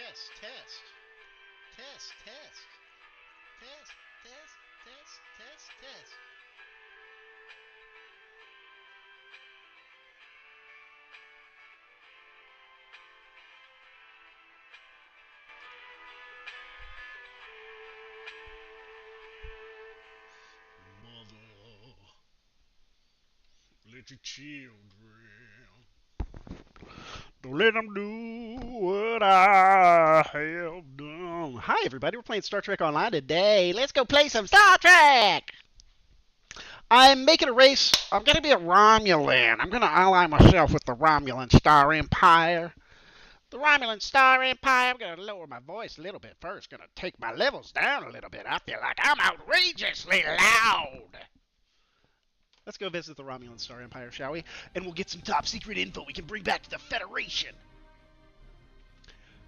Test, test, test, test, test, test, test, test, test. Mother, little children, don't let them do what I have done. Hi, everybody. We're playing Star Trek Online today. Let's go play some Star Trek. I'm making a race. I'm going to be a Romulan. I'm going to ally myself with the Romulan Star Empire. The Romulan Star Empire. I'm going to lower my voice a little bit first. Going to take my levels down a little bit. I feel like I'm outrageously loud. Let's go visit the Romulan Star Empire, shall we? And we'll get some top secret info we can bring back to the Federation.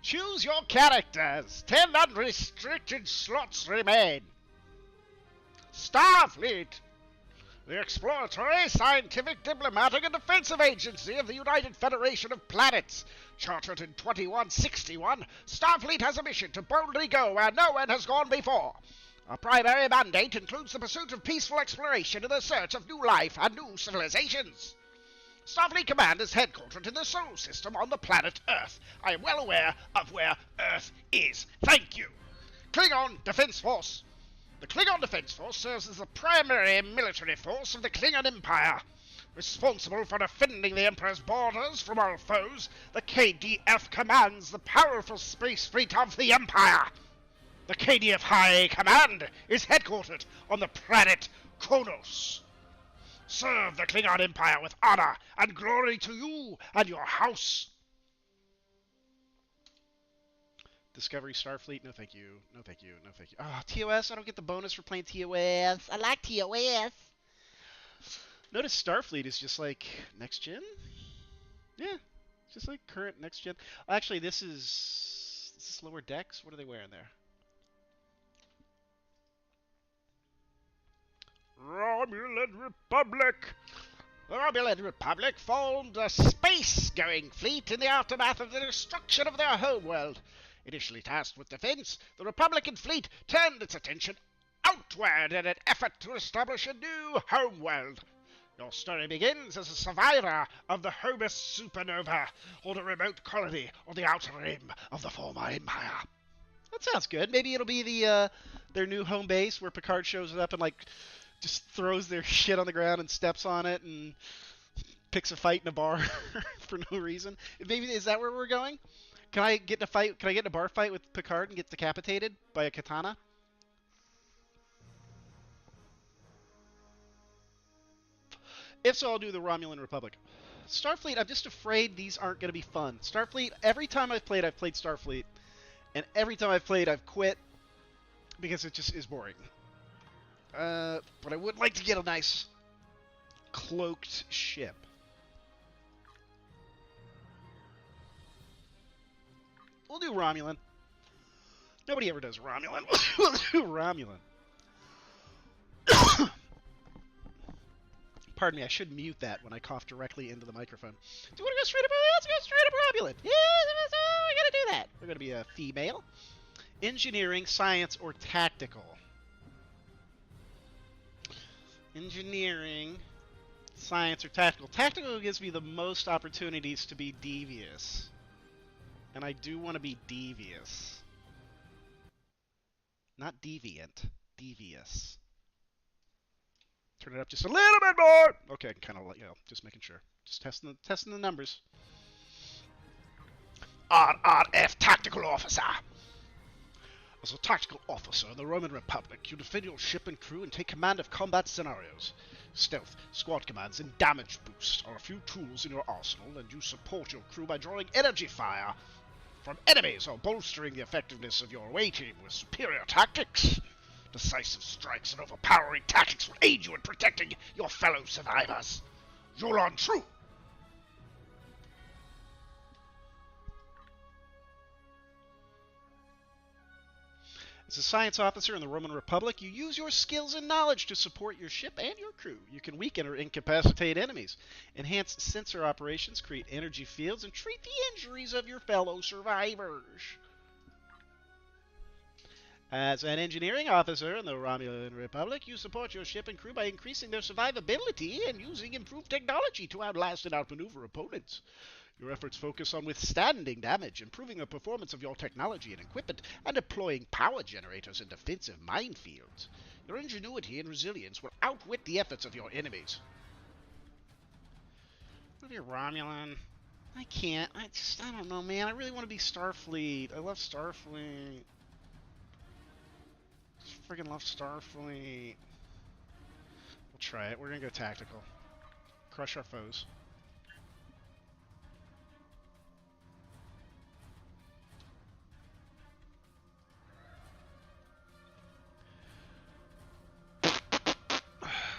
Choose your characters. 10 unrestricted slots remain. Starfleet. The exploratory, scientific, diplomatic, and defensive agency of the United Federation of Planets. Chartered in 2161, Starfleet has a mission to boldly go where no one has gone before. Our primary mandate includes the pursuit of peaceful exploration in the search of new life and new civilizations. Starfleet Command is headquartered in the Solar System on the planet Earth. I am well aware of where Earth is. Thank you. Klingon Defense Force. The Klingon Defense Force serves as the primary military force of the Klingon Empire. Responsible for defending the Emperor's borders from all foes, the KDF commands the powerful space fleet of the Empire. The KDF High Command is headquartered on the planet Kronos. Serve the Klingon Empire with honor and glory to you and your house. Discovery Starfleet, no thank you, no thank you, no thank you. Ah, TOS, I don't get the bonus for playing TOS. I like TOS. Notice Starfleet is just like next gen. Yeah, just like current next gen. Actually, this is lower decks. What are they wearing there? Romulan Republic. The Romulan Republic formed a space-going fleet in the aftermath of the destruction of their homeworld. Initially tasked with defense, the Republican fleet turned its attention outward in an effort to establish a new homeworld. Your story begins as a survivor of the Hobus supernova, or a remote colony on the outer rim of the former empire. That sounds good. Maybe it'll be their new home base where Picard shows up and just throws their shit on the ground and steps on it and picks a fight in a bar for no reason. Maybe is that where we're going? Can I get in a fight? Can I get in a bar fight with Picard and get decapitated by a katana? If so, I'll do the Romulan Republic. Starfleet, I'm just afraid these aren't going to be fun. Starfleet, every time I've played Starfleet. And every time I've played, I've quit because it just is boring. But I would like to get a nice cloaked ship. We'll do Romulan. Nobody ever does Romulan. We'll do Romulan. Pardon me, I should mute that when I cough directly into the microphone. Do you want to go straight up? Let's go straight up Romulan. Yeah, we're going to do that. We're going to be a female. Engineering, science, or tactical. Engineering, science, or tactical. Tactical gives me the most opportunities to be devious. And I do want to be devious. Not deviant. Devious. Turn it up just a little bit more. Okay, kind of just making sure. Just testing the numbers. RRF Tactical Officer. As a tactical officer in the Roman Republic, you defend your ship and crew and take command of combat scenarios. Stealth, squad commands, and damage boost are a few tools in your arsenal, and you support your crew by drawing energy fire from enemies or bolstering the effectiveness of your away team with superior tactics. Decisive strikes and overpowering tactics will aid you in protecting your fellow survivors. Yulon True. As a science officer in the Roman Republic, you use your skills and knowledge to support your ship and your crew. You can weaken or incapacitate enemies, enhance sensor operations, create energy fields, and treat the injuries of your fellow survivors. As an engineering officer in the Romulan Republic, you support your ship and crew by increasing their survivability and using improved technology to outlast and outmaneuver opponents. Your efforts focus on withstanding damage, improving the performance of your technology and equipment, and deploying power generators in defensive minefields. Your ingenuity and resilience will outwit the efforts of your enemies. What if you're Romulan? I can't. I don't know, man. I really want to be Starfleet. I love Starfleet. Freaking love Starfleet. We'll try it. We're gonna go tactical. Crush our foes.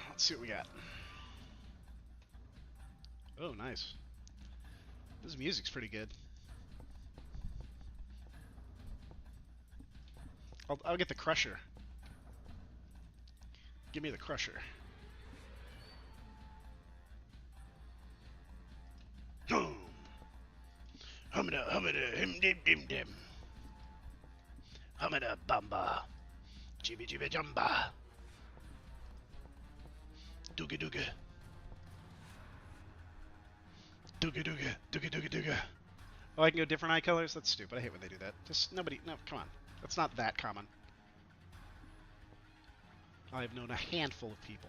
Let's see what we got. Oh, nice. This music's pretty good. I'll get the Crusher. Give me the Crusher. Humada, humada, him dim dim dim. Humada bamba. Jibby jibby jamba. Dooga dooga. Dooga dooga. Dooga dooga dooga. Oh, I can go different eye colors? That's stupid. I hate when they do that. Just nobody. No, come on. That's not that common. I've known a handful of people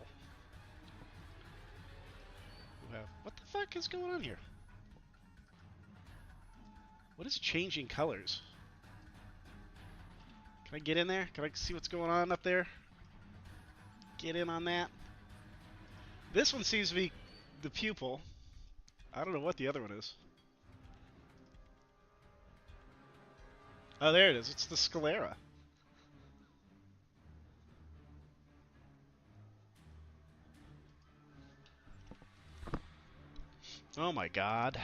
who have. What the fuck is going on here? What is changing colors? Can I get in there? Can I see what's going on up there? Get in on that. This one seems to be the pupil. I don't know what the other one is. Oh, there it is. It's the sclera. Oh my god.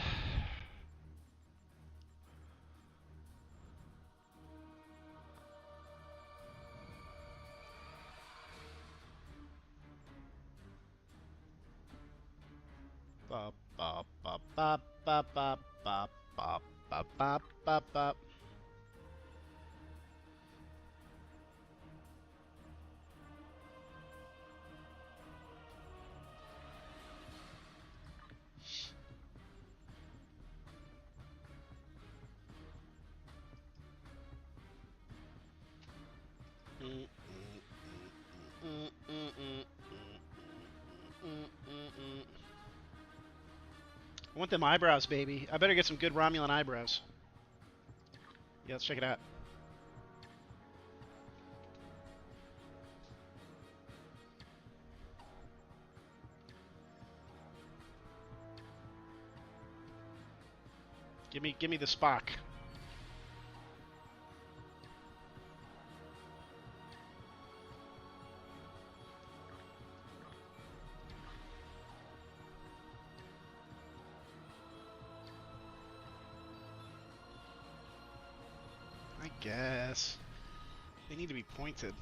Bop bop bop bop bop bop bop bop bop bop bop bop. I want them eyebrows, baby. I better get some good Romulan eyebrows. Yeah, let's check it out. Give me the Spock. I guess they need to be pointed.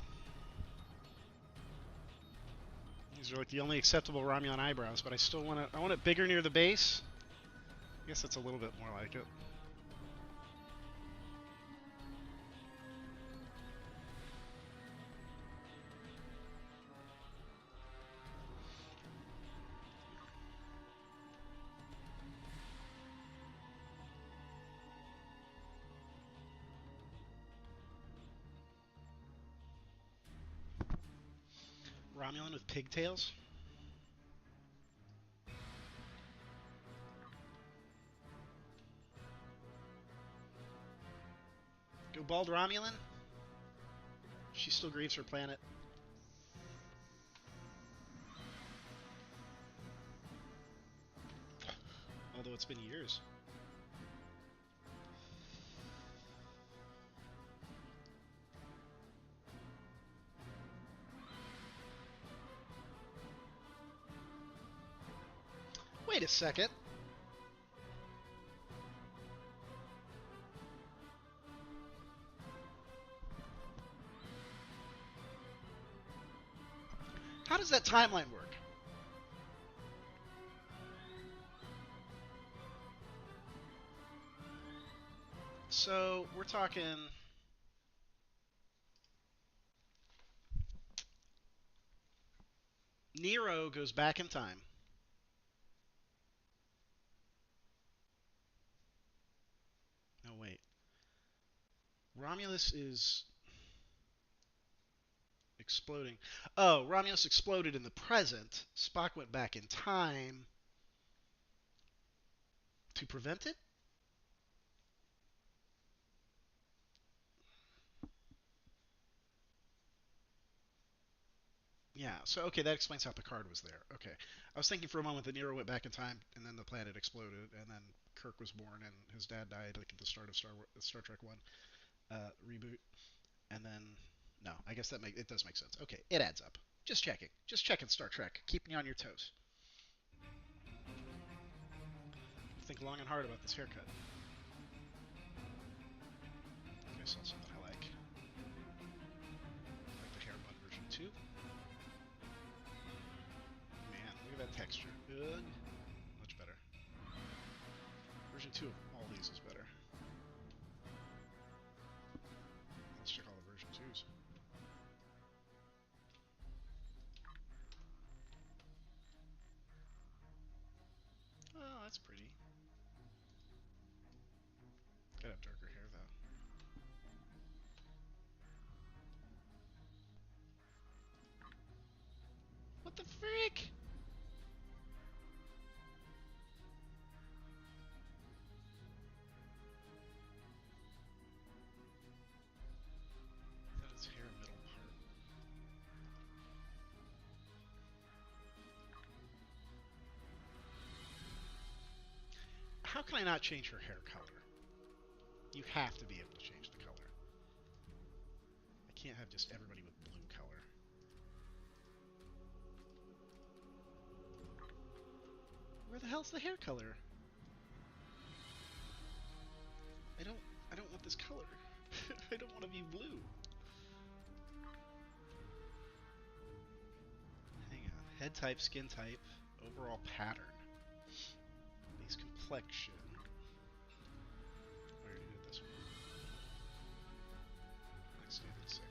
These are like the only acceptable Romulan eyebrows, but I still want it. I want it bigger near the base. I guess that's a little bit more like it. Romulan with pigtails? Go bald Romulan? She still grieves her planet. Although it's been years. Wait a second. How does that timeline work? So, we're talking Nero goes back in time. No, wait. Romulus is exploding. Oh, Romulus exploded in the present. Spock went back in time to prevent it? Yeah, so okay, that explains how Picard was there. Okay. I was thinking for a moment that Nero went back in time and then the planet exploded and then Kirk was born and his dad died like at the start of Star Trek 1 reboot. And then no, I guess it does make sense. Okay, it adds up. Just checking. Just checking Star Trek. Keeping you on your toes. Think long and hard about this haircut. Okay, I saw something I like. I like the hair bun version 2. Man, look at that texture. Good. Much better. Version 2 of all these is better. Let's check all the version 2s. Oh, that's pretty. Gotta have darker hair, though. What the frick? That is hair middle part. How can I not change her hair color? You have to be able to change the color. I can't have just everybody with blue color. Where the hell's the hair color? I don't want this color. I don't want to be blue. Hang on. Head type, skin type, overall pattern. Base complexion. I already did this one. Next standard 6.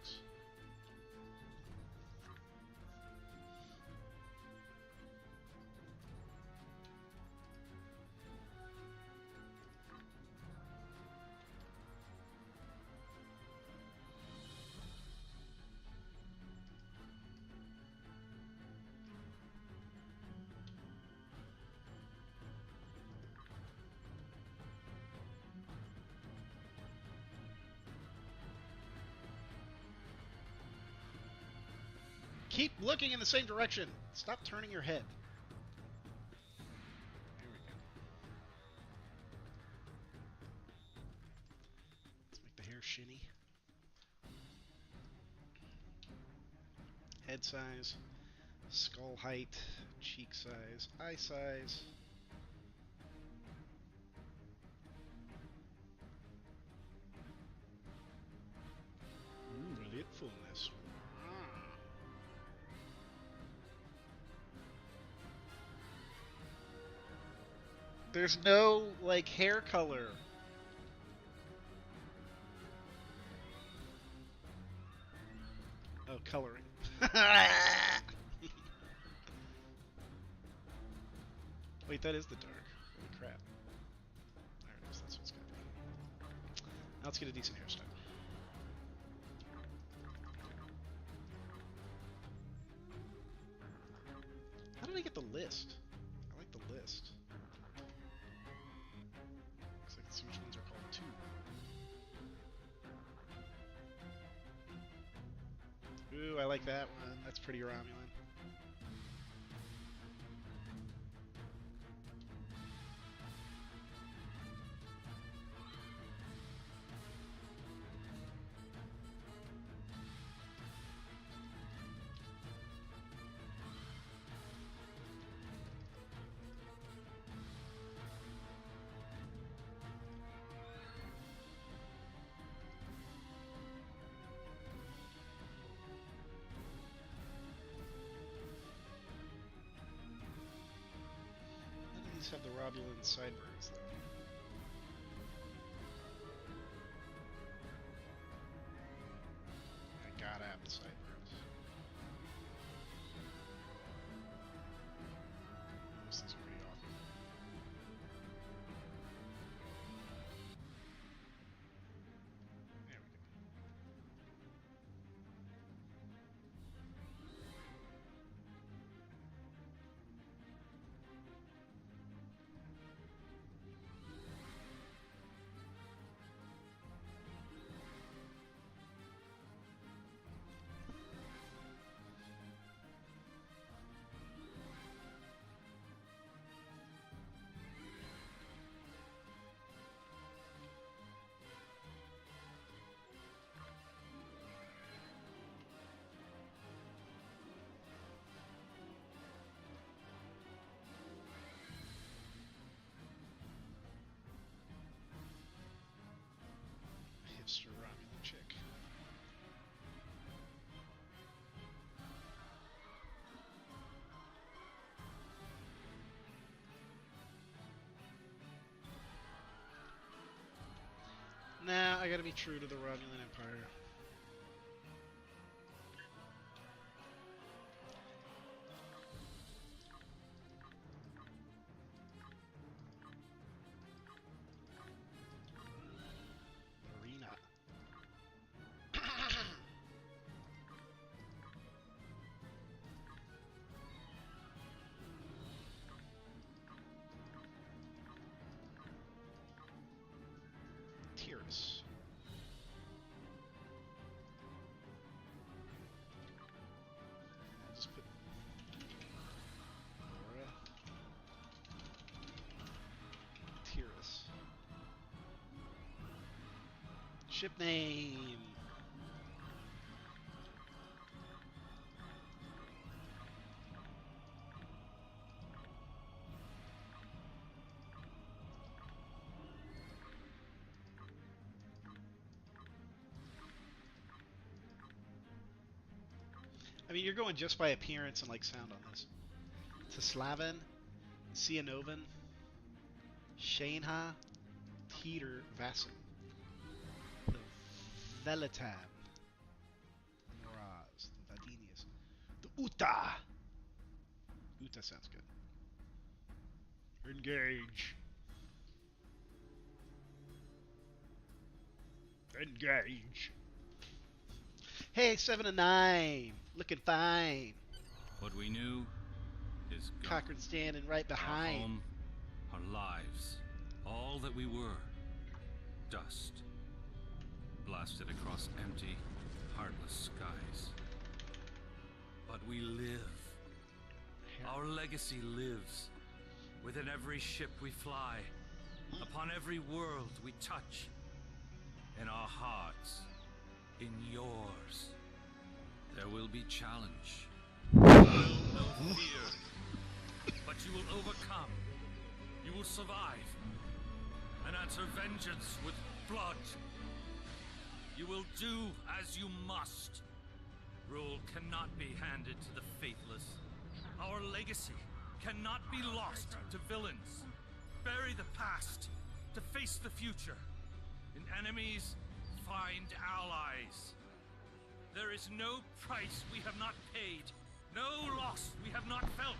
Keep looking in the same direction. Stop turning your head. There we go. Let's make the hair shiny. Head size, skull height, cheek size, eye size. Ooh, lidfulness. There's no, like, hair color. Oh, coloring. Wait, that is the dark. Holy crap. There it is, that's what it's gonna be. Now let's get a decent hairstyle. How did I get the list? I like the list. Looks like the which ones are called 2. Ooh, I like that one. That's pretty Romulan. None of these have the Romulan sideburns, though. I gotta have the sideburns. I gotta be true to the Romulan Empire. Arena. Tears. Just put Laura. Tears. Ship name. I mean, you're going just by appearance and like sound on this. Teslavin, Cianovan, Shainha, Teeter, Vassin, the Velitan, the Miraz, the Vadinius, the Uta. Uta sounds good. Engage. Engage. Hey, 7 and 9, looking fine. What we knew is gone. Cochrane standing right Our behind. home, our lives, all that we were, dust, blasted across empty, heartless skies. But we live. Our legacy lives within every ship we fly, upon every world we touch, in our hearts, in yours. There will be challenge. There will no fear. But you will overcome. You will survive. And answer vengeance with blood. You will do as you must. Rule cannot be handed to the faithless. Our legacy cannot be lost to villains. Bury the past to face the future. In enemies, find allies. There is no price we have not paid, no loss we have not felt.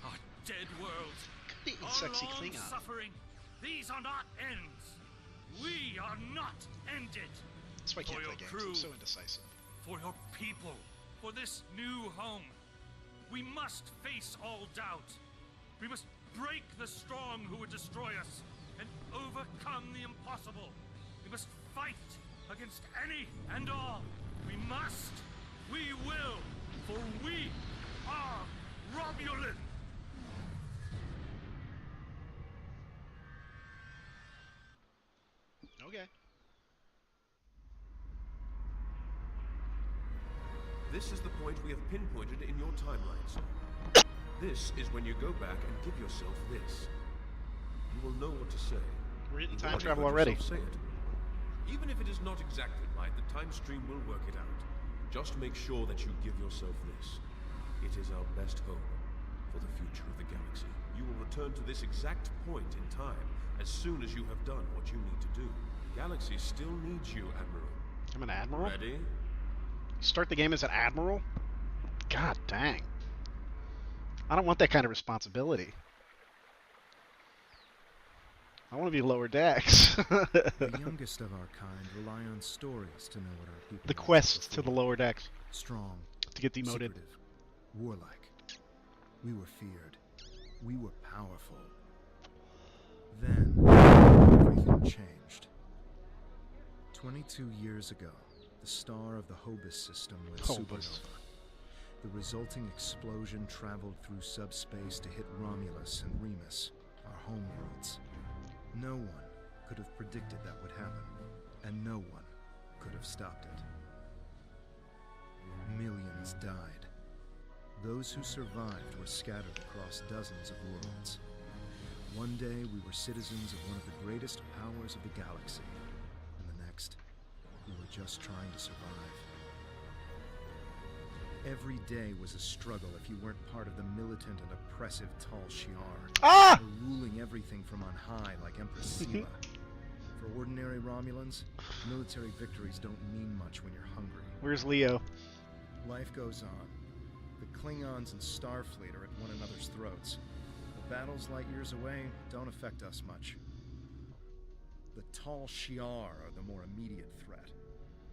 Our dead world, our Sexy long Klingon. suffering, these are not ends. We are not ended. That's why I can't For play your games. crew. I'm so indecisive. For your people, for this new home, we must face all doubt. We must break the strong who would destroy us and overcome the impossible. We must fight against any and all. We must. We will. For we are Romulan. Okay. This is the point we have pinpointed in your timelines. This is when you go back and give yourself this. You will know what to say. Written You time already travel heard already. yourself Say it. Even if it is not exactly right, the time stream will work it out. Just make sure that you give yourself this. It is our best hope for the future of the galaxy. You will return to this exact point in time as soon as you have done what you need to do. The galaxy still needs you, Admiral. I'm an admiral? Ready? Start the game as an admiral? God dang. I don't want that kind of responsibility. I want to be lower decks. The youngest of our kind rely on stories to know what our people The were quest to the before. lower decks Strong, to get demoted. secretive, warlike. We were feared. We were powerful. Then, everything changed. 22 years ago, the star of the Hobus system went Hobus. supernova. The resulting explosion traveled through subspace to hit Romulus and Remus, our homeworlds. No one could have predicted that would happen, and no one could have stopped it. Millions died. Those who survived were scattered across dozens of worlds. One day we were citizens of one of the greatest powers of the galaxy, and the next, we were just trying to survive. Every day was a struggle if you weren't part of the militant and oppressive Tal Shiar, Ah! or ruling everything from on high like Empress Sela. For ordinary Romulans, military victories don't mean much when you're hungry. Where's Leo? Life goes on. The Klingons and Starfleet are at one another's throats. The battles light years away don't affect us much. The Tal Shiar are the more immediate threat.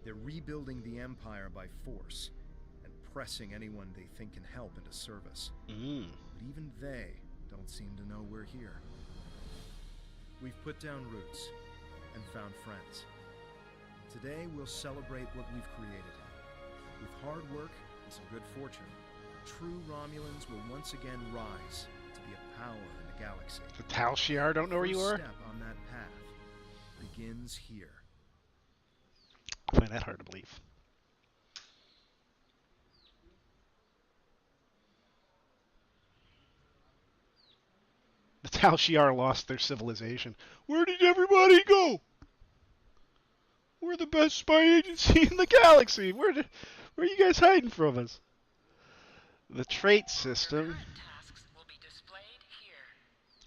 They're rebuilding the Empire by force and pressing anyone they think can help into service. But even they don't seem to know we're here. We've put down roots and found friends. Today we'll celebrate what we've created. With hard work and some good fortune, true Romulans will once again rise to be a power in the galaxy. The Tal Shiar don't know where you are? The first step on that path begins here. I find that hard to believe. The Tal Shiar lost their civilization. Where did everybody go? We're the best spy agency in the galaxy. Where are you guys hiding from us? The trait system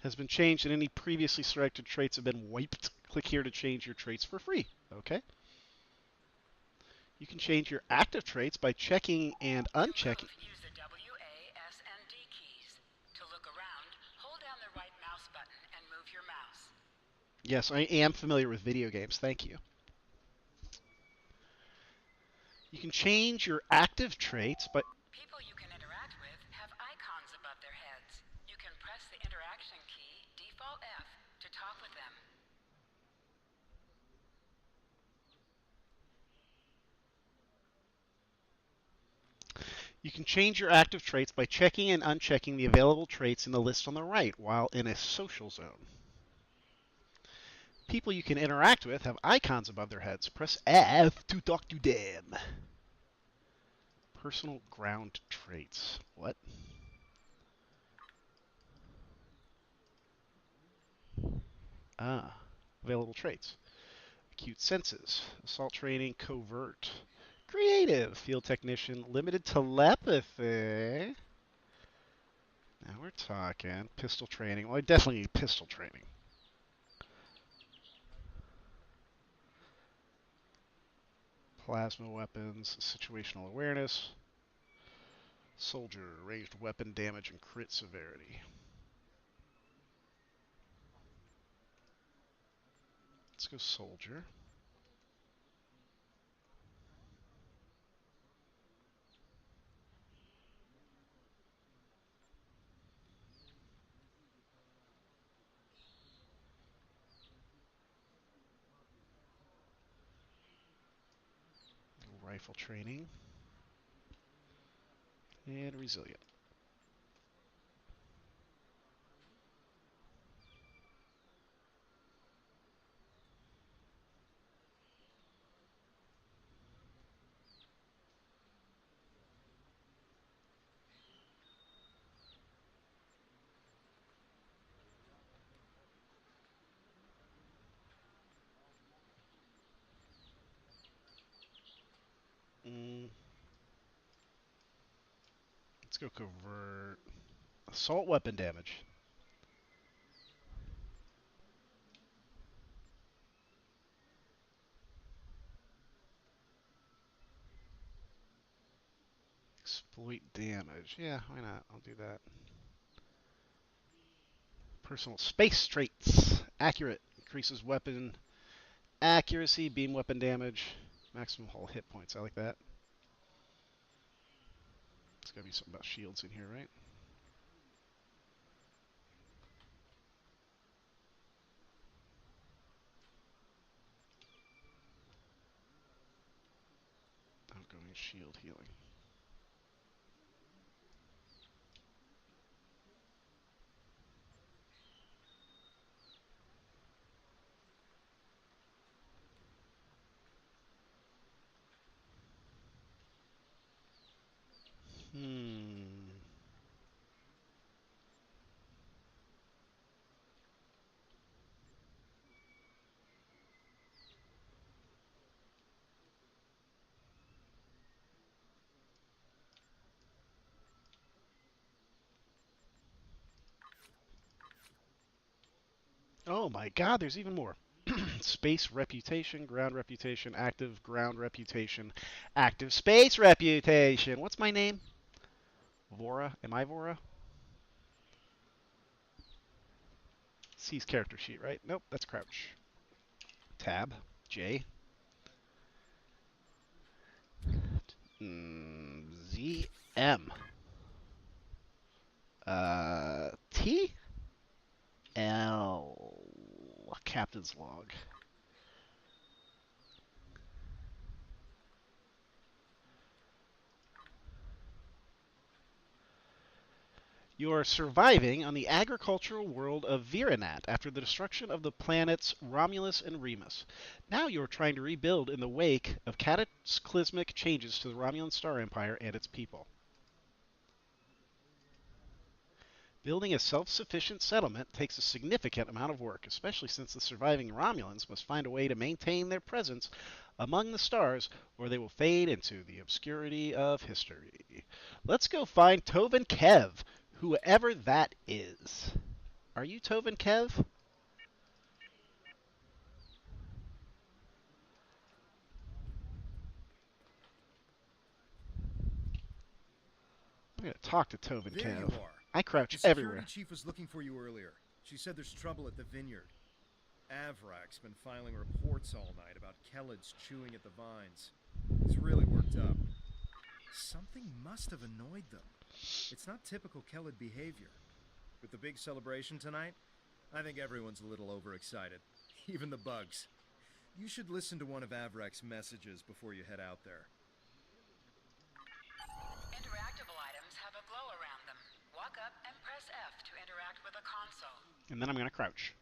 has been changed, and any previously selected traits have been wiped. Click here to change your traits for free. Okay. You can change your active traits by checking and unchecking. Use the W, A, S, and D keys. To look around, hold down the right mouse button and move your mouse. Yes, I am familiar with video games. Thank you. You can change your active traits by... People you can interact with have icons above their heads. You can press the interaction key, default F, to talk with them. You can change your active traits by checking and unchecking the available traits in the list on the right while in a social zone. People you can interact with have icons above their heads. Press F to talk to them. Personal ground traits. What? Available traits. Acute senses. Assault training, covert. Creative. Field technician. Limited telepathy. Now we're talking. Pistol training. Well, I definitely need pistol training. Plasma weapons. Situational awareness. Soldier. Ranged weapon damage and crit severity. Let's go soldier. Rifle training. And resilient. Let's go covert. Assault weapon damage. Exploit damage. Yeah, why not? I'll do that. Personal space traits. Accurate. Increases weapon accuracy, beam weapon damage, maximum hull hit points. I like that. There's got to be something about shields in here, right? Outgoing shield healing. Oh my god, there's even more. space reputation, ground reputation, active ground reputation, active space reputation. What's my name? Vora? Am I Vora? C's character sheet, right? Nope, that's Crouch. Tab. J. Z. M. T. L. Captain's log. You are surviving on the agricultural world of Virinat after the destruction of the planets Romulus and Remus. Now you are trying to rebuild in the wake of cataclysmic changes to the Romulan Star Empire and its people. Building a self-sufficient settlement takes a significant amount of work, especially since the surviving Romulans must find a way to maintain their presence among the stars, or they will fade into the obscurity of history. Let's go find Tovin Kev, whoever that is. Are you Tovin Kev? I'm going to talk to Tovin There Kev. you are. I crouch The everywhere. security chief was looking for you earlier. She said there's trouble at the vineyard. Avrak's been filing reports all night about Kellids chewing at the vines. He's really worked up. Something must have annoyed them. It's not typical Kellid behavior. With the big celebration tonight, I think everyone's a little overexcited. Even the bugs. You should listen to one of Avrak's messages before you head out there. Interactable items have a glow around them. Walk up and press F to interact with a console. And then I'm going to crouch.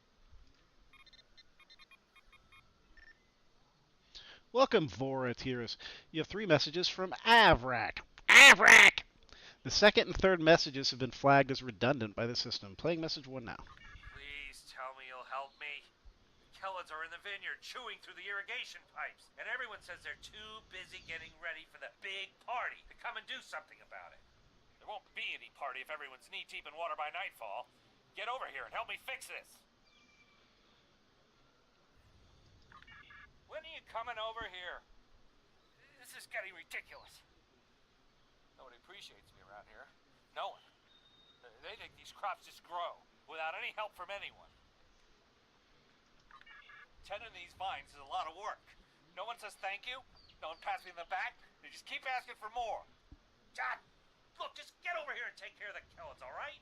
Welcome, Vora Tiras. You have 3 messages from Avrak. Avrak! The second and third messages have been flagged as redundant by the system. Playing message 1 now. Please tell me you'll help me. The Kellids are in the vineyard chewing through the irrigation pipes, and everyone says they're too busy getting ready for the big party to come and do something about it. There won't be any party if everyone's knee-deep in water by nightfall. Get over here and help me fix this. When are you coming over here? This is getting ridiculous. Nobody appreciates me around here. No one. They think these crops just grow without any help from anyone. Tending these vines is a lot of work. No one says thank you. No one pats me in the back. They just keep asking for more. John, look, just get over here and take care of the Kellids, all right?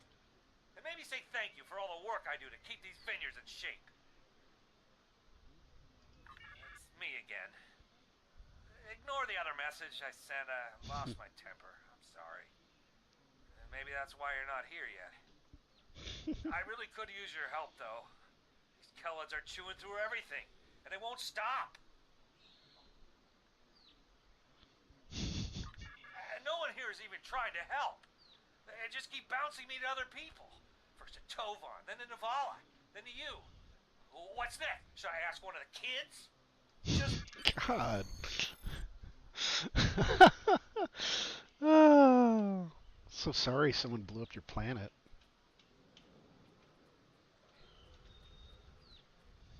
And maybe say thank you for all the work I do to keep these vineyards in shape. It's me again. Ignore the other message I sent. I lost my temper. I'm sorry. Maybe that's why you're not here yet. I really could use your help, though. These Kellids are chewing through everything, and they won't stop. And no one here is even trying to help. They just keep bouncing me to other people. First to Tovan, then to Navala, then to you. What's next? Should I ask one of the kids? Just... God. Oh, so sorry someone blew up your planet.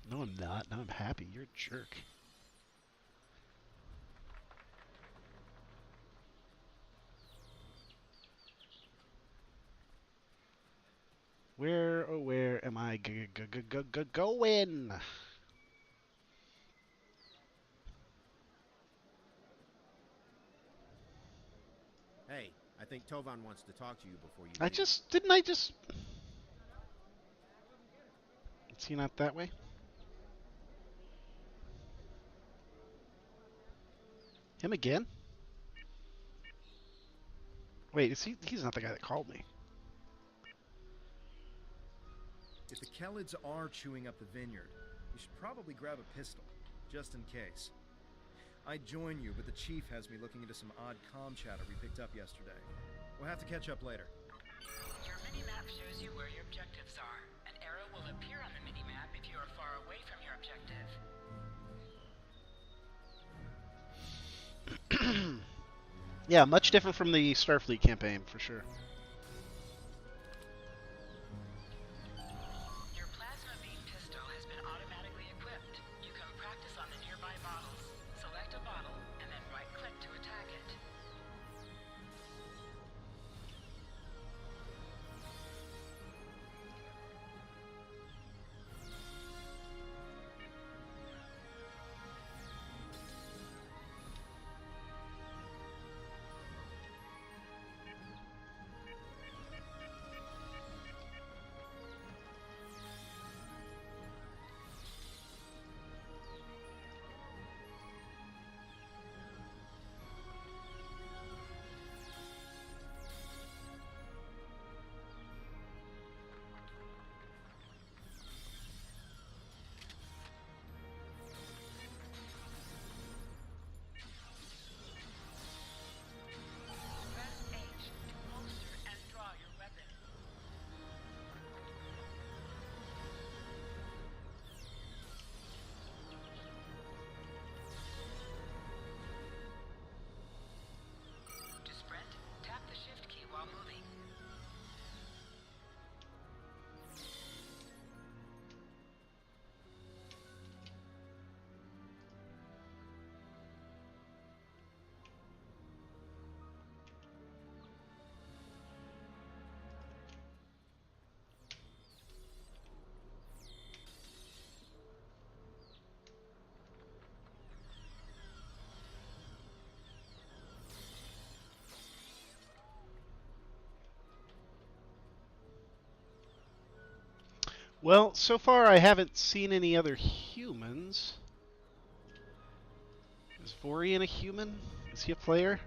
No, I'm not. No, I'm happy. You're a jerk. Where, oh, where am I going? Hey, I think Tovan wants to talk to you before you I leave. didn't I just... Is he not that way? Him again? Wait, is he? He's not the guy that called me. If the Kellids are chewing up the vineyard, you should probably grab a pistol, just in case. I'd join you, but the chief has me looking into some odd comm chatter we picked up yesterday. We'll have to catch up later. Your mini-map shows you where your objectives are. An arrow will appear on the mini-map if you are far away from your objective. Yeah, much different from the Starfleet campaign, for sure. Your plasma beam pistol has been automatically equipped. You Well, so far I haven't seen any other humans. Is Vorian a human? Is he a player?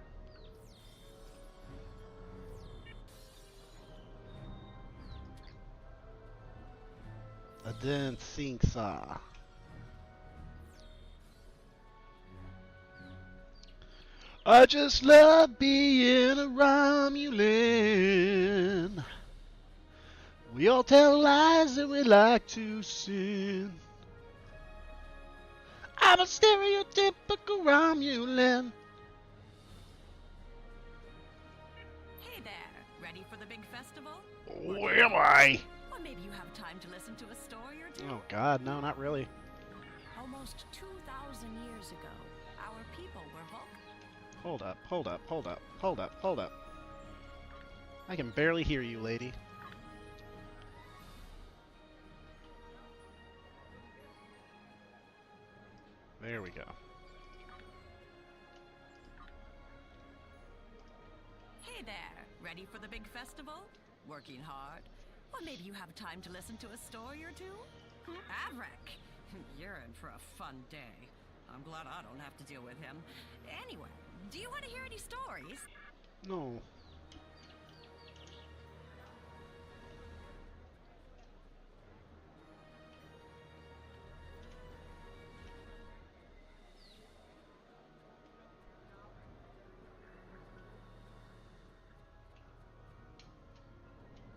I didn't think so. I just love being a Romulan. We all tell lies and we like to sin. I'm a stereotypical Romulan. Hey there, ready for the big festival? Oh, am I? Or maybe you have time to listen to a story or two? Oh God, no, not really. Almost 2,000 years ago, our people were Vulcan. Hold up, hold up, hold up, hold up, hold up. I can barely hear you, lady. There we go. Hey there, ready for the big festival? Working hard? Or maybe you have time to listen to a story or two? Avrak, you're in for a fun day. I'm glad I don't have to deal with him. Anyway, do you want to hear any stories? No.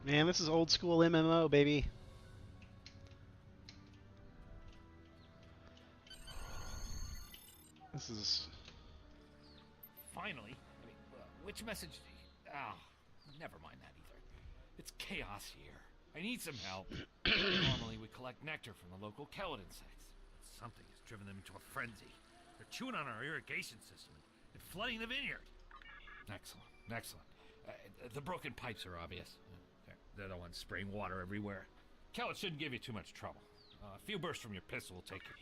Man, this is old school MMO, baby. This is... Finally. Which message? Oh, never mind that either. It's chaos here. I need some help. Normally we collect nectar from the local Keladin sites. Something has driven them into a frenzy. They're chewing on our irrigation system and flooding the vineyard. Excellent, excellent. The broken pipes are obvious. They're the ones spraying water everywhere. Kellet shouldn't give you too much trouble. A few bursts from your pistol will take it.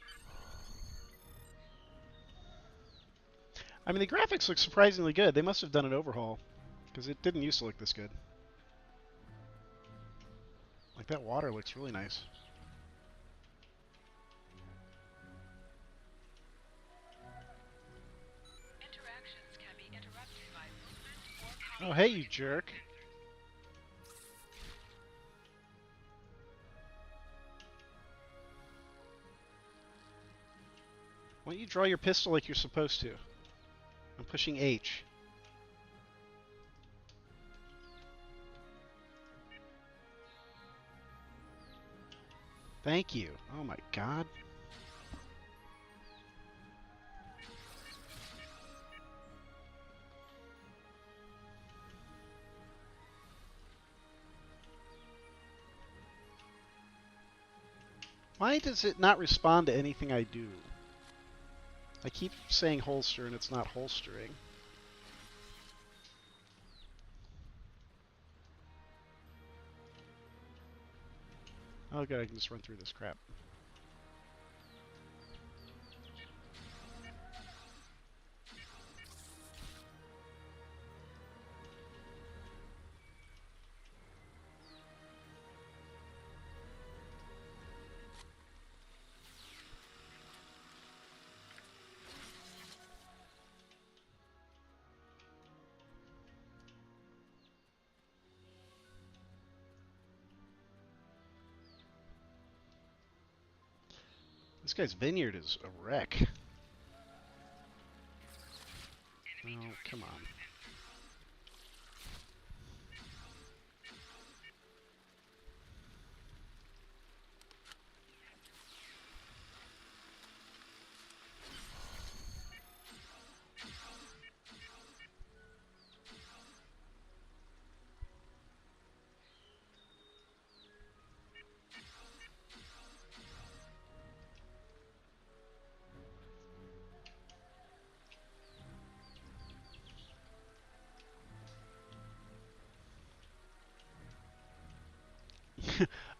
I mean, the graphics look surprisingly good. They must have done an overhaul, because it didn't used to look this good. Like, that water looks really nice. Interactions can be interrupted by movement or Oh, hey, you jerk. Why don't you draw your pistol like you're supposed to? I'm pushing H. Thank you. Oh my God. Why does it not respond to anything I do? I keep saying holster and it's not holstering. Oh good, I can just run through this crap. This guy's vineyard is a wreck. Oh, come on.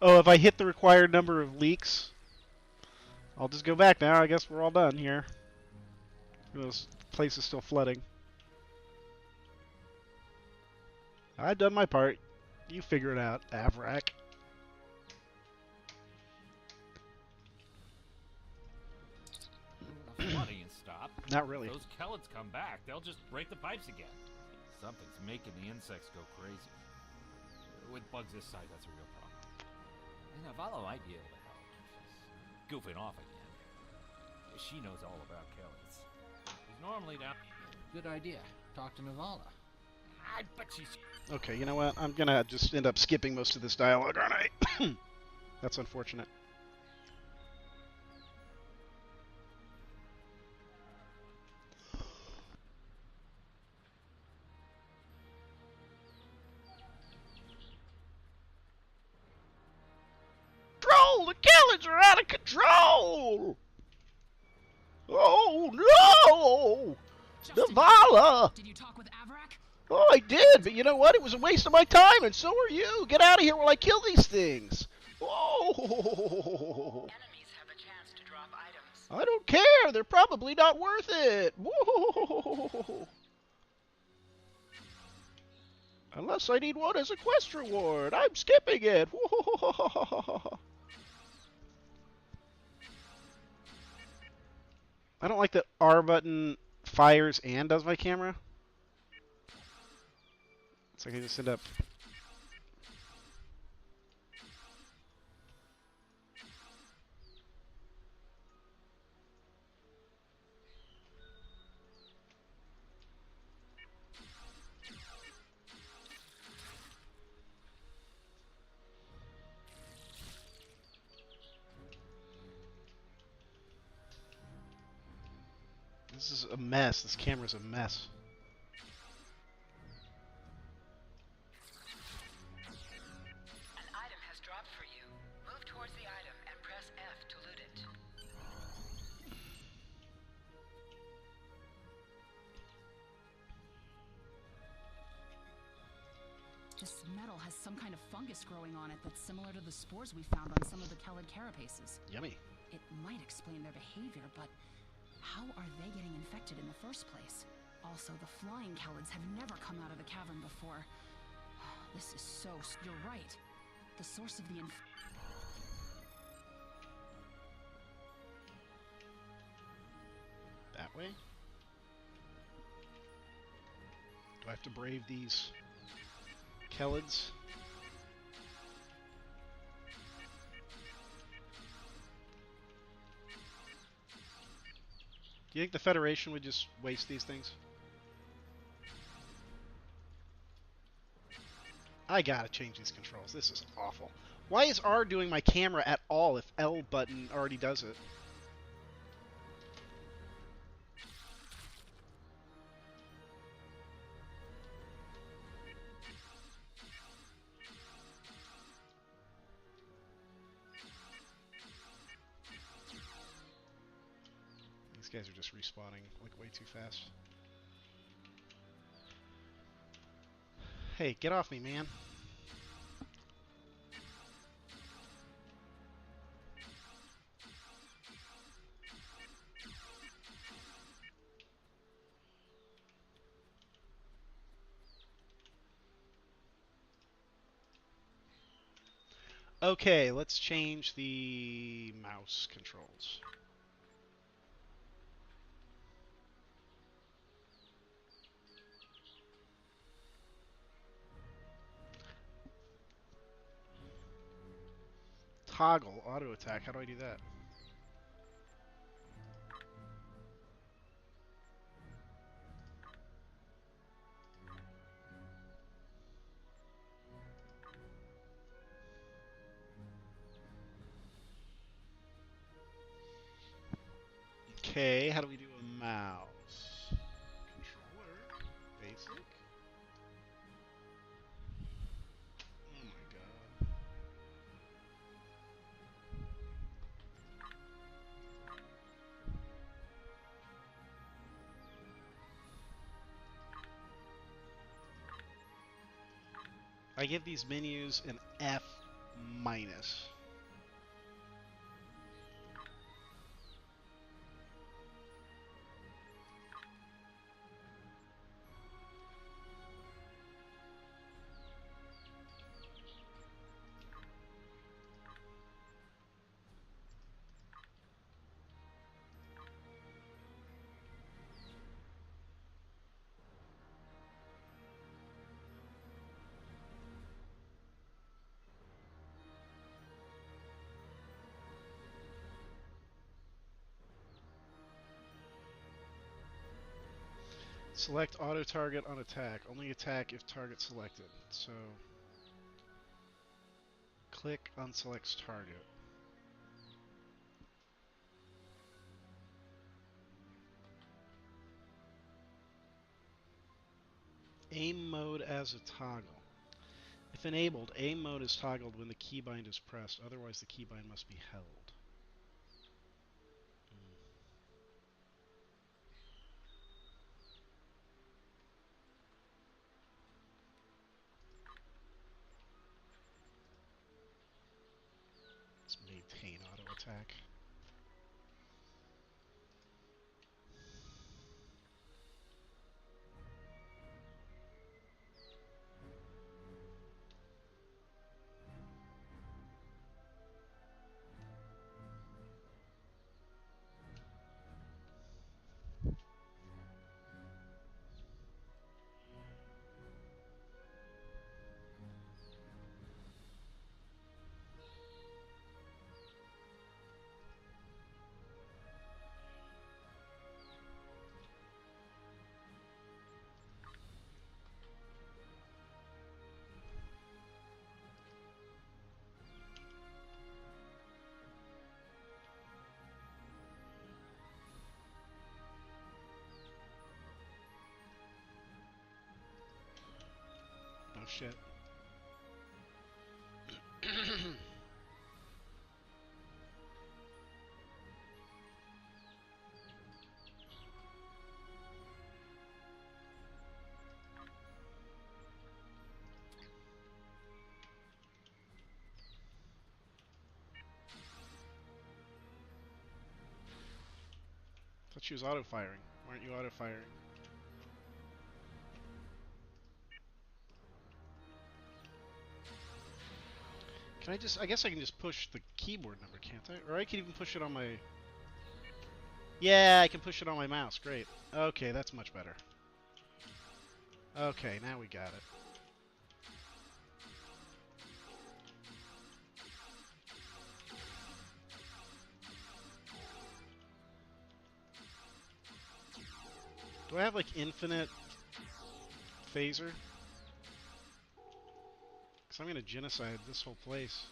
Oh, if I hit the required number of leaks, I'll just go back now. I guess we're all done here. This place is still flooding. I've done my part. You figure it out, Avrak. Not really. If those Kellids come back, they'll just break the pipes again. Something's making the insects go crazy. With bugs this size, that's a real problem. And Navala might be able to help. She's goofing off again. She knows all about Kellids. She's normally down. Good idea. Talk to Navala. I bet she's... Okay, you know what? I'm gonna just end up skipping most of this dialogue, aren't I? That's unfortunate. Control! The Kellids are out of control! Oh no! Navala! Did you talk with Avrak? Oh, I did, but you know what? It was a waste of my time, and so are you. Get out of here while I kill these things. Oh! Enemies have a chance to drop items. I don't care. They're probably not worth it. Whoa. Unless I need one as a quest reward. I'm skipping it. Whoa. I don't like that R button fires and does my camera. It's like I just end up... This is a mess. This camera's a mess. An item has dropped for you. Move towards the item and press F to loot it. This metal has some kind of fungus growing on it that's similar to the spores we found on some of the Kellid carapaces. Yummy. It might explain their behavior, but how are they getting infected in the first place? Also, the flying Kellids have never come out of the cavern before. This is so... You're right. The source of the That way? Do I have to brave these Kellids? Do you think the Federation would just waste these things? I gotta change these controls. This is awful. Why is R doing my camera at all if L button already does it? These guys are just respawning like way too fast. Hey, get off me, man. Okay, let's change the mouse controls. Toggle auto attack. How do I do that? Okay, how do we do a mouse? Controller. Basic. Oh my god. I give these menus an F minus. Select auto target on attack. Only attack if target selected. So click unselects target. Aim mode as a toggle. If enabled, aim mode is toggled when the keybind is pressed. Otherwise, the keybind must be held. Let's maintain auto attack. Oh shit. Thought she was auto-firing. Why aren't you auto-firing? Can I just... I guess I can just push the keyboard number, can't I? Or I can even push it on my... Yeah, I can push it on my mouse. Great. Okay, that's much better. Okay, now we got it. Do I have, like, infinite phaser? Because I'm going to genocide this whole place.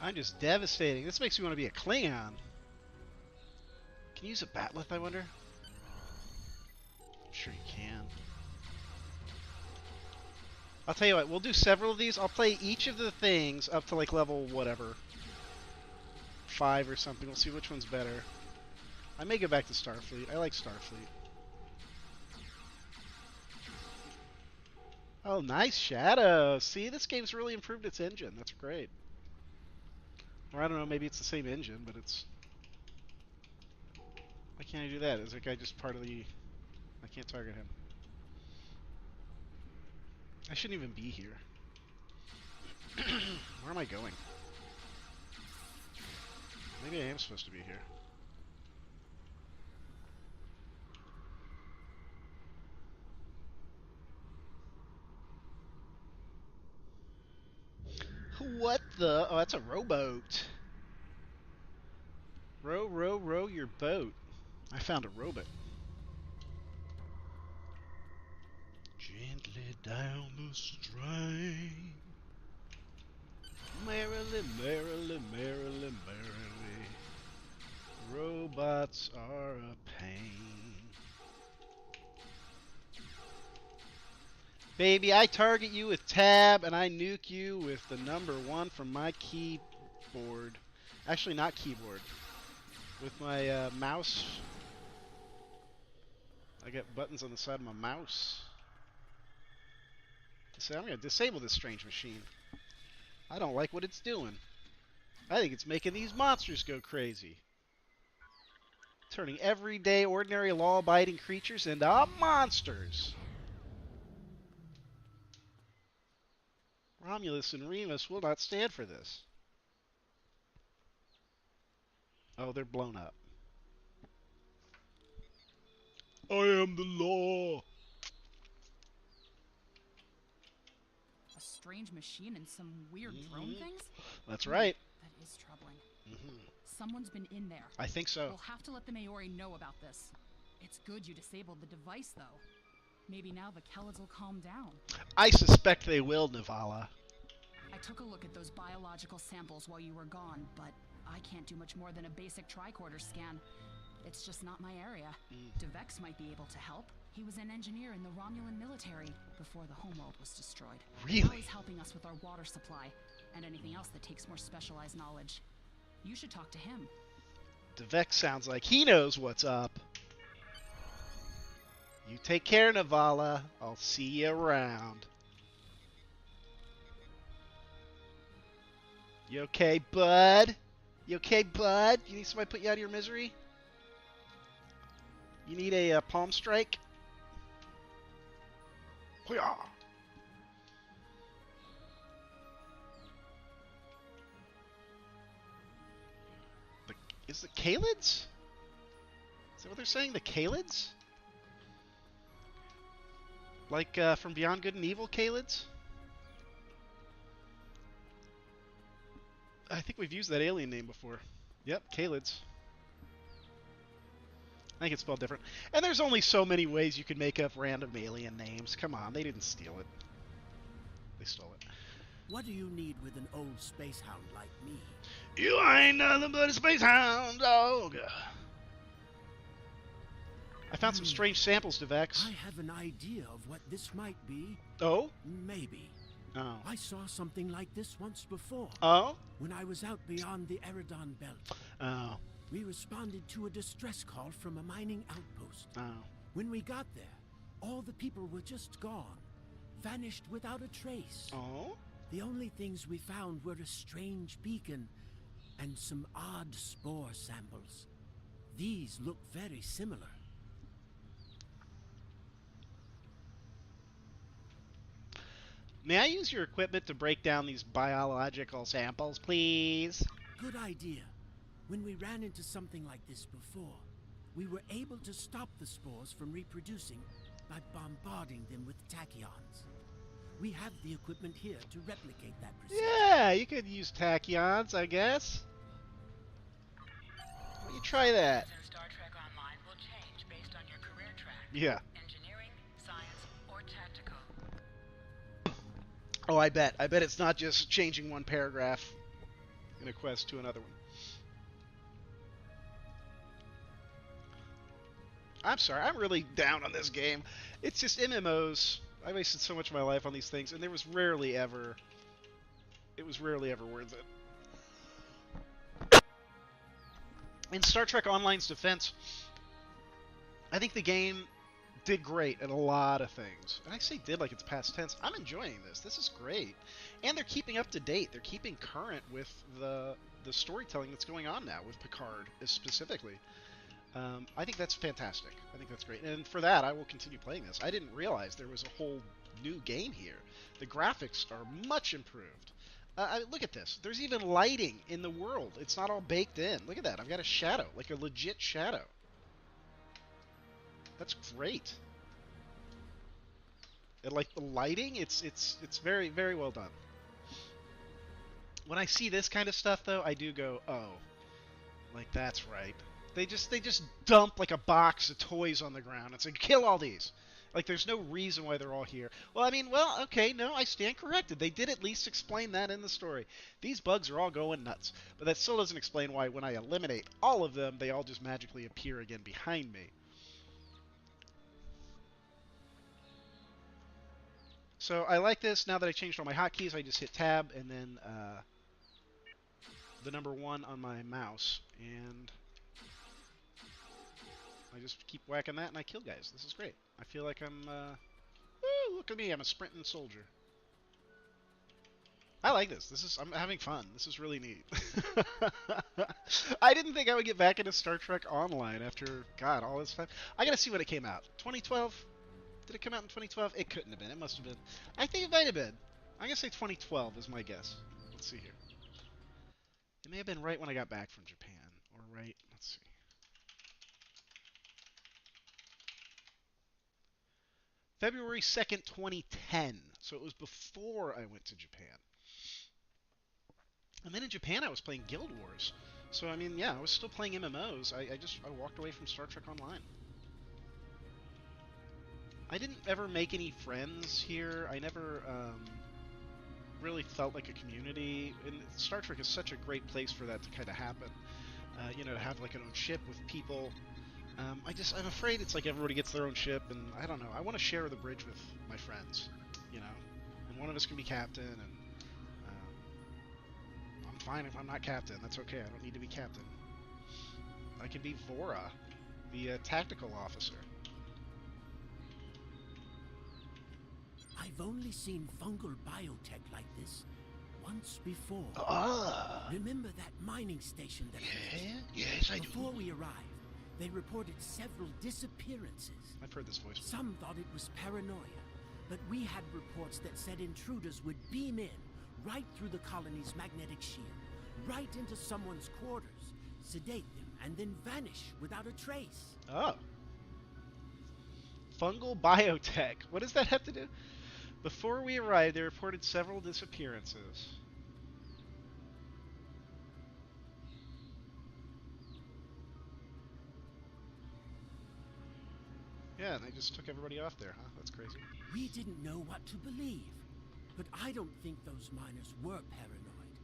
I'm just devastating. This makes me want to be a Klingon. Can you use a batleth, I wonder? I'm sure you can. I'll tell you what, we'll do several of these. I'll play each of the things up to like level whatever. 5 or something. We'll see which one's better. I may go back to Starfleet. I like Starfleet. Oh, nice Shadow. See, this game's really improved its engine. That's great. Or I don't know, maybe it's the same engine, but it's... Why can't I do that? Is that guy just part of the... I can't target him. I shouldn't even be here. Where am I going? Maybe I am supposed to be here. What the? Oh, that's a rowboat. Row, row, row your boat. I found a robot. Gently down the stream. Merrily, merrily, merrily, merrily. Robots are a pain. Baby, I target you with tab and I nuke you with the number 1 from my keyboard. Actually, not keyboard. With my mouse. I got buttons on the side of my mouse. So I'm going to disable this strange machine. I don't like what it's doing. I think it's making these monsters go crazy. turning everyday, ordinary, law-abiding creatures into monsters. Romulus and Remus will not stand for this. Oh, they're blown up. I am the law. A strange machine and some weird drone things? That's right. That is troubling. Someone's been in there. I think so. We'll have to let the Maori know about this. It's good you disabled the device, though. Maybe now the Kellids will calm down. I suspect they will, Navala. I took a look at those biological samples while you were gone, but I can't do much more than a basic tricorder scan. It's just not my area. Devex might be able to help. He was an engineer in the Romulan military before the homeworld was destroyed. Really? Now he's helping us with our water supply and anything else that takes more specialized knowledge. You should talk to him. Devex sounds like he knows what's up. You take care, Navala. I'll see you around. You okay, bud? You okay, bud? You need somebody to put you out of your misery? You need a palm strike? Hoo-yah! Is the Kalids? Is that what they're saying? The Kalids? Like from Beyond Good and Evil Kalids? I think we've used that alien name before. Yep, Kalids. I think it's spelled different. And there's only so many ways you can make up random alien names. Come on, they didn't steal it. They stole it. What do you need with an old space hound like me? You ain't nothing but a space hound dog. I found some strange samples, Devex. I have an idea of what this might be. Oh? Maybe. Oh. I saw something like this once before. Oh? When I was out beyond the Eridon Belt. Oh. We responded to a distress call from a mining outpost. Oh. When we got there, all the people were just gone. Vanished without a trace. Oh? The only things we found were a strange beacon and some odd spore samples. These look very similar. May I use your equipment to break down these biological samples, please? Good idea. When we ran into something like this before, we were able to stop the spores from reproducing by bombarding them with tachyons. We have the equipment here to replicate that procedure. Yeah, you could use tachyons, I guess. Why don't you try that? In Star Trek Online will change based on your career track. Yeah. Engineering, science, or tactical. Oh, I bet. I bet it's not just changing one paragraph in a quest to another one. I'm sorry, I'm really down on this game. It's just MMOs. I wasted so much of my life on these things, and it was rarely ever worth it. In Star Trek Online's defense, I think the game did great at a lot of things. And I say did like it's past tense. I'm enjoying this. This is great. And they're keeping up to date. They're keeping current with the storytelling that's going on now with Picard specifically. I think that's fantastic. I think that's great. And for that, I will continue playing this. I didn't realize there was a whole new game here. The graphics are much improved. Look at this. There's even lighting in the world. It's not all baked in. Look at that. I've got a shadow, like a legit shadow. That's great. And like the lighting, it's very, very well done. When I see this kind of stuff, though, I do go, oh, like that's right. They just dump like a box of toys on the ground and say, kill all these. Like there's no reason why they're all here. Well, I mean, well, okay, no, I stand corrected. They did at least explain that in the story. These bugs are all going nuts. But that still doesn't explain why when I eliminate all of them, they all just magically appear again behind me. So I like this. Now that I changed all my hotkeys, I just hit tab and then the number 1 on my mouse. And I just keep whacking that and I kill guys. This is great. I feel like I'm, woo, look at me, I'm a sprinting soldier. I like this. I'm having fun. This is really neat. I didn't think I would get back into Star Trek Online after, God, all this time. I gotta see when it came out. 2012? Did it come out in 2012? It couldn't have been. It must have been. I think it might have been. I'm gonna say 2012 is my guess. Let's see here. It may have been right when I got back from Japan. Or right, let's see. February 2nd, 2010. So it was before I went to Japan. And then in Japan, I was playing Guild Wars. So, I mean, yeah, I was still playing MMOs. I walked away from Star Trek Online. I didn't ever make any friends here. I never really felt like a community. And Star Trek is such a great place for that to kind of happen. You know, to have like an own ship with people. I'm afraid it's like everybody gets their own ship, and I don't know. I want to share the bridge with my friends, you know. And one of us can be captain, and I'm fine if I'm not captain. That's okay. I don't need to be captain. I can be Vora, the tactical officer. I've only seen fungal biotech like this once before. Ah. Remember that mining station that I mentioned? Yes, I do. Before we arrived, they reported several disappearances. I've heard this voice before. Some thought it was paranoia, but we had reports that said intruders would beam in right through the colony's magnetic shield, right into someone's quarters, sedate them, and then vanish without a trace. Oh. Fungal biotech. What does that have to do? Before we arrived, they reported several disappearances. Yeah, and they just took everybody off there, huh? That's crazy. We didn't know what to believe, but I don't think those miners were paranoid.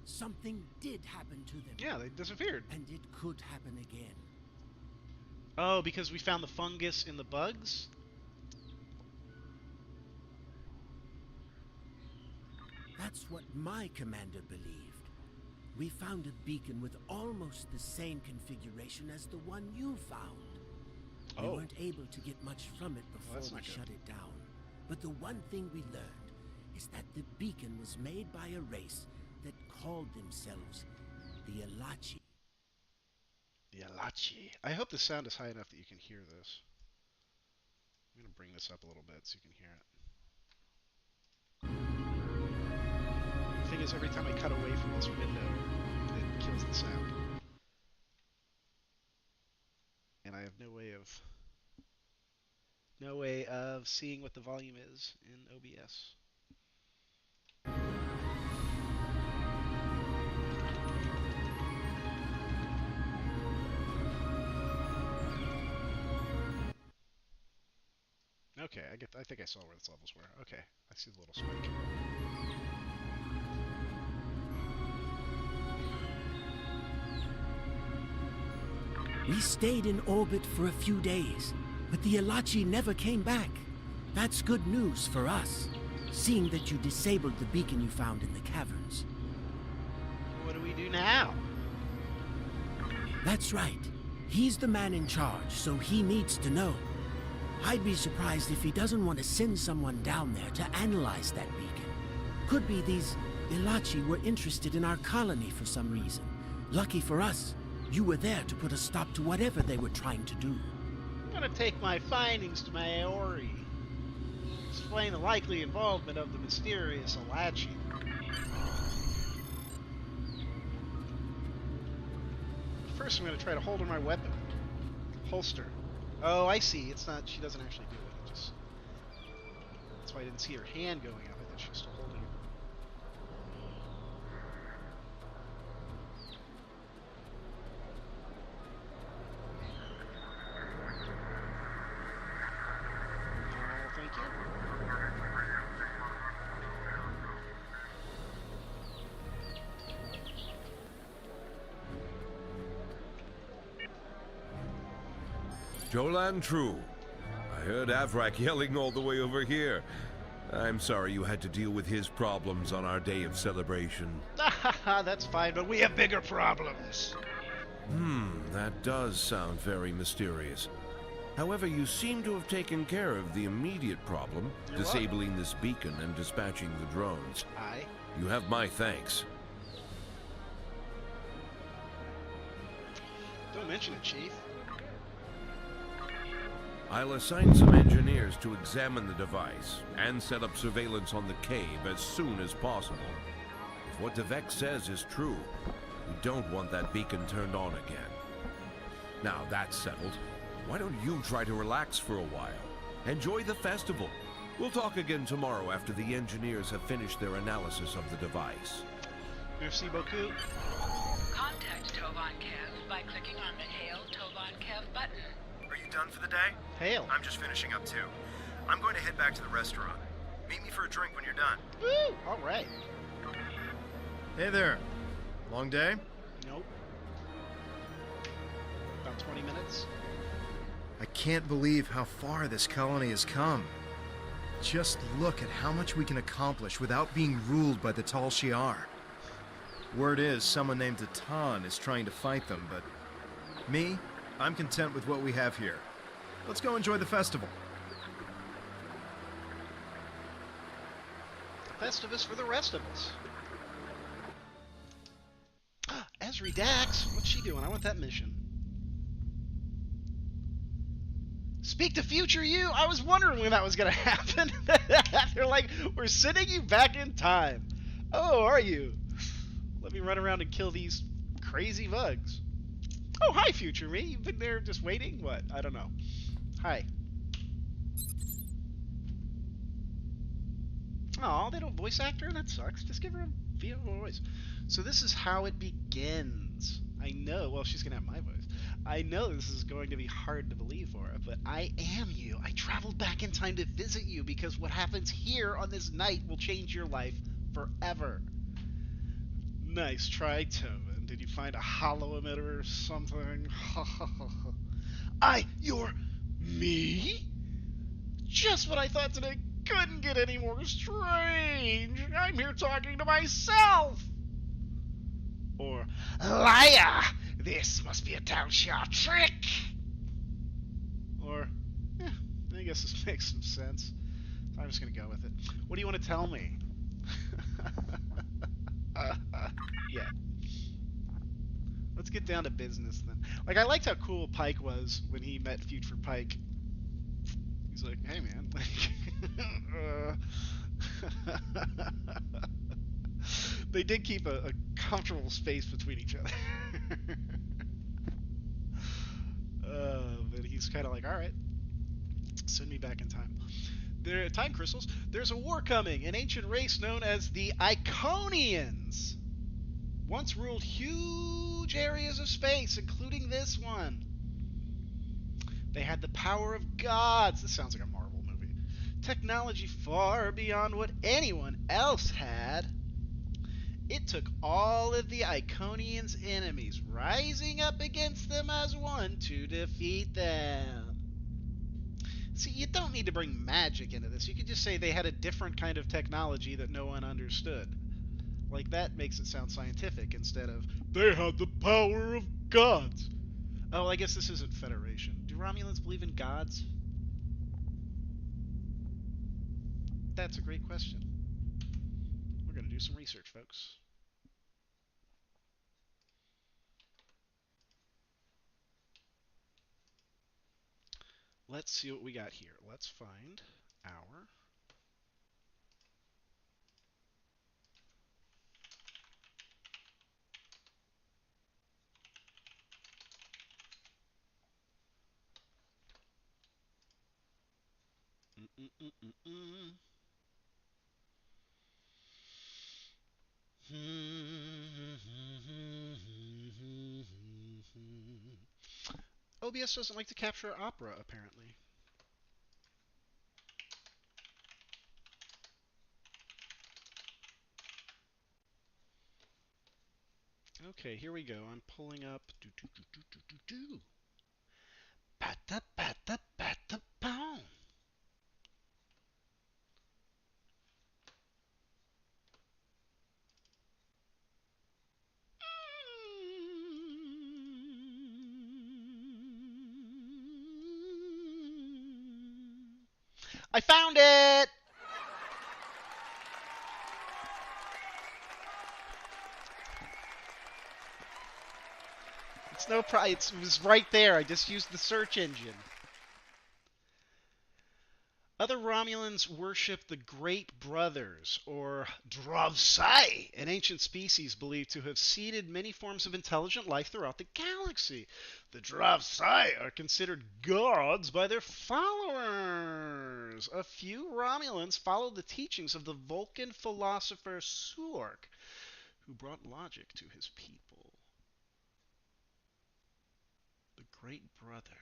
Something did happen to them. Yeah, they disappeared. And it could happen again. Oh, because we found the fungus in the bugs? That's what my commander believed. We found a beacon with almost the same configuration as the one you found. We weren't able to get much from it before we shut it down. But the one thing we learned is that the beacon was made by a race that called themselves the Elachi. The Elachi. I hope the sound is high enough that you can hear this. I'm going to bring this up a little bit so you can hear it. The thing is, every time I cut away from this window, it kills the sound. And I have no way of seeing what the volume is in OBS. Okay, I think I saw where the levels were. Okay, I see the little spike. We stayed in orbit for a few days, but the Elachi never came back. That's good news for us, seeing that you disabled the beacon you found in the caverns. What do we do now? That's right. He's the man in charge, so he needs to know. I'd be surprised if he doesn't want to send someone down there to analyze that beacon. Could be these Elachi were interested in our colony for some reason. Lucky for us, you were there to put a stop to whatever they were trying to do. I'm gonna take my findings to my Aori. Explain the likely involvement of the mysterious Elachi. First, I'm gonna try to hold her my weapon. Holster. Oh, I see. It's not. She doesn't actually do it. It just. That's why I didn't see her hand going up. I thought she was still holding it. Thank you. Jolan True. I heard Avrak yelling all the way over here. I'm sorry you had to deal with his problems on our day of celebration. That's fine, but we have bigger problems. That does sound very mysterious. However, you seem to have taken care of the immediate problem, disabling this beacon and dispatching the drones. Aye. You have my thanks. Don't mention it, Chief. I'll assign some engineers to examine the device and set up surveillance on the cave as soon as possible. If what Devek says is true, we don't want that beacon turned on again. Now that's settled, why don't you try to relax for a while? Enjoy the festival. We'll talk again tomorrow after the engineers have finished their analysis of the device. Merci beaucoup. Contact Tovan Kev by clicking on the Hail Tovan Kev button. Are you done for the day? Hail. I'm just finishing up too. I'm going to head back to the restaurant. Meet me for a drink when you're done. Woo! All right. Hey there. Long day? Nope. About 20 minutes. I can't believe how far this colony has come. Just look at how much we can accomplish without being ruled by the Tal Shiar. Word is someone named Atan is trying to fight them, but me, I'm content with what we have here. Let's go enjoy the festival. Festivus for the rest of us. Esri Dax, what's she doing? I want that mission. Speak to future you? I was wondering when that was going to happen. They're like, we're sending you back in time. Oh, are you? Let me run around and kill these crazy bugs. Oh, hi, future me. You've been there just waiting? What? I don't know. Hi. Oh, they don't voice act her? That sucks. Just give her a voice. So this is how it begins. I know. Well, she's going to have my voice. I know this is going to be hard to believe for her, but I am you. I traveled back in time to visit you because what happens here on this night will change your life forever. Nice try, Tobin. Did you find a hollow emitter or something? You're me? Just what I thought today couldn't get any more strange. I'm here talking to myself. Or, liar! This must be a Tal Shiar trick! Or, I guess this makes some sense. I'm just gonna go with it. What do you want to tell me? Yeah. Let's get down to business then. Like, I liked how cool Pike was when he met Future Pike. He's like, hey man, they did keep a comfortable space between each other. But he's kind of like, alright, send me back in time. There are time crystals. There's a war coming. An ancient race known as the Iconians once ruled huge areas of space, including this one. They had the power of gods. This sounds like a Marvel movie. Technology far beyond what anyone else had. It took all of the Iconians' enemies rising up against them as one to defeat them. See, you don't need to bring magic into this. You could just say they had a different kind of technology that no one understood. Like, that makes it sound scientific instead of, they had the power of gods. Oh, I guess this isn't Federation. Do Romulans believe in gods? That's a great question. We're going to do some research, folks. Let's see what we got here. Let's find our... OBS doesn't like to capture opera, apparently. Okay, here we go. I'm pulling up. Bata bata bata boom. I found it! It's no problem. It was right there. I just used the search engine. Other Romulans worship the Great Brothers, or Dravsai, an ancient species believed to have seeded many forms of intelligent life throughout the galaxy. The Dravsai are considered gods by their followers. A few Romulans followed the teachings of the Vulcan philosopher Suork, who brought logic to his people. The Great Brothers.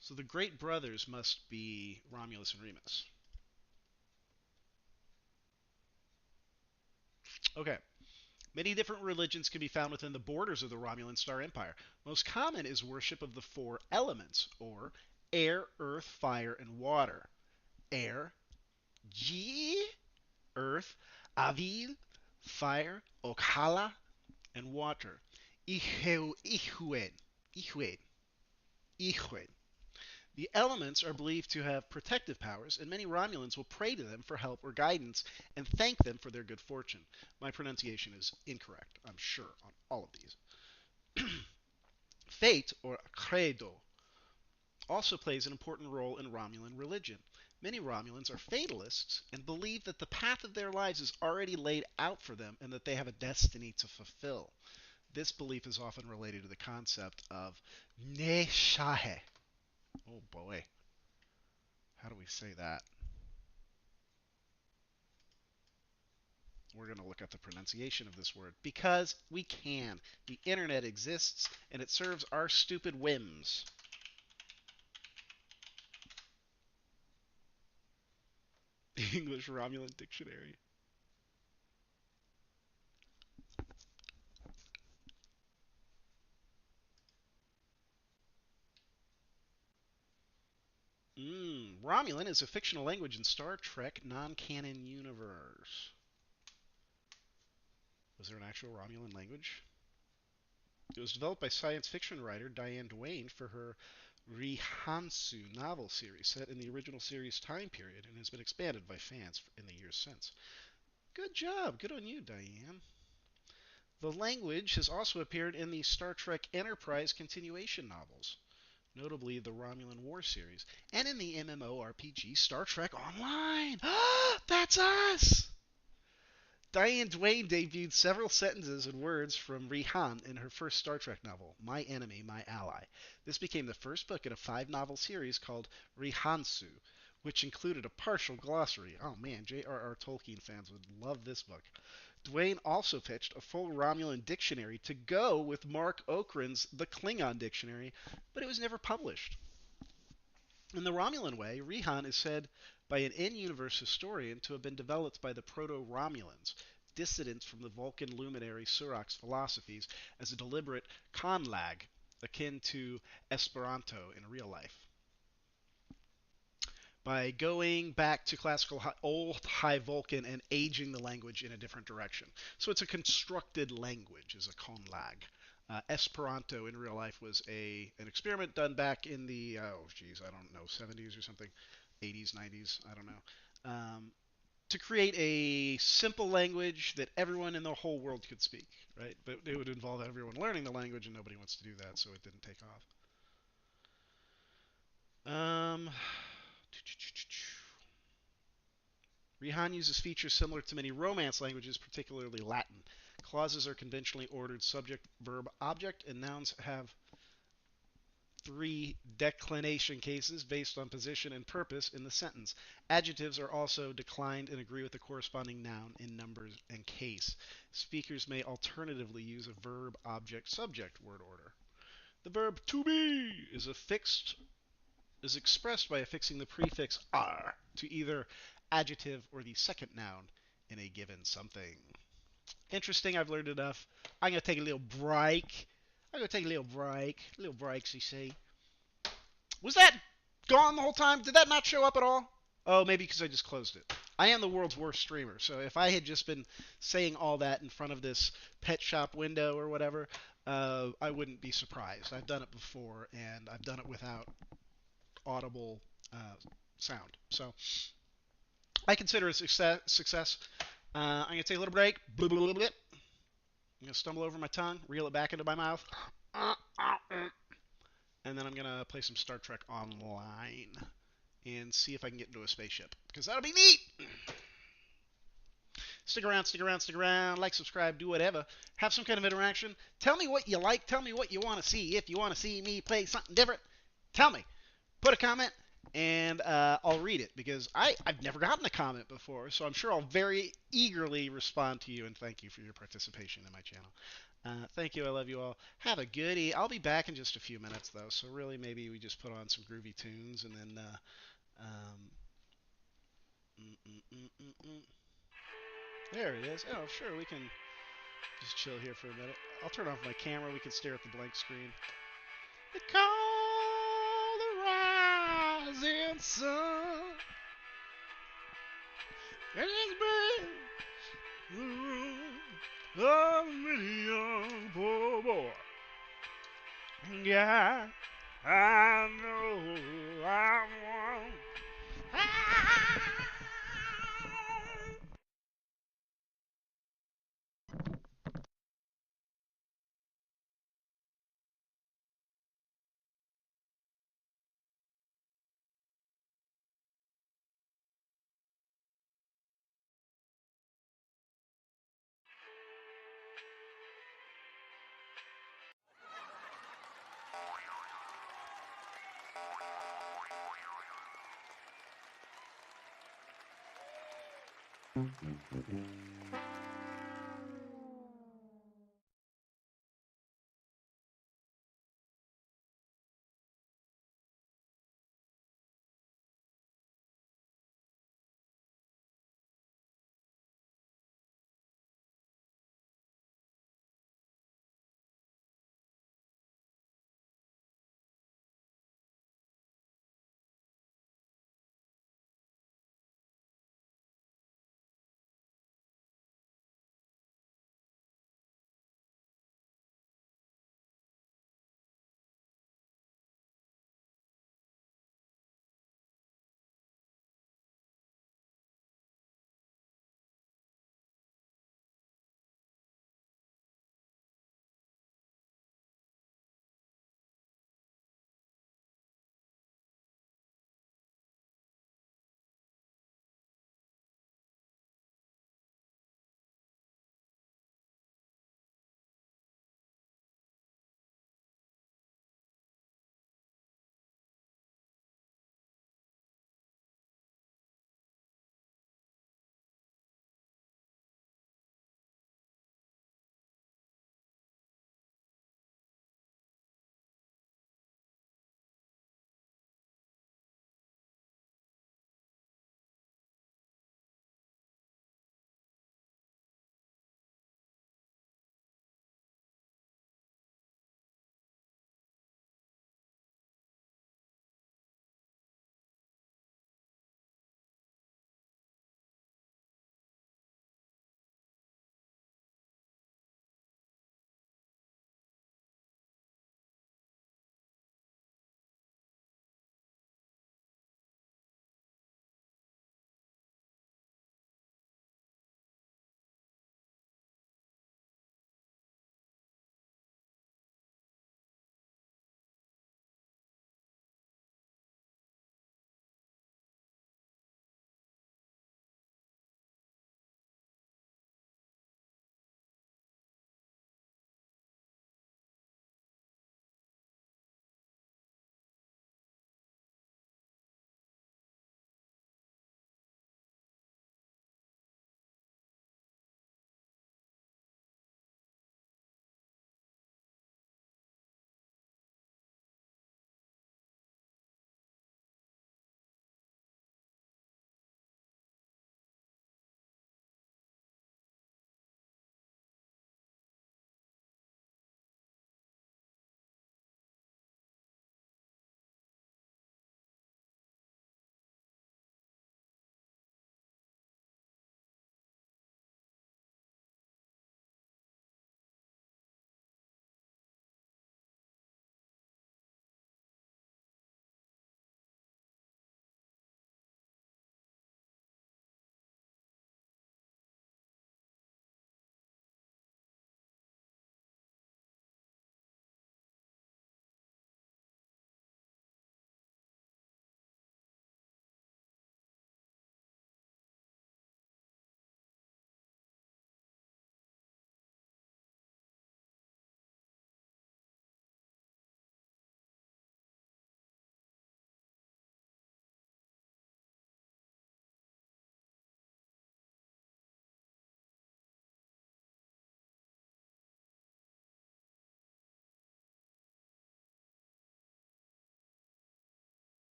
So the Great Brothers must be Romulus and Remus. Okay. Many different religions can be found within the borders of the Romulan Star Empire. Most common is worship of the four elements, or air, earth, fire, and water. Air, G, earth, Avil, fire, Okhala, and water. Ihuen. The elements are believed to have protective powers, and many Romulans will pray to them for help or guidance and thank them for their good fortune. My pronunciation is incorrect, I'm sure, on all of these. Fate, or credo, also plays an important role in Romulan religion. Many Romulans are fatalists and believe that the path of their lives is already laid out for them and that they have a destiny to fulfill. This belief is often related to the concept of Neshahe. Oh boy. How do we say that? We're going to look at the pronunciation of this word because we can. The internet exists and it serves our stupid whims. English Romulan Dictionary. Romulan is a fictional language in Star Trek non-canon universe. Was there an actual Romulan language? It was developed by science fiction writer Diane Duane for her Rihansu novel series set in the original series time period and has been expanded by fans in the years since. Good job. Good on you, Diane. The language has also appeared in the Star Trek Enterprise continuation novels, notably the Romulan War series, and in the MMORPG Star Trek Online. That's us! Diane Duane debuted several sentences and words from Rihan in her first Star Trek novel, My Enemy, My Ally. This became the first book in a 5-novel series called Rihansu, which included a partial glossary. Oh man, J.R.R. Tolkien fans would love this book. Duane also pitched a full Romulan dictionary to go with Mark Okrand's The Klingon Dictionary, but it was never published. In the Romulan way, Rihan is said by an in-universe historian to have been developed by the Proto-Romulans, dissidents from the Vulcan luminary Surak's philosophies, as a deliberate conlag, akin to Esperanto in real life. By going back to classical old High Vulcan and aging the language in a different direction. So it's a constructed language, is a conlag. Esperanto in real life was an experiment done back in the, I don't know, 70s or something, 80s, 90s, I don't know, to create a simple language that everyone in the whole world could speak, right? But it would involve everyone learning the language, and nobody wants to do that, so it didn't take off. Rihan uses features similar to many Romance languages, particularly Latin. Clauses are conventionally ordered subject, verb, object, and nouns have 3 declination cases based on position and purpose in the sentence. Adjectives are also declined and agree with the corresponding noun in numbers and case. Speakers may alternatively use a verb, object, subject word order. The verb to be is expressed by affixing the prefix "r" to either adjective or the second noun in a given something. Interesting, I've learned enough. I'm going to take a little break. Little breaks, you see. Was that gone the whole time? Did that not show up at all? Oh, maybe because I just closed it. I am the world's worst streamer, so if I had just been saying all that in front of this pet shop window or whatever, I wouldn't be surprised. I've done it before, and I've done it without audible sound. So I consider it a success. I'm going to take a little break. I'm going to stumble over my tongue, reel it back into my mouth. And then I'm going to play some Star Trek Online and see if I can get into a spaceship, because that'll be neat. Stick around, stick around, stick around. Like, subscribe, do whatever. Have some kind of interaction. Tell me what you like. Tell me what you want to see. If you want to see me play something different, tell me. Put a comment, and I'll read it, because I've never gotten a comment before, so I'm sure I'll very eagerly respond to you, and thank you for your participation in my channel. Thank you. I love you all. Have a good I'll be back in just a few minutes, though, so really maybe we just put on some groovy tunes, and then there it is. Oh, sure, we can just chill here for a minute. I'll turn off my camera. We can stare at the blank screen. They call the rising sun, and it's been the room of many young poor boy. Yeah, I know I'm one.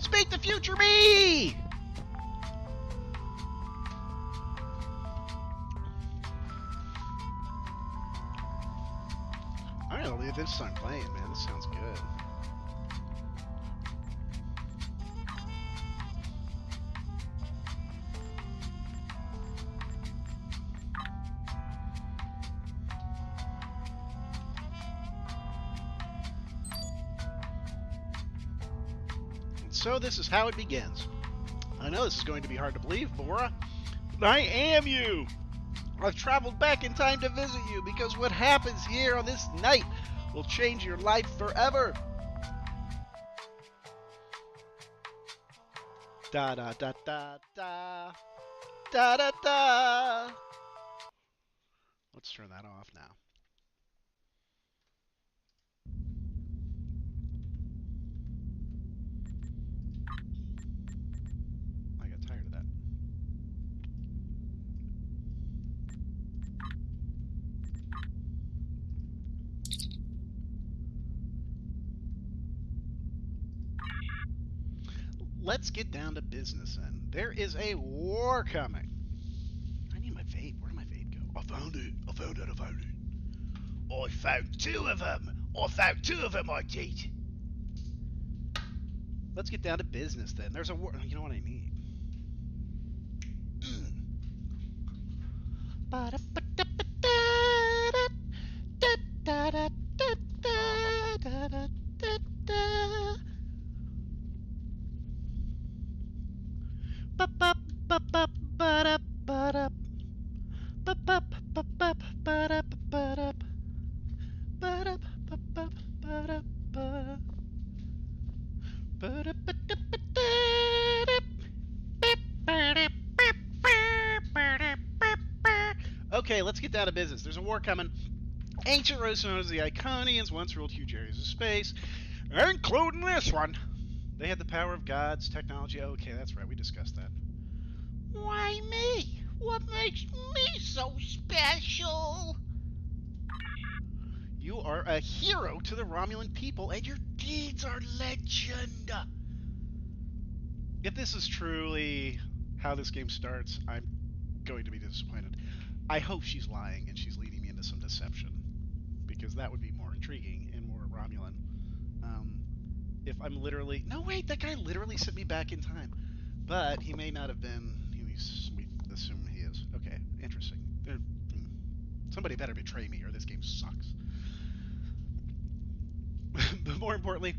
Speak the future me! I'm gonna leave this song playing, man. This sounds good. So this is how it begins. I know this is going to be hard to believe, Bora, but I am you. I've traveled back in time to visit you because what happens here on this night will change your life forever. Da da da da da da da da. Let's turn that off now. I got tired of that. Let's get down to business then. There is a war coming. I need my vape. Where did my vape go? I found it. I found it. I found two of them, I did. Let's get down to business then. There's a war. You know what I need? Okay, let's get down to business. There's a war coming. Ancient race known as the Iconians once ruled huge areas of space, including this one. They had the power of gods, technology. Okay, that's right. We discussed that. Why me? What makes me so special? You are a hero to the Romulan people, and your deeds are legend. If this is truly how this game starts, I'm going to be disappointed. I hope she's lying and she's leading me into some deception, because that would be more intriguing and more Romulan. If I'm literally... No, wait, that guy literally sent me back in time. But he may not have been... We assume he is. Okay, interesting. Somebody better betray me or this game sucks. But more importantly,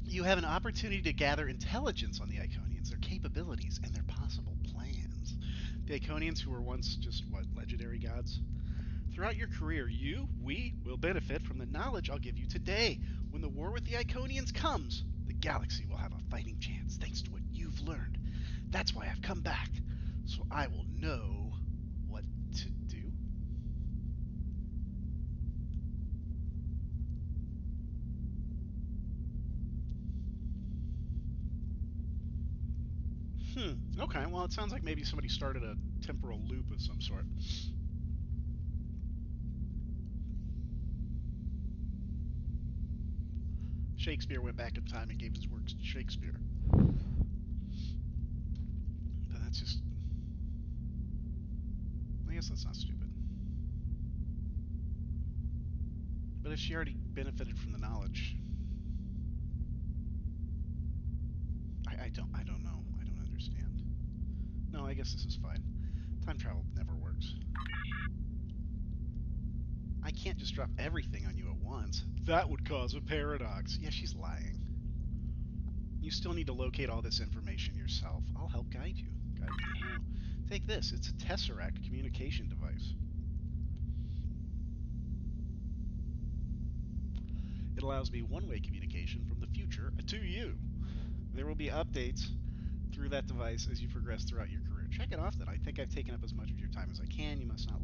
you have an opportunity to gather intelligence on the Iconians, their capabilities, and their possible plans. The Iconians, who were once just, legendary gods? Throughout your career, we will benefit from the knowledge I'll give you today. When the war with the Iconians comes, the galaxy will have a fighting chance thanks to what you've learned. That's why I've come back, so I will know what to do. Okay, well, it sounds like maybe somebody started a temporal loop of some sort. Shakespeare went back in time and gave his works to Shakespeare. It's just... I guess that's not stupid. But if she already benefited from the knowledge... I don't know. I don't understand. No, I guess this is fine. Time travel never works. I can't just drop everything on you at once. That would cause a paradox. Yeah, she's lying. You still need to locate all this information yourself. I'll help guide you. Take this. It's a Tesseract communication device. It allows me one-way communication from the future to you. There will be updates through that device as you progress throughout your career. Check it off then. I think I've taken up as much of your time as I can. You must not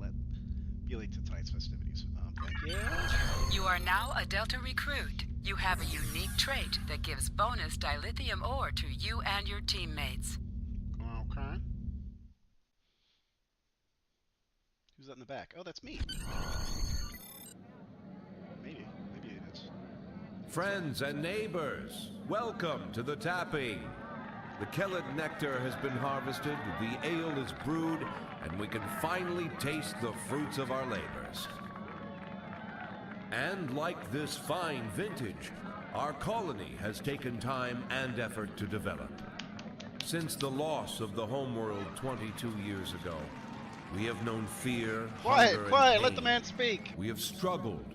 be late to tonight's festivities. Thank you. You are now a Delta recruit. You have a unique trait that gives bonus dilithium ore to you and your teammates. Okay. Who's that in the back? Oh, that's me. Maybe it is. Friends and neighbors, welcome to the tapping. The Kellid nectar has been harvested, the ale is brewed, and we can finally taste the fruits of our labors. And like this fine vintage, our colony has taken time and effort to develop. Since the loss of the homeworld 22 years ago, we have known fear, hunger, and Quiet, pain. let the man speak. We have struggled,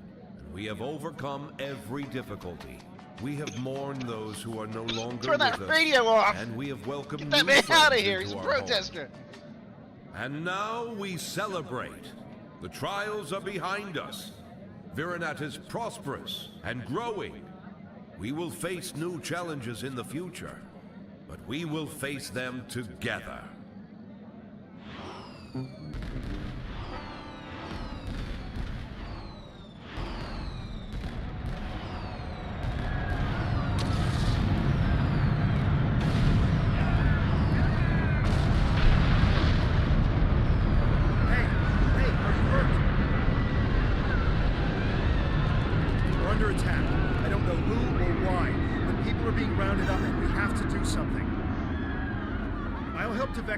and we have overcome every difficulty. We have mourned those who are no longer Turn that with radio us, off. and we have welcomed Get that new man friends out of here. into He's a our home. protester. And now we celebrate. The trials are behind us. Virinat is prosperous and growing. We will face new challenges in the future, but we will face them together.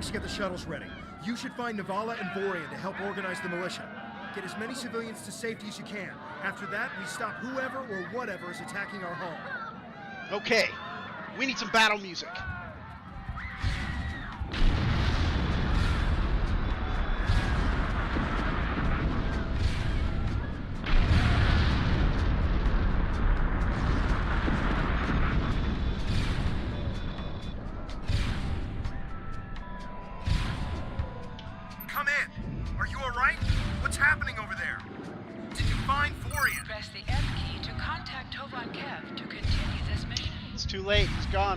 To get the shuttles ready. You should find Navala and Vorian to help organize the militia. Get as many civilians to safety as you can. After that, we stop whoever or whatever is attacking our home. Okay, we need some battle music.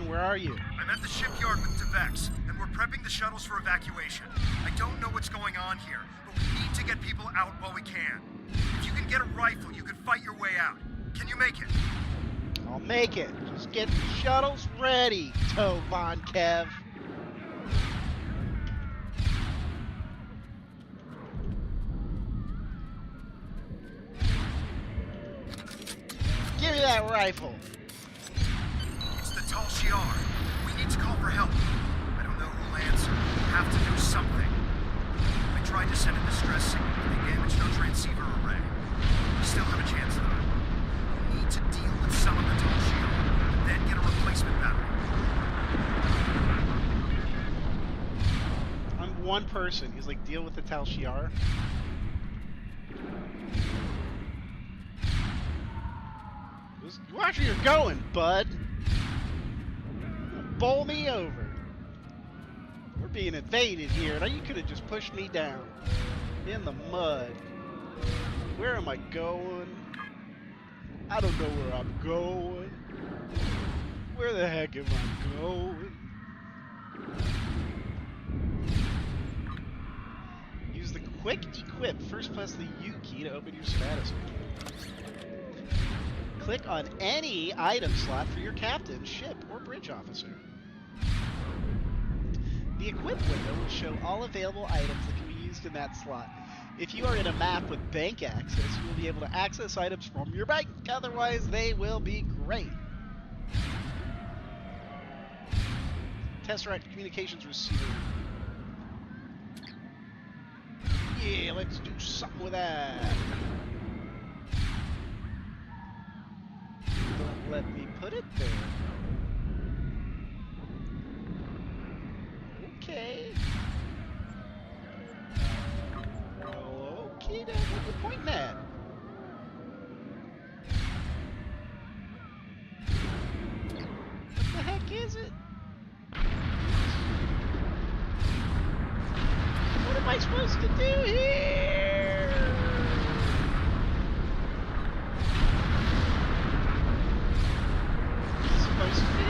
Where are you? I'm at the shipyard with Devex, and we're prepping the shuttles for evacuation. I don't know what's going on here, but we need to get people out while we can. If you can get a rifle, you can fight your way out. Can you make it? I'll make it. Just get the shuttles ready, Tovan Kev. Give me that rifle. Tal Shiar. We need to call for help. I don't know who'll answer. We'll have to do something. I tried to send a distress signal, but they damaged our transceiver array. We still have a chance, though. We need to deal with some of the Tal Shiar, and then get a replacement battery. I'm one person. He's like, deal with the Tal Shiar. Watch where you're going, bud. Bowl me over. We're being invaded here. Now you could have just pushed me down in the mud. Where am I going? I don't know where I'm going. Where the heck am I going? Use the quick equip. First press the U key to open your status menu. Click on any item slot for your captain, ship, or bridge officer. The equip window will show all available items that can be used in that slot. If you are in a map with bank access, you will be able to access items from your bank. Otherwise, they will be great. Tesseract communications receiver Let's do something with that. Don't let me put it there. Okay. Okay, then what are you pointing at? What the heck is it? What am I supposed to do here? What's it supposed to be?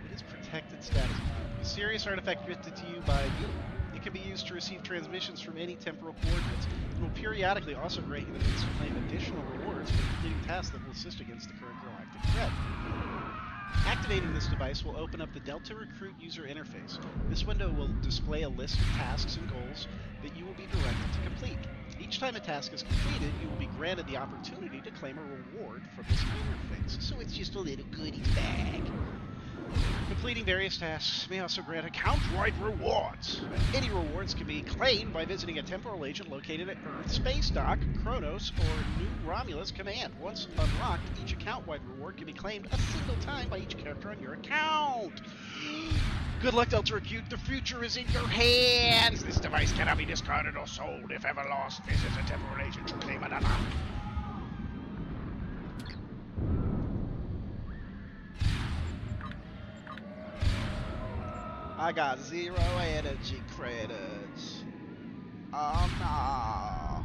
What is protected status? A serious artifact gifted to you by you. It can be used to receive transmissions from any temporal coordinates, and will periodically also grant you the means to claim additional rewards for completing tasks that will assist against the current galactic threat. Activating this device will open up the Delta Recruit user interface. This window will display a list of tasks and goals that you will be directed to complete. Each time a task is completed, you will be granted the opportunity to claim a reward from this interface. So it's just a little goodies bag. Completing various tasks may also grant account-wide rewards. Any rewards can be claimed by visiting a temporal agent located at Earth Space Dock, Kronos, or New Romulus Command. Once unlocked, each account-wide reward can be claimed a single time by each character on your account. Good luck, Delta Recruit. The future is in your hands. This device cannot be discarded or sold. If ever lost, visit a temporal agent to claim it unlocked. I got 0 energy credits. Oh no.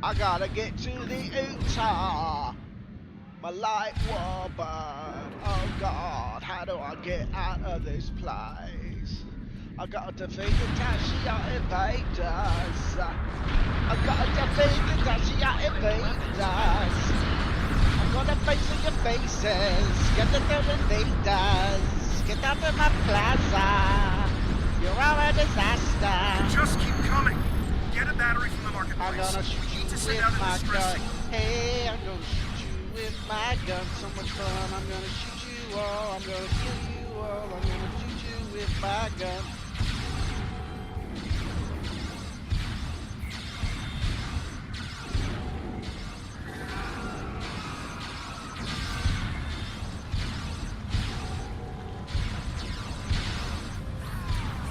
I gotta get to the Utah. My light will burn. Oh god, how do I get out of this place? I gotta defeat the Tashia invaders. I gotta defeat the Tashia invaders. I'm gonna face in your faces. Get the third invaders. Get out of my plaza. You're all a disaster. Just keep coming. Get a battery from the marketplace. I'm gonna shoot you with my gun. Hey, I'm gonna shoot you with my gun. So much fun. I'm gonna shoot you all. I'm gonna kill you all. I'm gonna shoot you with my gun.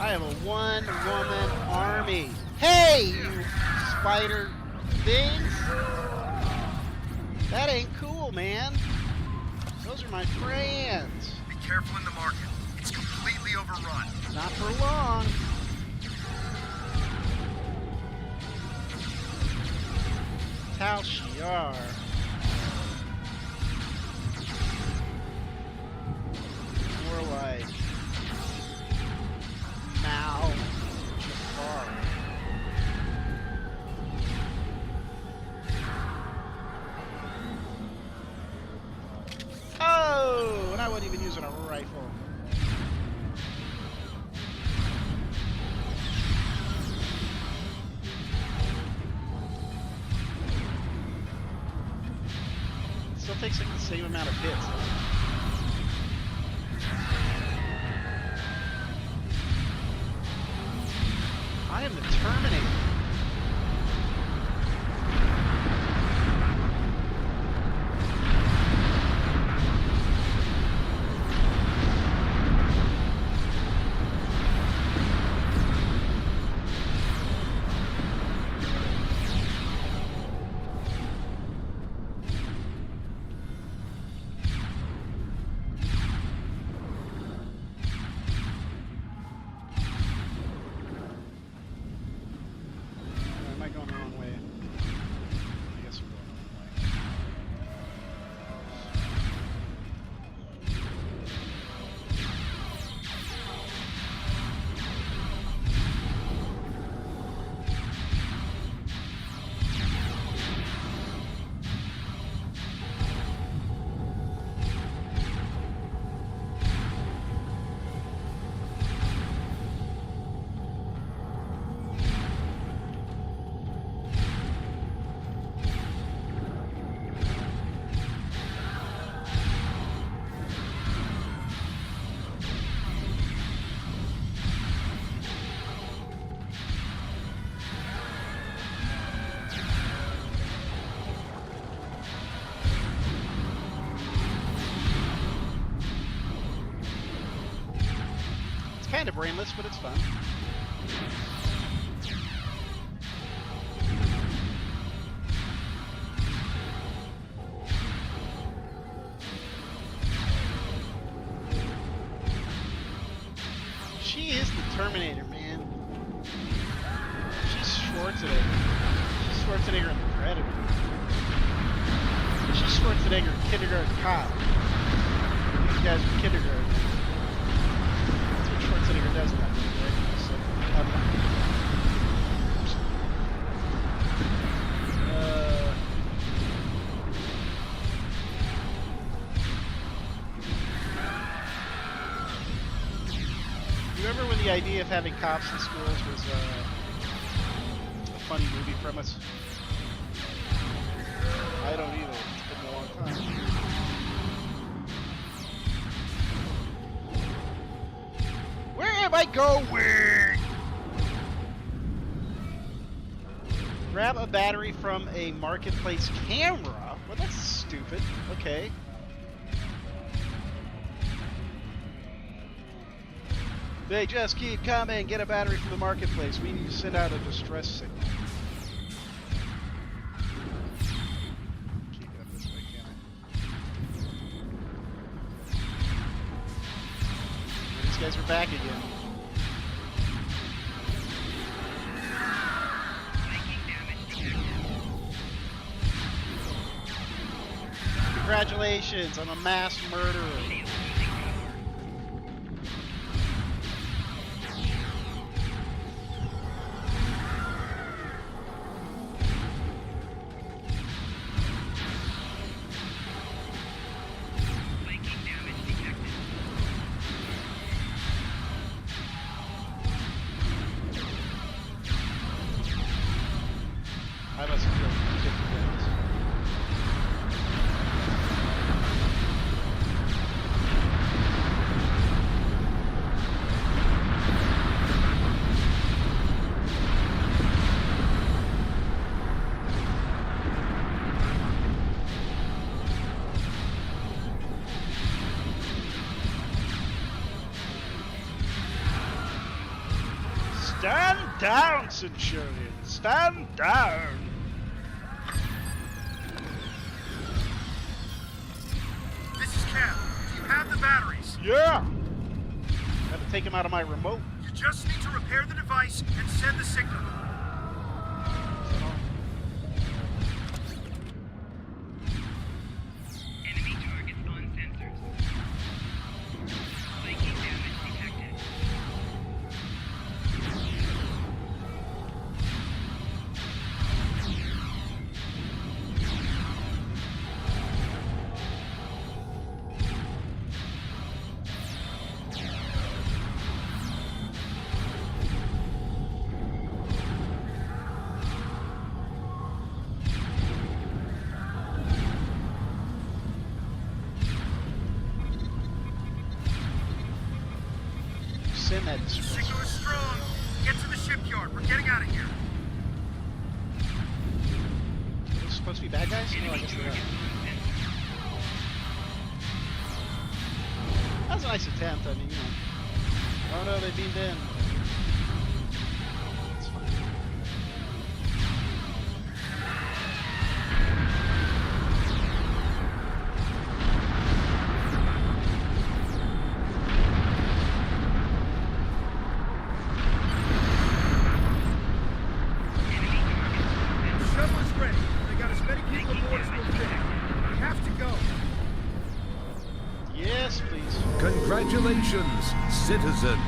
I have a one-woman army. Hey, you spider things. That ain't cool, man. Those are my friends. Be careful in the market. It's completely overrun. Not for long. Tal Shiar. More like Mal Jafar. Oh, and I wasn't even using a rifle. It still takes like the same amount of hits. I am the Terminator. kind of brainless, but it's fun. She is the Terminator, man. She's Schwarzenegger. She's Schwarzenegger in The Predator. She's Schwarzenegger in Kindergarten Cop. These guys from kindergarten. That's what Schwarzenegger does in that movie, right? So, I don't know. Remember when the idea of having cops in schools was a funny movie premise? I don't either. It's been a long time. Where am I going? Grab a battery from a marketplace camera? Well, that's stupid. Okay. They just keep coming. Get a battery from the marketplace. We need to send out a distress signal. Keep it up this way, can I? These guys are back again. Congratulations, I'm a mass murderer. I must have killed 50 guys. Stand down, Centurion! Stand down! This is Cap. Do you have the batteries? Yeah! Got to take him out of my remote. You just need to repair the device and send the signal. Enemy targets on sensors. Viking damage detected. Send that distress. Signal is strong. Get to the shipyard. We're getting out of here. Are those supposed to be bad guys? No, I guess they are. That was a nice attempt. I mean, you know. Oh no, they beamed in. It's fine. The shuttle is ready. They got as many people aboard as we'll fit. We have to go. Yes, please. Congratulations, citizen.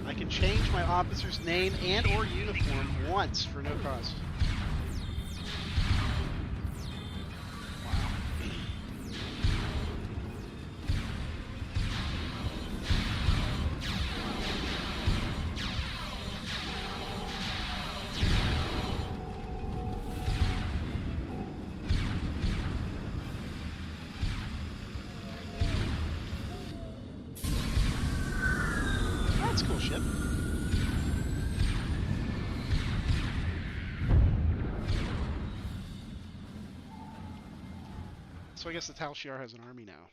I can change my officer's name and or uniform once for no cost. That's a cool ship. So I guess the Tal Shiar has an army now.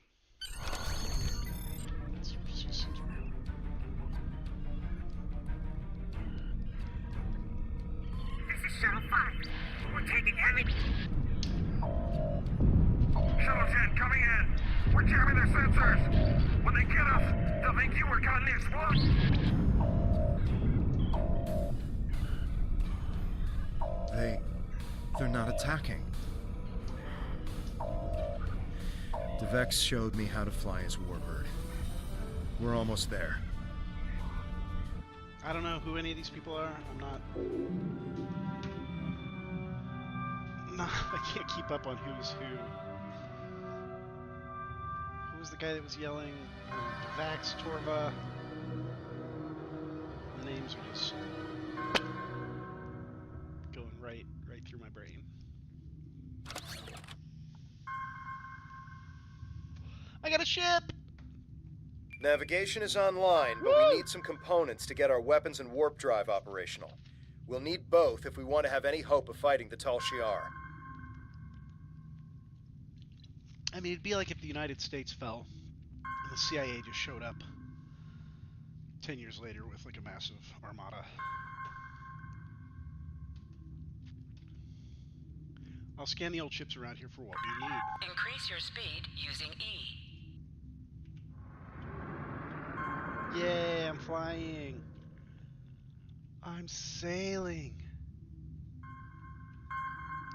It just seems weird. This is Shuttle 5. We're taking enemy... Shuttle 10 coming in. We're jamming their sensors. When they get us, they'll think you were caught in the explosion. They're not attacking. Vex showed me how to fly his warbird. We're almost there. I don't know who any of these people are. I can't keep up on who's who. Who was the guy that was yelling? Vax, Torva. The names are just going right through my brain. I got a ship! Navigation is online, but we need some components to get our weapons and warp drive operational. We'll need both if we want to have any hope of fighting the Tal Shiar. I mean, it'd be like if the United States fell and the CIA just showed up 10 years later with like a massive armada. I'll scan the old ships around here for what we need. Increase your speed using E. Yay, I'm flying. I'm sailing.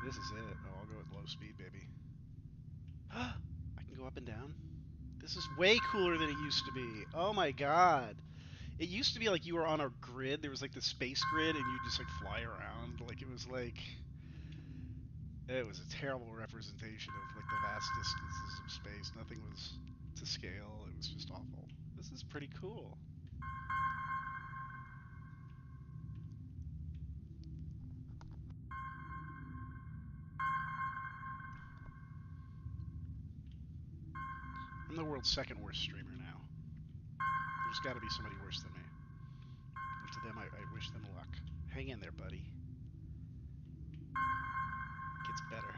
This is it. Oh, I'll go with low speed, baby. I can go up and down. This is way cooler than it used to be. Oh my god. It used to be like you were on a grid. There was like the space grid and you just like fly around. Like it was like... It was a terrible representation of like the vast distances of space. Nothing was to scale. It was just awful. This is pretty cool. I'm the world's second worst streamer now. There's got to be somebody worse than me. And to them, I wish them luck. Hang in there, buddy. Gets better.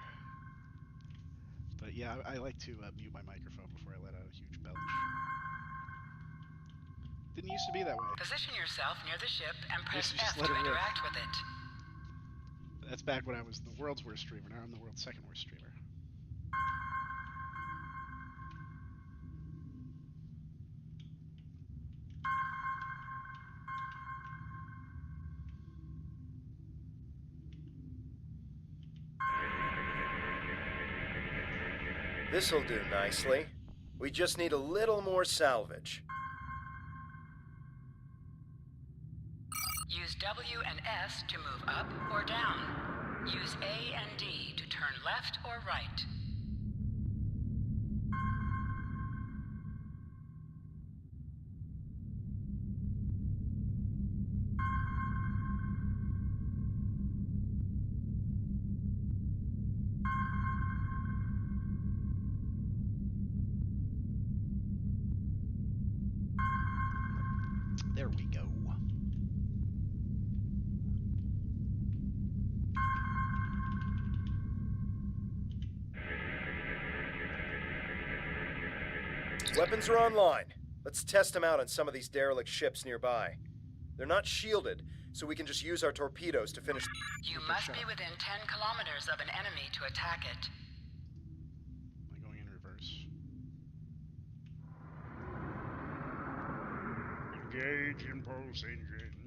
But yeah, I like to mute my microphone before I let out a huge belch. Didn't used to be that way. Position yourself near the ship and press Just F let to it rip. interact with it. That's back when I was the world's worst streamer. Now I'm the world's second worst streamer. This'll do nicely. We just need a little more salvage. Use W and S to move up or down. Use A and D to turn left or right. There we go. Weapons are online. Let's test them out on some of these derelict ships nearby. They're not shielded, so we can just use our torpedoes to finish... You must be within 10 kilometers of an enemy to attack it. Am I going in reverse? Engage impulse engines.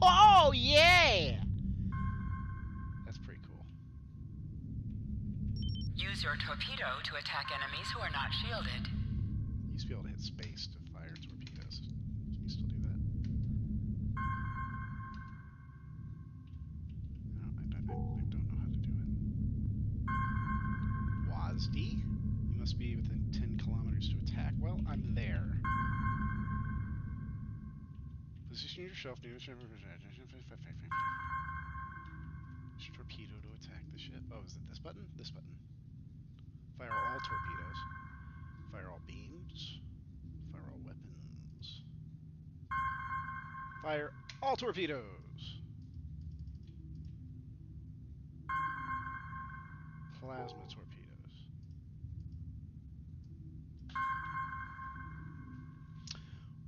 Oh, yeah! That's pretty cool. Use your torpedo to attack enemies who are not shielded. You used to be able to hit space to fire torpedoes. Can you still do that? No, I don't know how to do it. WASD? You must be within 10 kilometers to attack. Well, I'm there. Position yourself near the ship. Use your torpedo to attack the ship. Oh, is it this button? This button. Fire all torpedoes. Fire all beams. Fire all Fire all torpedoes. Plasma torpedoes.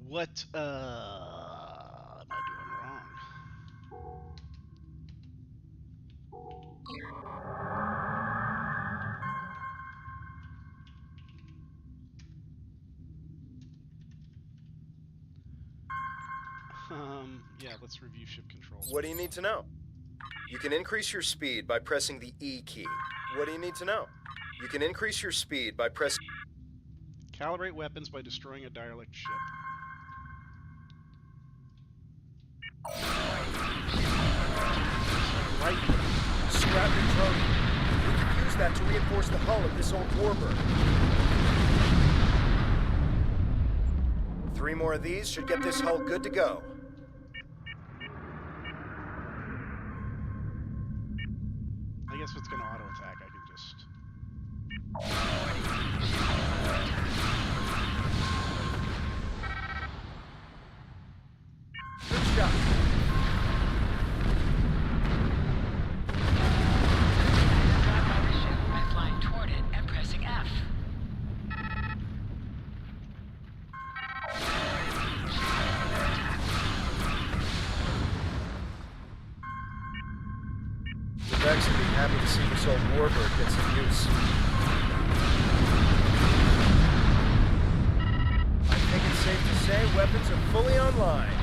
What am I doing wrong? Yeah, let's review ship controls. What do you need to know? You can increase your speed by pressing the E key. What do you need to know? You can increase your speed by pressing... Calibrate weapons by destroying a derelict ship. Right. Scrap your drone. We can use that to reinforce the hull of this old warbird. 3 more of these should get this hull good to go. I guess if it's going to auto-attack, I can just... Good shot. Drive by the ship by flying toward it and pressing F. The Vex would be happy to see this old warbird get some use. I think it's safe to say weapons are fully online.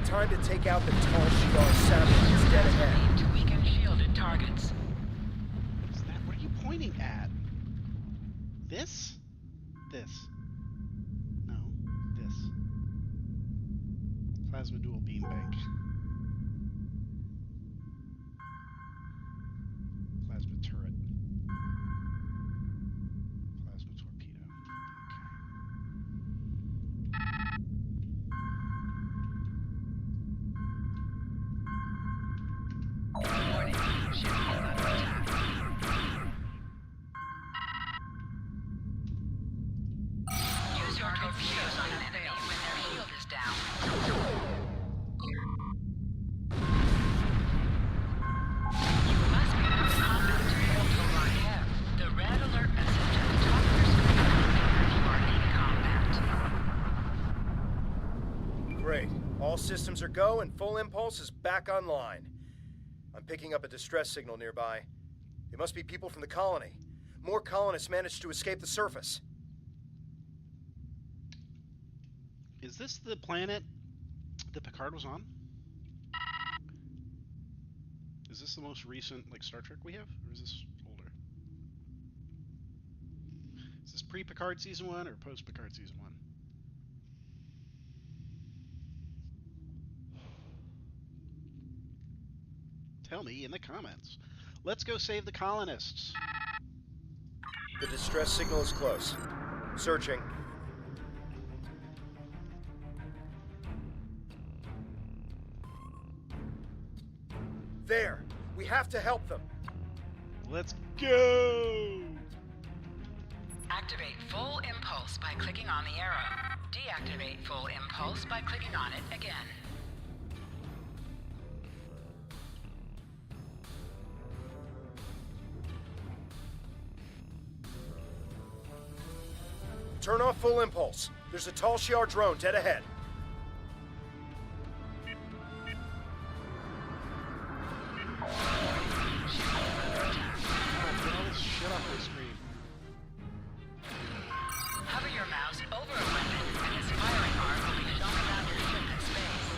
Time to take out the tall Shi'ar satellites dead ahead. To weaken shielded targets. What is that? What are you pointing at? This? This. No. This. Plasma dual beam bank. Plasma turret. Plasma torpedo. Warning. Ship is under attack. Use your torpedoes on an enemy when their shield is down. You must be in combat to hold the line ahead. The red alert message at the top of your screen will indicate you are in combat. Great. All systems are go and full impulse is back online. I'm picking up a distress signal nearby. It must be people from the colony. More colonists managed to escape the surface. Is this the planet that Picard was on? Is this the most recent, like, Star Trek we have? Or is this older? Is this pre-Picard Season 1 or post-Picard Season 1? Tell me in the comments. Let's go save the colonists. The distress signal is close. Searching. There! We have to help them! Let's go! Activate full impulse by clicking on the arrow. Deactivate full impulse by clicking on it again. Turn off full impulse. There's a tall Shi'ar drone dead ahead. Hover your mouse over a weapon and its firing arm will be shown around your ship in space.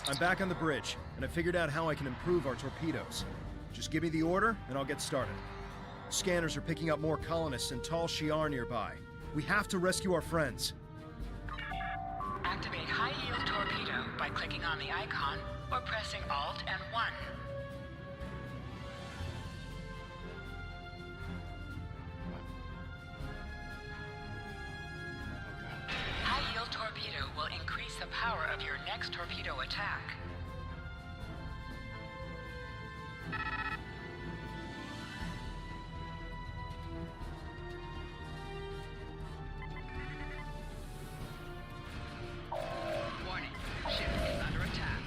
I'm back on the bridge, and I figured out how I can improve our torpedoes. Just give me the order, and I'll get started. Scanners are picking up more colonists in Tal Shiar nearby. We have to rescue our friends. Activate high-yield torpedo by clicking on the icon or pressing Alt and 1. High-yield torpedo will increase the power of your next torpedo attack. Warning, ship is under attack.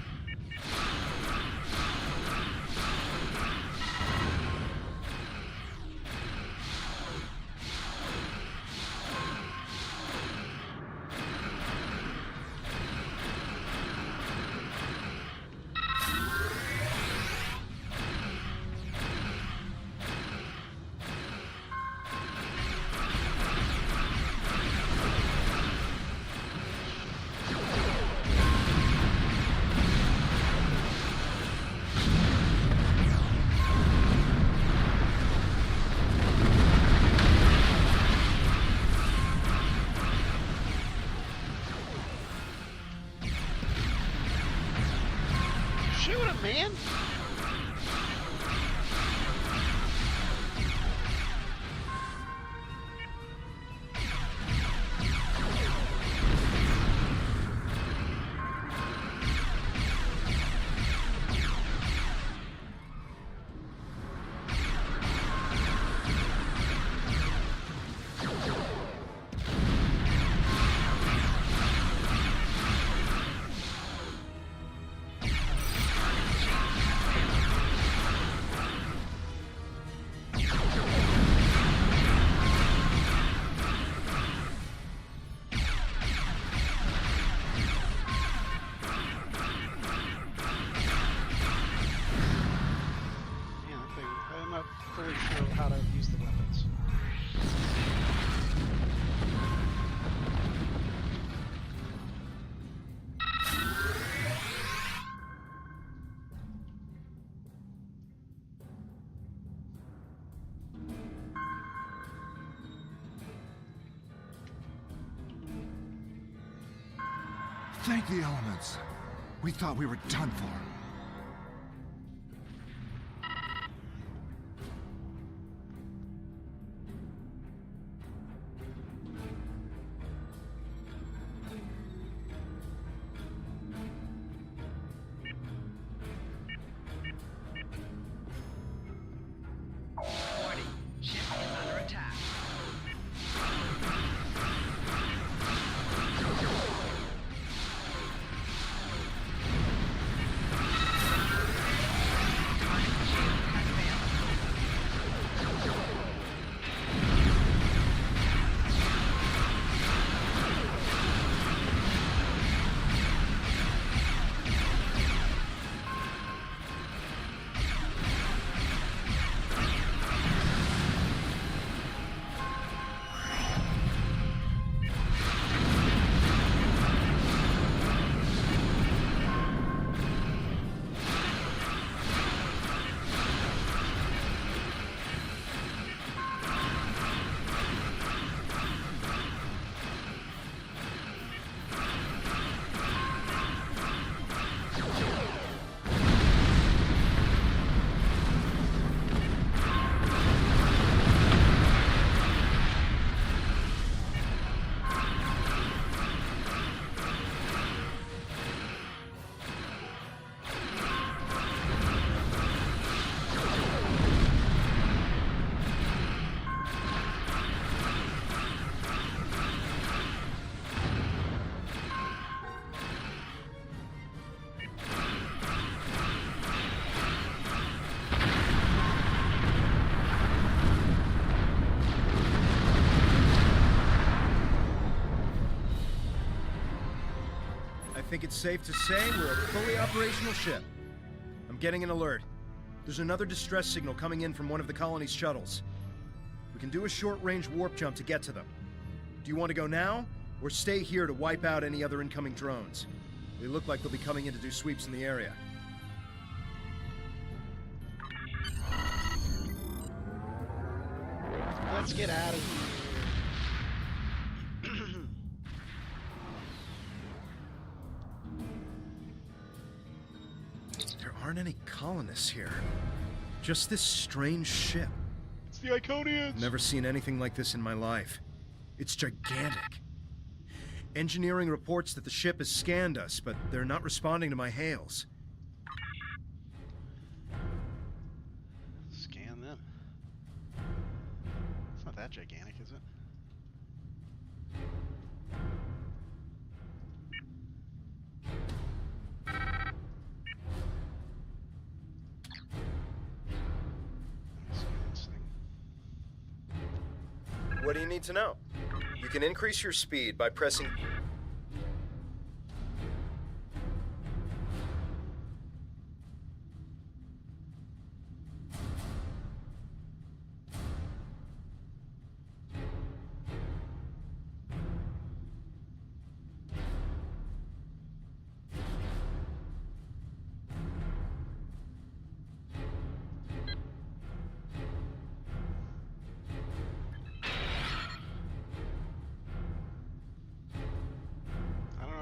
Shoot him, man! I'm not fully sure how to use the weapons. Thank the elements. We thought we were done for. Warning, ship is under attack. I think it's safe to say we're a fully operational ship. I'm getting an alert. There's another distress signal coming in from one of the colony's shuttles. We can do a short-range warp jump to get to them. Do you want to go now, or stay here to wipe out any other incoming drones? They look like they'll be coming in to do sweeps in the area. Let's get out of here. There aren't any colonists here. Just this strange ship. It's the Iconians! Never seen anything like this in my life. It's gigantic. Engineering reports that the ship has scanned us, but they're not responding to my hails. Scan them. It's not that gigantic, is it? What do you need to know? You can increase your speed by pressing...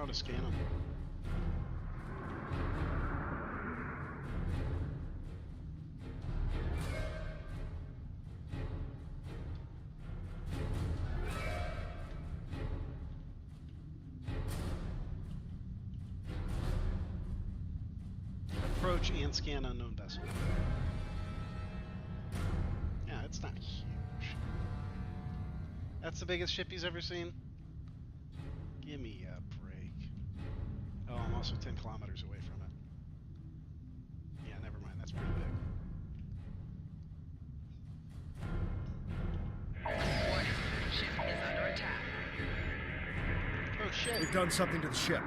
To scan them. Approach and scan unknown vessel. Yeah, it's not huge. That's the biggest ship he's ever seen? Give me a break. Oh, I'm also 10 kilometers away from it. Yeah, never mind. That's pretty big. Warning. Ship is under attack. Oh, shit. They've done something to the ship.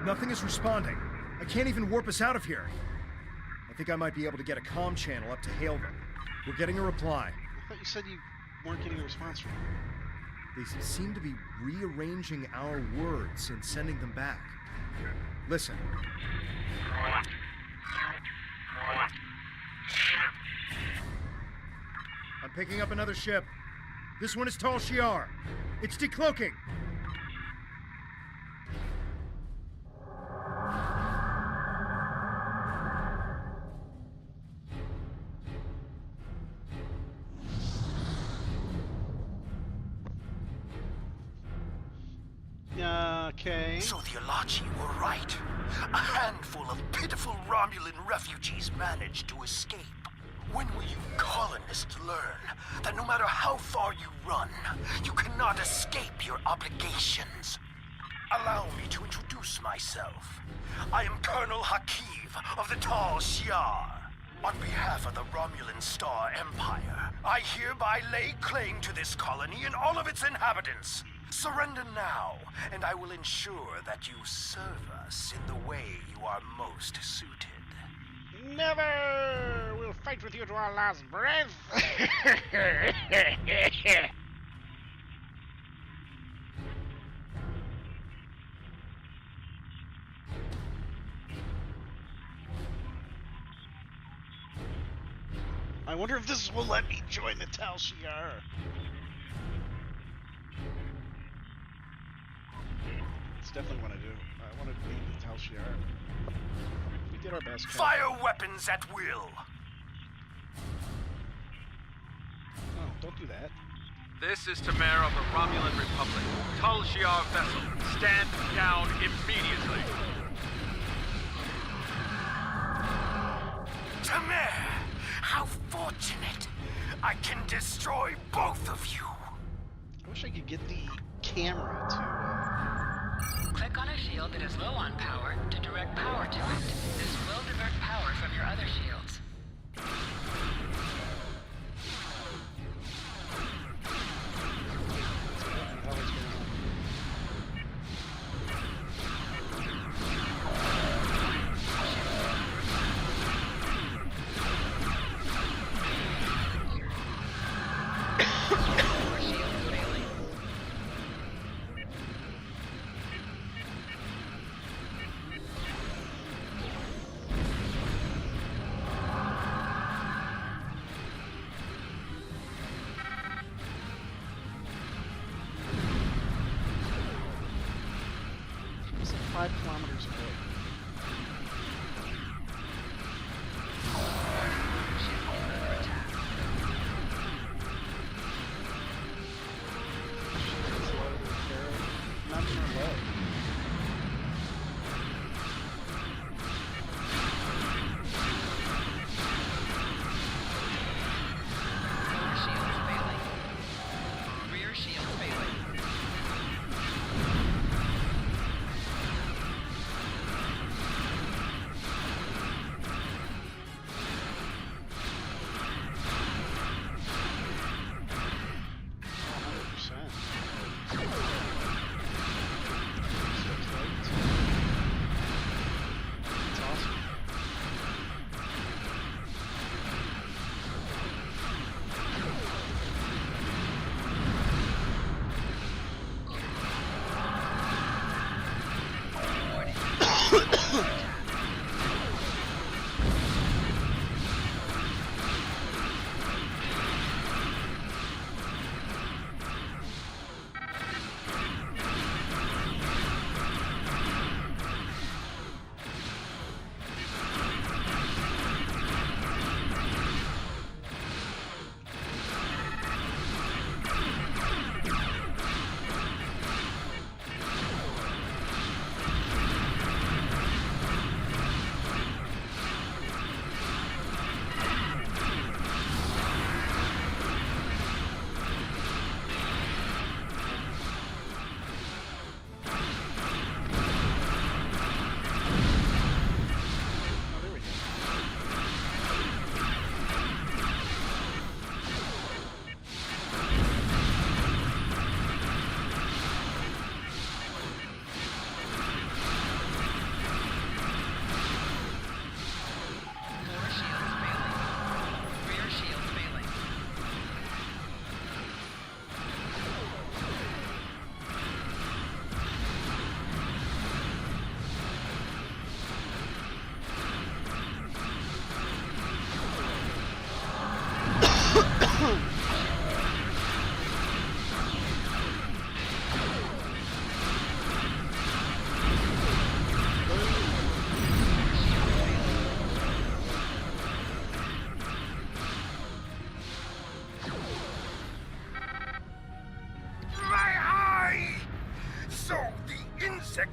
Nothing is responding. I can't even warp us out of here. I think I might be able to get a comm channel up to hail them. We're getting a reply. I thought you said you weren't getting a response from them. They seem to be rearranging our words and sending them back. Listen. I'm picking up another ship. This one is Tal Shiar. It's decloaking. Okay. So the Alachi were right. A handful of pitiful Romulan refugees managed to escape. When will you colonists learn that no matter how far you run, you cannot escape your obligations? Allow me to introduce myself. I am Colonel Hakiv of the Tal Shiar. On behalf of the Romulan Star Empire, I hereby lay claim to this colony and all of its inhabitants. Surrender now, and I will ensure that you serve us in the way you are most suited. Never! We'll fight with you to our last breath. I wonder if this will let me join the Tal Shiar. It's definitely what I do. I want to beat the Tal Shiar. We did our best. Fire weapons at will! Oh, don't do that. This is Tamer of the Romulan Republic. Tal Shiar vessel. Stand down immediately. Tamer! How fortunate! I can destroy both of you! I wish I could get the camera to... Click on a shield that is low on power to direct power to it. This will divert power from your other shields. 5 kilometers away. None are low. Rear shield failing.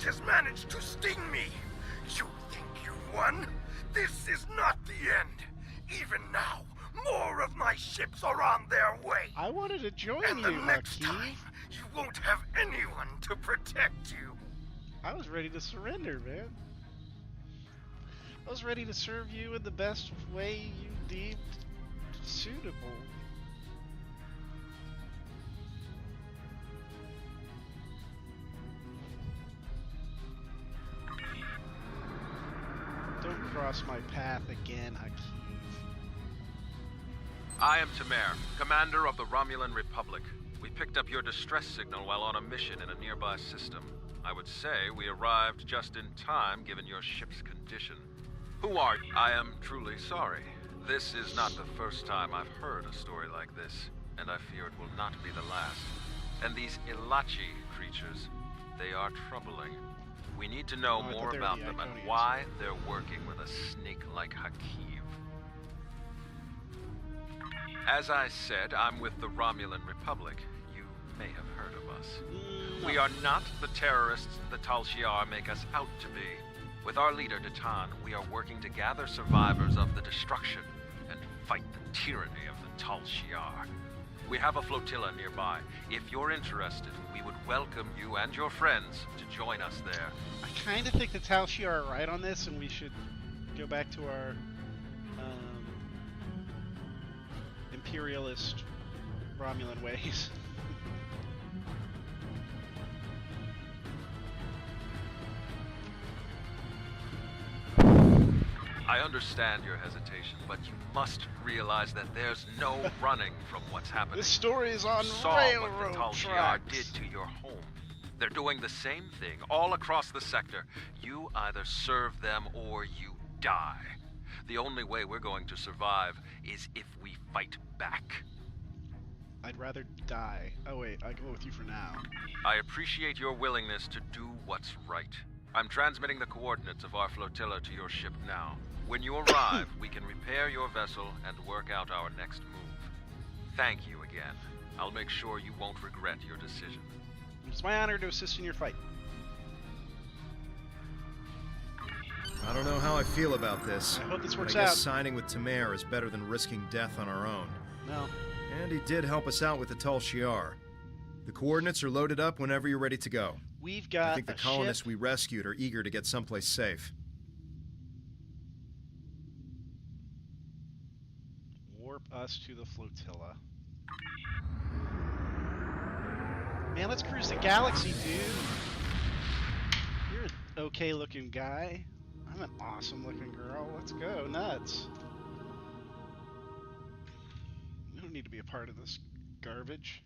Has managed to sting me. You think you won? This is not the end. Even now, more of my ships are on their way. I wanted to join and you, the next Hakeem. time, you won't have anyone to protect you. I was ready to surrender, man. I was ready to serve you in the best way you deemed suitable. Don't cross my path again, Hakeem. I am Tamer, commander of the Romulan Republic. We picked up your distress signal while on a mission in a nearby system. I would say we arrived just in time given your ship's condition. Who are you? I am truly sorry. This is not the first time I've heard a story like this, and I fear it will not be the last. And these Ilachi creatures, they are troubling. We need to know more about them and why they're working with a snake like Hakeem. As I said, I'm with the Romulan Republic. You may have heard of us. We are not the terrorists the Tal Shiar make us out to be. With our leader, Datan, we are working to gather survivors of the destruction and fight the tyranny of the Tal Shiar. We have a flotilla nearby. If you're interested, we would welcome you and your friends to join us there. I kind of think the Tal Shiar are right on this, and we should go back to our imperialist Romulan ways. I understand your hesitation, but you must realize that there's no running from what's happening. This story is on you saw railroad what the Tal Shiar tracks. did to your home. They're doing the same thing all across the sector. You either serve them or you die. The only way we're going to survive is if we fight back. I'd rather die. Oh wait, I go with you for now. I appreciate your willingness to do what's right. I'm transmitting the coordinates of our flotilla to your ship now. When you arrive, we can repair your vessel and work out our next move. Thank you again. I'll make sure you won't regret your decision. It's my honor to assist in your fight. I don't know how I feel about this. I hope this works I guess out. Signing with Tamer is better than risking death on our own. No. And he did help us out with the Tal Shiar. The coordinates are loaded up whenever you're ready to go. We've got I think the colonists we rescued are eager to get someplace safe. Warp us to the flotilla. Man, let's cruise the galaxy, dude. You're an okay-looking guy. I'm an awesome-looking girl. Let's go nuts. We don't need to be a part of this garbage.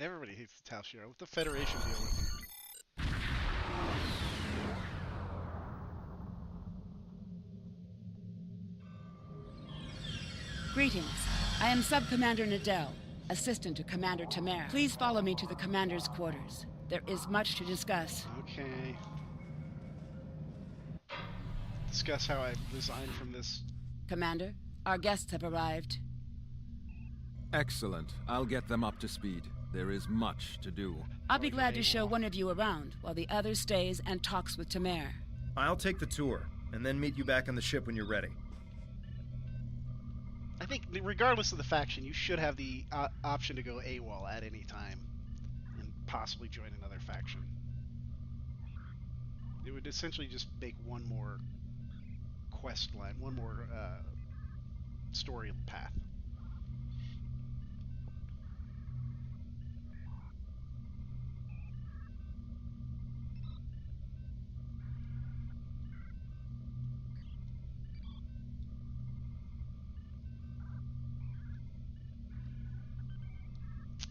Everybody hates the Tal Shiar. Let the Federation deal with them. Greetings. I am Sub-Commander Nadell, assistant to Commander Tamer. Please follow me to the Commander's quarters. There is much to discuss. Okay. Discuss how I resigned from this. Commander, our guests have arrived. Excellent. I'll get them up to speed. There is much to do. I'll be glad to show one of you around, while the other stays and talks with Tamer. I'll take the tour, and then meet you back on the ship when you're ready. I think, regardless of the faction, you should have the option to go AWOL at any time and possibly join another faction. It would essentially just make one more quest line, one more story path.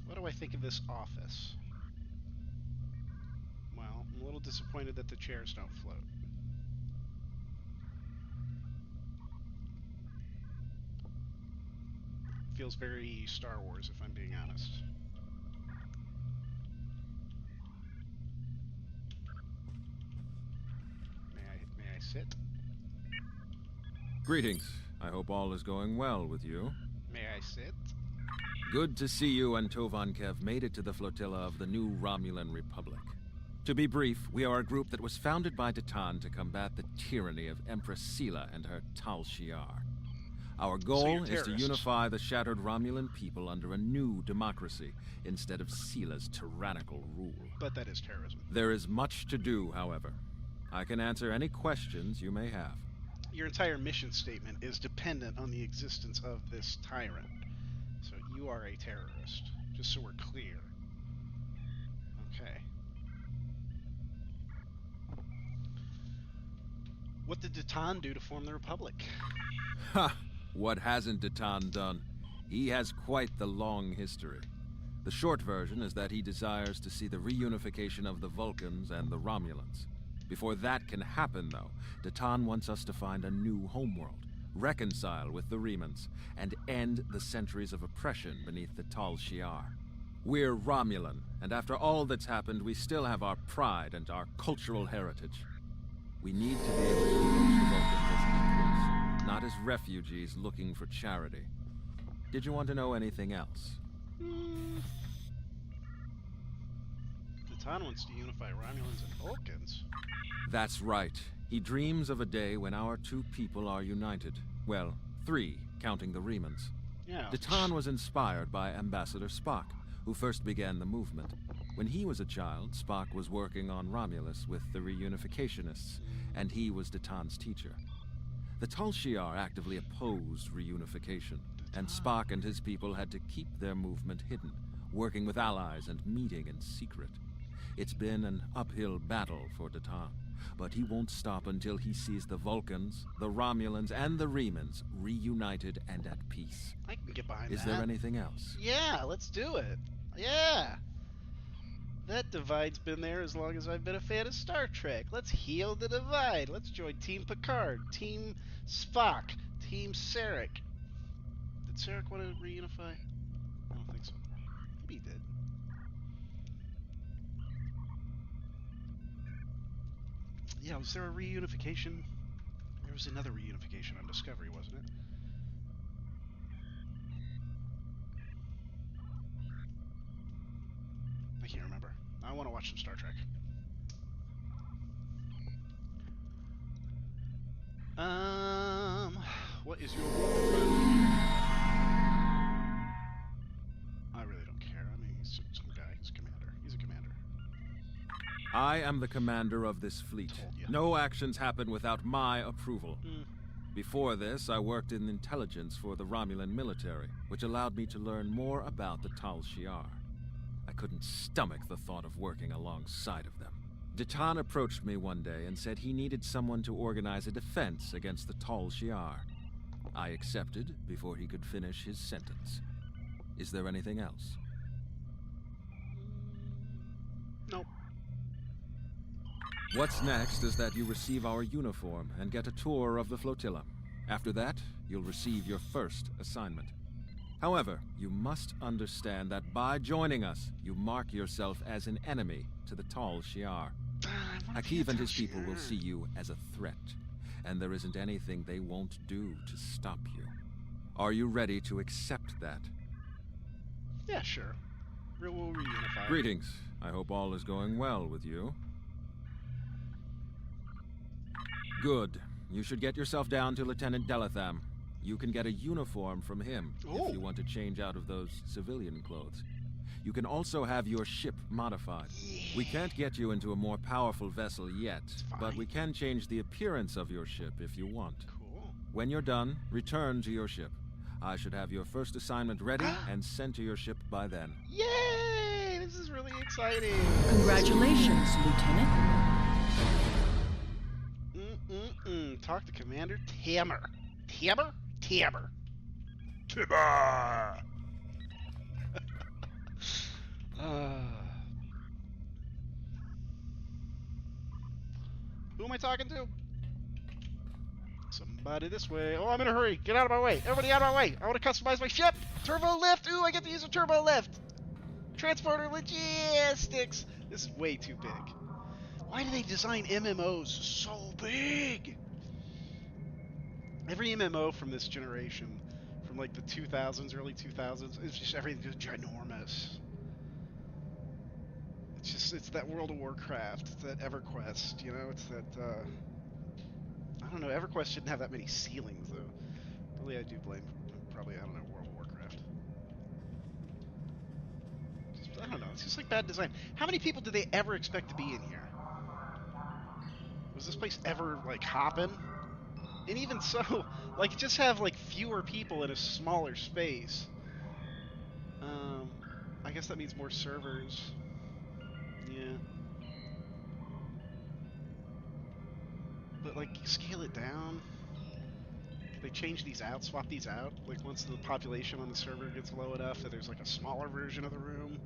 What do I think of this office? Well, I'm a little disappointed that the chairs don't float. Feels very Star Wars, if I'm being honest. May I sit? Greetings. I hope all is going well with you. May I sit? Good to see you and Tovankev made it to the flotilla of the new Romulan Republic. To be brief, we are a group that was founded by Datan to combat the tyranny of Empress Sela and her Tal Shiar. Our goal is to unify the shattered Romulan people under a new democracy instead of Sela's tyrannical rule. But that is terrorism. There is much to do, however. I can answer any questions you may have. Your entire mission statement is dependent on the existence of this tyrant. So you are a terrorist, just so we're clear. Okay. What did Datan do to form the Republic? Ha! What hasn't Datan done? He has quite the long history. The short version is that he desires to see the reunification of the Vulcans and the Romulans. Before that can happen, though, Datan wants us to find a new homeworld, reconcile with the Remans, and end the centuries of oppression beneath the Tal Shiar. We're Romulan, and after all that's happened, we still have our pride and our cultural heritage. We need to be able to approach the Vulcans as equals, not as refugees looking for charity. Did you want to know anything else? Datan wants to unify Romulans and Vulcans. That's right. He dreams of a day when our two people are united. Well, three, counting the Remans. Yeah. Datan was inspired by Ambassador Spock, who first began the movement. When he was a child, Spock was working on Romulus with the reunificationists, and he was Datan's teacher. The Tal Shiar actively opposed reunification, and Spock and his people had to keep their movement hidden, working with allies and meeting in secret. It's been an uphill battle for Datan, but he won't stop until he sees the Vulcans, the Romulans, and the Remans reunited and at peace. I can get behind that. Is there anything else? Yeah, let's do it. Yeah. That divide's been there as long as I've been a fan of Star Trek. Let's heal the divide. Let's join Team Picard, Team Spock, Team Sarek. Did Sarek want to reunify? I don't think so. Maybe he did. Yeah, was there a reunification? There was another reunification on Discovery, wasn't it? I can't remember. I want to watch some Star Trek. What is your role? I really don't care. I mean, he's some guy. He's a commander. He's a commander. I am the commander of this fleet. No actions happen without my approval. Before this, I worked in intelligence for the Romulan military, which allowed me to learn more about the Tal Shiar. I couldn't stomach the thought of working alongside of them. Ditan approached me one day and said he needed someone to organize a defense against the Tal Shiar. I accepted before he could finish his sentence. Is there anything else? Nope. What's next is that you receive our uniform and get a tour of the flotilla. After that, you'll receive your first assignment. However, you must understand that by joining us, you mark yourself as an enemy to the Tal Shiar. Akiv and his people will see you as a threat, and there isn't anything they won't do to stop you. Are you ready to accept that? Yeah, sure. We'll reunify. Greetings. I hope all is going well with you. Good. You should get yourself down to Lieutenant Delatham. You can get a uniform from him if you want to change out of those civilian clothes. You can also have your ship modified. We can't get you into a more powerful vessel yet, but we can change the appearance of your ship if you want. Cool. When you're done, return to your ship. I should have your first assignment ready and sent to your ship by then. Yay! This is really exciting. Congratulations, Lieutenant. Talk to Commander Tammer. Tammer? Tammer. Timber! Who am I talking to? Somebody this way. Oh, I'm in a hurry. Get out of my way. Everybody out of my way. I want to customize my ship. Turbo lift. Ooh, I get to use a turbo lift. Transporter logistics. This is way too big. Why do they design MMOs so big? Every MMO from this generation, from like the 2000s, early 2000s, it's just everything just ginormous. It's that World of Warcraft, it's that EverQuest, you know, it's that, I don't know, EverQuest didn't have that many ceilings, though. Really, I do blame, probably, I don't know, World of Warcraft. I don't know, it's just like bad design. How many people did they ever expect to be in here? Was this place ever, like, hopping? And even so, like, just have, like, fewer people in a smaller space. I guess that means more servers. Yeah. But, like, scale it down. Can they change these out, swap these out? Like, once the population on the server gets low enough that there's, like, a smaller version of the room.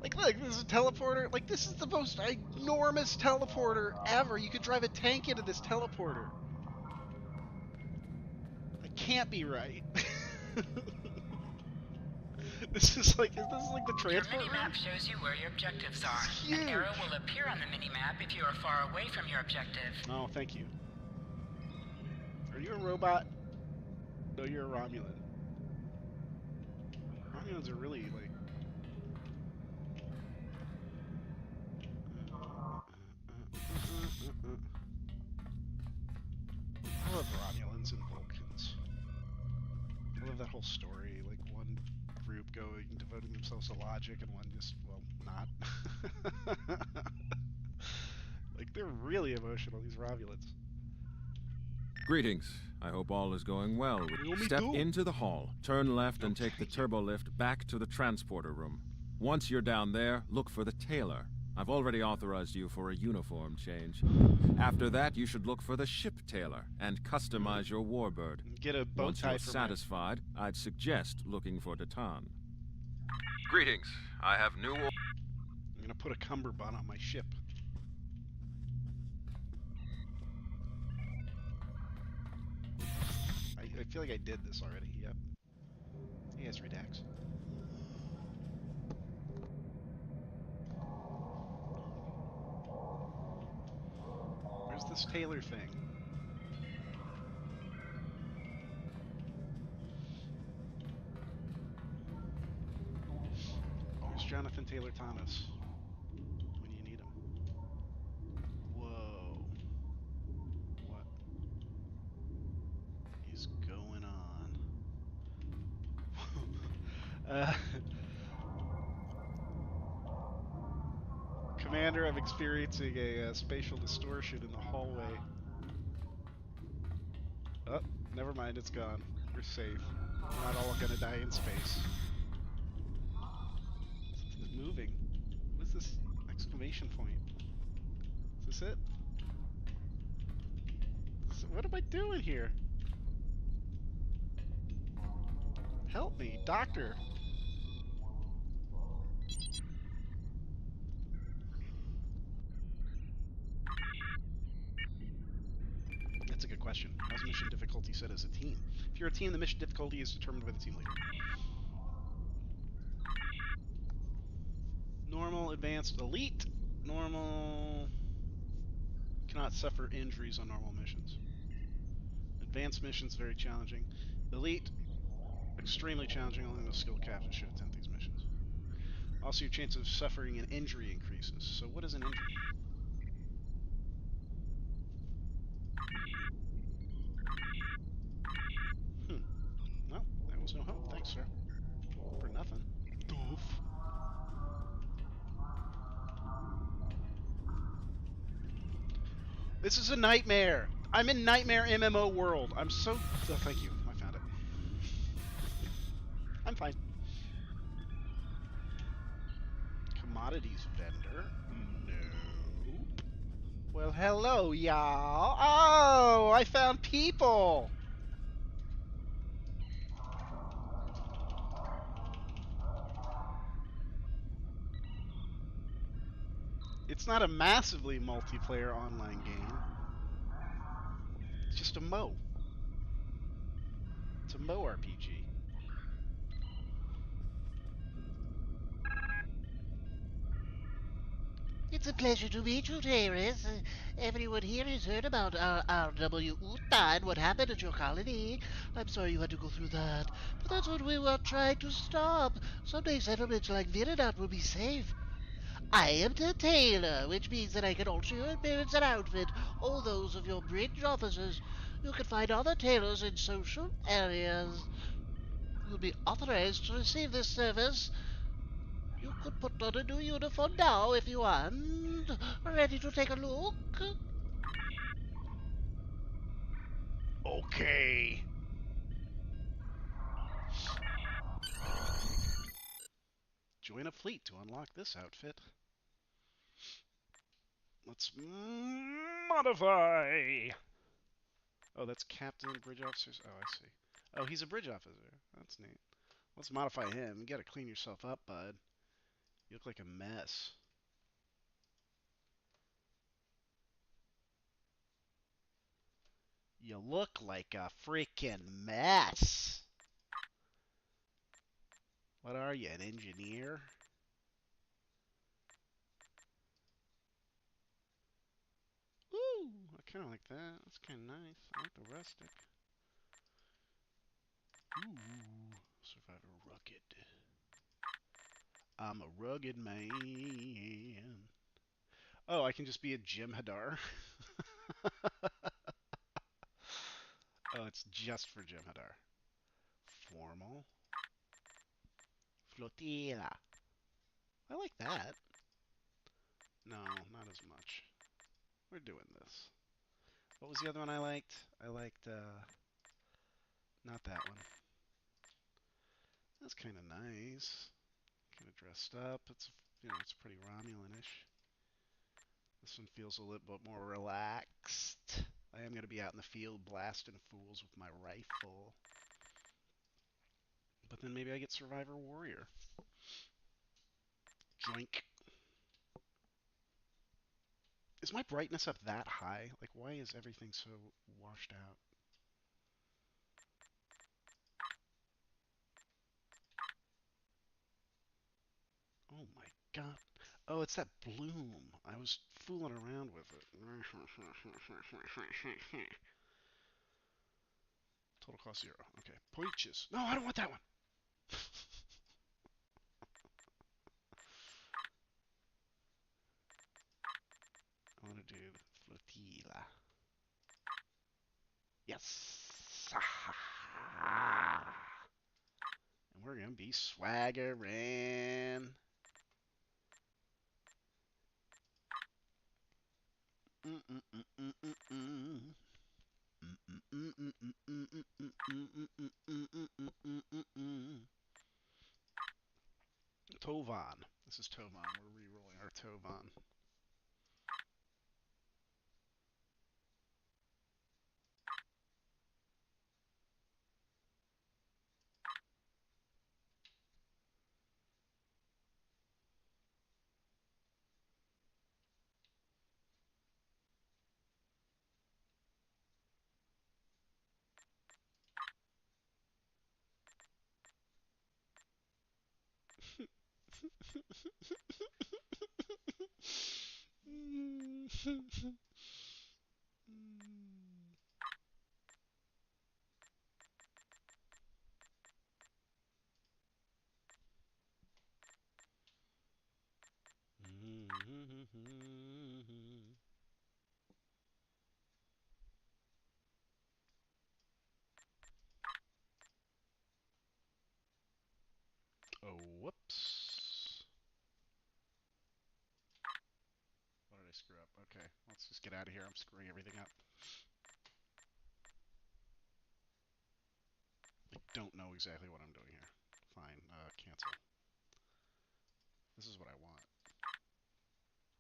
Like, look, this is a teleporter. Like, this is the most enormous teleporter ever. You could drive a tank into this teleporter. That can't be right. This is like the transport Your mini-map shows you where your objectives are. Huge. An arrow will appear on the mini-map if you are far away from your objective. Oh, thank you. Are you a robot? No, you're a Romulan. Romulans are really, like... I love Romulans and Vulcans. I love that whole story, like one group going devoting themselves to logic and one just, well, not. Like, they're really emotional, these Romulans. Greetings. I hope all is going well. Me Step too. into the hall, turn left and take the turbo lift back to the transporter room. Once you're down there, look for the tailor. I've already authorized you for a uniform change. After that, you should look for the ship tailor and customize your warbird. Get a bow Once tie you're for satisfied, I'd suggest looking for Ditan. Greetings. I have new... I'm gonna put a cummerbund on my ship. I feel like I did this already, yep. Yes, Redax. Where's this Taylor thing? Where's Jonathan Taylor Thomas when you need him? Whoa. What is going on? Commander, I'm experiencing a spatial distortion in the hallway. Oh, never mind, it's gone. We're safe. We're not all gonna die in space. Something's moving. What is this exclamation point? Is this it? What am I doing here? Help me, doctor! That's a good question. How's mission difficulty set as a team? If you're a team, the mission difficulty is determined by the team leader. Normal, advanced, elite. Normal. Cannot suffer injuries on normal missions. Advanced missions, very challenging. Elite, extremely challenging. Only the skilled captain should attempt these missions. Also, your chance of suffering an injury increases. So what is an injury? Well, that was no help. Thanks, sir. For nothing. Doof. This is a nightmare. I'm in Nightmare MMO world. I'm so... Oh, thank you. I found it. I'm fine. Commodities vendor? Nope. Well, hello, y'all. Oh, I found people. It's not a massively multiplayer online game. It's just a MO. It's a MO RPG. It's a pleasure to meet you, Terrace. Everyone here has heard about RW Uta and what happened at your colony. I'm sorry you had to go through that, but that's what we were trying to stop. Someday settlements like Virinat will be safe. I am the tailor, which means that I can alter your appearance and outfit, or those of your bridge officers. You can find other tailors in social areas. You'll be authorized to receive this service. You could put on a new uniform now if you want. Ready to take a look? Okay. Join a fleet to unlock this outfit. Let's modify. Oh, that's captain, bridge officers. Oh, I see. Oh, he's a bridge officer. That's neat. Let's modify him. You gotta clean yourself up, bud. You look like a mess. You look like a freaking mess. What are you, an engineer? Ooh, I kind of like that. That's kind of nice. I like the rustic. Ooh, survivor rugged. I'm a rugged man. Oh, I can just be a Jim Hadar. Oh, it's just for Jim Hadar. Formal. Flotilla. I like that. No, not as much. We're doing this. What was the other one I liked? I liked, not that one. That's kind of nice. Kind of dressed up. It's, you know, it's pretty Romulan-ish. This one feels a little bit more relaxed. I am going to be out in the field blasting fools with my rifle. But then maybe I get Survivor Warrior. Joink. Is my brightness up that high? Like, why is everything so washed out? Oh my god. Oh, it's that bloom. I was fooling around with it. Total cost 0. Okay. Poinches. No, I don't want that one. I want to do flotilla. Yes. And we're going to be swaggering. Tovan. This is Tovan. We're re-rolling our Tovan. Oh, whoops. What did I screw up? Okay, let's just get out of here. I'm screwing everything up. I don't know exactly what I'm doing here. Fine, cancel. This is what I want.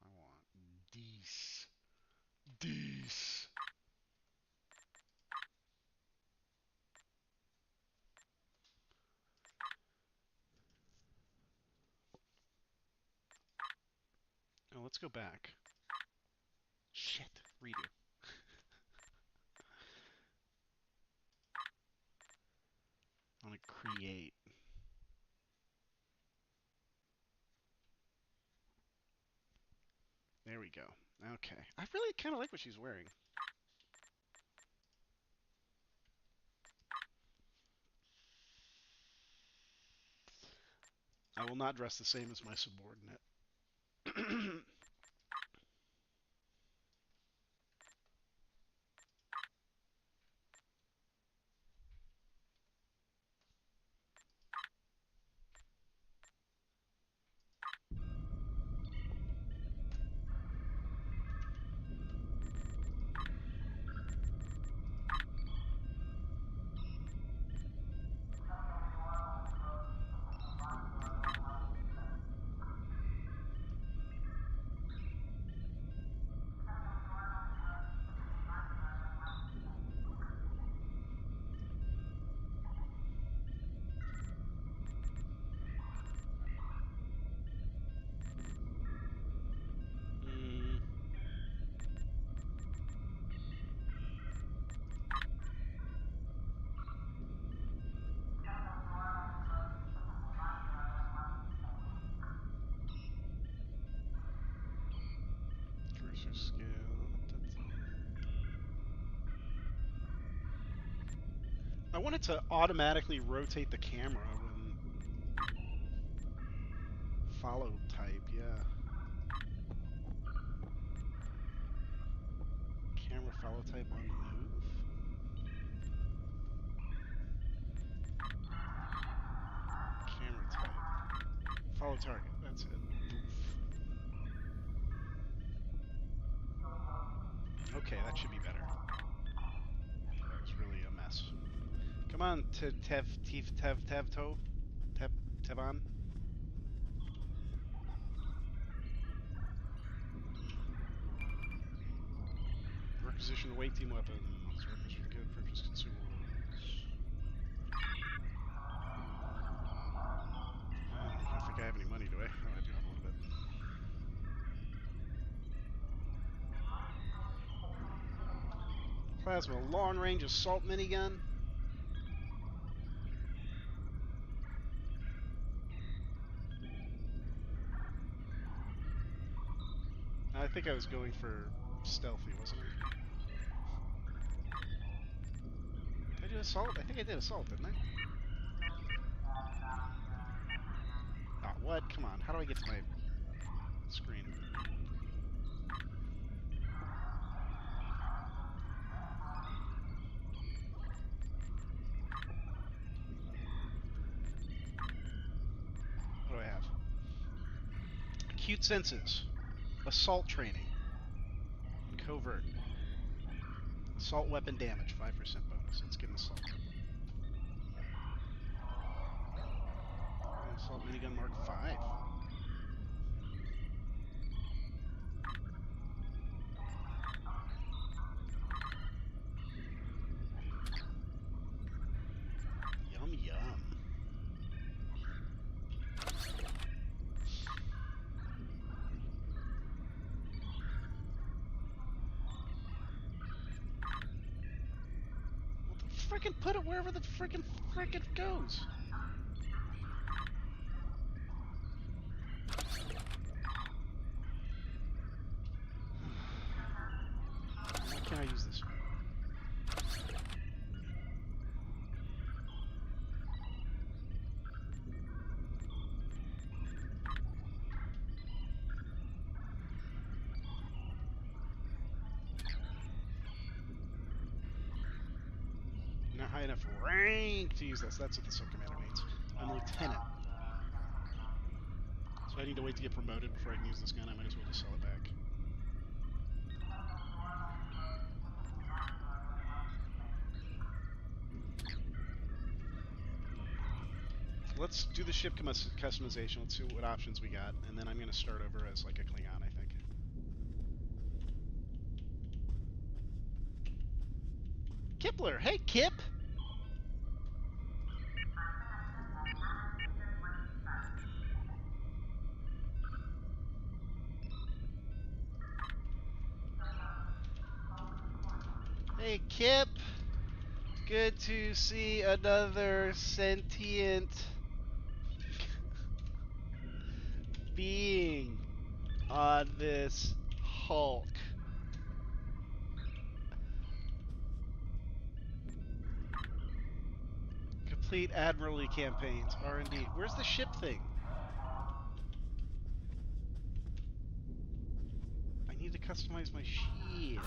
I want these. These. Oh, let's go back. Shit. Redo. I want to create. There we go. Okay. I really kind of like what she's wearing. I will not dress the same as my subordinate. Cursor scale. I want it to automatically rotate the camera when follow type, yeah. Camera follow type on move. Camera type. Follow target, that's it. Okay, that should be better. That was really a mess. Come on, Tevan. Requisition away team weapons. Requisition good purchase consumables. I don't think I have any money, do I? Oh, I do have a little bit. Plasma long-range assault minigun. I think I was going for stealthy, wasn't I? Did I do assault? I think I did assault, didn't I? Ah, what? Come on. How do I get to my screen? What do I have? Acute senses. Assault training. Covert. Assault weapon damage. 5% bonus. Let's get an assault. Assault minigun mark 5. Yum yum. Frickin' put it wherever the frickin' goes. Why can't I use this? Not high enough rank to use this. That's what the sub-commander means. I'm lieutenant. So I need to wait to get promoted before I can use this gun. I might as well just sell it back. Let's do the ship customization. Let's see what options we got. And then I'm going to start over as like a Klingon, I think. Kipler! Hey, Kip! Hey, Kip! Good to see another sentient being on this Hulk. Complete Admiralty campaigns, R&D. Where's the ship thing? I need to customize my ship.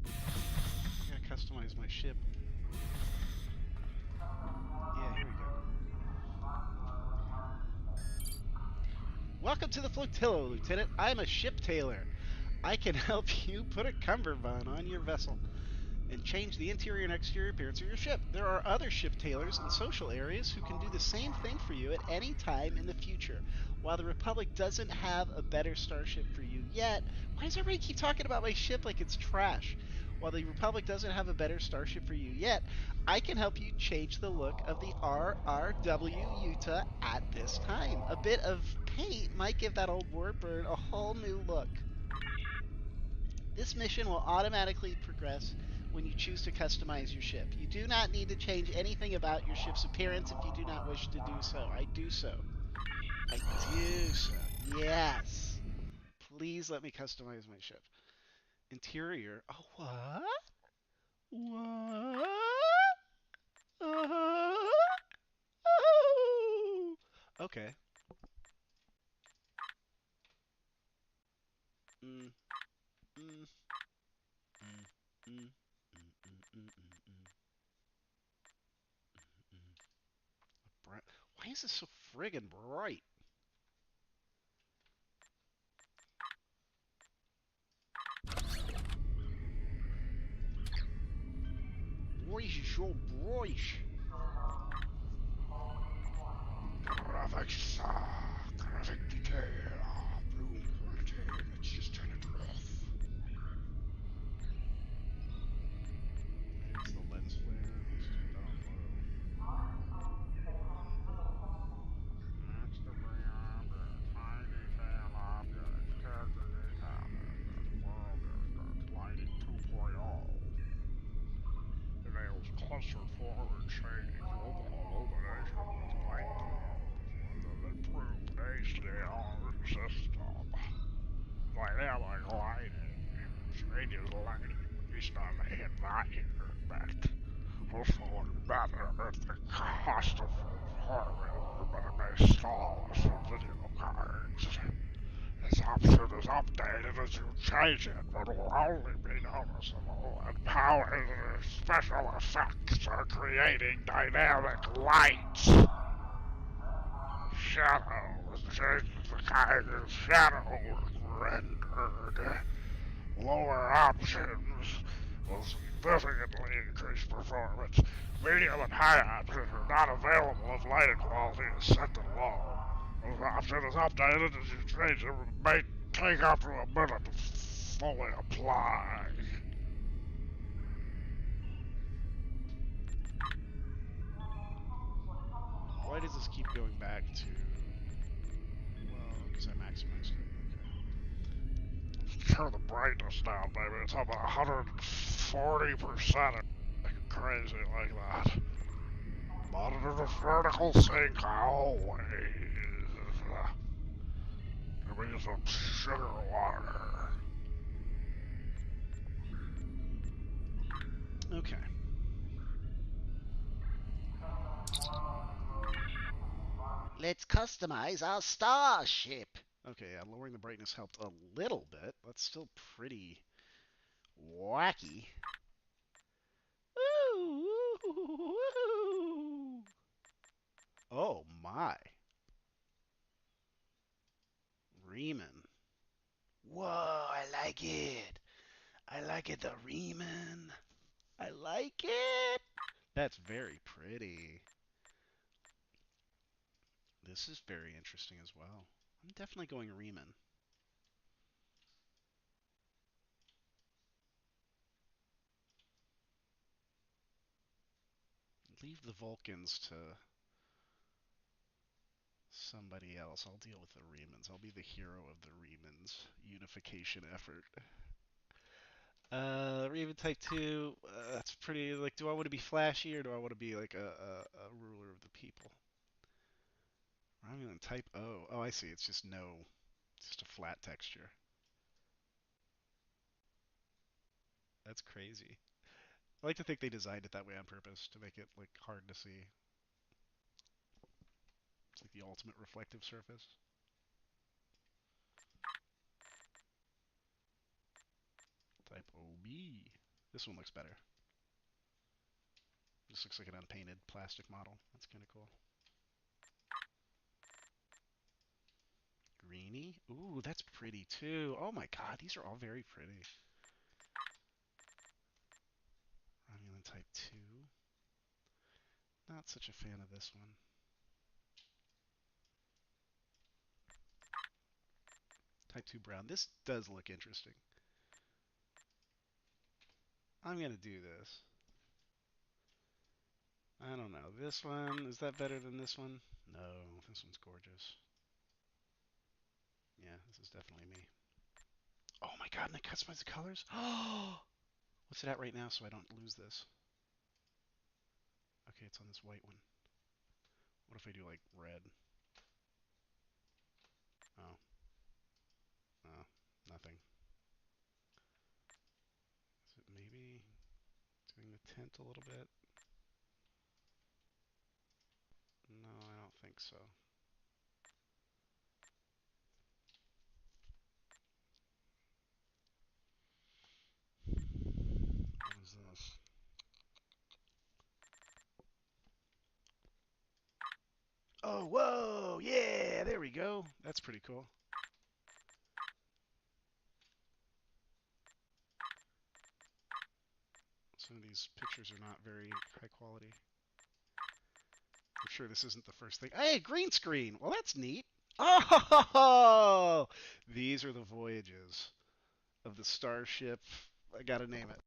I gotta customize my ship. Yeah, here we go. Welcome to the flotilla, Lieutenant. I'm a ship tailor. I can help you put a cummerbund on your vessel and change the interior and exterior appearance of your ship. There are other ship tailors in social areas who can do the same thing for you at any time in the future. While the Republic doesn't have a better starship for you yet, why does everybody keep talking about my ship like it's trash? While the Republic doesn't have a better starship for you yet, I can help you change the look of the RRW Utah at this time. A bit of paint might give that old warbird a whole new look. This mission will automatically progress when you choose to customize your ship. You do not need to change anything about your ship's appearance if you do not wish to do so. I do so. I do so. Yes. Please let me customize my ship. Interior. Oh, what? What? Oh. Okay. Mm. Mm. Mm. Mm. Why is this so friggin' bright? Why is it so bright? Graphics, graphic detail, bloom quality. Let's just turn it off. It's the lens flare. Let's just put that on low. Max degree objects, high detail objects, character detail objects, world distance, lighting 2.0. Enables cluster forward at the cost of may stall some video cards. This option is updated as you change it, but will only be noticeable when power special effects are creating dynamic lights. Shadows change the kind of shadow rendered. Lower options will significantly increase performance. Medium and high options are not available if lighting quality is set to low. If the option is updated as you change it, it may take up to a minute to fully apply. Why does this keep going back to... Well, because I maximized it. Turn the brightness down, baby. It's up 140%. Crazy like that. Monitor the vertical sync always. Give me some sugar water. Okay. Let's customize our starship. Okay, yeah, lowering the brightness helped a little bit. That's still pretty wacky. Ooh, ooh, ooh. Oh my. Riemann. Whoa, I like it. I like it, the Riemann. I like it. That's very pretty. This is very interesting as well. I'm definitely going Riemann. Leave the Vulcans to somebody else. I'll deal with the Riemanns. I'll be the hero of the Riemanns unification effort. Riemann Type 2, that's pretty, like, do I want to be flashy or do I want to be like a ruler of the people? Romulan Type O. Oh, I see. It's just just a flat texture. That's crazy. I like to think they designed it that way on purpose to make it like hard to see. It's like the ultimate reflective surface. Type OB. This one looks better. This looks like an unpainted plastic model. That's kind of cool. Greeny. Ooh, that's pretty too. Oh my god, these are all very pretty. Romulan Type 2. Not such a fan of this one. Type 2 brown. This does look interesting. I'm going to do this. I don't know. This one, is that better than this one? No, this one's gorgeous. Yeah, this is definitely me. Oh my god, and I customize the colors? Oh! What's it at right now so I don't lose this? Okay, it's on this white one. What if I do like red? Oh. Oh, nothing. Is it maybe doing the tint a little bit? No, I don't think so. What is this? Oh, whoa! Yeah, there we go. That's pretty cool. Some of these pictures are not very high quality. I'm sure this isn't the first thing. Hey, green screen! Well, that's neat. Oh! These are the voyages of the starship. I gotta name it.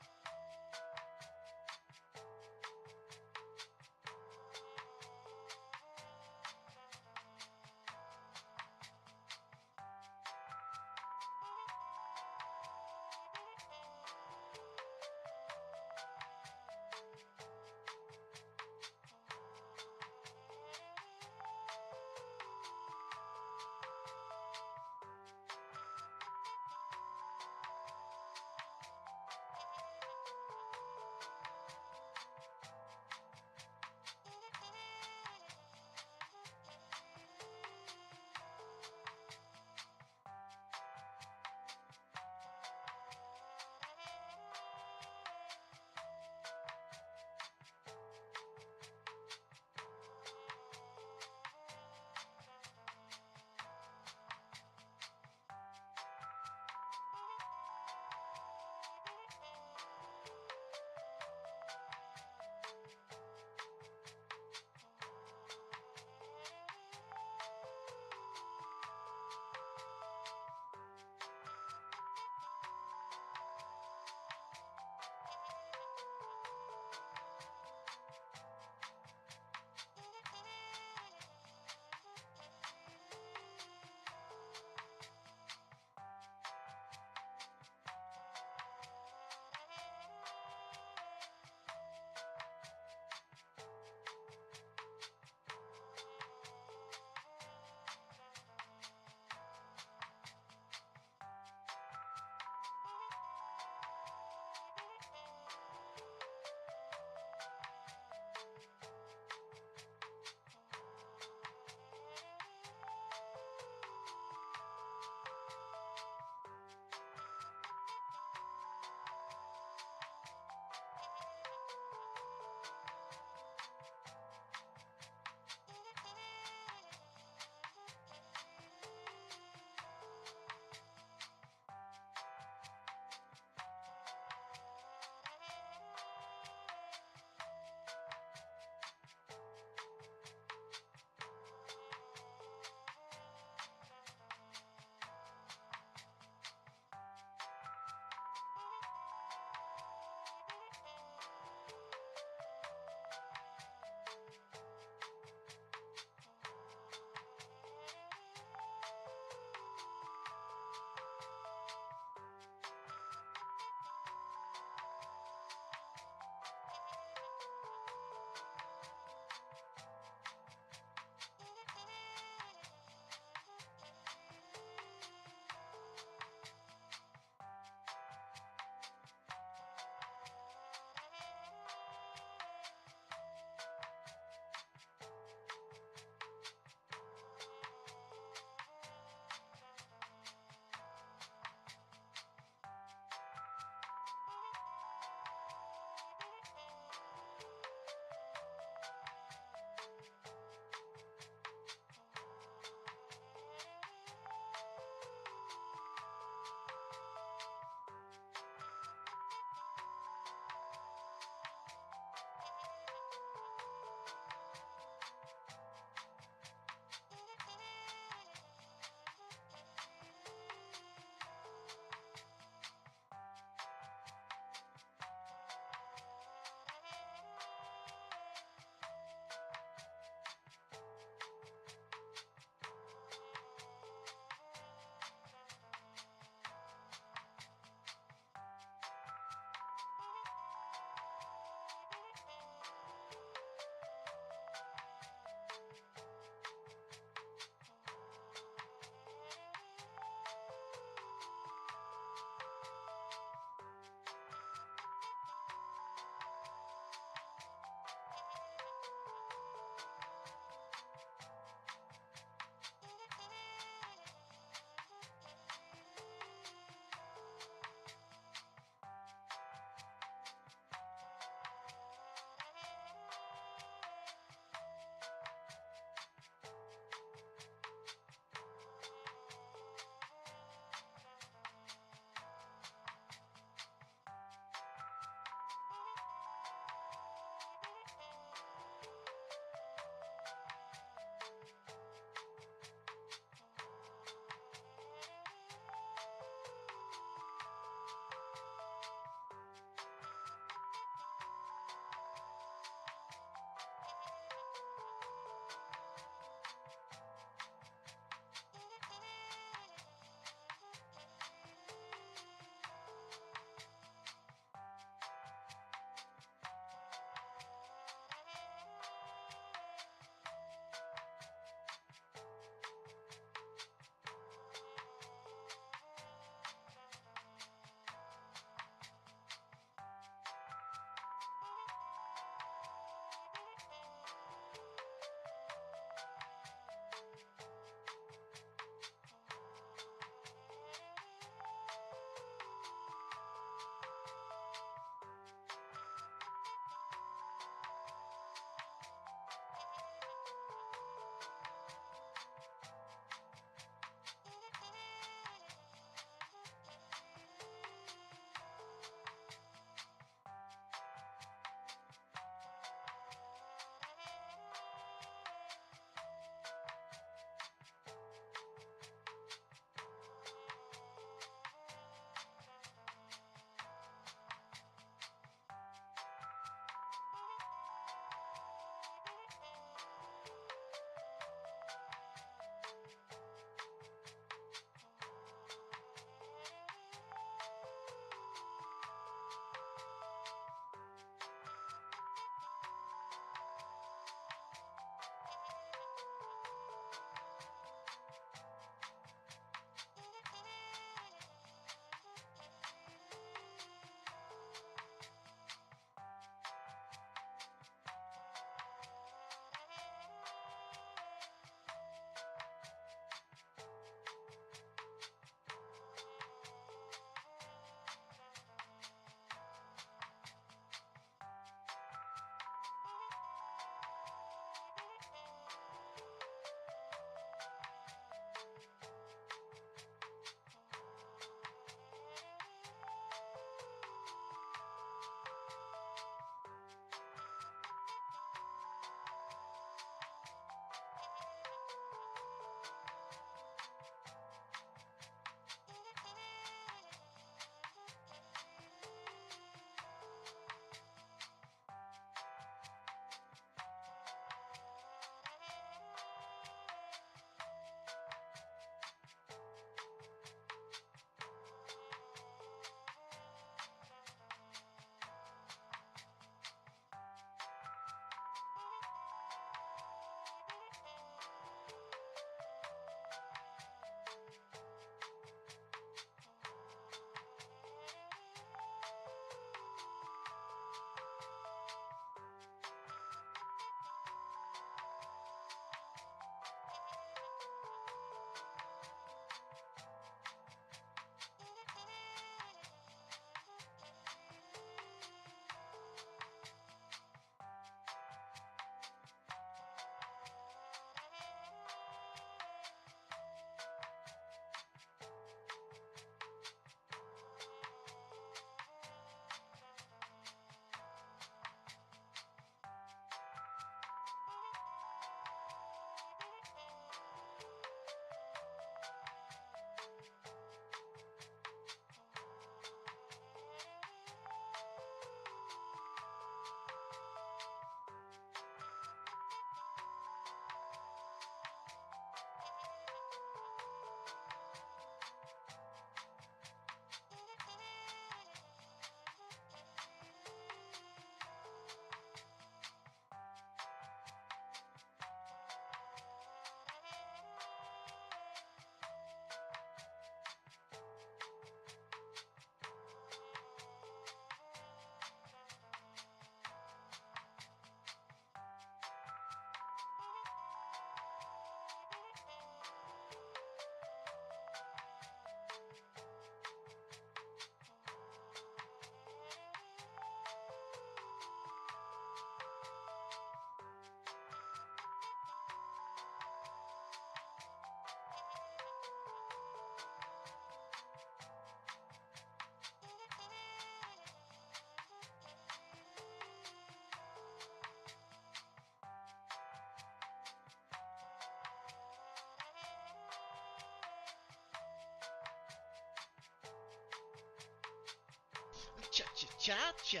cha-cha.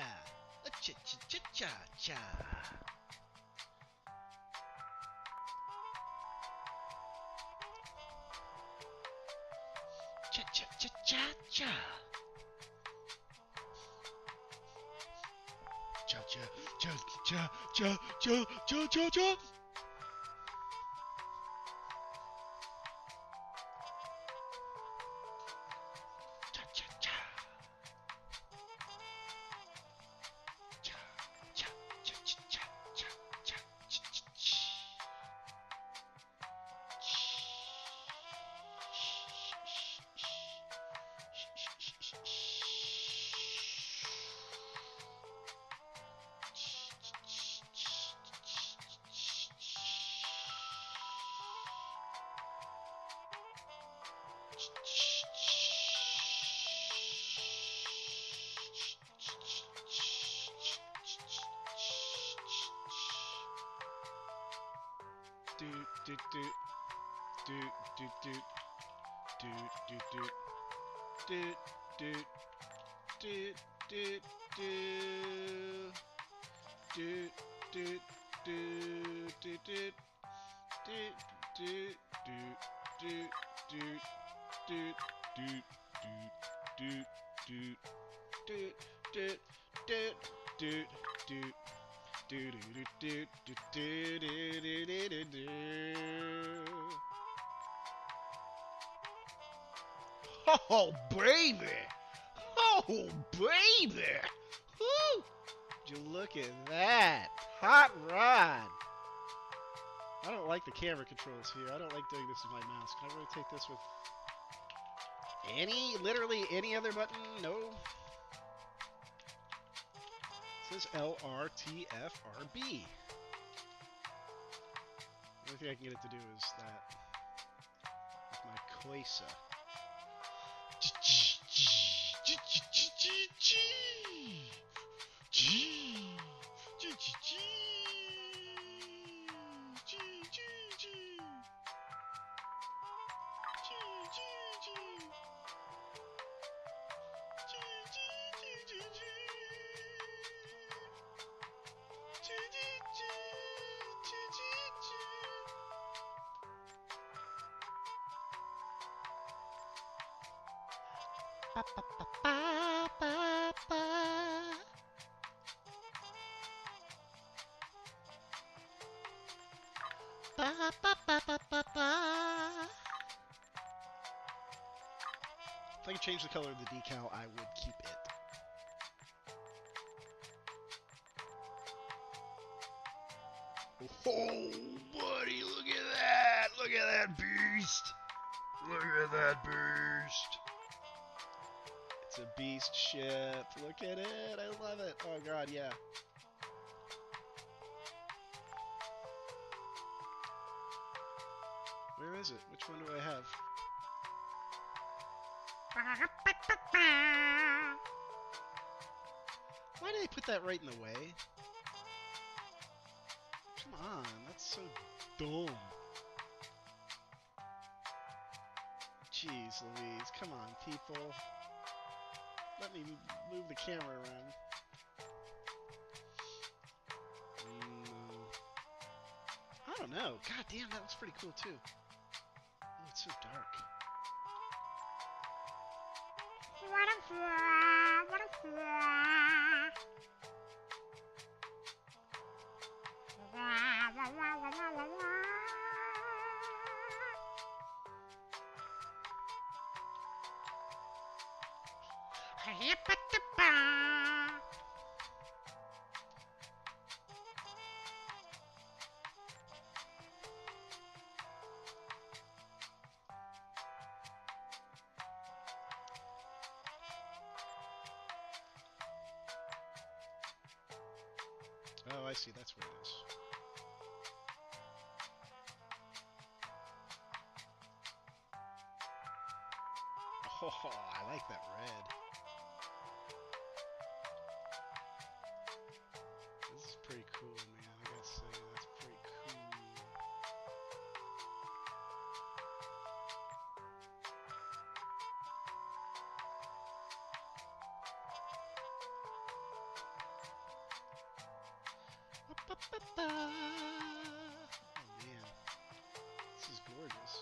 A cha-cha-cha-cha-cha. Cha-cha-cha-cha-cha. Cha-cha-cha-cha-cha-cha-cha-cha. Oh, baby! Oh, baby! Woo! Would you look at that? Hot rod! I don't like the camera controls here. I don't like doing this with my mouse. Can I rotate this with literally any other button? No. It says LRTFRB. The only thing I can get it to do is that with my Koisa. If I could change the color of the decal, I would keep it. Oh, buddy, look at that! Look at that beast! Look at that beast! It's a beast ship. Look at it. I love it. Oh, God, yeah. Where is it? Which one do I have? Why did they put that right in the way? Come on, that's so dumb. Jeez Louise, come on, people. Let me move the camera around. I don't know. God damn, that looks pretty cool too. Oh, it's so dark. Oh, I see. That's where it is. Oh, I like that red. This is pretty cool, man. I gotta say, that's pretty cool. Oh man, this is gorgeous.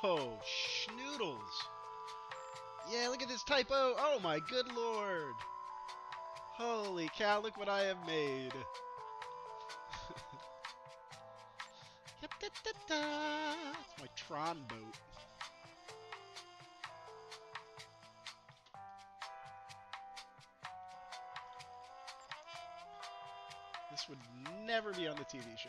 Oh, schnoodles. Yeah, look at this typo. Oh my good lord. Holy cow, look what I have made. It's my Tron boat. This would never be on the TV show.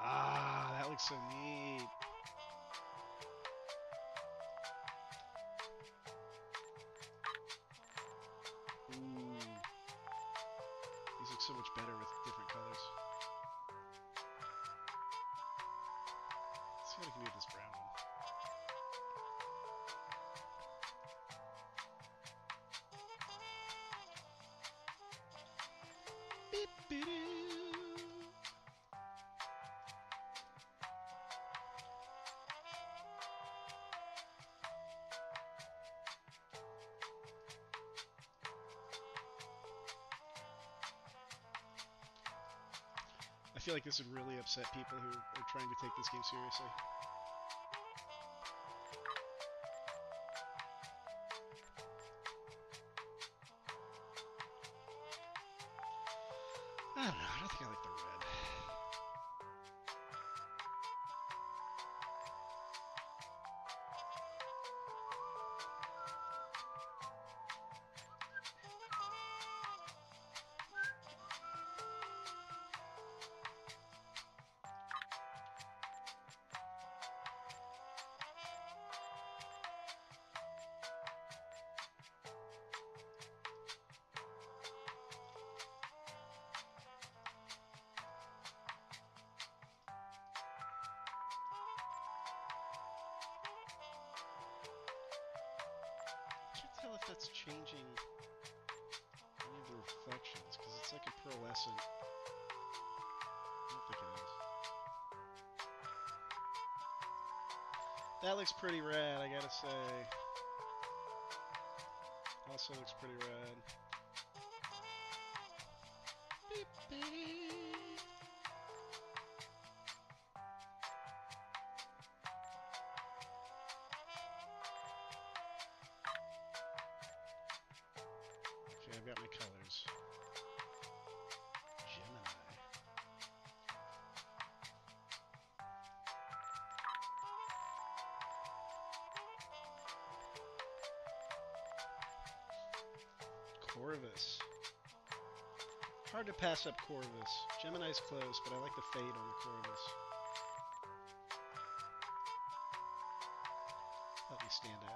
Ah, that looks so neat. Ooh. These look so much better with different colors. Let's see what I can do with this brown one. Beep, beep, beep. I feel like this would really upset people who are trying to take this game seriously. I don't know. I don't think I like the red. I can't tell if that's changing any of the reflections, because it's like a pearlescent. I don't think it is. That looks pretty rad, I gotta say. Also looks pretty rad. Beep, beep. Okay, I've got my colors. Gemini. Corvus. Hard to pass up Corvus. Gemini's close, but I like the fade on the Corvus. Help me stand out.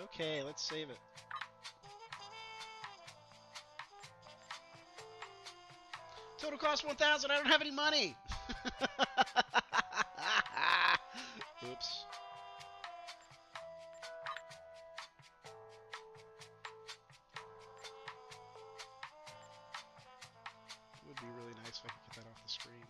Okay, let's save it. Total cost 1,000. I don't have any money. Oops. It would be really nice if I could get that off the screen.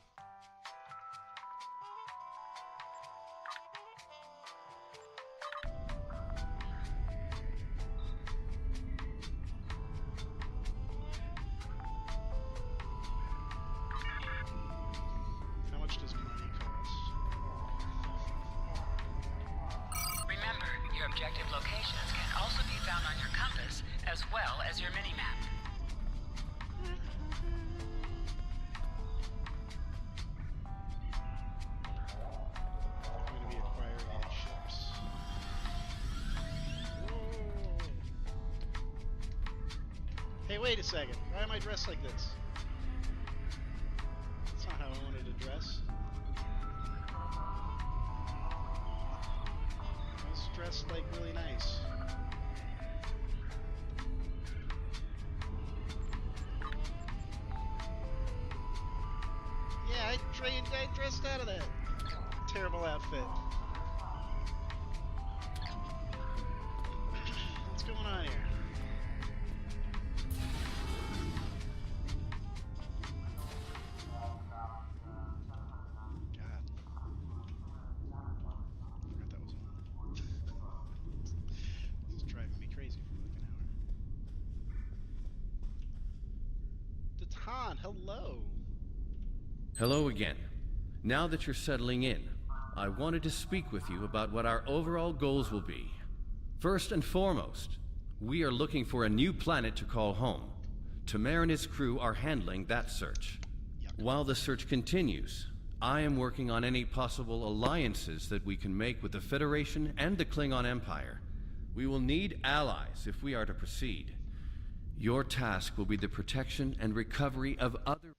How much does money cost? Remember, your objective locations can also be found on your compass as well as your mini-map. I'm going to be acquiring any ships. Hey, wait a second. Why am I dressed like this? That's not how I wanted to dress. dressed like really nice. Yeah, I dressed out of that terrible outfit. What's going on here? God. Forgot that was on. This is driving me crazy for like an hour. Datan, hello. Hello again. Now that you're settling in, I wanted to speak with you about what our overall goals will be. First and foremost, we are looking for a new planet to call home. Tamer and his crew are handling that search. While the search continues, I am working on any possible alliances that we can make with the Federation and the Klingon Empire. We will need allies if we are to proceed. Your task will be the protection and recovery of other...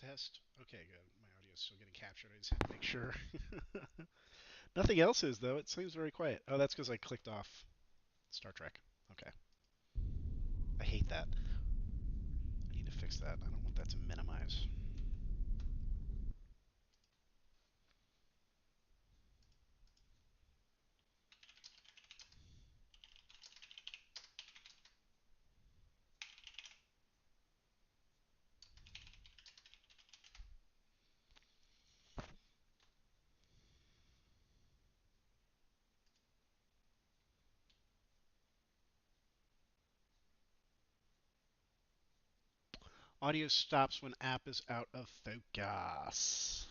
Test. Okay, good. My audio's still getting captured. I just had to make sure. Nothing else is, though. It seems very quiet. Oh, that's because I clicked off Star Trek. Okay. I hate that. I need to fix that. I don't want that to minimize. Audio stops when app is out of focus.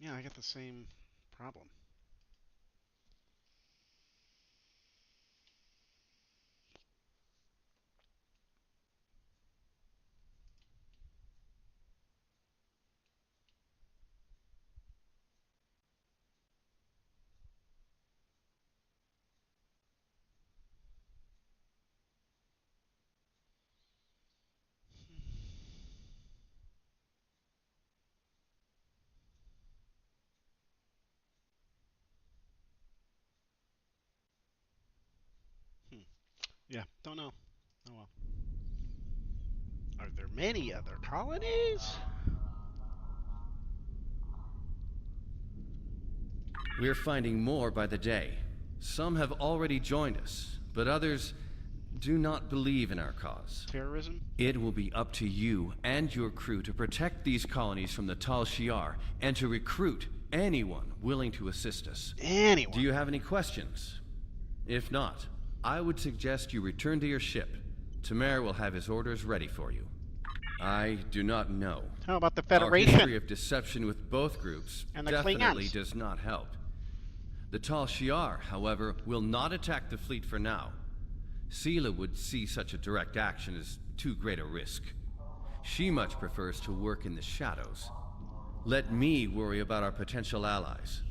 Yeah, I got the same problem. Yeah, don't know. Oh well. Are there many other colonies? We're finding more by the day. Some have already joined us, but others do not believe in our cause. Terrorism? It will be up to you and your crew to protect these colonies from the Tal Shiar and to recruit anyone willing to assist us. Anyone? Do you have any questions? If not, I would suggest you return to your ship. Tamer will have his orders ready for you. I do not know. How about the Federation? Our history of deception with both groups and the definitely Klingons does not help. The Tal Shiar, however, will not attack the fleet for now. Sela would see such a direct action as too great a risk. She much prefers to work in the shadows. Let me worry about our potential allies.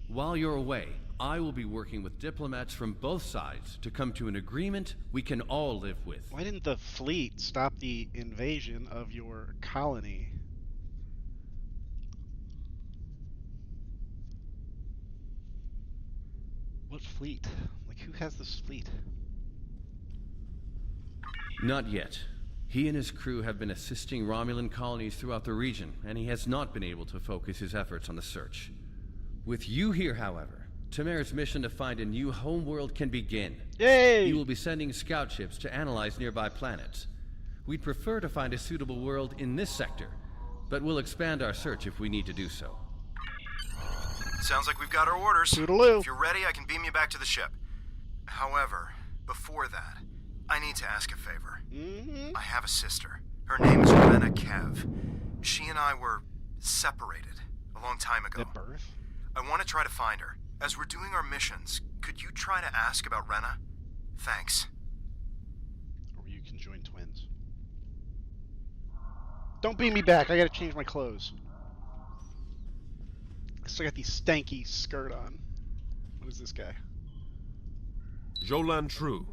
While you're away, I will be working with diplomats from both sides to come to an agreement we can all live with. Why didn't the fleet stop the invasion of your colony? What fleet? Like, who has this fleet? Not yet. He and his crew have been assisting Romulan colonies throughout the region, and he has not been able to focus his efforts on the search. With you here, however, Tamer's mission to find a new homeworld can begin. Yay! He will be sending scout ships to analyze nearby planets. We'd prefer to find a suitable world in this sector, but we'll expand our search if we need to do so. Sounds like we've got our orders. Toodaloo. If you're ready, I can beam you back to the ship. However, before that, I need to ask a favor. I have a sister. Her name is META-FRACTAL. She and I were separated a long time ago. At birth? I want to try to find her. As we're doing our missions, could you try to ask about Rena? Thanks. Or you can join twins. Don't beam me back. I gotta change my clothes. I still got the stanky skirt on. What is this guy? Jolan True,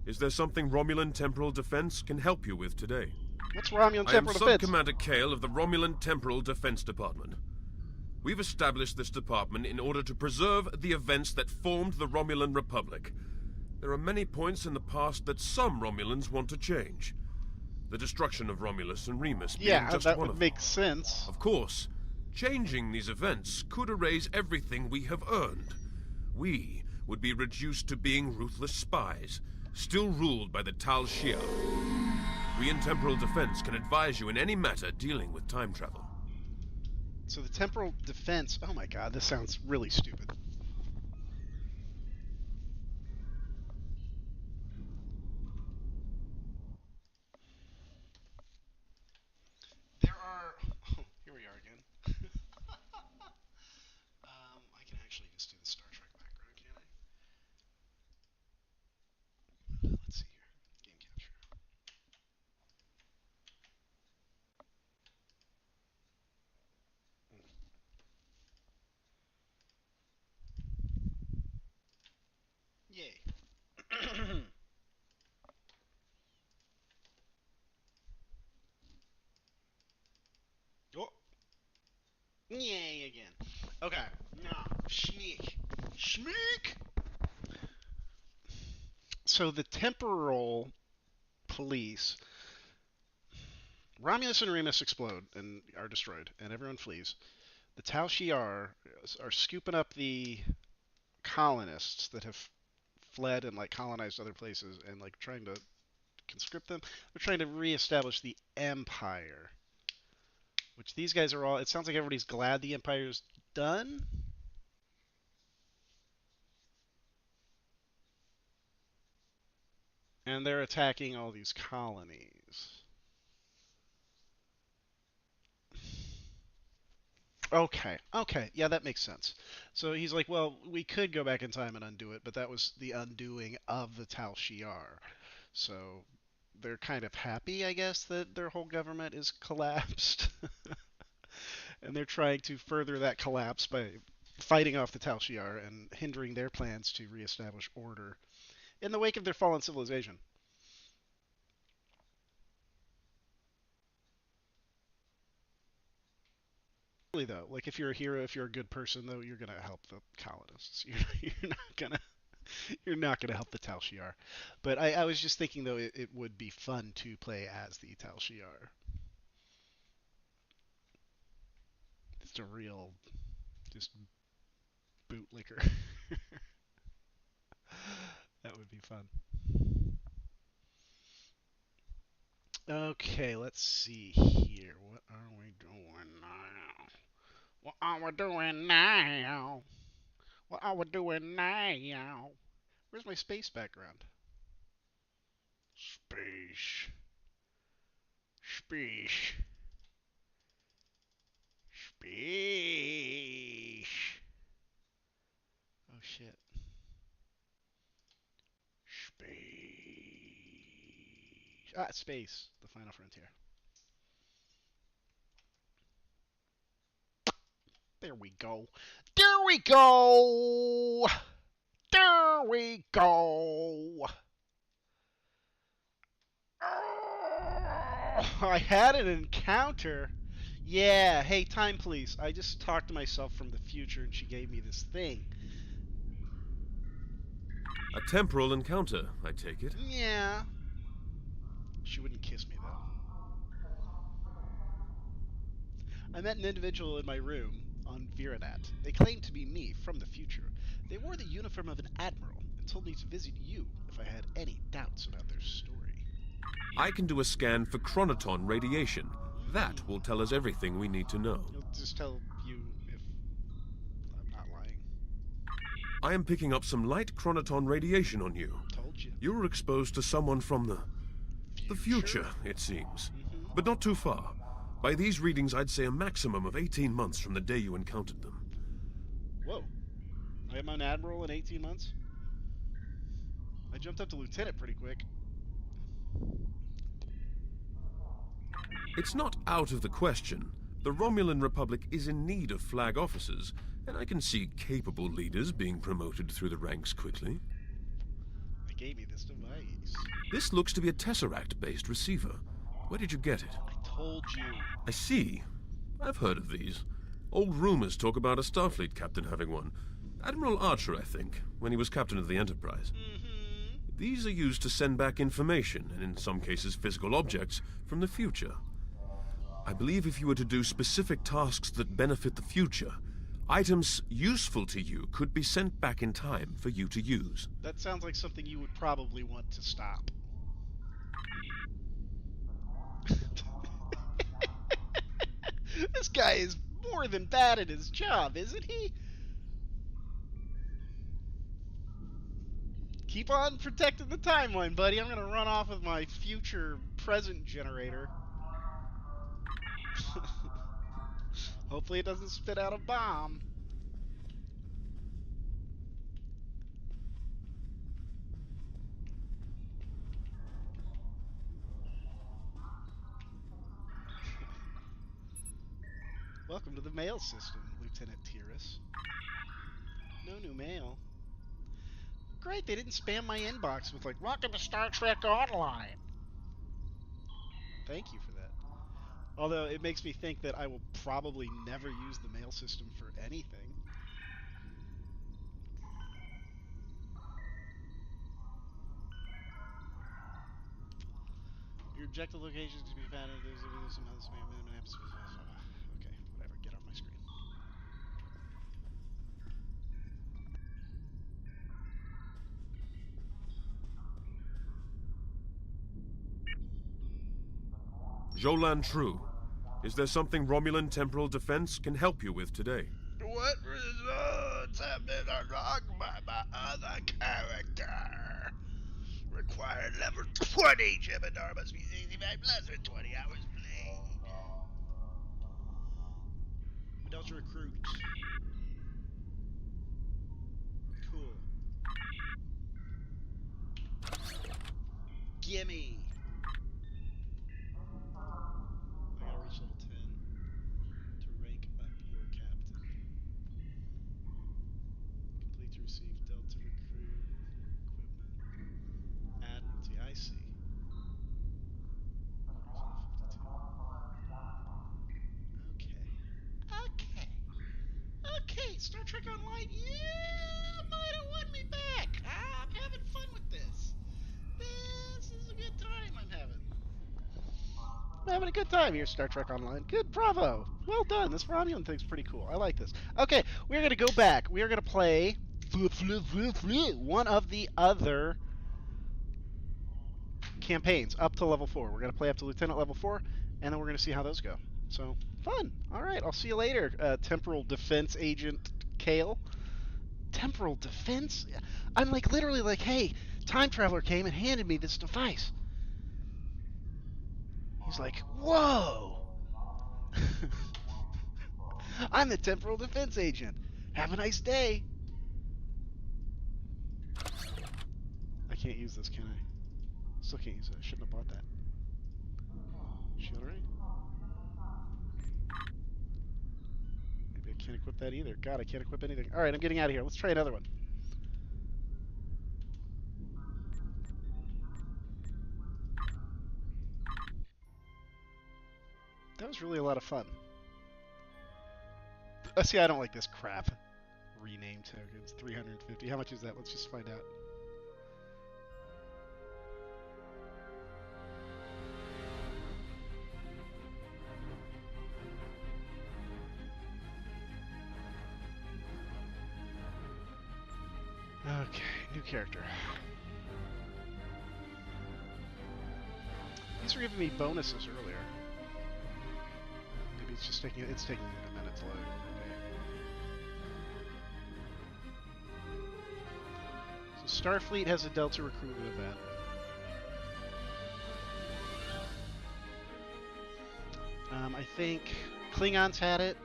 is there something Romulan Temporal Defense can help you with today? What's Romulan Temporal Defense? I am Sub-Commander Kale of the Romulan Temporal Defense Department. We've established this department in order to preserve the events that formed the Romulan Republic. There are many points in the past that some Romulans want to change. The destruction of Romulus and Remus being just that one would of make them. sense. Of course, changing these events could erase everything we have earned. We would be reduced to being ruthless spies, still ruled by the Tal Shia. We in Temporal Defense can advise you in any matter dealing with time travel. So the Temporal Defense... Oh my god, this sounds really stupid. There are... Oh, here we are again. I can actually just do the Star Trek background, can't I? Let's see here. Game capture. Yay. Oh. Yay again. Okay. Now, Schmeek. Schmeek! So the temporal police... Romulus and Remus explode and are destroyed, and everyone flees. The Tal Shiar are scooping up the colonists that have fled and like colonized other places and like trying to conscript them. They're trying to reestablish the Empire, which these guys are all... It sounds like everybody's glad the Empire's done. And they're attacking all these colonies. Okay, yeah, that makes sense. So he's like, well, we could go back in time and undo it, but that was the undoing of the Tal Shiar. So they're kind of happy, I guess, that their whole government is collapsed. And they're trying to further that collapse by fighting off the Tal Shiar and hindering their plans to reestablish order in the wake of their fallen civilization. Though, like if you're a hero, if you're a good person, though, you're gonna help the colonists. You're not gonna help the Tal Shiar. But I was just thinking though, it would be fun to play as the Tal Shiar. It's a real, just bootlicker. That would be fun. Okay, let's see here. What are we doing now? What are we doing now? What are we doing now? Where's my space background? Space. Space. Space. Oh shit. Space. Ah, space. The final frontier. There we go. There we go. There we go. Oh, I had an encounter. Yeah, hey, time please. I just talked to myself from the future and she gave me this thing. A temporal encounter, I take it? Yeah. She wouldn't kiss me, though. I met an individual in my room on Viranat. They claimed to be me from the future. They wore the uniform of an admiral and told me to visit you if I had any doubts about their story. I can do a scan for chronoton radiation. That will tell us everything we need to know. It'll just tell you if I'm not lying. I am picking up some light chronoton radiation on you. Told you. You were exposed to someone from the future, it seems. But not too far. By these readings, I'd say a maximum of 18 months from the day you encountered them. Whoa. I am an admiral in 18 months? I jumped up to lieutenant pretty quick. It's not out of the question. The Romulan Republic is in need of flag officers, and I can see capable leaders being promoted through the ranks quickly. They gave me this device. This looks to be a Tesseract-based receiver. Where did you get it? I told you. I see. I've heard of these. Old rumors talk about a Starfleet captain having one. Admiral Archer, I think, when he was captain of the Enterprise. These are used to send back information, and in some cases physical objects, from the future. I believe if you were to do specific tasks that benefit the future, items useful to you could be sent back in time for you to use. That sounds like something you would probably want to stop. This guy is more than bad at his job, isn't he? Keep on protecting the timeline, buddy. I'm gonna run off with my future present generator. Hopefully it doesn't spit out a bomb. Welcome to the mail system, Lieutenant Tyrus. No new mail. Great, they didn't spam my inbox with like, welcome to Star Trek Online. Thank you for that. Although it makes me think that I will probably never use the mail system for anything. Your objective location is to be found if there's somehow the spam episode. Okay, whatever, get off my screen. Jolan True, is there something Romulan temporal defense can help you with today? What results have been unlocked by my other character? Required level 20. Gemini must be 65 plus for 20 hours played. Adult recruit. Cool. Gimme. I gotta reach level 10 to rank up your captain. Complete to receive Delta recruit equipment. Admiralty, I see. Okay, Star Trek Online, yeah, might have won me back. I'm having fun with this. This is a good time I'm having. I'm having a good time here, Star Trek Online. Good, bravo. Well done. This Romulan thing's pretty cool. I like this. Okay, we're going to go back. We are going to play one of the other campaigns up to level 4. We're going to play up to Lieutenant level 4, and then we're going to see how those go. So, fun. All right, I'll see you later, Temporal Defense Agent Kale. Temporal Defense? I'm like literally like, hey, Time Traveler came and handed me this device. He's like, whoa! I'm the Temporal Defense Agent. Have a nice day. I can't use this, can I? Still can't use it. I shouldn't have bought that. Should I? Maybe I can't equip that either. God, I can't equip anything. Alright, I'm getting out of here. Let's try another one. That was really a lot of fun. See, I don't like this crap. Rename tokens, 350. How much is that? Let's just find out. Okay, new character. These were giving me bonuses earlier. Maybe it's just taking a minute to load. Okay. So Starfleet has a Delta recruitment event. I think Klingons had it.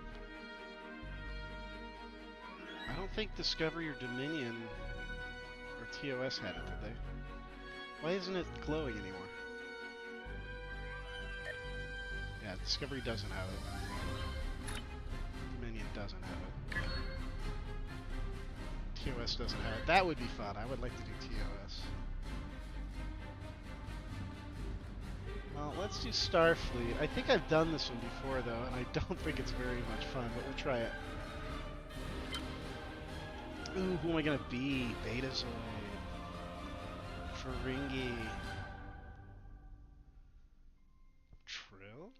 I don't think Discovery or Dominion or TOS had it, did they? Why isn't it glowing anymore? Yeah, Discovery doesn't have it. Dominion doesn't have it. TOS doesn't have it. That would be fun. I would like to do TOS. Well, let's do Starfleet. I think I've done this one before, though, and I don't think it's very much fun, but we'll try it. Ooh, who am I going to be? Betazoid. Ferengi. Trill?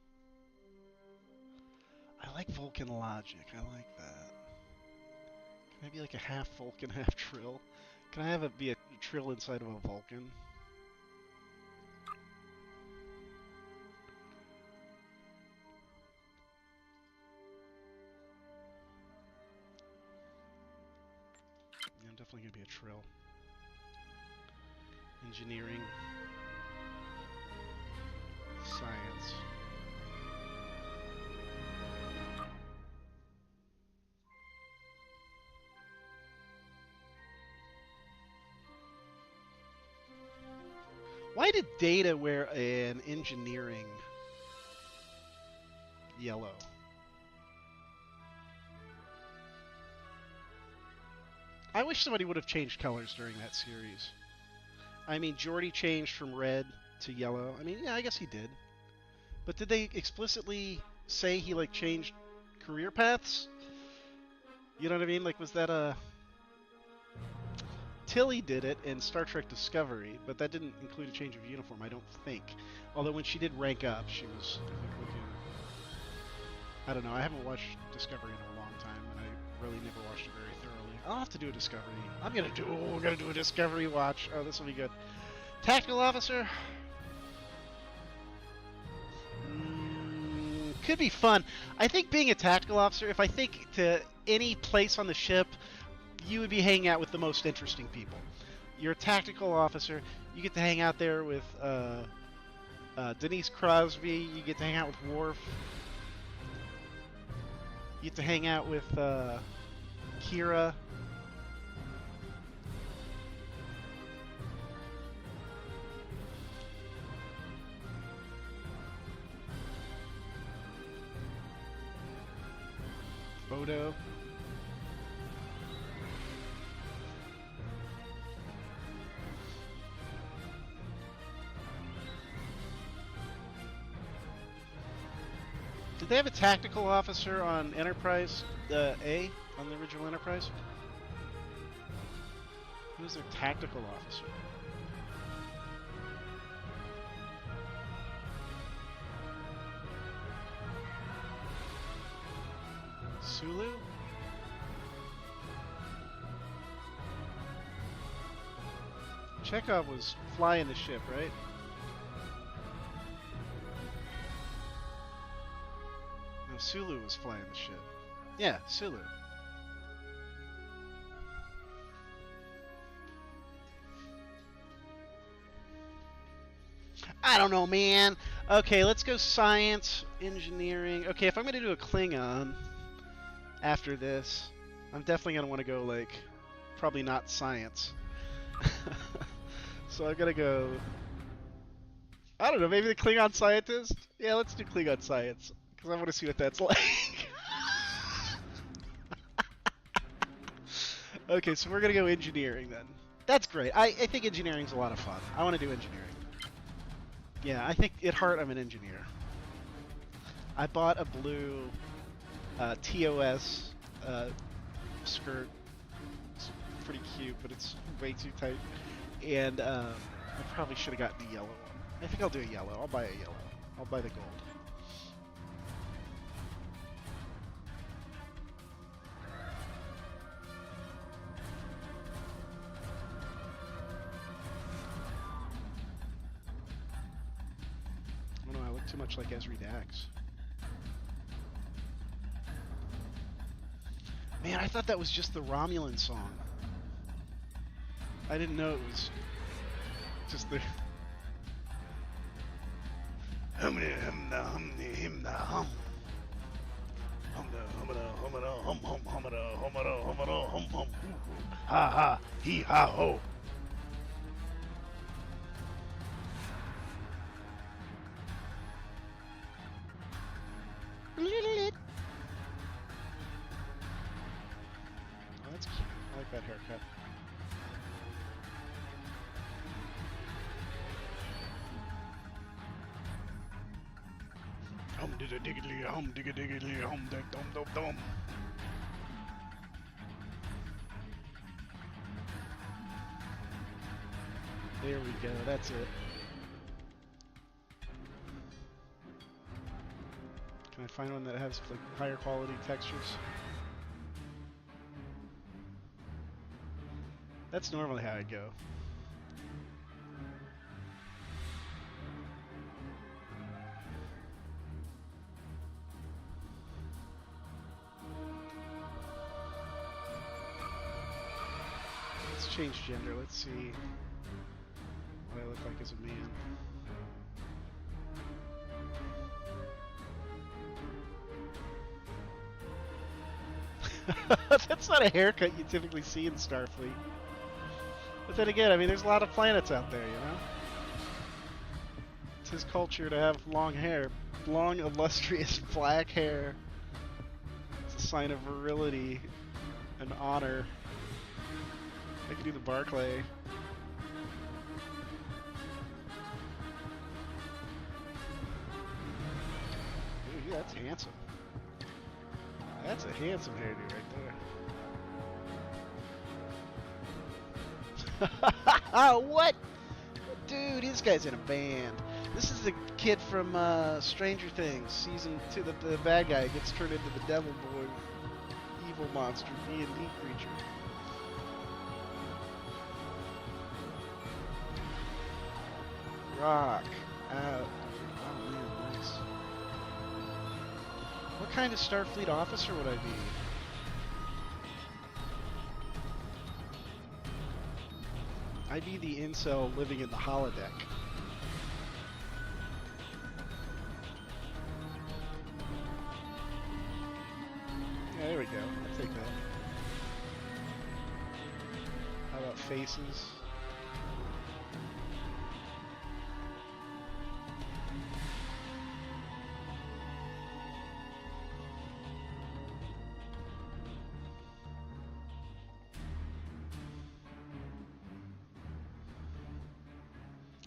I like Vulcan logic. I like that. Can I be like a half Vulcan, half Trill? Can I have it be a Trill inside of a Vulcan? Yeah, I'm definitely going to be a Trill. Engineering. Science. Why did Data wear an engineering yellow? I wish somebody would have changed colors during that series. I mean, Geordi changed from red to yellow. I mean, yeah, I guess he did. But did they explicitly say he, like, changed career paths? You know what I mean? Like, was that a... Tilly did it in Star Trek Discovery, but that didn't include a change of uniform, I don't think. Although when she did rank up, she was looking... I don't know, I haven't watched Discovery in a long time, and I really never watched it very thoroughly. I'll have to do a Discovery. We're gonna do a Discovery watch. Oh, this will be good. Tactical officer? Could be fun. I think being a tactical officer, if I think to any place on the ship, you would be hanging out with the most interesting people. You're a tactical officer. You get to hang out there with Denise Crosby. You get to hang out with Worf. You get to hang out with Kira. Odo. Did they have a tactical officer on Enterprise A, on the original Enterprise? Who was their tactical officer? Sulu? Chekhov was flying the ship, right? No, Sulu was flying the ship. Yeah, Sulu. I don't know, man. Okay, let's go science, engineering. Okay, if I'm going to do a Klingon after this, I'm definitely going to want to go, like, probably not science. So I'm going to go... I don't know, maybe the Klingon scientist? Yeah, let's do Klingon science, because I want to see what that's like. Okay, so we're going to go engineering then. That's great. I think engineering's a lot of fun. I want to do engineering. Yeah, I think at heart I'm an engineer. I bought a blue TOS skirt. It's pretty cute, but it's way too tight. And I probably should have gotten the yellow one. I think I'll do a yellow. I'll buy a yellow. I'll buy the gold. Oh no, I look too much like Ezri Dax. Man, I thought that was just the Romulan song. I didn't know it was just the... Humda, humda, humda, humda, hum. Humda, humda, humda, hum, hum, humda, humda, humda, hum, hum. Ha ha, hee ha ho. Oh, that's cute. I like that haircut. Hum digga diggly, hum digga diggly, hum dum dum dum dum. There we go, that's it. Can I find one that has like higher quality textures? That's normally how I go. Let's change gender. Let's see what I look like as a man. That's not a haircut you typically see in Starfleet. But then again, I mean, there's a lot of planets out there, you know? It's his culture to have long hair. Long, illustrious black hair. It's a sign of virility and honor. I could do the Barclay. Ooh, yeah, that's handsome. That's a handsome hairdo right there. What? Dude, this guy's in a band. This is the kid from Stranger Things, season 2. The bad guy gets turned into the Devil Boy, evil monster, D&D creature. Rock out. Oh man, nice. What kind of Starfleet officer would I be? I'd be the incel living in the holodeck. Yeah, there we go. I'll take that. How about faces?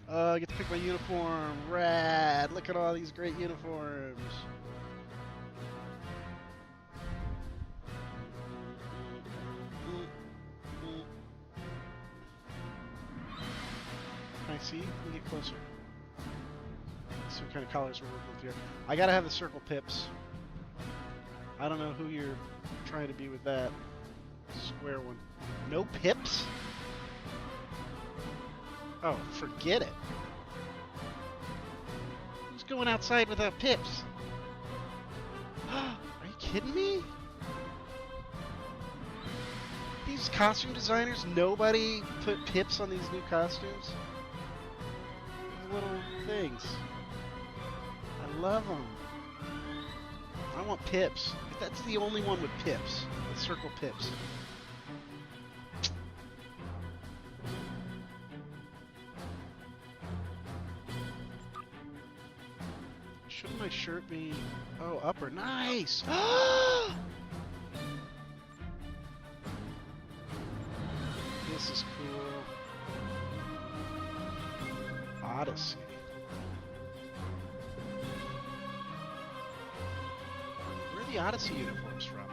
I get to pick my uniform. Rad! Look at all these great uniforms. Can I see? Let me get closer. Let's see what kind of colors we're working with here. I gotta have the circle pips. I don't know who you're trying to be with that. Square one. No pips? Oh, forget it. Who's going outside without pips? Are you kidding me? These costume designers, nobody put pips on these new costumes? These little things. I love them. I want pips. That's the only one with pips. With circle pips. Shouldn't my shirt be... Oh, upper. Nice! This is cool. Odyssey. Where are the Odyssey uniforms from?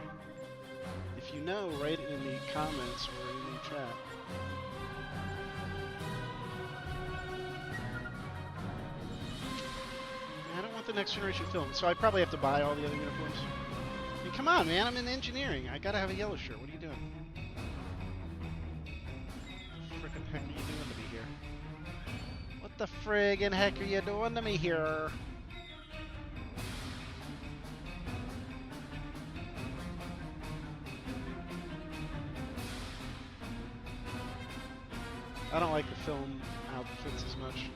If you know, write it in the comments or in the chat. I don't want the Next Generation film, so I probably have to buy all the other uniforms. I mean, come on, man, I'm in engineering. I gotta have a yellow shirt. What are you doing? Frickin' heck are you doing to me here? What the friggin' heck are you doing to me here? I don't like the film outfits as much.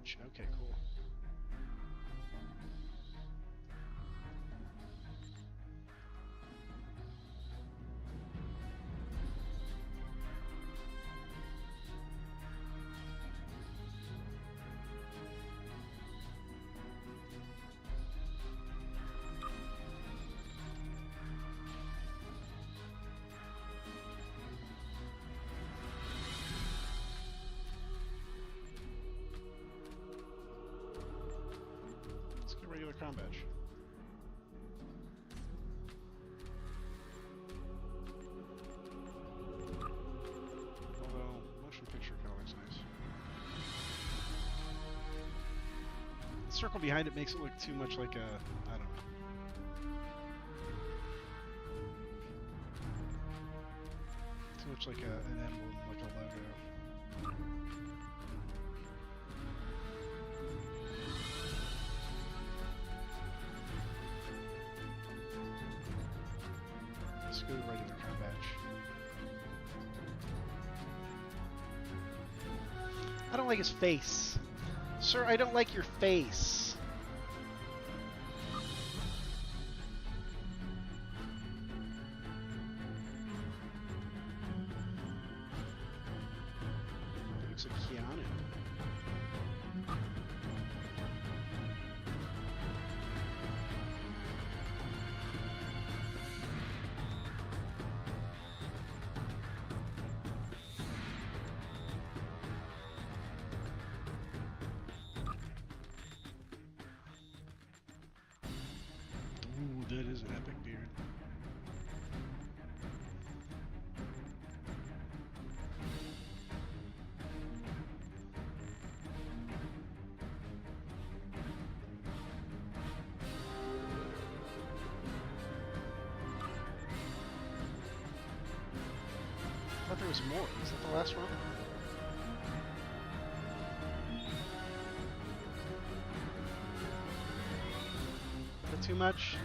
Forge. Okay, cool. Let's get regular crown badge. Although, motion picture kind of looks nice. The circle behind it makes it look too much like a, I don't know. Too much like an emblem, like a logo. Let's go to regular crown badge. I don't like his face. Sir, I don't like your face. Looks like Keanu. Ooh, that is an epic beard. I thought there was more. Is that the last one? Is that too much?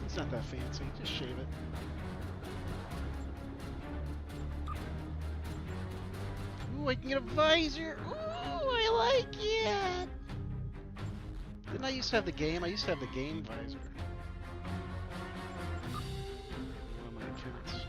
It's not that fancy. Just shave it. Ooh, I can get a visor. Ooh, I like it. Didn't I used to have the game? I used to have the game visor. One of my kids.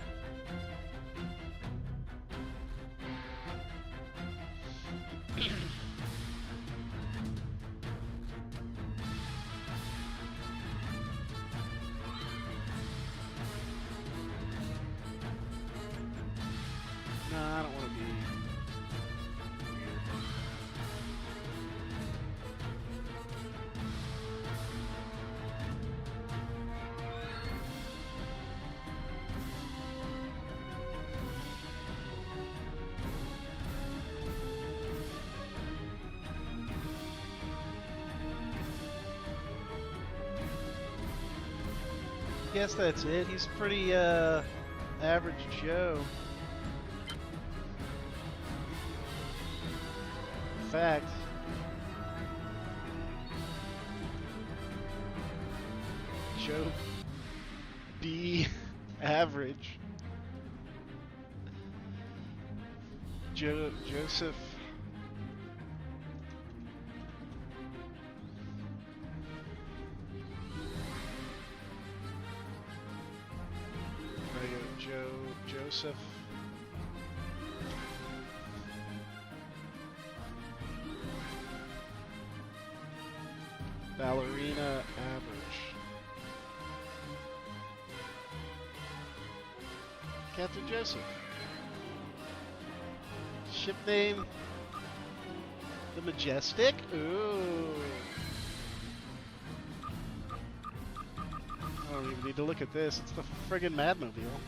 No, I don't want to be weird. Guess that's it. He's pretty average Joe. In fact, Joe B average. Joseph Joseph ballerina average. Captain Joseph. Ship name the Majestic. Ooh. I don't even need to look at this. It's the friggin' Madmobile.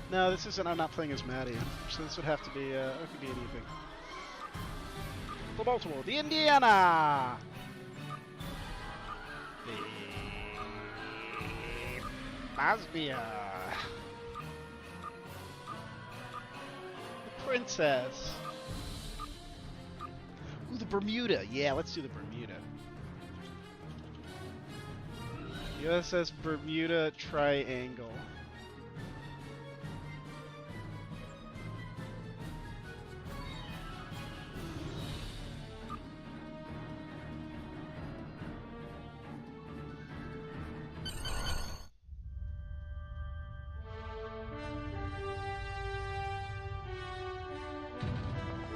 No, this isn't. I'm not playing as Maddie. So this would have to be. It could be anything. The Baltimore, the Indiana, the Bosnia, the Princess. Ooh, the Bermuda. Yeah, let's do the Bermuda. USS Bermuda Triangle.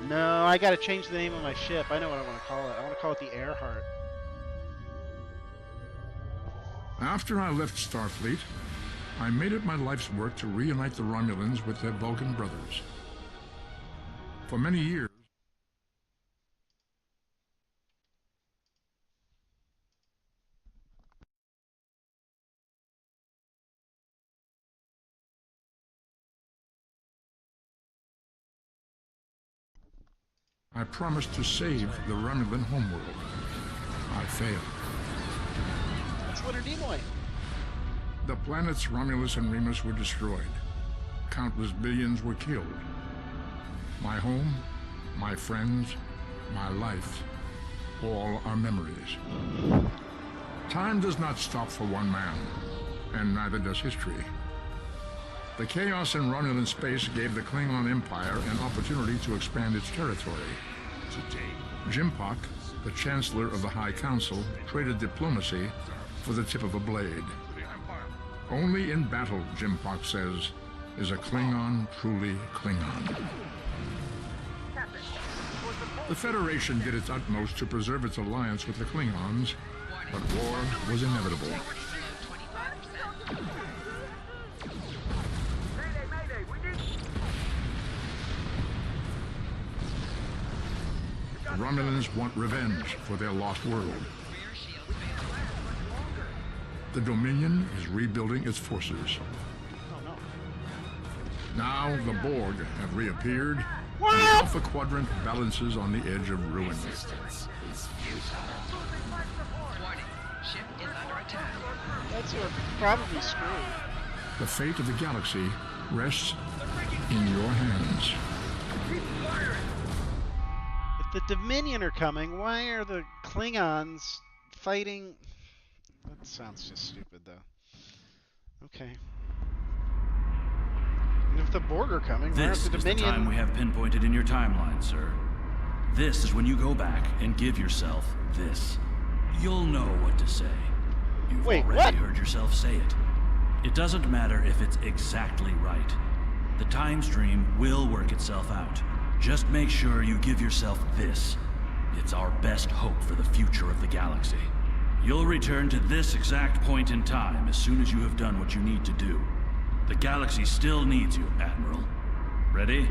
No, I gotta change the name of my ship. I know what I want to call it. I want to call it the Earhart. After I left Starfleet, I made it my life's work to reunite the Romulans with their Vulcan brothers. For many years, I promised to save the Romulan homeworld. I failed. That's Leonard Nimoy. The planets Romulus and Remus were destroyed. Countless billions were killed. My home, my friends, my life, all are memories. Time does not stop for one man, and neither does history. The chaos in Romulan space gave the Klingon Empire an opportunity to expand its territory. Jimpak, the Chancellor of the High Council, traded diplomacy for the tip of a blade. Only in battle, Jimpak says, is a Klingon truly Klingon. The Federation did its utmost to preserve its alliance with the Klingons, but war was inevitable. The Romulans want revenge for their lost world. The Dominion is rebuilding its forces. Now the Borg have reappeared, and the Alpha Quadrant balances on the edge of ruin. That's probably screwed. The fate of the galaxy rests in your hands. If the Dominion are coming, why are the Klingons fighting? That sounds just stupid, though. Okay. And if the Borg are coming, why aren't This the is the Dominion? time we have pinpointed in your timeline, sir. This is when you go back and give yourself this. You'll know what to say. You've already heard yourself say it. It doesn't matter if it's exactly right. The time stream will work itself out. Just make sure you give yourself this. It's our best hope for the future of the galaxy. You'll return to this exact point in time as soon as you have done what you need to do. The galaxy still needs you, Admiral. Ready?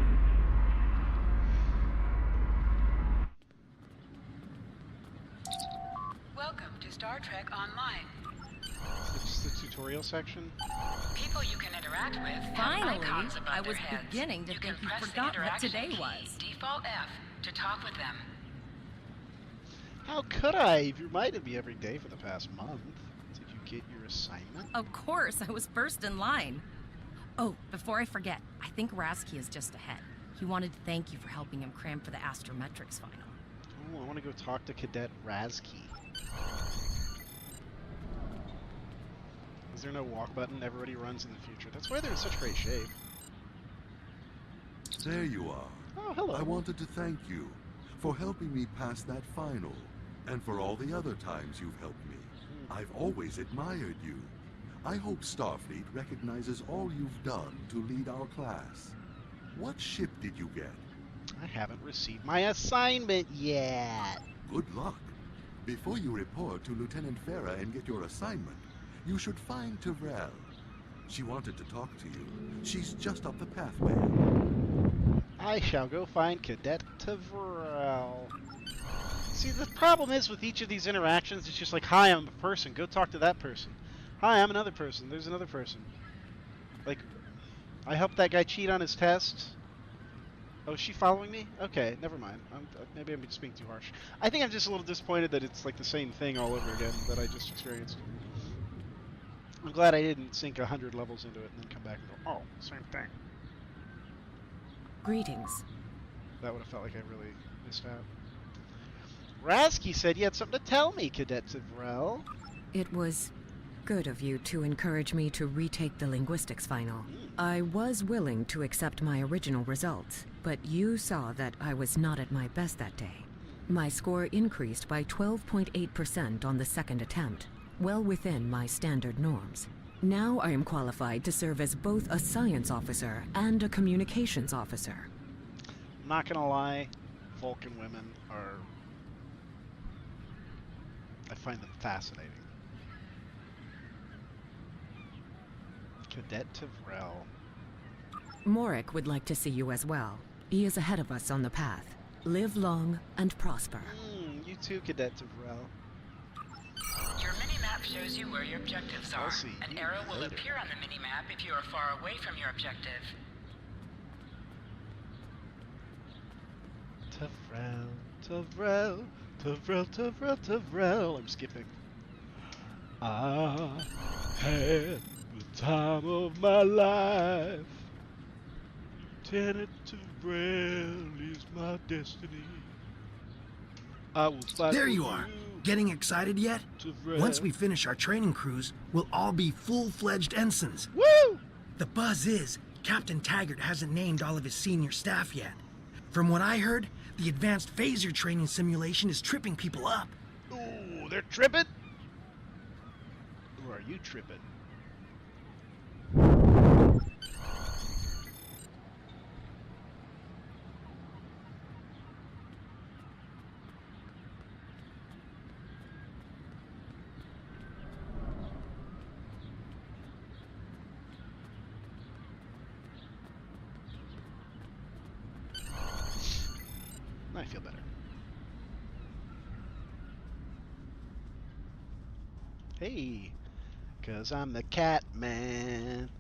Welcome to Star Trek Online. It's the tutorial section. People you can interact with have Finally, icons above I their was heads. beginning to You think can you press the forgot what interaction today key, was. Default F, to talk with them. How could I? You've reminded me every day for the past month. Did you get your assignment? Of course, I was first in line. Oh, before I forget, I think Rasky is just ahead. He wanted to thank you for helping him cram for the astrometrics final. Oh, I want to go talk to Cadet Razki. Is there no walk button? Everybody runs in the future. That's why they're in such great shape. There you are. Oh, hello. I wanted to thank you for helping me pass that final, and for all the other times you've helped me. I've always admired you. I hope Starfleet recognizes all you've done to lead our class. What ship did you get? I haven't received my assignment yet. Good luck. Before you report to Lieutenant Farah and get your assignment, you should find Tyrell. She wanted to talk to you. She's just up the pathway. I shall go find Cadet Tyrell. See, the problem is with each of these interactions, it's just like, hi, I'm a person. Go talk to that person. Hi, I'm another person. There's another person. Like, I helped that guy cheat on his test. Oh, is she following me? Okay, never mind. Maybe I'm just being too harsh. I think I'm just a little disappointed that it's like the same thing all over again that I just experienced. I'm glad I didn't sink 100 levels into it and then come back and go, oh, same thing. Greetings. That would have felt like I really missed out. Rasky said you had something to tell me, Cadet Tyrell. It was Good of you to encourage me to retake the linguistics final. I was willing to accept my original results, but you saw that I was not at my best that day. My score increased by 12.8% on the second attempt, well within my standard norms. Now I am qualified to serve as both a science officer and a communications officer. I'm not gonna lie, Vulcan women are... I find them fascinating. Cadet Tavrel. Morik would like to see you as well. He is ahead of us on the path. Live long and prosper. You too, Cadet Tavrel. Your mini-map shows you where your objectives are. I'll see An you arrow will later. appear on the mini-map if you are far away from your objective. Tavrel. I'm skipping. I had the time of my life. Lieutenant Tavrel is my destiny. I will fight There for you are. Getting excited yet? Tavrel. Once we finish our training cruise, we'll all be full-fledged ensigns. Woo! The buzz is, Captain Taggart hasn't named all of his senior staff yet. From what I heard, the advanced phaser training simulation is tripping people up. Ooh, they're tripping? Or are you tripping? I feel better. Hey, 'cause I'm the cat man.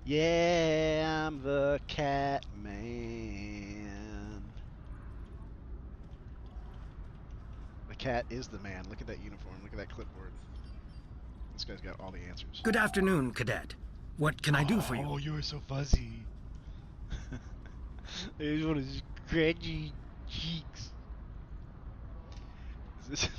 Yeah, I'm the cat man. The cat is the man. Look at that uniform. Look at that clipboard. This guy's got all the answers. Good afternoon, Cadet. What can I do for you? Oh, you're so fuzzy. I just want to scratch your cheeks. Is this...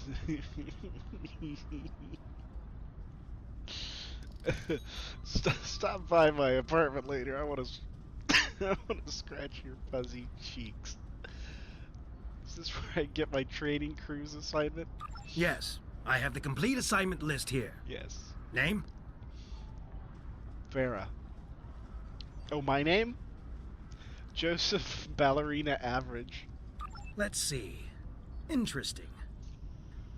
Stop by my apartment later. I want to I want to scratch your fuzzy cheeks. Is this where I get my training cruise assignment? Yes, I have the complete assignment list here. Yes. Name? Farah. Oh, my name? Joseph Ballerina Average. Let's see. Interesting.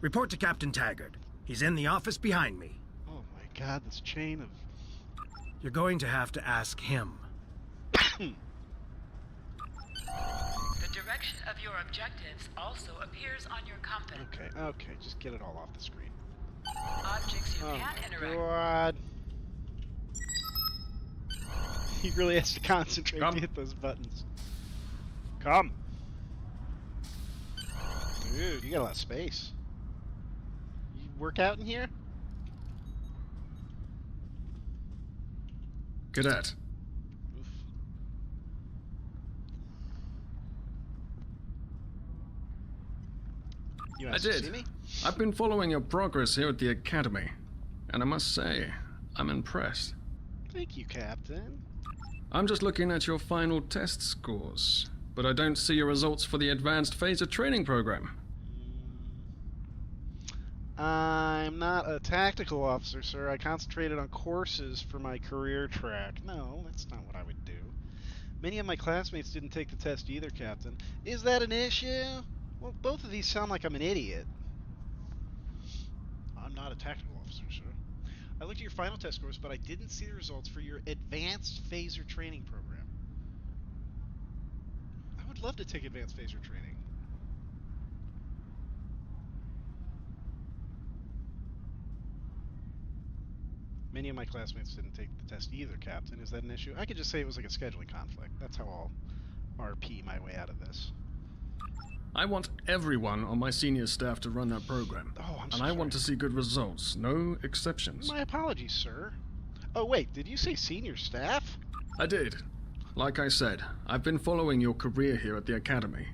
Report to Captain Taggart. He's in the office behind me. Oh my god, this chain of... You're going to have to ask him. The direction of your objectives also appears on your compass. Okay, just get it all off the screen. Objects you can interact. God. He really has to concentrate to hit those buttons. Come. Dude, you got a lot of space. You work out in here? Cadet. You I asked to see did. me? I've been following your progress here at the Academy, and I must say, I'm impressed. Thank you, Captain. I'm just looking at your final test scores, but I don't see your results for the Advanced Phaser Training Program. I'm not a tactical officer, sir. I concentrated on courses for my career track. No, that's not what I would do. Many of my classmates didn't take the test either, Captain. Is that an issue? Well, both of these sound like I'm an idiot. I'm not a tactical officer, sir. I looked at your final test scores, but I didn't see the results for your Advanced Phaser Training Program. I would love to take Advanced Phaser Training. Many of my classmates didn't take the test either, Captain. Is that an issue? I could just say it was like a scheduling conflict. That's how I'll RP my way out of this. I want everyone on my senior staff to run that program. Oh, I'm so and sorry. I want to see good results, no exceptions. My apologies, sir. Oh, wait, did you say senior staff? I did. Like I said, I've been following your career here at the Academy.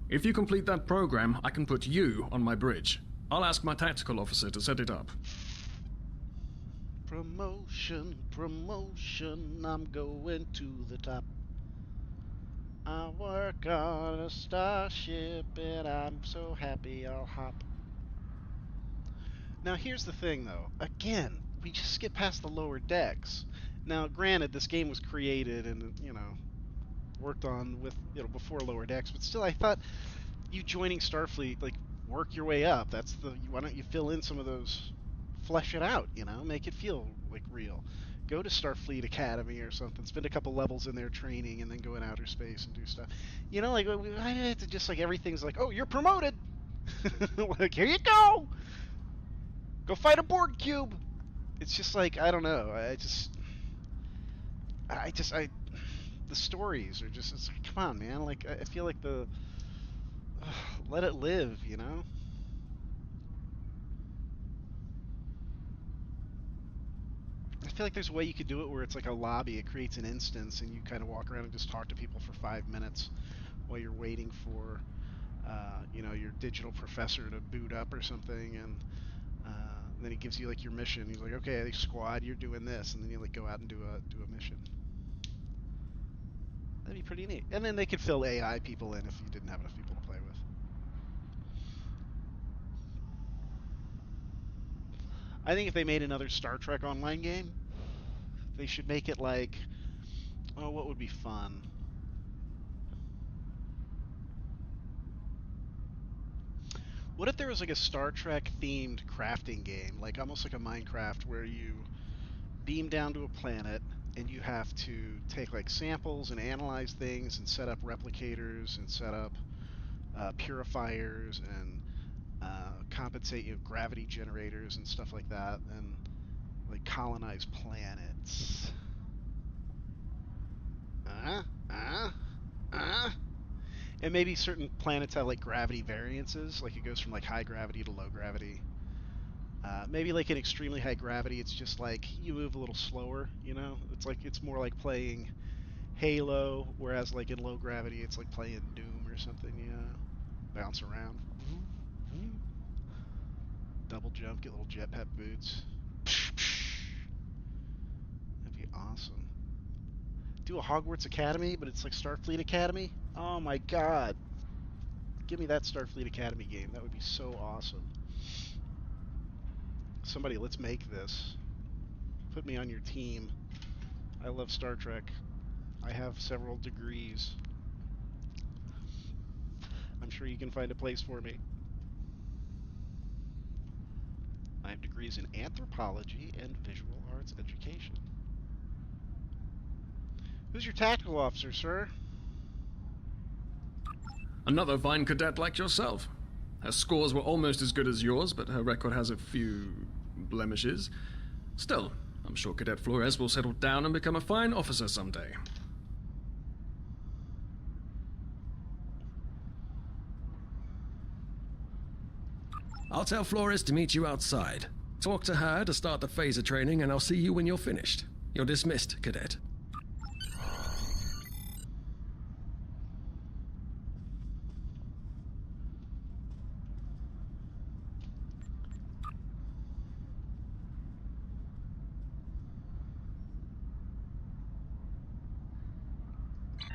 If you complete that program, I can put you on my bridge. I'll ask my tactical officer to set it up. Promotion, promotion, I'm going to the top. I work on a starship and I'm so happy I'll hop. Now here's the thing though, again, we just skip past the lower decks. Now granted, this game was created and, worked on with, before lower decks, but still I thought you joining Starfleet, like, work your way up. Why don't you fill in some of those, flesh it out, make it feel like real. Go to Starfleet Academy or something, spend a couple levels in there training, and then go in outer space and do stuff. Like, I have to just, like, everything's like, oh, you're promoted! Like, here you go! Go fight a Borg cube! It's just like, I don't know, the stories are just, it's like, come on, man, like, I feel like let it live, I feel like there's a way you could do it where it's like a lobby. It creates an instance, and you kind of walk around and just talk to people for 5 minutes while you're waiting for, your digital professor to boot up or something. And then he gives you like your mission. He's like, okay, squad, you're doing this, and then you like go out and do a mission. That'd be pretty neat. And then they could fill AI people in if you didn't have enough people to play with. I think if they made another Star Trek online game, they should make it like, oh, what would be fun? What if there was like a Star Trek themed crafting game, like almost like a Minecraft, where you beam down to a planet and you have to take like samples and analyze things and set up replicators and set up purifiers and compensate gravity generators and stuff like that, and like colonize planets. And maybe certain planets have like gravity variances, like it goes from like high gravity to low gravity. Maybe like in extremely high gravity, it's just like you move a little slower, It's more like playing Halo, whereas like in low gravity, it's like playing Doom or something, Bounce around. Double jump, get little jetpack boots. That'd be awesome. Do a Hogwarts Academy, but it's like Starfleet Academy. Oh my god. Give me that Starfleet Academy game. That would be so awesome. Somebody, let's make this. Put me on your team. I love Star Trek. I have several degrees. I'm sure you can find a place for me. I have degrees in anthropology and visual arts education. Who's your tactical officer, sir? Another fine cadet like yourself. Her scores were almost as good as yours, but her record has a few blemishes. Still, I'm sure Cadet Flores will settle down and become a fine officer someday. I'll tell Flores to meet you outside. Talk to her to start the phaser training, and I'll see you when you're finished. You're dismissed, Cadet.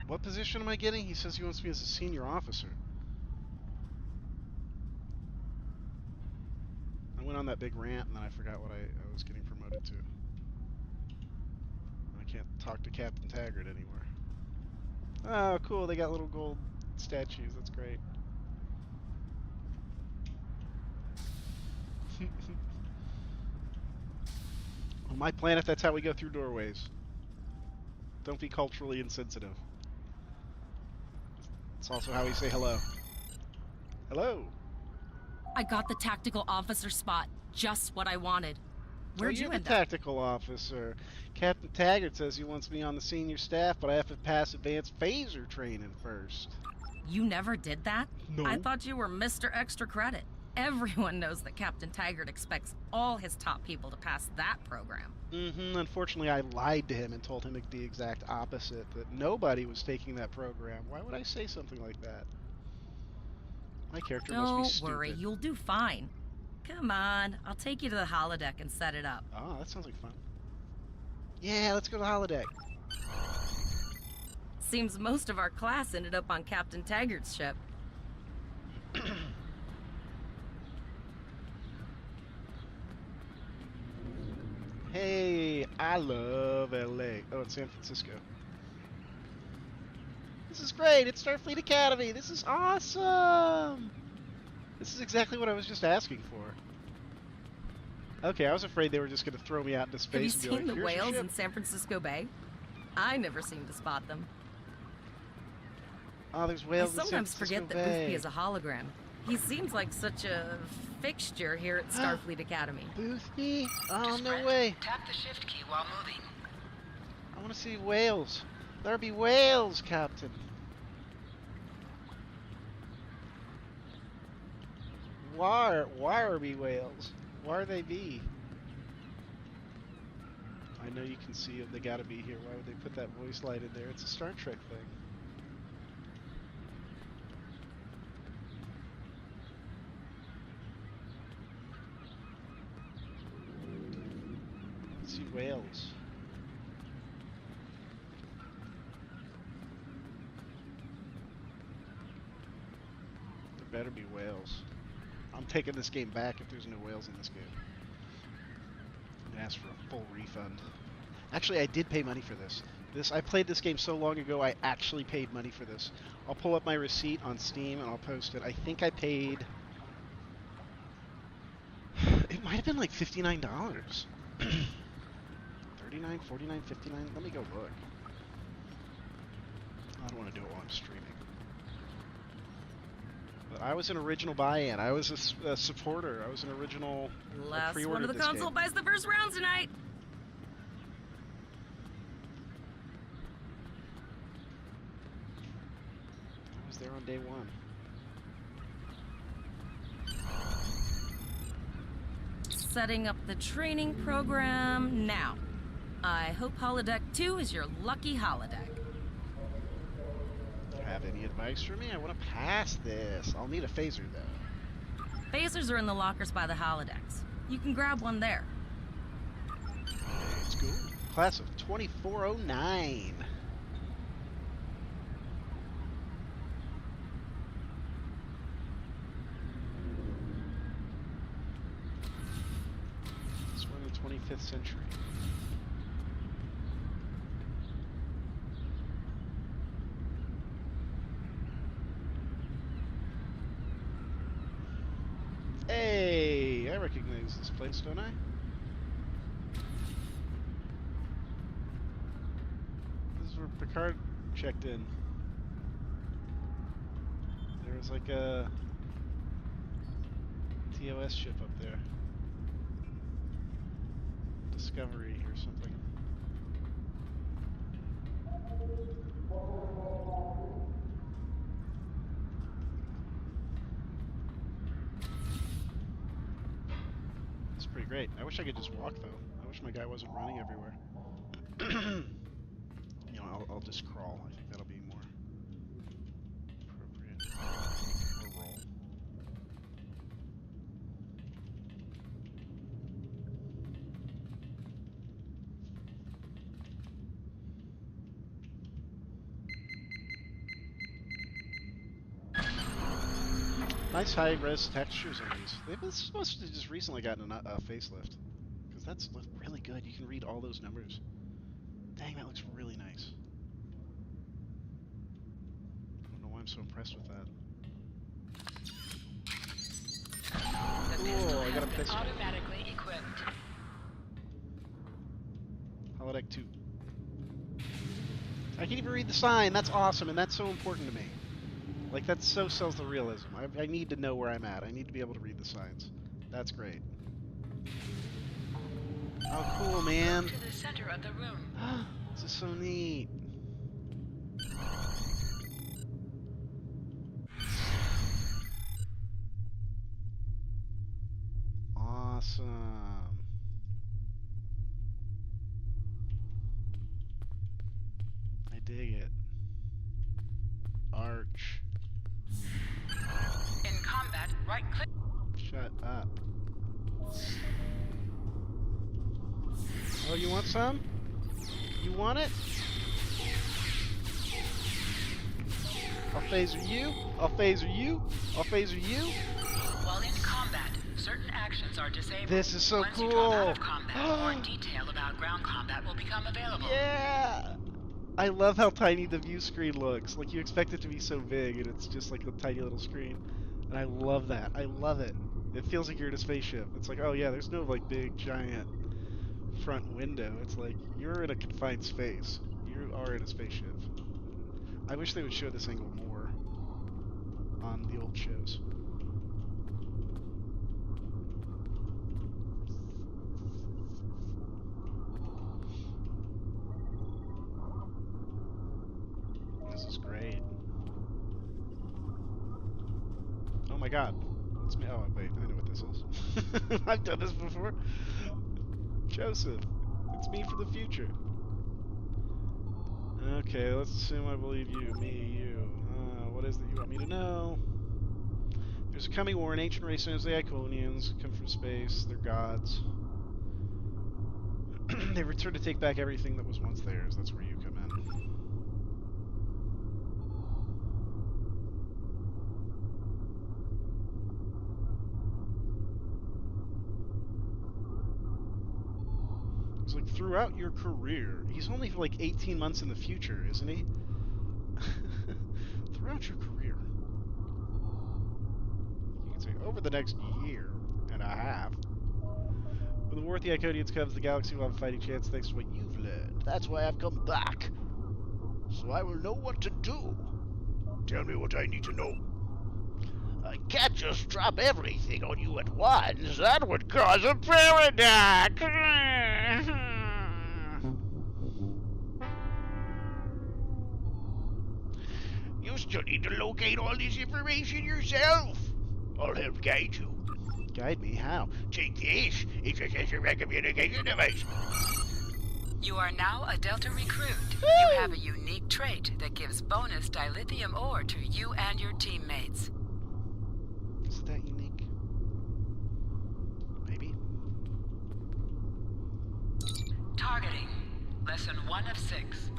What position am I getting? He says he wants me as a senior officer. I went on that big rant and then I forgot what I was getting promoted to. I can't talk to Captain Taggart anymore. Oh, cool. They got little gold statues. That's great. On my planet, that's how we go through doorways. Don't be culturally insensitive. It's also how we say hello. Hello. I got the tactical officer spot. Just what I wanted. Where'd you end the tactical officer. Captain Taggart says he wants me on the senior staff, but I have to pass advanced phaser training first. You never did that? No. I thought you were Mr. Extra Credit. Everyone knows that Captain Taggart expects all his top people to pass that program. Unfortunately, I lied to him and told him the exact opposite, that nobody was taking that program. Why would I say something like that? My character must be stupid. Don't worry, you'll do fine. Come on, I'll take you to the holodeck and set it up. Oh, that sounds like fun. Yeah, let's go to the holodeck. Seems most of our class ended up on Captain Taggart's ship. Hey, I love LA. Oh, it's San Francisco. This is great. It's Starfleet Academy. This is awesome. This is exactly what I was just asking for. Okay, I was afraid they were just going to throw me out into space. Have you and be seen like, the "Here's your whales ship." in San Francisco Bay? I never seem to spot them. Oh, there's I whales in San sometimes Francisco forget that Bay. Boothby is a hologram. He seems like such a fixture here at Starfleet Academy. Boothby? Oh, To no sprint, way. Tap the shift key while moving. I want to see whales. There be whales, Captain. Why are be whales? Why are they be? I know you can see them. They gotta be here. Why would they put that voice light in there? It's a Star Trek thing. Let's see whales. There better be whales. I'm taking this game back if there's no whales in this game. I'm gonna ask for a full refund. Actually, I did pay money for this. I played this game so long ago, I actually paid money for this. I'll pull up my receipt on Steam and I'll post it. I think I paid... It might have been like $59. 39, 49, 59. Let me go look. I don't want to do it while I'm streaming. But I was an original buy-in. I was a supporter. I was an original. Last one of the console buys the first round tonight. I was there on day one. Setting up the training program now. I hope Holodeck 2 is your lucky holodeck. Have any advice for me? I want to pass this. I'll need a phaser, though. Phasers are in the lockers by the holodecks. You can grab one there. Let's go. Class of 2409. It's we're in the 25th century. Hey, I recognize this place, don't I? This is where Picard checked in. There was like a TOS ship up there. Discovery or something. It's pretty great. I wish I could just walk though. I wish my guy wasn't running everywhere. You know, I'll just crawl. I think that'll be more appropriate. Or roll. Nice high-res textures on these. They've been supposed to just recently gotten a facelift. Because that's really good. You can read all those numbers. Dang, that looks really nice. I don't know why I'm so impressed with that. Cool, I got a pistol. Automatically equipped. Holodeck 2. I can even read the sign. That's awesome, and that's so important to me. Like, that so sells the realism. I need to know where I'm at. I need to be able to read the signs. That's great. Oh, cool, man. Move to the center of the room. This is so neat. Awesome. I dig it. Arch. In combat, right-click. Shut up. Oh, you want some? You want it? I'll phaser you. I'll phaser you. I'll phaser you. While in combat, certain actions are disabled. This is so Once cool. you drop out of combat, more detail about ground combat will become available. Yeah! I love how tiny the view screen looks. Like, you expect it to be so big, and it's just like a tiny little screen. And I love that. I love it. It feels like you're in a spaceship. It's like, oh yeah, there's no like big giant front window. It's like you're in a confined space. You are in a spaceship. I wish they would show this angle more on the old shows. This is great. Oh my god. It's me. Oh, wait. I know what this is. I've done this before. Joseph. It's me for the future. Okay, let's assume I believe you. Me, you. What is it you want me to know? There's a coming war. An ancient race known as the Iconians. Come from space. They're gods. They return to take back everything that was once theirs. That's where you come in. It's like throughout your career. He's only like 18 months in the future, isn't he? Throughout your career. You can say over the next year and a half. When the war with the Iconians comes, the galaxy will have a fighting chance thanks to what you've learned. That's why I've come back. So I will know what to do. Tell me what I need to know. I can't just drop everything on you at once. That would cause a paradox. You still need to locate all this information yourself. I'll help guide you. Guide me? How? Take this. It's a sensory communication device. You are now a Delta recruit. You have a unique trait that gives bonus dilithium ore to you and your teammates. Is that unique? Maybe. Targeting. Lesson 1 of 6.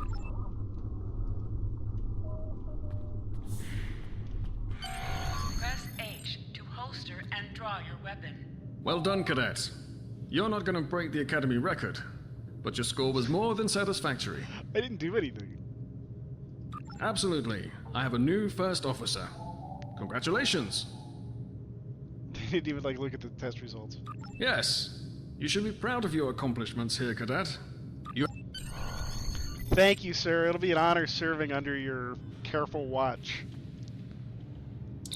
Press H to holster and draw your weapon. Well done, cadet. You're not gonna break the Academy record, but your score was more than satisfactory. I didn't do anything. Absolutely. I have a new first officer. Congratulations. They didn't even like look at the test results. Yes. You should be proud of your accomplishments here, cadet. Thank you, sir. It'll be an honor serving under your careful watch.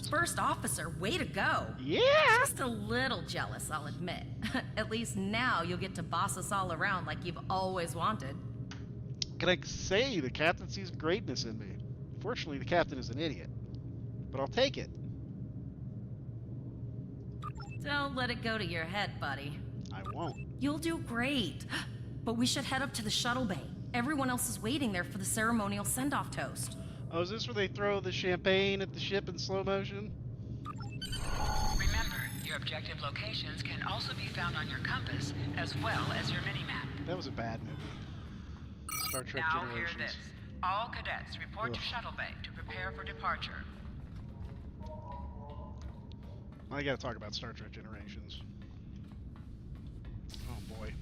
First officer, way to go. Yeah. Just a little jealous, I'll admit. At least now you'll get to boss us all around like you've always wanted. Can I say the captain sees greatness in me? Fortunately, the captain is an idiot. But I'll take it. Don't let it go to your head, buddy. I won't. You'll do great. But we should head up to the shuttle bay. Everyone else is waiting there for the ceremonial send-off toast. Oh, is this where they throw the champagne at the ship in slow motion? Remember, your objective locations can also be found on your compass, as well as your mini-map. That was a bad movie. Star Trek Now Generations. hear this. All cadets report to shuttle bay to prepare for departure. I gotta talk about Star Trek Generations. Oh boy.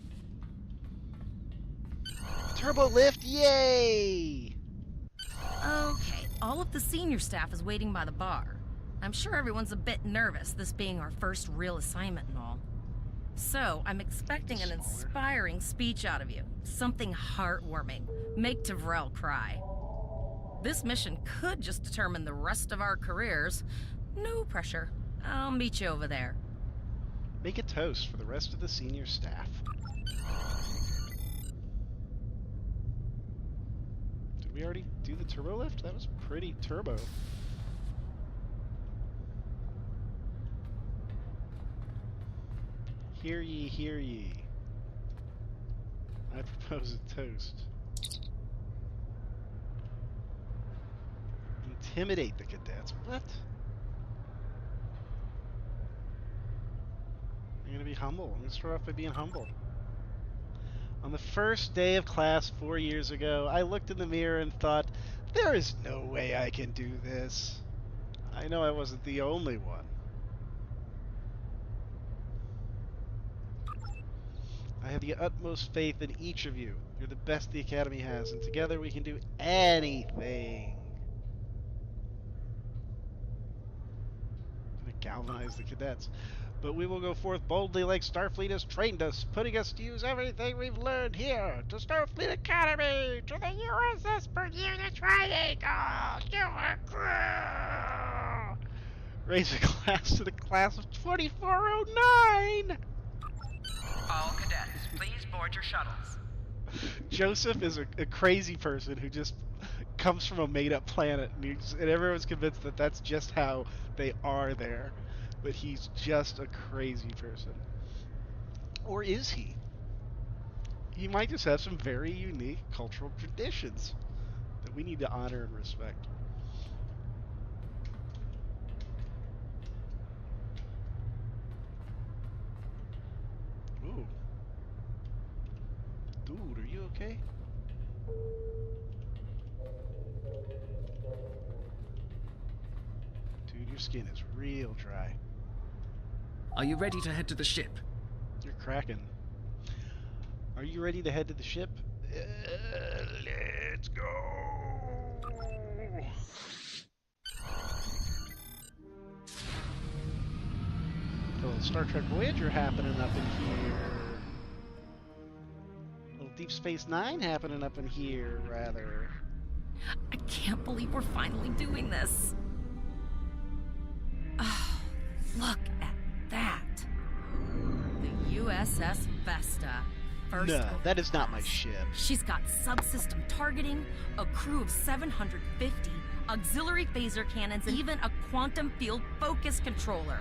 Turbo lift, yay! Okay, all of the senior staff is waiting by the bar. I'm sure everyone's a bit nervous, this being our first real assignment and all. So, I'm expecting an inspiring speech out of you. Something heartwarming. Make Tavrel cry. This mission could just determine the rest of our careers. No pressure. I'll meet you over there. Make a toast for the rest of the senior staff. Did we already do the turbo lift? That was pretty turbo. Hear ye, hear ye. I propose a toast. Intimidate the cadets. What? I'm gonna be humble. I'm gonna start off by being humble. On the first day of class 4 years ago, I looked in the mirror and thought, there is no way I can do this. I know I wasn't the only one. I have the utmost faith in each of you. You're the best the Academy has, and together we can do anything. I'm gonna galvanize the cadets. But we will go forth boldly like Starfleet has trained us, putting us to use everything we've learned here. To Starfleet Academy! To the USS Bermuda Triangle! Your crew! Raise a class to the class of 2409! All cadets, please board your shuttles. Joseph is a crazy person who just comes from a made-up planet, and everyone's convinced that that's just how they are there. But he's just a crazy person. Or is he? He might just have some very unique cultural traditions that we need to honor and respect. Ooh. Dude, are you okay? Dude, your skin is real dry. Are you ready to head to the ship? You're cracking. Are you ready to head to the ship? Let's go! A little Star Trek Voyager happening up in here. A little Deep Space Nine happening up in here, rather. I can't believe we're finally doing this. Oh, look at that. The USS Vesta. First No, that is not my ship. She's got subsystem targeting, a crew of 750, auxiliary phaser cannons, and even a quantum field focus controller.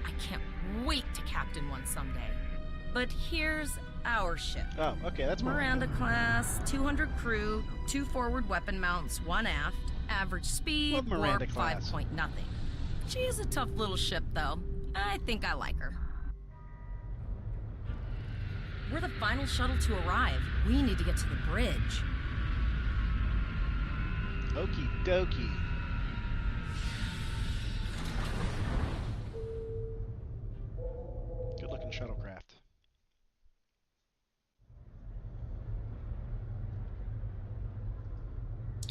I can't wait to captain one someday. But here's our ship. Oh, okay, that's Miranda class, 200 crew, 2 forward weapon mounts, 1 aft, average speed, Miranda warp class. 5 point nothing. She's a tough little ship, though. I think I like her. We're the final shuttle to arrive. We need to get to the bridge. Okie dokie. Good looking shuttlecraft.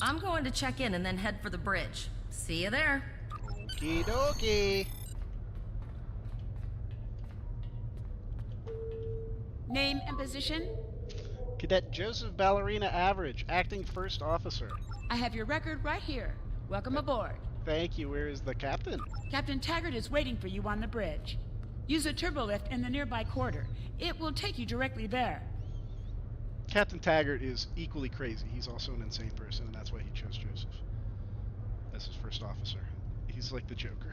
I'm going to check in and then head for the bridge. See you there. Okie dokie. Name and position? Cadet Joseph Ballerina Average, acting first officer. I have your record right here. Welcome aboard. Thank you. Where is the captain? Captain Taggart is waiting for you on the bridge. Use a turbolift in the nearby quarter. It will take you directly there. Captain Taggart is equally crazy. He's also an insane person, and that's why he chose Joseph as his first officer. He's like the Joker.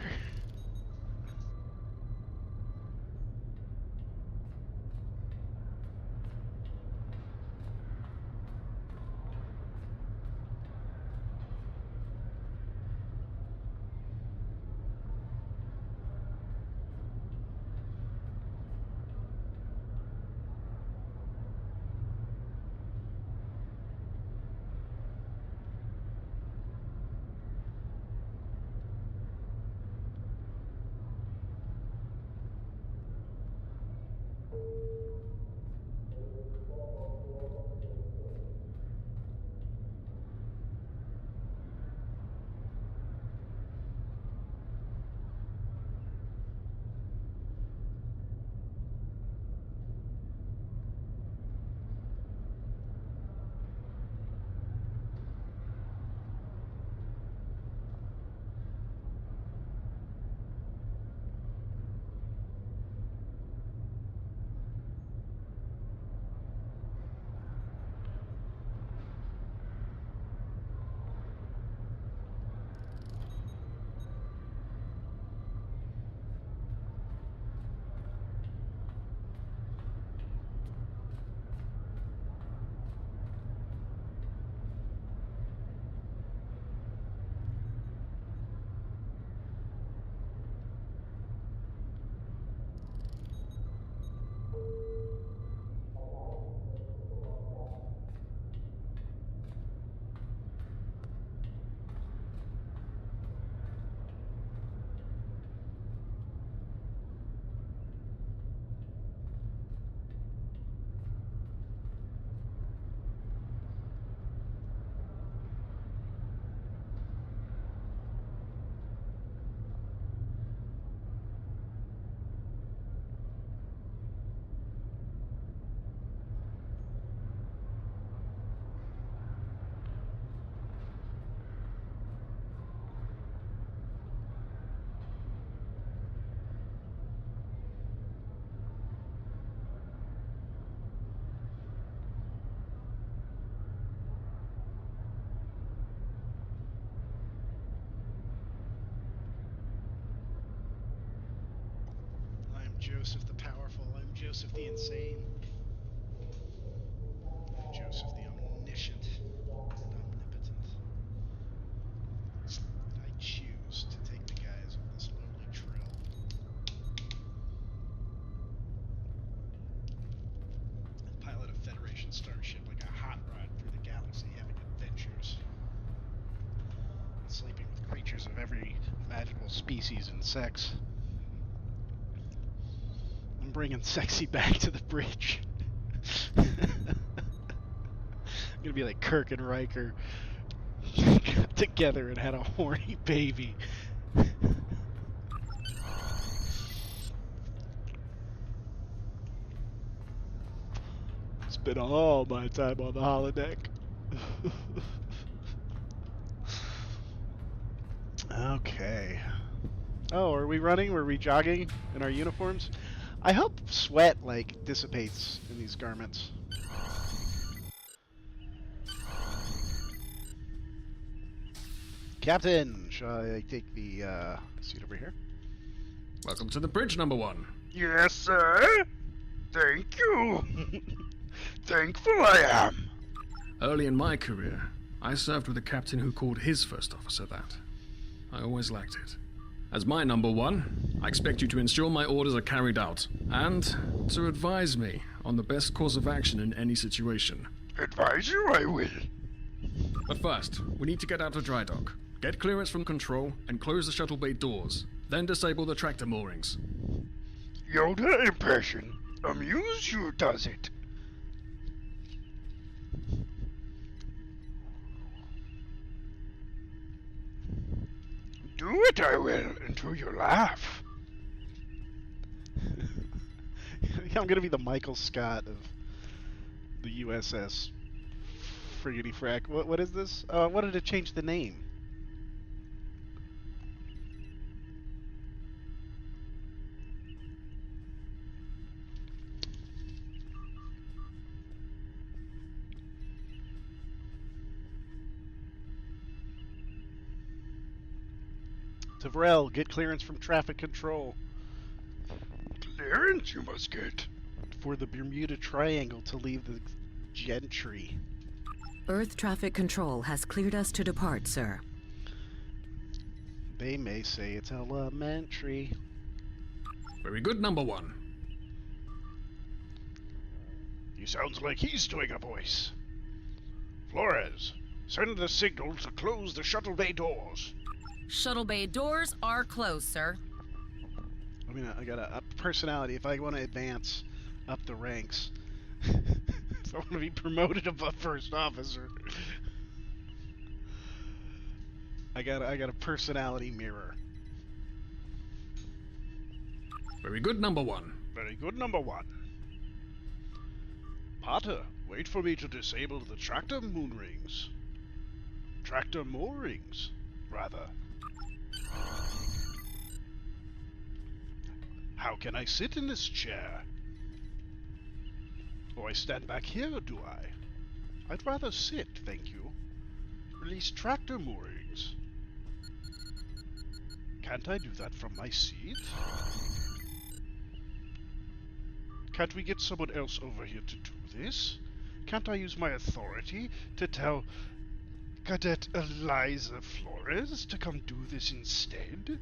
Joseph the Powerful. I'm Joseph the Insane. I'm Joseph the Omniscient and Omnipotent. And I choose to take the guise of this lowly trill. And pilot a Federation starship like a hot rod through the galaxy, having adventures. And sleeping with creatures of every imaginable species and sex. I'm bringing sexy back to the bridge. I'm gonna be like Kirk and Riker got together and had a horny baby. Spent all my time on the holodeck. Okay. Oh, are we running? Were we jogging in our uniforms? I hope sweat, like, dissipates in these garments. Captain, shall I take the seat over here? Welcome to the bridge, number 1. Yes, sir. Thank you. Thankful I am. Early in my career, I served with a captain who called his first officer that. I always liked it. As my number 1, I expect you to ensure my orders are carried out, and to advise me on the best course of action in any situation. Advise you, I will. But first, we need to get out of dry dock, get clearance from control, and close the shuttle bay doors. Then disable the tractor moorings. Yoda impression. Amuse you, does it? Do it, I will, until you laugh. I'm gonna be the Michael Scott of the USS Friggity Frack. What is this? I wanted to change the name. Tavrel, get clearance from traffic control. Clearance you must get. For the Bermuda Triangle to leave the Gentry. Earth traffic control has cleared us to depart, sir. They may say it's elementary. Very good, number 1. He sounds like he's doing a voice. Flores, send the signal to close the shuttle bay doors. Shuttle bay doors are closed, sir. I mean, I got a personality. If I want to advance up the ranks, if I want to be promoted above first officer, I got a personality mirror. Very good, number 1. Very good, number 1. Potter, wait for me to disable the tractor moorings. Tractor moorings, rather. How can I sit in this chair? Or I stand back here, do I? I'd rather sit, thank you. Release tractor moorings. Can't I do that from my seat? Can't we get someone else over here to do this? Can't I use my authority to tell Cadet Eliza Flores to come do this instead?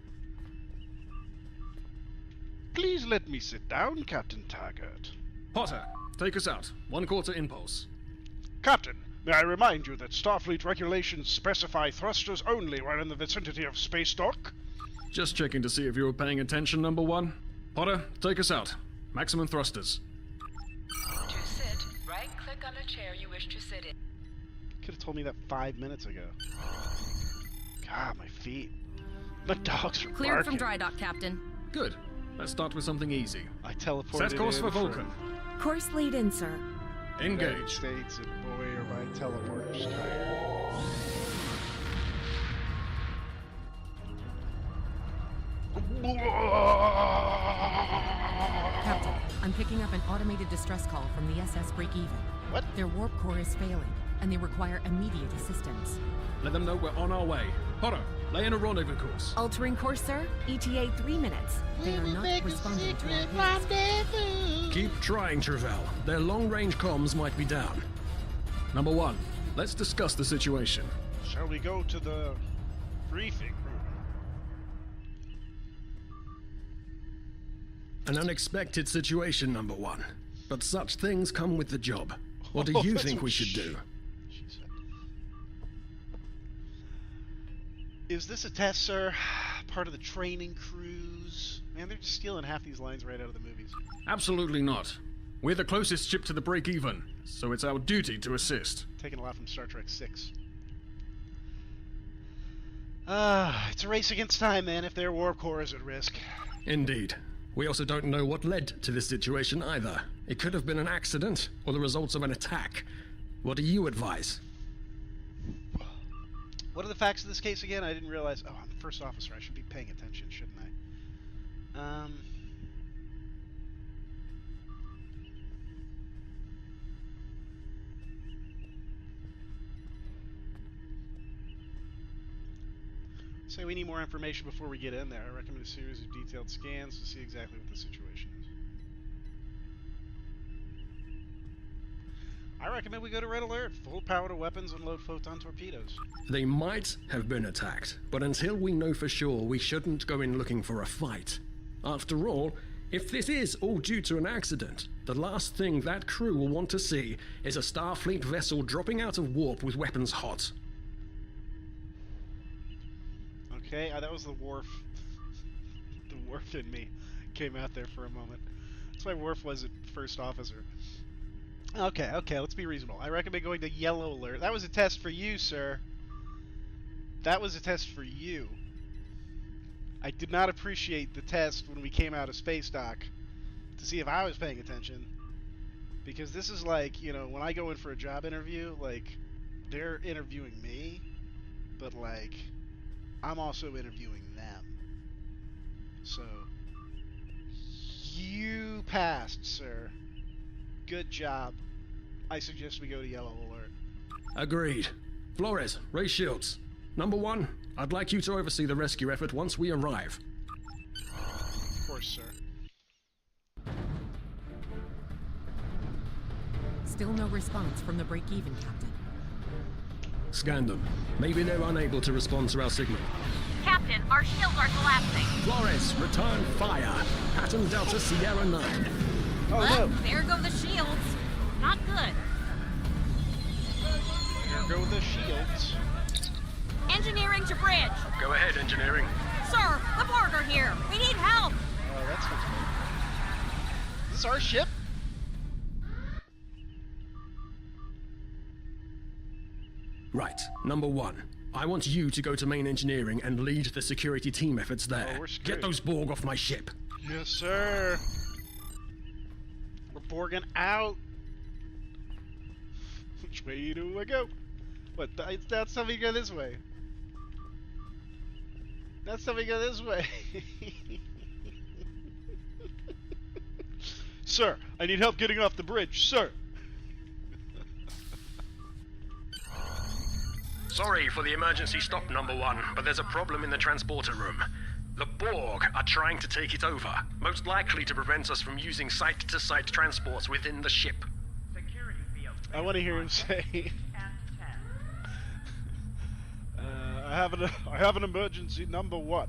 Please let me sit down, Captain Taggart. Potter, take us out. 1/4 impulse. Captain, may I remind you that Starfleet regulations specify thrusters only while in the vicinity of space dock? Just checking to see if you were paying attention, number 1. Potter, take us out. Maximum thrusters. To sit, right-click on the chair you wish to sit in. Could have told me that 5 minutes ago. God, my feet. My dogs are Cleared barking. from dry dock, Captain. Good. Let's start with something easy. I teleported Set course in for Vulcan. Course lead in, sir. Engage. United States, and boy, are my teleporters tired. Captain, I'm picking up an automated distress call from the SS Breakeven. What? Their warp core is failing, and they require immediate assistance. Let them know we're on our way. Horror, lay in a rendezvous course. Altering course, sir. ETA 3 minutes. They are not responding to our hits. Keep trying, Travell. Their long-range comms might be down. Number 1, let's discuss the situation. Shall we go to the briefing room? An unexpected situation, Number 1. But such things come with the job. What do you think we should do? Is this a test, sir? Part of the training cruise? Man, they're just stealing half these lines right out of the movies. Absolutely not. We're the closest ship to the break-even, so it's our duty to assist. Taking a lot from Star Trek 6. It's a race against time, man, if their warp core is at risk. Indeed. We also don't know what led to this situation either. It could have been an accident, or the results of an attack. What do you advise? What are the facts of this case again? I didn't realize. Oh, I'm the first officer. I should be paying attention, shouldn't I? Say we need more information before we get in there. I recommend a series of detailed scans to see exactly what the situation is. I recommend we go to Red Alert. Full power to weapons and load photon torpedoes. They might have been attacked, but until we know for sure, we shouldn't go in looking for a fight. After all, if this is all due to an accident, the last thing that crew will want to see is a Starfleet vessel dropping out of warp with weapons hot. Okay, that was the Worf. The Worf in me came out there for a moment. That's why Worf wasn't first officer. Okay, let's be reasonable. I recommend going to Yellow Alert. That was a test for you, sir. That was a test for you. I did not appreciate the test when we came out of space dock to see if I was paying attention. Because this is like, you know, when I go in for a job interview, like, they're interviewing me, but, like, I'm also interviewing them. So, you passed, sir. Good job. I suggest we go to Yellow Alert. Agreed. Flores, raise shields. Number 1, I'd like you to oversee the rescue effort once we arrive. Of course, sir. Still no response from the break-even, Captain. Scan them. Maybe they're unable to respond to our signal. Captain, our shields are collapsing. Flores, return fire. Pattern Delta Sierra 9. Oh, well, no. There go the shields. Not good. There go the shields. Engineering to bridge. Go ahead, engineering. Sir, the Borg are here. We need help. Oh, that's not good. Is this our ship? Right. Number 1. I want you to go to main engineering and lead the security team efforts there. Oh, we're screwed. Get those Borg off my ship. Yes, sir. We're Borging out. Which way do I go? What? That's how we go this way. That's how we go this way. Sir, I need help getting off the bridge, sir. Sorry for the emergency stop, Number 1, but there's a problem in the transporter room. The Borg are trying to take it over, most likely to prevent us from using site-to-site transports within the ship. I want to hear him say, I have an emergency, Number 1.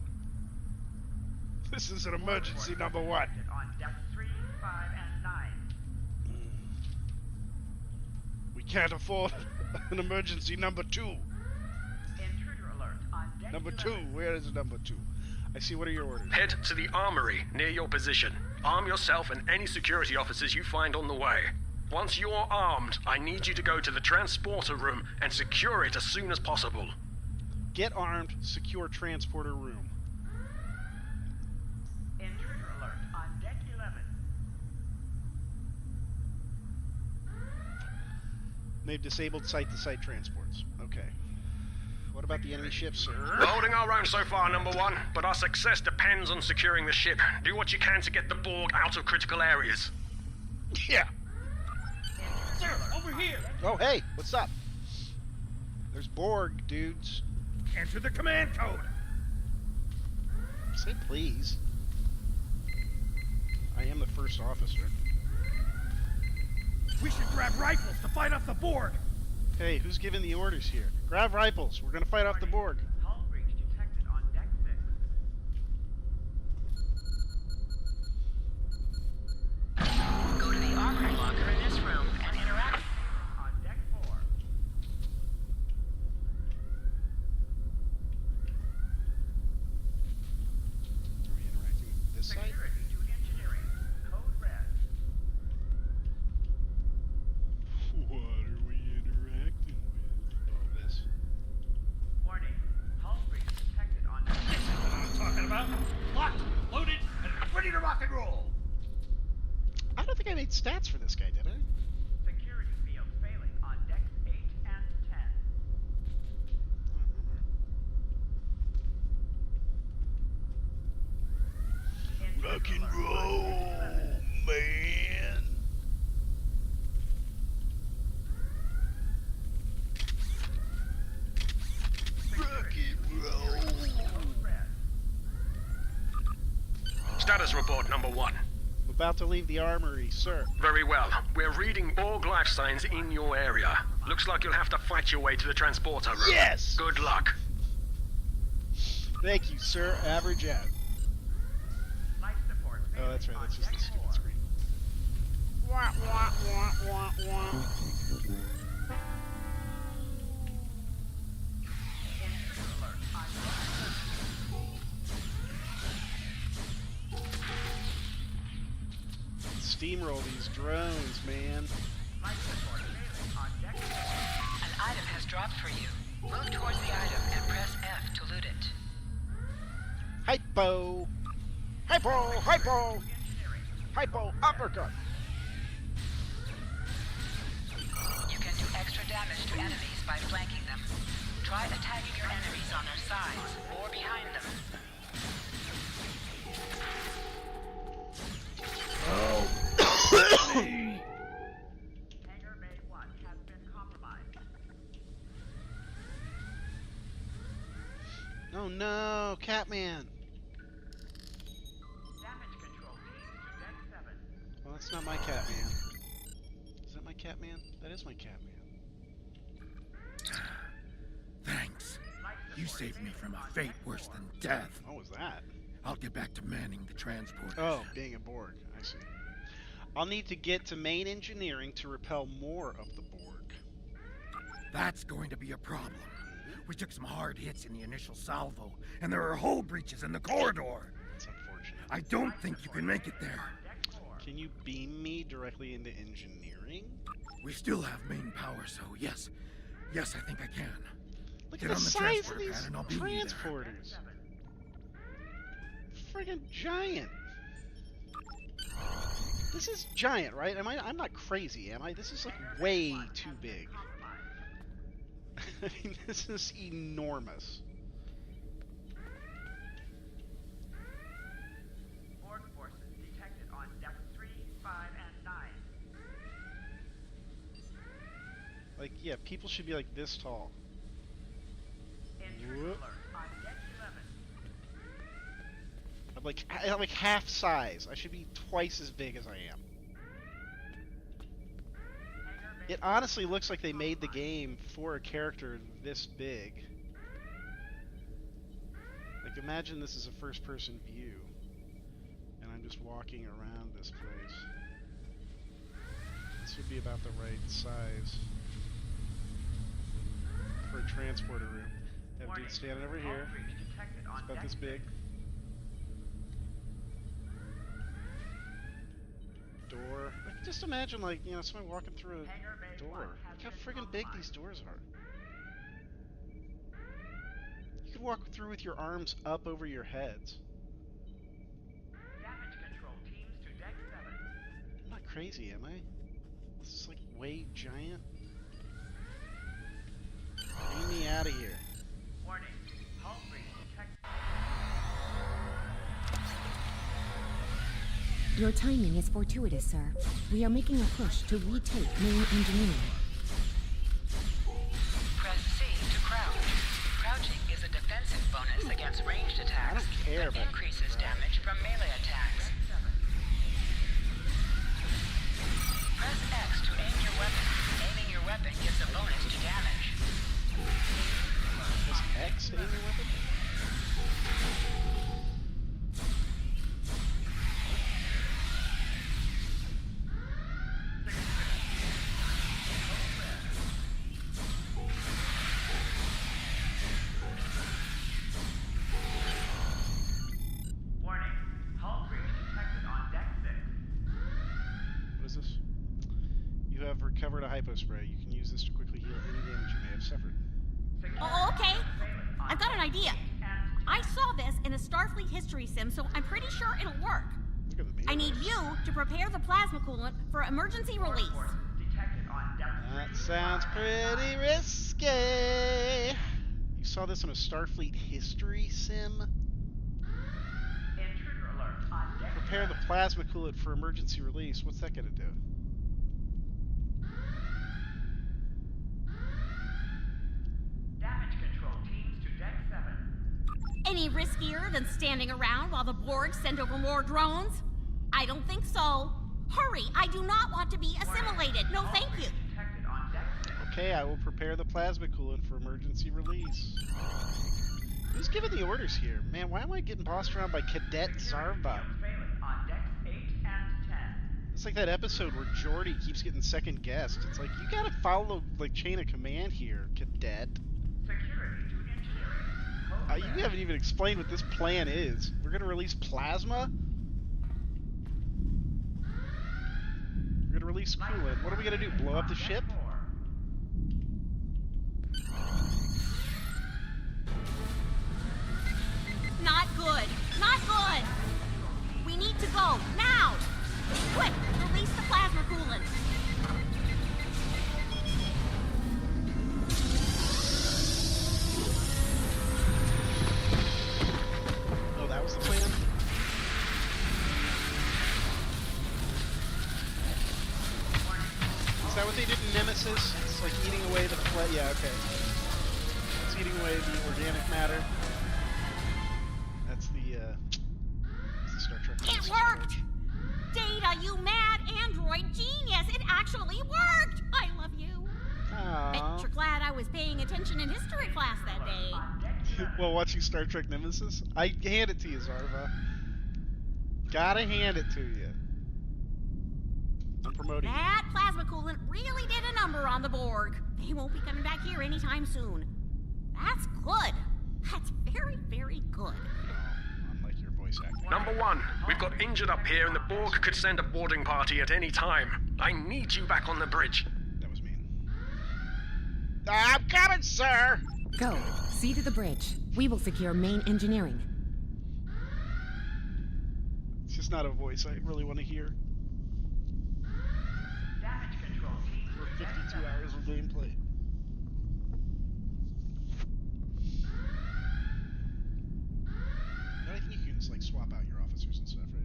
This is an emergency, Number 1. On deck 3, 5, and 9. We can't afford an emergency, Number 2. Intruder alert on deck Number 2, 11. where is Number 2? I see, what are your orders? Head to the armory near your position. Arm yourself and any security officers you find on the way. Once you're armed, I need you to go to the transporter room and secure it as soon as possible. Get armed, secure transporter room. Intruder alert on deck 11. They've disabled site-to-site transports. Okay. What about the enemy ships, sir? We're holding our own so far, Number 1, but our success depends on securing the ship. Do what you can to get the Borg out of critical areas. Yeah. Sir, over here. Oh, hey, what's up? There's Borg, dudes. enter the command code. Say please. I am the first officer. We should grab rifles to fight off the Borg. Hey, who's giving the orders here? Grab rifles. We're gonna fight off the Borg. Hull breach detected on deck 6. Go to the armory locker in this room and interact. On deck 4. Are we interacting with this side? Security to engineering. Code red. What are we interacting with? Oh, this. Warning. Hull breach detected on deck 6. What I'm talking about. Locked, loaded, and ready to rock and roll. I don't think I made stats for this guy, did I? Security field failing on decks 8 and 10. Rock and roll, man. Rock and roll. Status report number 1. I'm about to leave the armory, sir. Very well. We're reading Borg life signs in your area. Looks like you'll have to fight your way to the transporter room. Yes! Good luck. Thank you, sir. Average out. Life support Oh, that's right. That's just the stupid screen. Wah, wah, wah, wah, wah. Steamroll these drones, man. An item has dropped for you. Move towards the item and press F to loot it. Hypo! Hypo! Hypo! Hypo! Uppercut! You can do extra damage to enemies by flanking them. Try attacking your enemies on their sides or behind them. Hangar Bay 1 has been compromised. Oh no, Catman. Damage control teams to deck 7. Well, that's not my Catman. Is that my Catman? That is my Catman. Thanks. You saved me from a fate worse than death. What was that? I'll get back to manning the transporter. Oh, being a Borg. I see. I'll need to get to main engineering to repel more of the Borg. That's going to be a problem. We took some hard hits in the initial salvo, and there are hull breaches in the corridor. That's unfortunate. I don't think you can make it there. Can you beam me directly into engineering? We still have main power, so yes. Yes, I think I can. Look Get at the on the size of transporter these pad and I'll beam you there. transporters. Friggin' giant. This is giant, right? I'm not crazy, am I? This is like way too big. I mean, this is enormous. Borg forces detected on deck 3, 5, and 9. Like, yeah, people should be like this tall. Intruder Whoop. alert on deck 11. I'm like half size. I should be twice as big as I am. It honestly looks like they made the game for a character this big. Like, imagine this is a first-person view, and I'm just walking around this place. This would be about the right size for a transporter room. Have a dude standing over here. It's about this big. Door. Like, just imagine, like, you know, somebody walking through a door. Look how friggin' big these doors are. You could walk through with your arms up over your heads. Damage control teams to deck 7. I'm not crazy, am I? This is like way giant. Get me out of here. Warning. Hull breach detected. Your timing is fortuitous, sir. We are making a push to retake main engineering. Press C to crouch. Crouching is a defensive bonus against ranged attacks that increases damage from melee attacks. Press X to aim your weapon. Aiming your weapon gives a bonus to damage. Press X to aim your weapon? Recovered a hypo spray. You can use this to quickly heal any damage you may have suffered. Oh, okay. I've got an idea. I saw this in a Starfleet history sim, so I'm pretty sure it'll work. I need you to prepare the plasma coolant for emergency release. That sounds pretty risky. You saw this in a Starfleet history sim? Prepare the plasma coolant for emergency release. What's that gonna do? Any riskier than standing around while the Borg send over more drones? I don't think so. Hurry, I do not want to be assimilated. No, thank you. Okay, I will prepare the plasma coolant for emergency release. Who's giving the orders here? Man, why am I getting bossed around by Cadet Zarva? It's like that episode where Geordi keeps getting second guessed. It's like, you gotta follow the chain of command here, Cadet. You haven't even explained what this plan is. We're gonna release plasma? We're gonna release coolant. What are we gonna do? Blow up the ship? Not good. Not good. We need to go. Now! Quick! Release the plasma coolant. That was the plan? Is that what they did in Nemesis? It's like eating away the yeah, okay. It's eating away the organic matter. That's the Star Trek. It worked! Data, you mad android genius! It actually worked! I love you. Bet you're glad I was paying attention in history class that day. While watching Star Trek Nemesis? I hand it to you, Zarva. Gotta hand it to you. I'm promoting that plasma coolant really did a number on the Borg. They won't be coming back here anytime soon. That's good. That's very, very good. Unlike your voice acting. Number 1, we've got injured up here and the Borg could send a boarding party at any time. I need you back on the bridge. That was mean. I'm coming, sir! Go. See to the bridge. We will secure main engineering. It's just not a voice I really want to hear. Damage control team for 52 hours of gameplay. I think you can just like swap out your officers and stuff, right?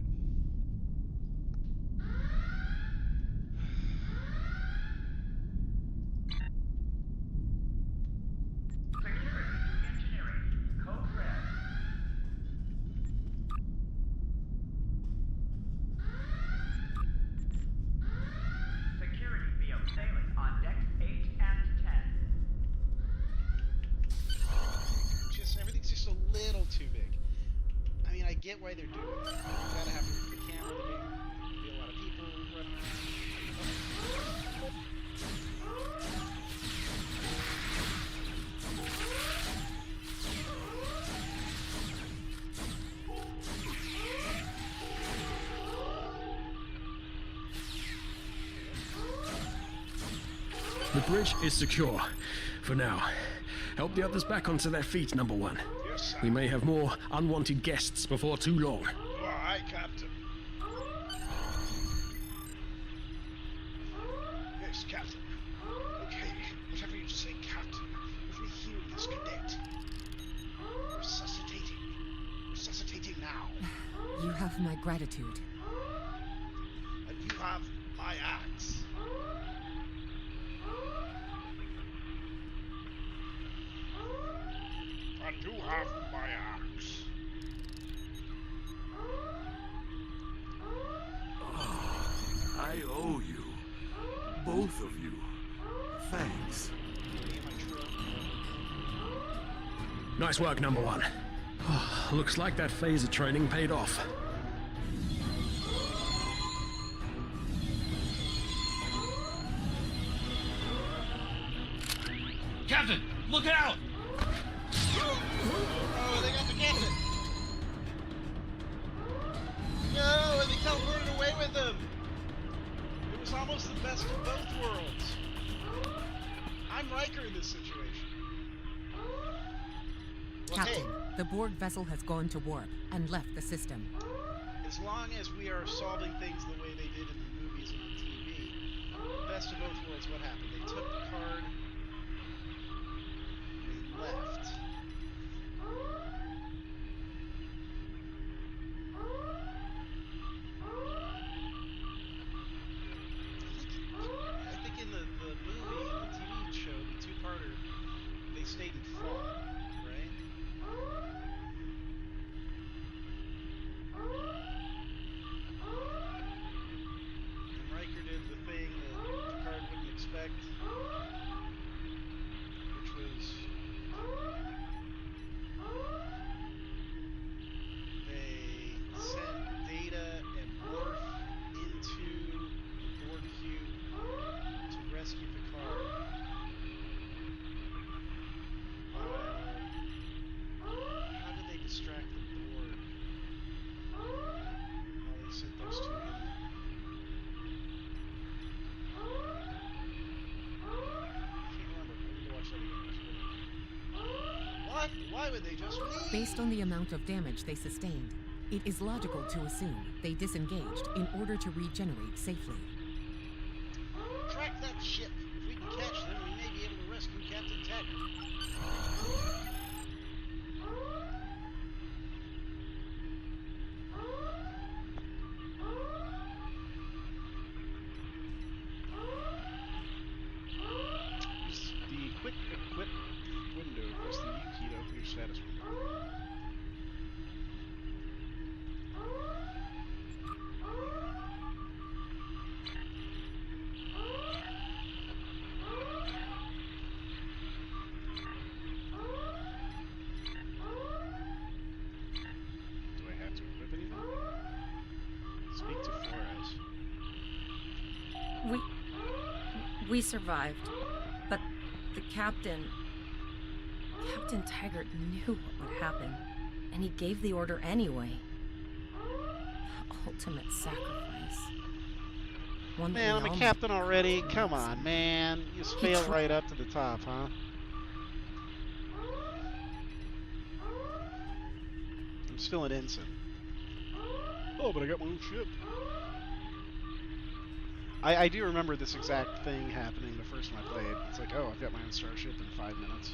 Get why they're doing it. You gotta have the camera, there'll be a lot of people running around. The bridge is secure. For now. Help the others back onto their feet, number 1. Yes, we may have more unwanted guests before too long. Aye, Captain. Yes, Captain. Okay, whatever you say, Captain. Let me heal this cadet. Resuscitating. Resuscitating now. You have my gratitude. And you have my axe. to have my axe. I owe you. Both of you. Thanks. Nice work, number one. Looks like that phaser training paid off. Captain, look out! Oh, they got the captain! No, and they teleported away with them! It was almost the best of both worlds. I'm Riker in this situation. Well, Captain, hey, the Borg vessel has gone to warp and left the system. as long as we are solving things the way they did in the movies and on TV, best of both worlds, what happened? They took the card, they left. I think in the movie and the TV show, the two-parter, they stayed in thought, right? And Riker did the thing that Picard wouldn't expect, which was they sent Data and Worf into the Borg cube to rescue Picard. How did they distract the Borg while they sent those two in there? I can't remember. I need to watch that again. What? Why would they just leave? Based on the amount of damage they sustained, it is logical to assume they disengaged in order to regenerate safely. Track that ship. If we can catch them, we may be able to rescue Captain Taggart. Use the quick equip window. Press the U key to open your status window. Do I have to equip anything? Speak to Flores. We survived, but the Captain Taggart knew what would happen, and he gave the order anyway. The ultimate sacrifice. One that Man, we I'm a all captain made. already. Come on, man. You just failed right up to the top, huh? I'm still an ensign. Oh, but I got my own ship. I do remember this exact thing happening the first time I played. It's like, oh, I've got my own starship in 5 minutes.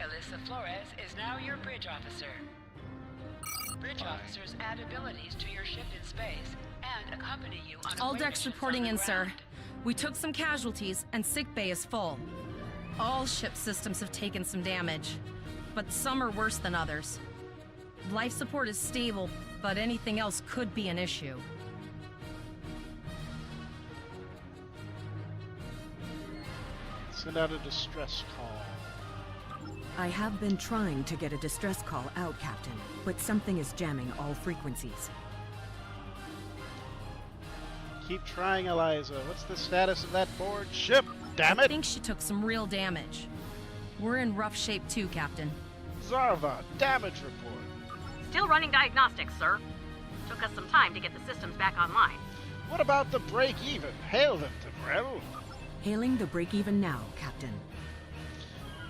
Alyssa Flores is now your bridge officer. Bridge officers add abilities to your ship in space and accompany you on All away decks missions reporting on in, the sir. ground. We took some casualties, and sickbay is full. All ship systems have taken some damage, but some are worse than others. Life support is stable, but anything else could be an issue. Send out a distress call. I have been trying to get a distress call out, Captain, but something is jamming all frequencies. Keep trying, Eliza. What's the status of that board ship? Damn I it! think she took some real damage. We're in rough shape too, Captain. Zarva, damage report. Still running diagnostics, sir. Took us some time to get the systems back online. What about the break-even? Hail them, Devrel. Hailing the break-even now, Captain.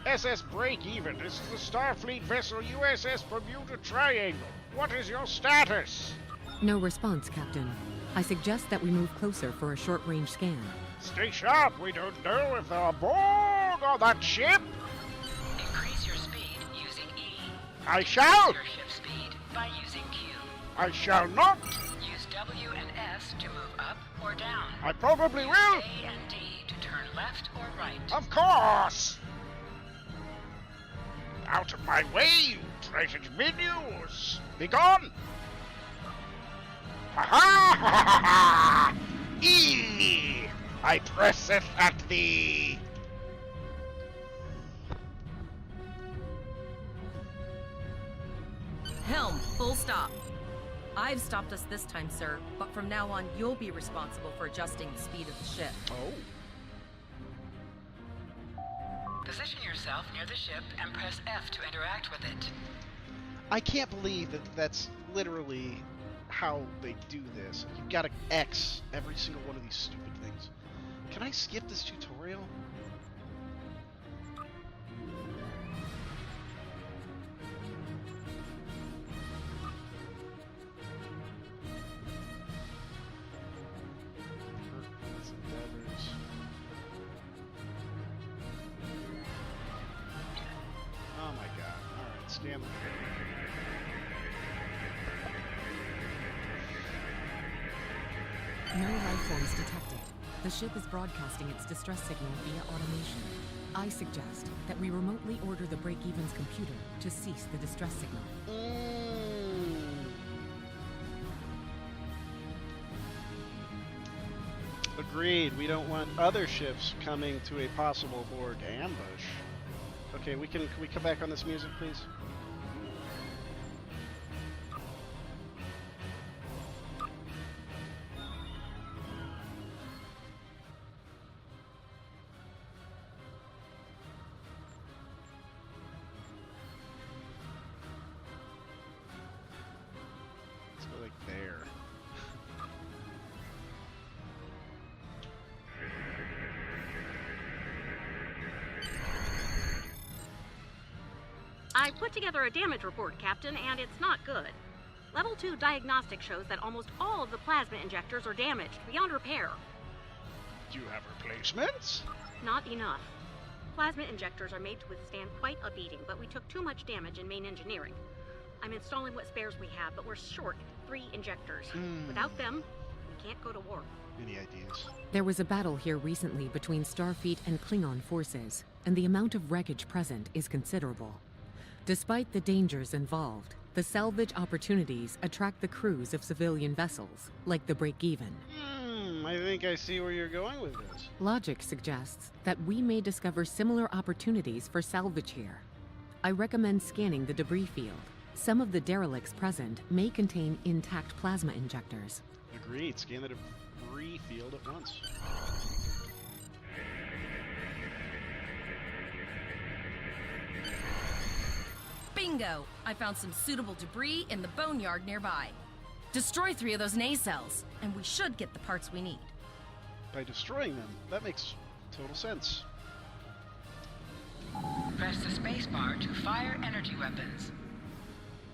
SS Break-Even, this is the Starfleet vessel USS Bermuda Triangle. What is your status? No response, Captain. I suggest that we move closer for a short-range scan. Stay sharp, we don't know if they're aboard on that ship. Increase your speed using E. I shall. Increase your ship speed by using Q. I shall not. Use W and S to move up or down. I probably will. A and D to turn left or right. Of course. Out of my way, you traitor minions! Begone! Ha ha ha ha ha! E! I presseth at thee! Helm, full stop. I've stopped us this time, sir, but from now on, you'll be responsible for adjusting the speed of the ship. Oh. Position yourself near the ship and press F to interact with it. I can't believe that that's literally how they do this. You've got to X every single one of these stupid things. Can I skip this tutorial? Oh my god. Alright, Stanley. No life forms detected. The ship is broadcasting its distress signal via automation. I suggest that we remotely order the Break-Even's computer to cease the distress signal. Agreed. We don't want other ships coming to a possible horde ambush. Okay, can we come back on this music, please? Let's go like there. I put together a damage report, Captain, and it's not good. Level 2 diagnostic shows that almost all of the plasma injectors are damaged beyond repair. Do you have replacements? Not enough. Plasma injectors are made to withstand quite a beating, but we took too much damage in main engineering. I'm installing what spares we have, but we're short 3 injectors. Without them, we can't go to war. Any ideas? There was a battle here recently between Starfleet and Klingon forces, and the amount of wreckage present is considerable. Despite the dangers involved, the salvage opportunities attract the crews of civilian vessels, like the Break-Even. I think I see where you're going with this. Logic suggests that we may discover similar opportunities for salvage here. I recommend scanning the debris field. Some of the derelicts present may contain intact plasma injectors. Agreed. Scan the debris field at once. Bingo! I found some suitable debris in the boneyard nearby. Destroy 3 of those nacelles, and we should get the parts we need. By destroying them, that makes total sense. Press the spacebar to fire energy weapons.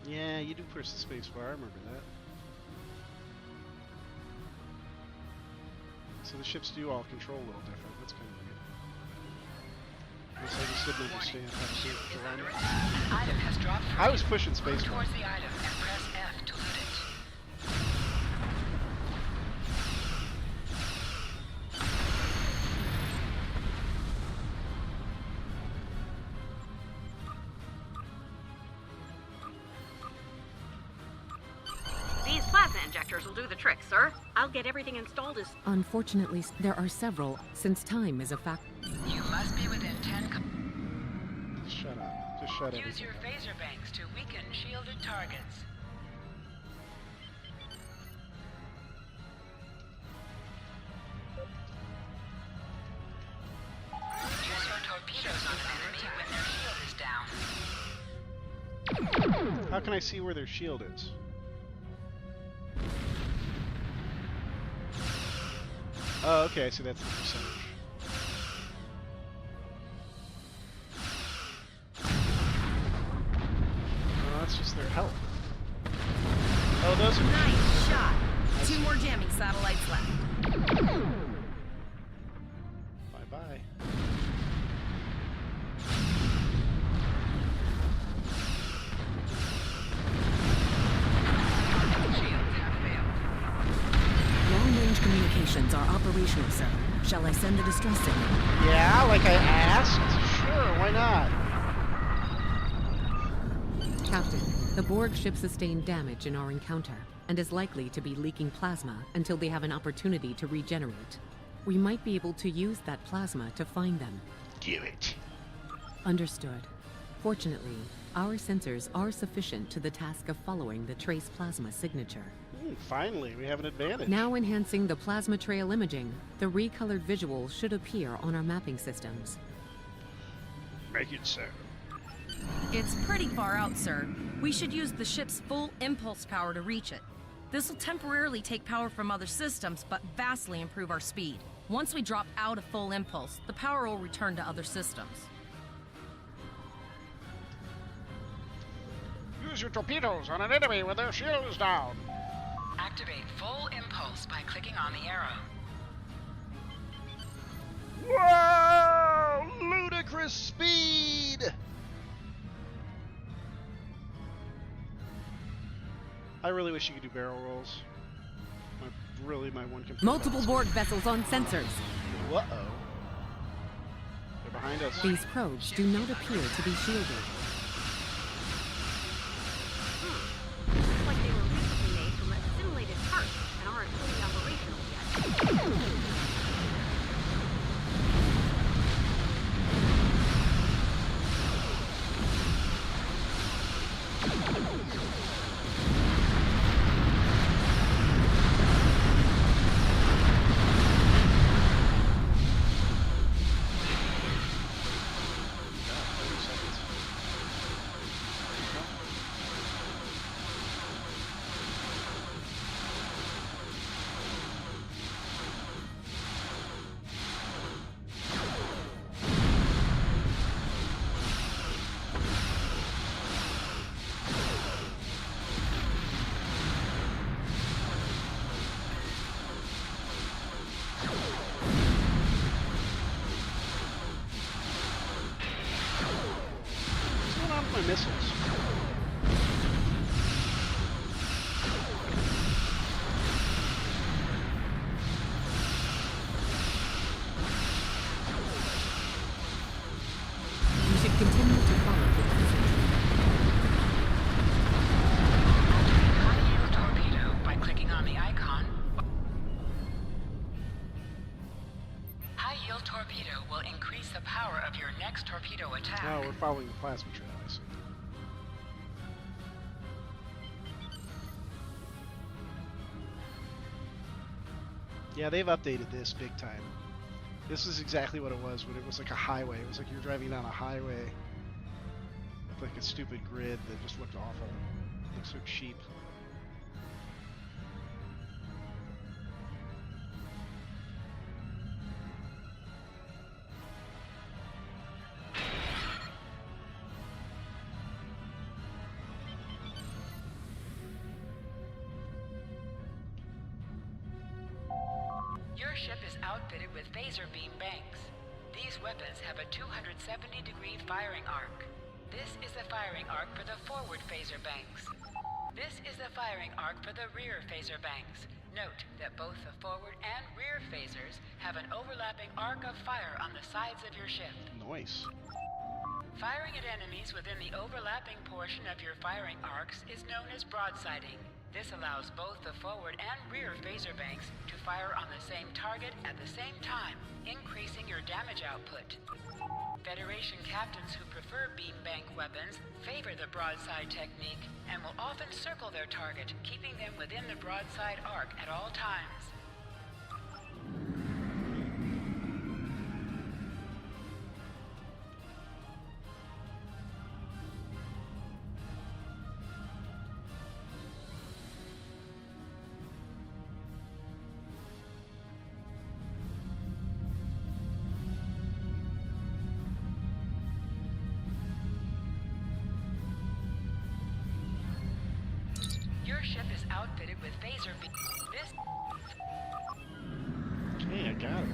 Yeah, you do push the spacebar, I remember that. So the ships do all control a little different, that's kind of weird. I guess I just didn't understand how to do it. An item has dropped from I was pushing spacebar. Move towards the item and press F to loot it. These plasma injectors will do the trick, sir. I'll get everything installed as... Unfortunately, there are several, since time is a factor. You must be within 10... Shut up. Just shut up. Use your phaser banks to weaken shielded targets. Use your torpedoes on an enemy when their shield is down. How can I see where their shield is? Oh, okay, I see that's the percentage. Oh, that's just their health. Oh, those are... Nice shot! 2 more jamming satellites left. Bye-bye. installations are operational, sir. Shall I send a distress signal? Yeah, like I asked? Sure, why not? Captain, the Borg ship sustained damage in our encounter and is likely to be leaking plasma until they have an opportunity to regenerate. We might be able to use that plasma to find them. Do it. Understood. Fortunately, our sensors are sufficient to the task of following the trace plasma signature. Finally, we have an advantage. Now enhancing the plasma trail imaging, the recolored visuals should appear on our mapping systems. Make it so. It's pretty far out, sir. We should use the ship's full impulse power to reach it. This will temporarily take power from other systems, but vastly improve our speed. Once we drop out of full impulse, the power will return to other systems. Use your torpedoes on an enemy with their shields down. Activate full impulse by clicking on the arrow. Whoa! Ludicrous speed! I really wish you could do barrel rolls. My one complaint. Multiple Borg vessels on sensors. Uh-oh. They're behind us. These probes do not appear to be shielded. Looks like they were recently made from assimilated parts and aren't fully operational yet. My missiles. We should continue to follow the passage. High-yield torpedo by clicking on the icon. High-yield torpedo will increase the power of your next torpedo attack. Oh, we're following the plasma trail, I see. Yeah, they've updated this big time. This is exactly what it was when it was like a highway. It was like you're driving down a highway with like a stupid grid that just looked awful. It looked so cheap. Your ship is outfitted with phaser beam banks. These weapons have a 270-degree firing arc. This is the firing arc for the forward phaser banks. This is the firing arc for the rear phaser banks. Note that both the forward and rear phasers have an overlapping arc of fire on the sides of your ship. Nice. Firing at enemies within the overlapping portion of your firing arcs is known as broadsiding. This allows both the forward and rear phaser banks to fire on the same target at the same time, increasing your damage output. Federation captains who prefer beam bank weapons favor the broadside technique and will often circle their target, keeping them within the broadside arc at all times. Your ship is outfitted with phaser beam. This. Okay, I got it.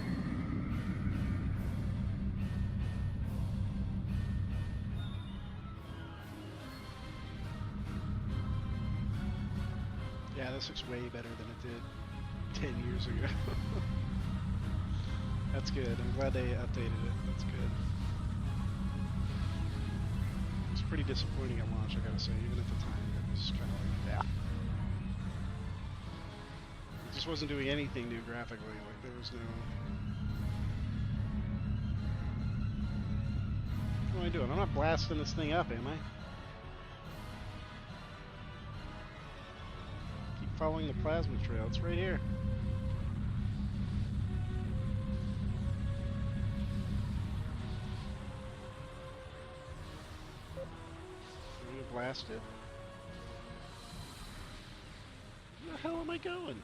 Yeah, this looks way better than it did 10 years ago. That's good. I'm glad they updated it. That's good. It was pretty disappointing at launch, I gotta say. Even at the time, it was kind of like, yeah. It just wasn't doing anything new graphically. Like, there was no... What am I doing? I'm not blasting this thing up, am I? Keep following the plasma trail. It's right here. I'm gonna blast it. Where the hell am I going?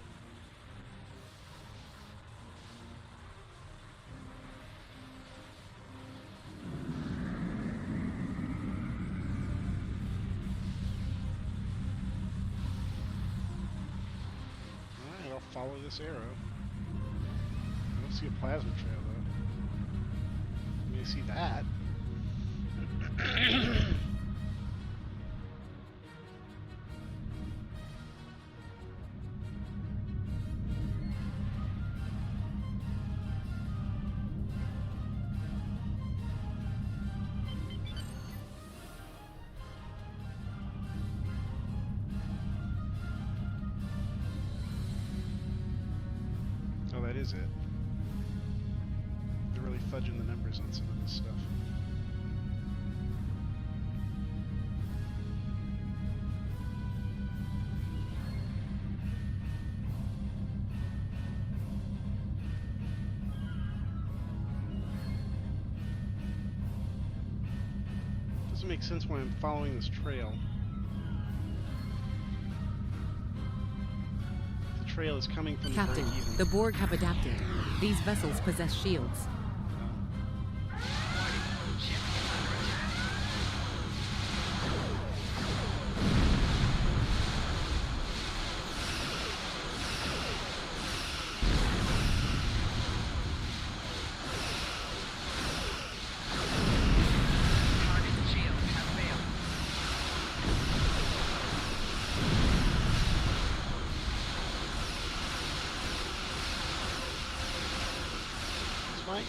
Follow this arrow. I don't see a plasma trail though. I mean, I see that. That is it. They're really fudging the numbers on some of this stuff. Doesn't make sense why I'm following this trail. Trail is coming from Captain, the Borg have adapted. These vessels possess shields.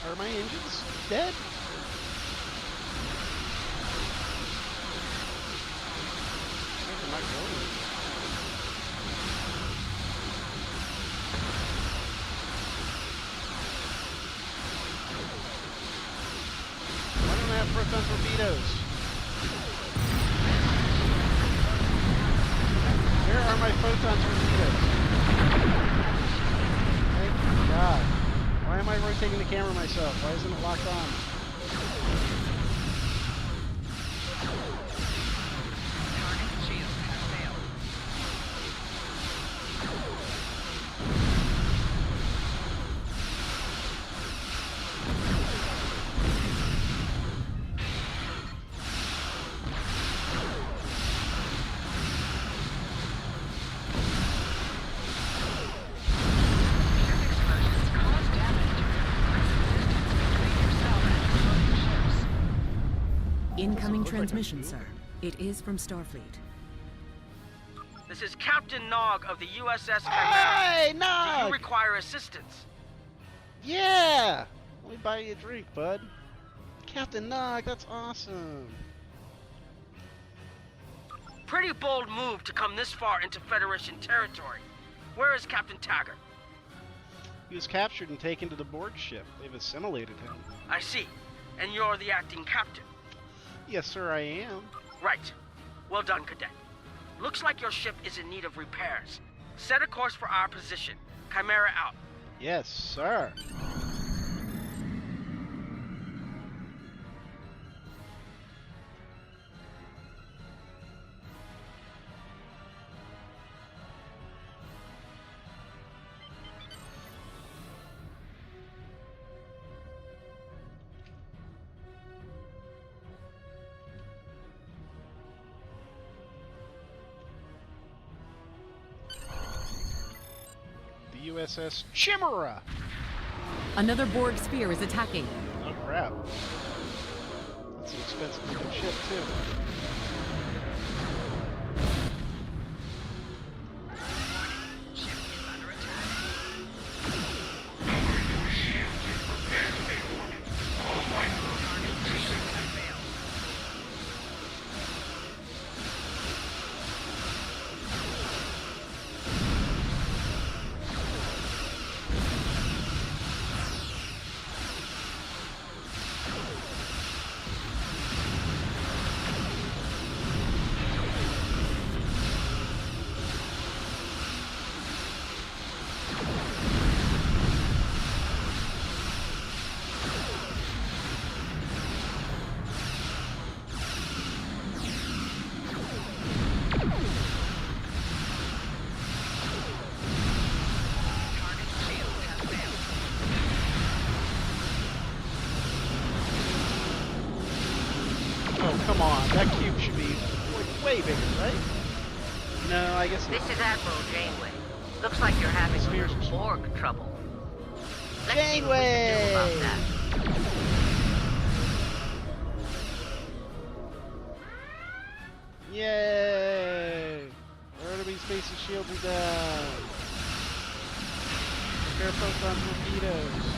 Are my engines dead? I'm not going. Why don't I have proton torpedoes? Where are my photon torpedoes? Thank God. Why am I rotating the camera myself? Why isn't it locked on? Incoming transmission, sir. It is from Starfleet. This is Captain Nog of the USS Chimera. Hey, Nog! Do you require assistance? Yeah! Let me buy you a drink, bud. Captain Nog, that's awesome. Pretty bold move to come this far into Federation territory. Where is Captain Taggart? He was captured and taken to the Borg ship. They've assimilated him. I see. And you're the acting captain. Yes, sir, I am. Right. Well done, Cadet. Looks like your ship is in need of repairs. Set a course for our position. Chimera out. Yes, sir. USS Chimera. Another Borg sphere is attacking. Oh crap. That's an expensive looking ship too. way bigger, right? No, I guess not. This is Admiral Janeway. Looks like you're having a little Borg trouble. Let's see what we can do about that. Yay! Our enemy space shields are down. Prepare photon torpedoes.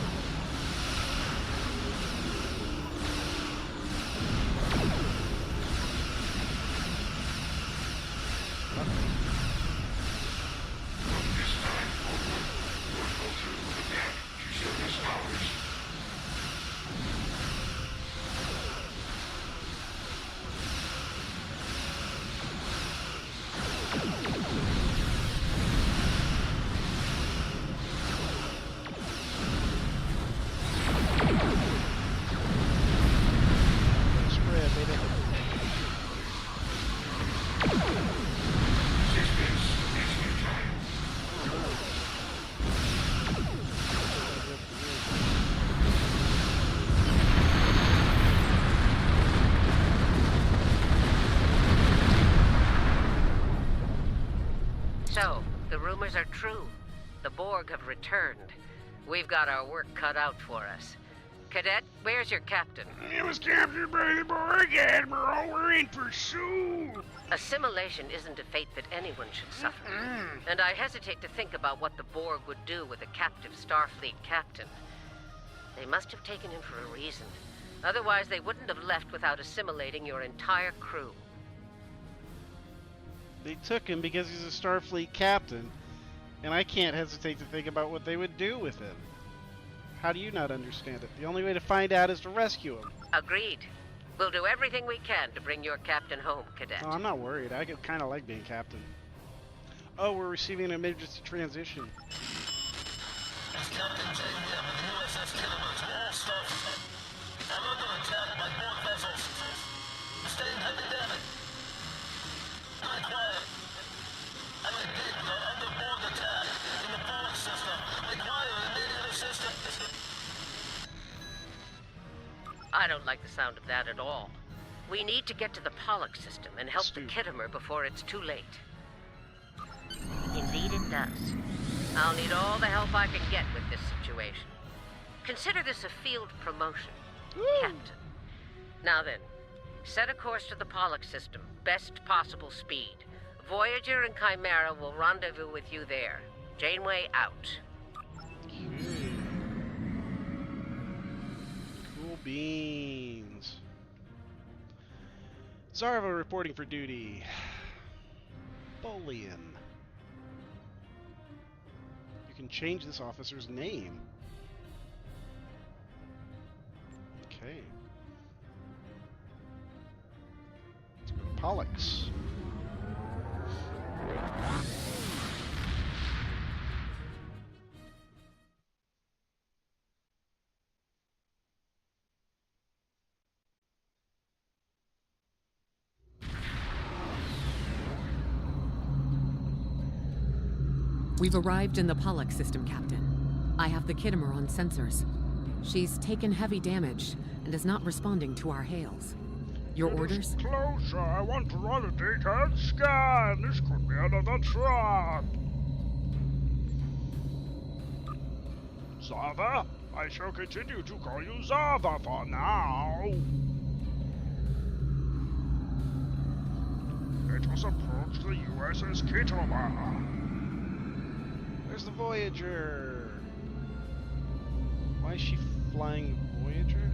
So, the rumors are true. The Borg have returned. We've got our work cut out for us. Cadet, where's your captain? It was captured by the Borg, Admiral. We're in pursuit. Assimilation isn't a fate that anyone should suffer. And I hesitate to think about what the Borg would do with a captive Starfleet captain. They must have taken him for a reason. Otherwise, they wouldn't have left without assimilating your entire crew. They took him because he's a Starfleet captain, and I can't hesitate to think about what they would do with him. How do you not understand it? The only way to find out is to rescue him. Agreed. We'll do everything we can to bring your captain home, Cadet. Oh, I'm not worried. I kind of like being captain. Oh, we're receiving an emergency transition. I don't like the sound of that at all. We need to get to the Pollock system and help the Kittimer before it's too late. Indeed it does. I'll need all the help I can get with this situation. Consider this a field promotion, Captain. Now then, set a course to the Pollock system, best possible speed. Voyager and Chimera will rendezvous with you there. Janeway out. Cool beans. Zarva reporting for duty. Bolian. You can change this officer's name. Okay. Let's go to Pollux. We've arrived in the Pollock system, Captain. I have the Kittimer on sensors. She's taken heavy damage and is not responding to our hails. Your orders? Closer. I want to run a detailed scan. This could be another trap. Zava? I shall continue to call you Zava for now. Let us approach the USS Kittimer. Where's the Voyager? Why is she flying Voyager?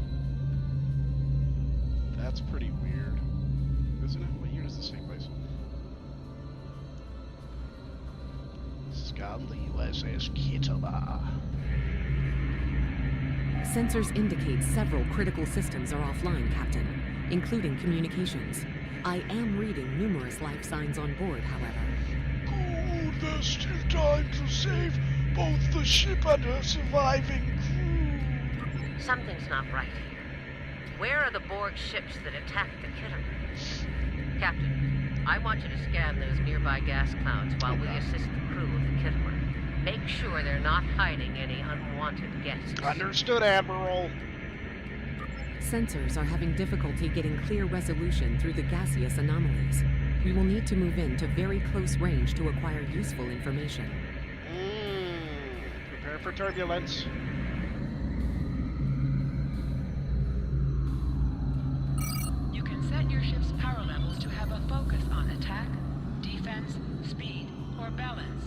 That's pretty weird, isn't it? What year does this take place? Scan the USS Kittimer. Sensors indicate several critical systems are offline, Captain, including communications. I am reading numerous life signs on board, however. Good, there's still time to save both the ship and her surviving crew. Something's not right here. Where are the Borg ships that attacked the Kittimer? Captain, I want you to scan those nearby gas clouds while we assist the crew of the Kittimer. Make sure they're not hiding any unwanted guests. Understood, Admiral. Sensors are having difficulty getting clear resolution through the gaseous anomalies. We will need to move in to very close range to acquire useful information. Prepare for turbulence. You can set your ship's power levels to have a focus on attack, defense, speed, or balance.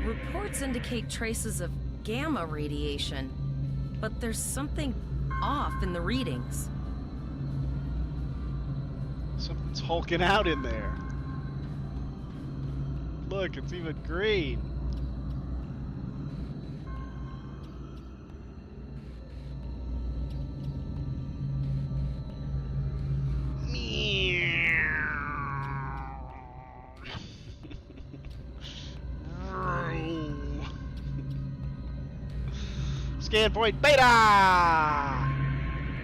Reports indicate traces of gamma radiation, but there's something off in the readings. Something's hulking out in there. Look, it's even green. Scan point beta!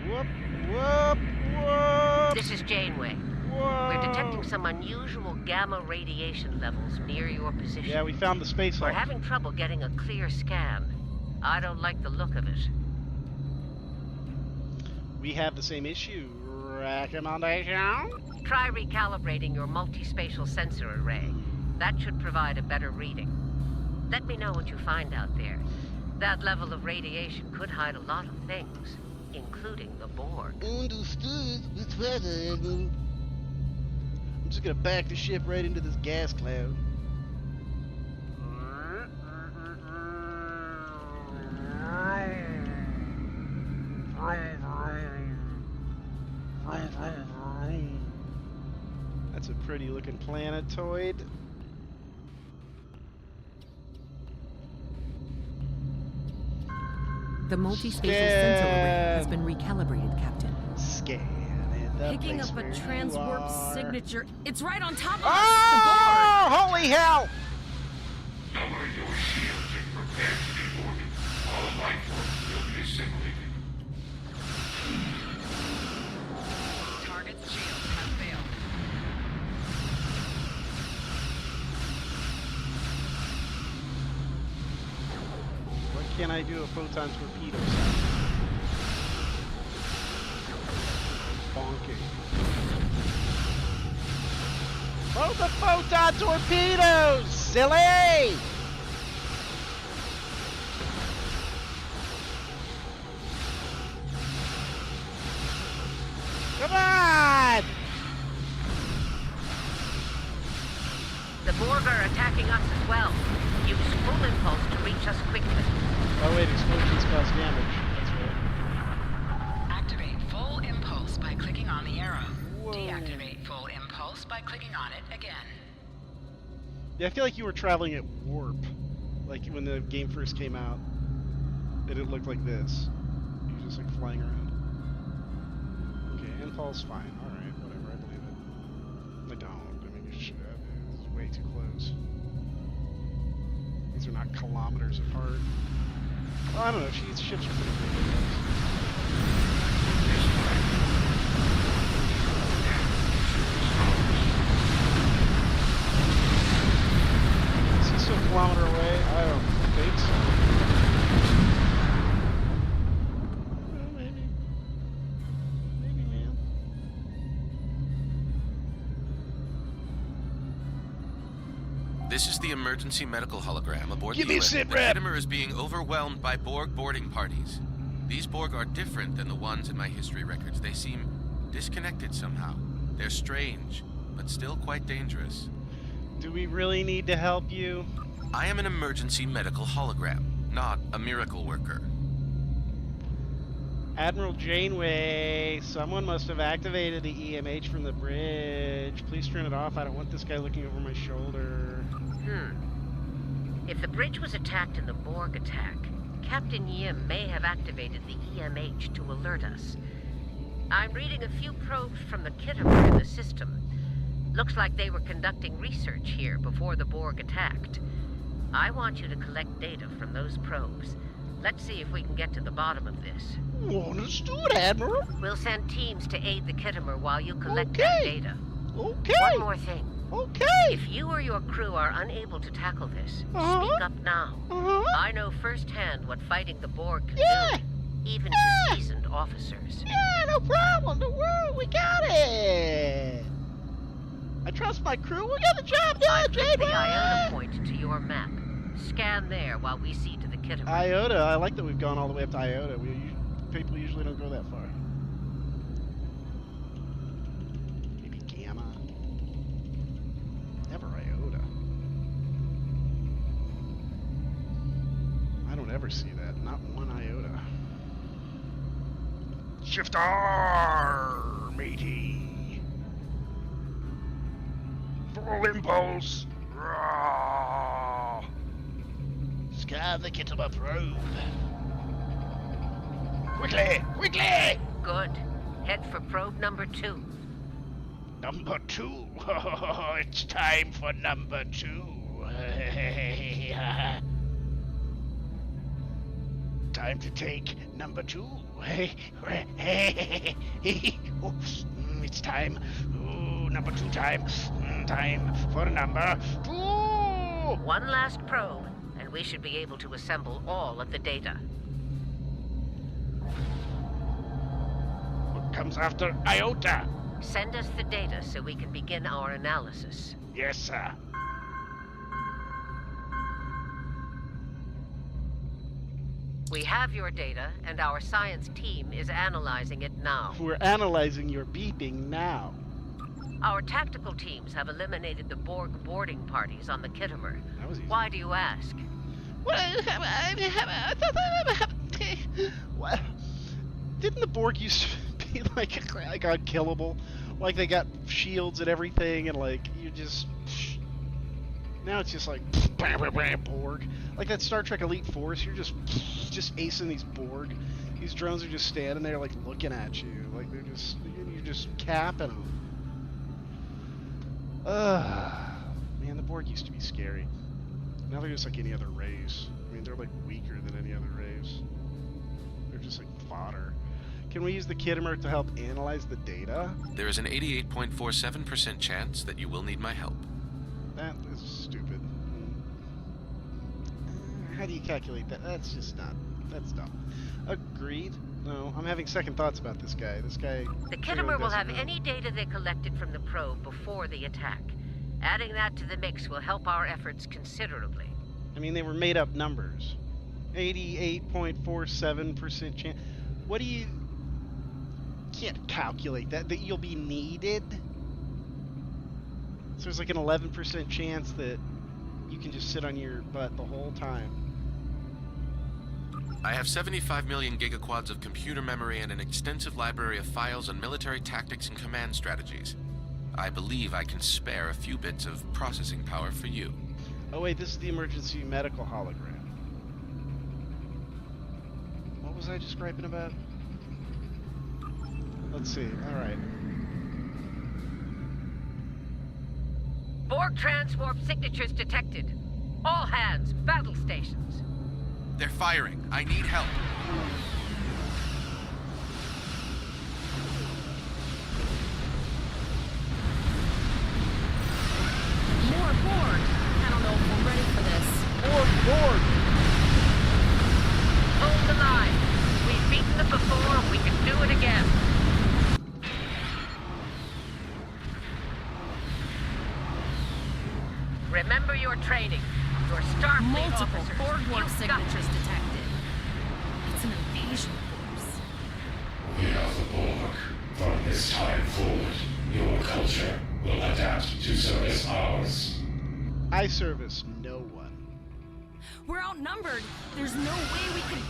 Whoop, whoop, whoop! This is Janeway. Whoa. We're detecting some unusual gamma radiation levels near your position. Yeah, we found the space We're hulk. having trouble getting a clear scan. I don't like the look of it. We have the same issue. Recommendation? Try recalibrating your multispatial sensor array. That should provide a better reading. Let me know what you find out there. That level of radiation could hide a lot of things, including the Borg. Understood. With weather, Admiral. I'm just gonna back the ship right into this gas cloud. That's a pretty looking planetoid. The multispatial sensor array has been recalibrated, Captain. Scan. Picking up a transwarp signature. It's right on top of Oh, us! holy hell! Lower your shields and prepare to be boarded. All life forms will be assimilated. Target's shields have failed. What can I do a photon torpedo? Bonking. Oh, the photon torpedoes! Silly! Come on! The Borg are attacking us as well. Use full impulse to reach us quickly. Oh wait, explosions cause damage. That's right. Activate full impulse by clicking on the arrow. Deactivate full impulse by clicking on it again. Yeah, I feel like you were traveling at warp. Like when the game first came out. And it looked like this. You were just like flying around. Okay, impulse, fine. Alright, whatever, I believe it. I don't. I mean, you should have. It's way too close. These are not kilometers apart. Well, I don't know, ships are pretty big. Is he still a kilometer away? I don't think so. Well, maybe. Maybe, man. This is the emergency medical hologram aboard Give the me a UN. sit The rep. Khitomer is being overwhelmed by Borg boarding parties. These Borg are different than the ones in my history records. They seem disconnected somehow. They're strange, but still quite dangerous. Do we really need to help you? I am an emergency medical hologram, not a miracle worker. Admiral Janeway, someone must have activated the EMH from the bridge. Please turn it off. I don't want this guy looking over my shoulder. If the bridge was attacked in the Borg attack, Captain Yim may have activated the EMH to alert us. I'm reading a few probes from the Khitomer in the system. Looks like they were conducting research here before the Borg attacked. I want you to collect data from those probes. Let's see if we can get to the bottom of this. Understood, Admiral. We'll send teams to aid the Khitomer while you collect that data. Okay. One more thing. Okay. If you or your crew are unable to tackle this, Uh-huh. speak up now. Uh-huh. I know firsthand what fighting the Borg can Yeah. do. even to seasoned officers. Yeah, no problem. The world, we got it. I trust my crew. We got the job done, I've linked the Jade. Iota point to your map. Scan there while we see to the Kittimer. Iota. I like that we've gone all the way up to Iota. People usually don't go that far. Maybe Gamma. Never Iota. I don't ever see that. Not one iota. Shift R, matey. Full impulse. Raw. Scan the Kittimer probe. Quickly, quickly! Good. Head for probe number 2. Number 2. It's time for number 2. Time to take number 2. Oops, it's time. Ooh, number 2 time. Time for number 2. One last probe, and we should be able to assemble all of the data. What comes after Iota? Send us the data so we can begin our analysis. Yes, sir. We have your data, and our science team is analyzing it now. We're analyzing your beeping now. Our tactical teams have eliminated the Borg boarding parties on the Kittimer. That was easy. Why do you ask? What? Didn't the Borg used to be like unkillable? Like they got shields and everything, and like you just. Now it's just like bam, bam, bam, Borg. Like that Star Trek Elite Force, you're just acing these Borg. These drones are just standing there like looking at you, like you're just capping them. Man, the Borg used to be scary. Now they're just like any other race. I mean, they're like weaker than any other race. They're just like fodder. Can we use the Kittimer to help analyze the data? There is an 88.47% chance that you will need my help. That is stupid. How do you calculate that? That's just not. That's dumb. Agreed. No, I'm having second thoughts about this guy. This guy. The Kittimer will have any data they collected from the probe before the attack. Adding that to the mix will help our efforts considerably. I mean, they were made up numbers. 88.47% chance. What do you... Can't calculate that. That you'll be needed? So there's like an 11% chance that you can just sit on your butt the whole time. I have 75 million gigaquads of computer memory and an extensive library of files on military tactics and command strategies. I believe I can spare a few bits of processing power for you. Oh wait, this is the emergency medical hologram. What was I just griping about? Let's see, alright. Borg transwarp signatures detected. All hands, battle stations. They're firing. I need help. More Borg. I don't know if we're ready for this. Borg! Hold the line. We've beaten them before, we can do it again. Remember your training. Your Starfleet Multiple officers. Borg warp You've signatures detected. It's an invasion force. We are the Borg. From this time forward, your culture will adapt to service ours. I service no one. We're outnumbered. There's no way we can...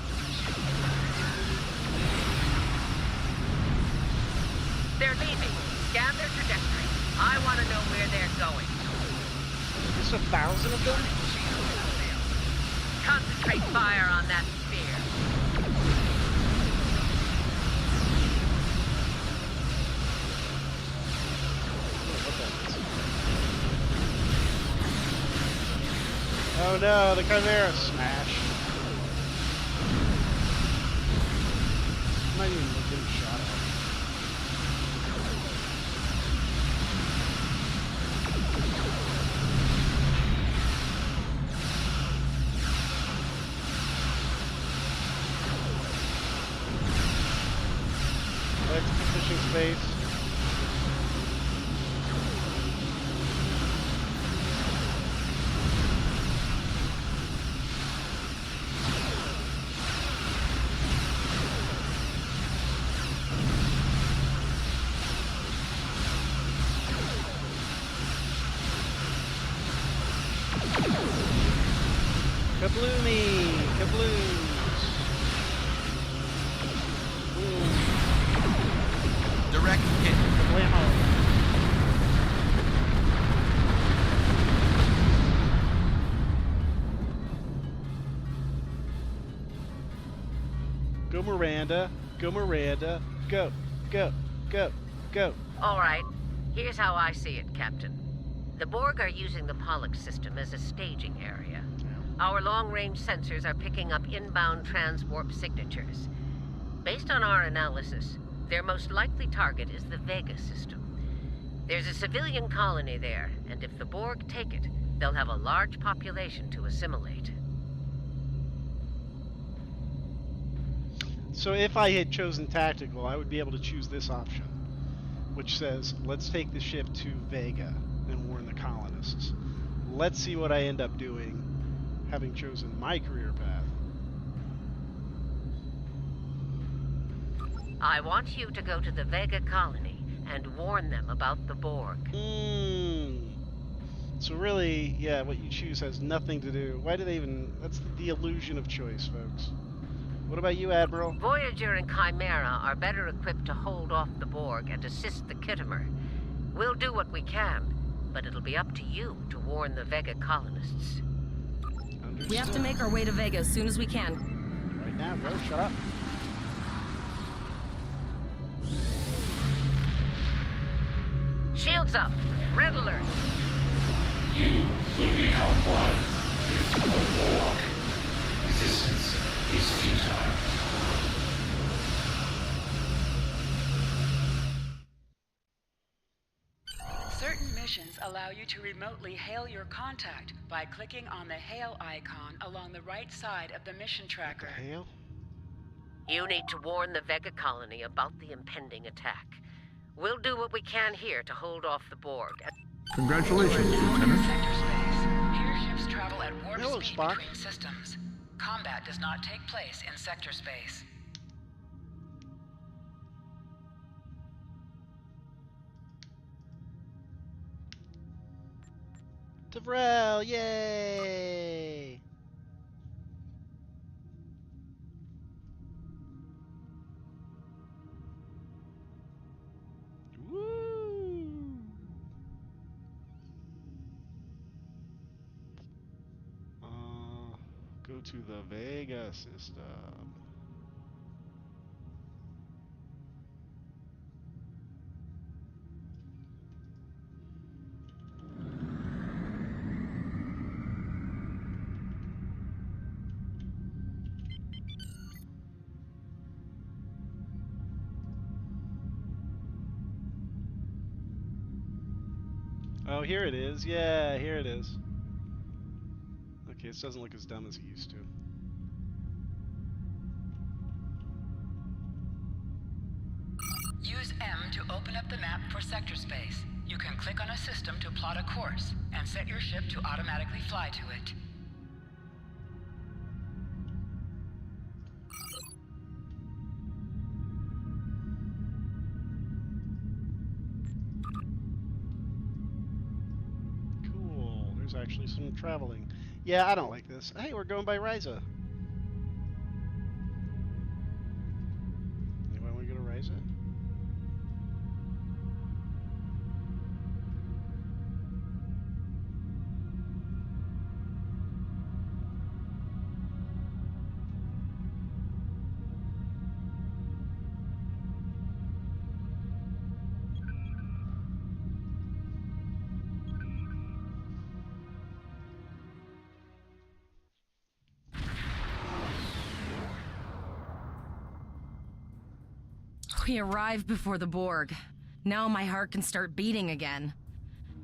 They're leaving. Scan their trajectory. I want to know where they're going. There's 1,000 of them? Concentrate fire on that sphere. Oh no, the Chimera smash. I'm not even getting shot at. Kabloomy! Kabloos! Direct hit. Kablamo! Go Miranda, go Miranda, go, go, go, go. All right, here's how I see it, Captain. The Borg are using the Pollux system as a staging area. Our long-range sensors are picking up inbound transwarp signatures. Based on our analysis, their most likely target is the Vega system. There's a civilian colony there, and if the Borg take it, they'll have a large population to assimilate. So if I had chosen tactical, I would be able to choose this option, which says, let's take the ship to Vega and warn the colonists. Let's see what I end up doing, having chosen my career path. I want you to go to the Vega colony and warn them about the Borg. So really, yeah, what you choose has nothing to do. Why do they even... That's the illusion of choice, folks. What about you, Admiral? Voyager and Chimera are better equipped to hold off the Borg and assist the Kittimer. We'll do what we can, but it'll be up to you to warn the Vega colonists. We have to make our way to Vega as soon as we can. Right now, go. Shut up. Shields up. Red alert. You will become one with the Borg. Resistance is futile. Certain missions allow you to remotely hail your contact by clicking on the hail icon along the right side of the mission tracker. Hail? You need to warn the Vega colony about the impending attack. We'll do what we can here to hold off the Borg. Congratulations, Now in Lieutenant. sector space. Here ships travel at warp Hello, speed Spock. between systems. Combat does not take place in sector space. Tavrel, yay! Woo! Go to the Vega system. Oh, here it is. Yeah, here it is. Okay, this doesn't look as dumb as it used to. Use M to open up the map for sector space. You can click on a system to plot a course and set your ship to automatically fly to it. Cool. There's actually some traveling. Yeah, I don't like this. Hey, we're going by Ryza. Anybody want to go to Ryza? We arrived before the Borg. Now my heart can start beating again.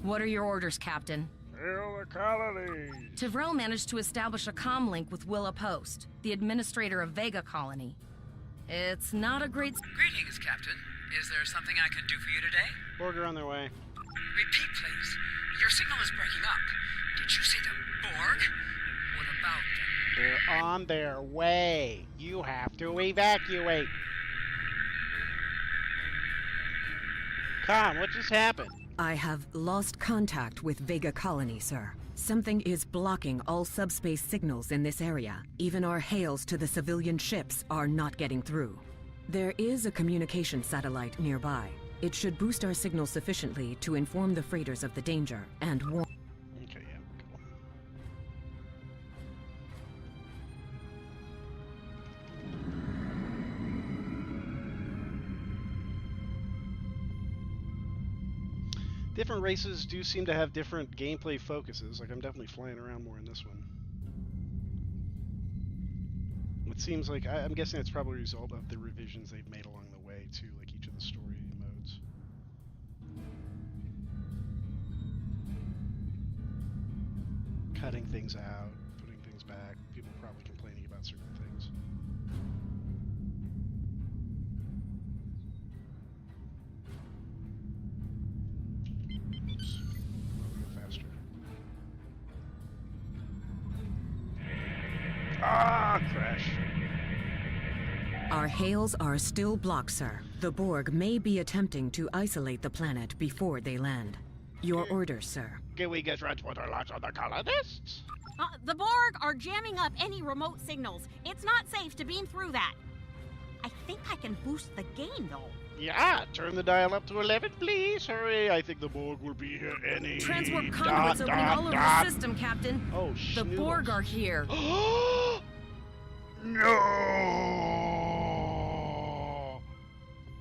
What are your orders, Captain? Hail the colony! Tavrel managed to establish a comm link with Willa Post, the administrator of Vega Colony. It's not a great... Greetings, Captain. Is there something I can do for you today? Borg are on their way. Repeat, please. Your signal is breaking up. Did you say the Borg? What about them? They're on their way. You have to evacuate. Con, what just happened? I have lost contact with Vega Colony, sir. Something is blocking all subspace signals in this area. Even our hails to the civilian ships are not getting through. There is a communication satellite nearby. It should boost our signal sufficiently to inform the freighters of the danger and warn. Okay, yeah, cool. Different races do seem to have different gameplay focuses. Like, I'm definitely flying around more in this one. It seems like, I'm guessing it's probably a result of the revisions they've made along the way to, like, each of the story modes. Cutting things out, putting things back, people probably complaining about certain things. Oops. Go faster. Ah, crash. Our hails are still blocked, sir. The Borg may be attempting to isolate the planet before they land. Your orders, sir. Can we get transport alerts on the colonists? The Borg are jamming up any remote signals. It's not safe to beam through that. I think I can boost the gain, though. Yeah, turn the dial up to 11, please. Hurry, I think the Borg will be here any... Transport conduits opening all over the system, Captain. Oh, the Borg are here. No!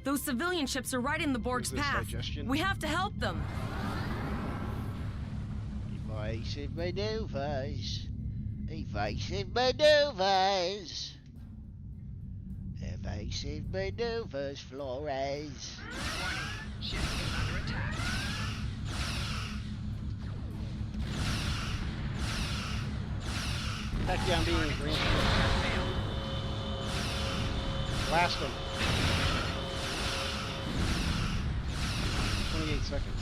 Those civilian ships are right in the Borg's path. Digestion? We have to help them. Evasive maneuvers. Evasive maneuvers. Evasive maneuvers, Flores. Warning. Ship is under attack. Tachyon being green. Blast them. 28 seconds.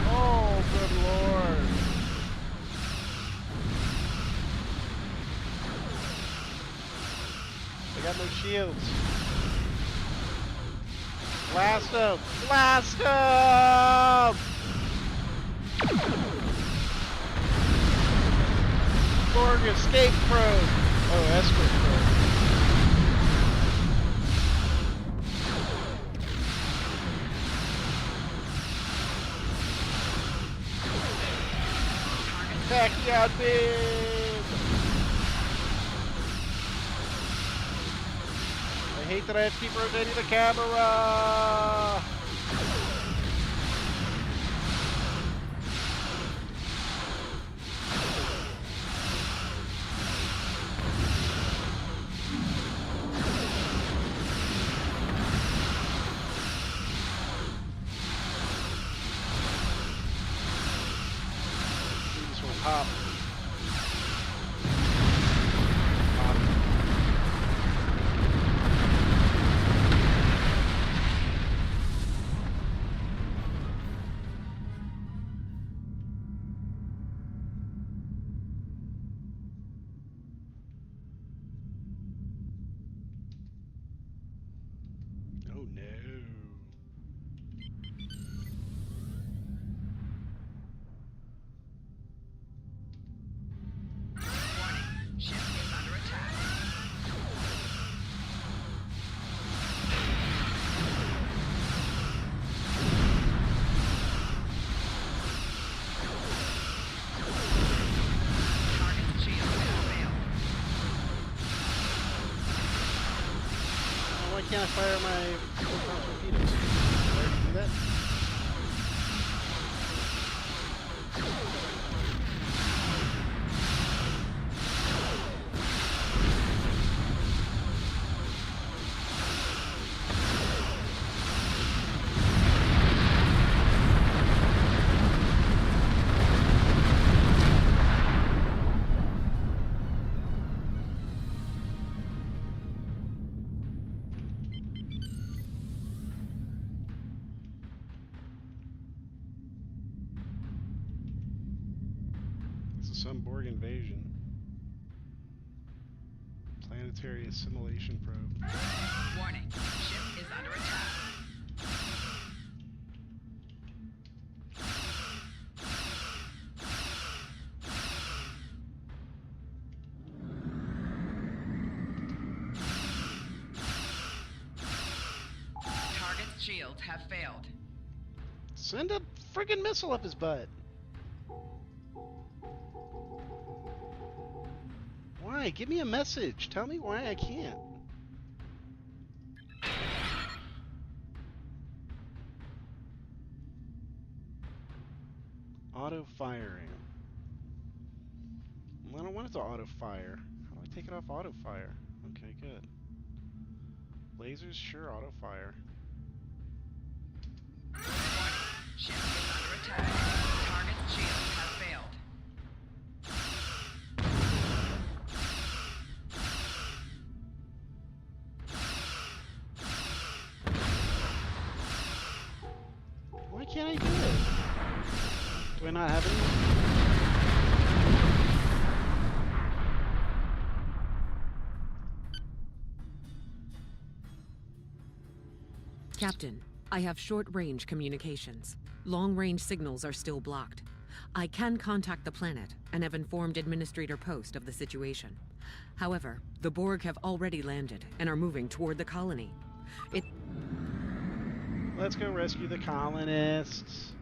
Oh, good lord. They got no shields. Blast him! Blast him! Borg escape probe. Oh, escort probe. Tachyon beam! I hate that I have to keep rotating the camera! This will pop. Oh no. Warning. Ship is under attack. Target shield has failed. Why can't I fire my torpedoes? Did I already do that? This is some Borg invasion. Planet planetary assimilation probe. Warning, ship is under attack. Target's shields have failed. Send a friggin' missile up his butt. Why? Give me a message. Tell me why I can't. Auto firing. I don't want it to auto fire. How do I take it off auto fire? Okay, good. Lasers, sure, auto fire. Ship is under attack. Target's shields have failed. Why can't I do it? Do I not have any? Captain, I have short-range communications. Long-range signals are still blocked. I can contact the planet and have informed Administrator Post of the situation. However, the Borg have already landed and are moving toward the colony. Let's go rescue the colonists.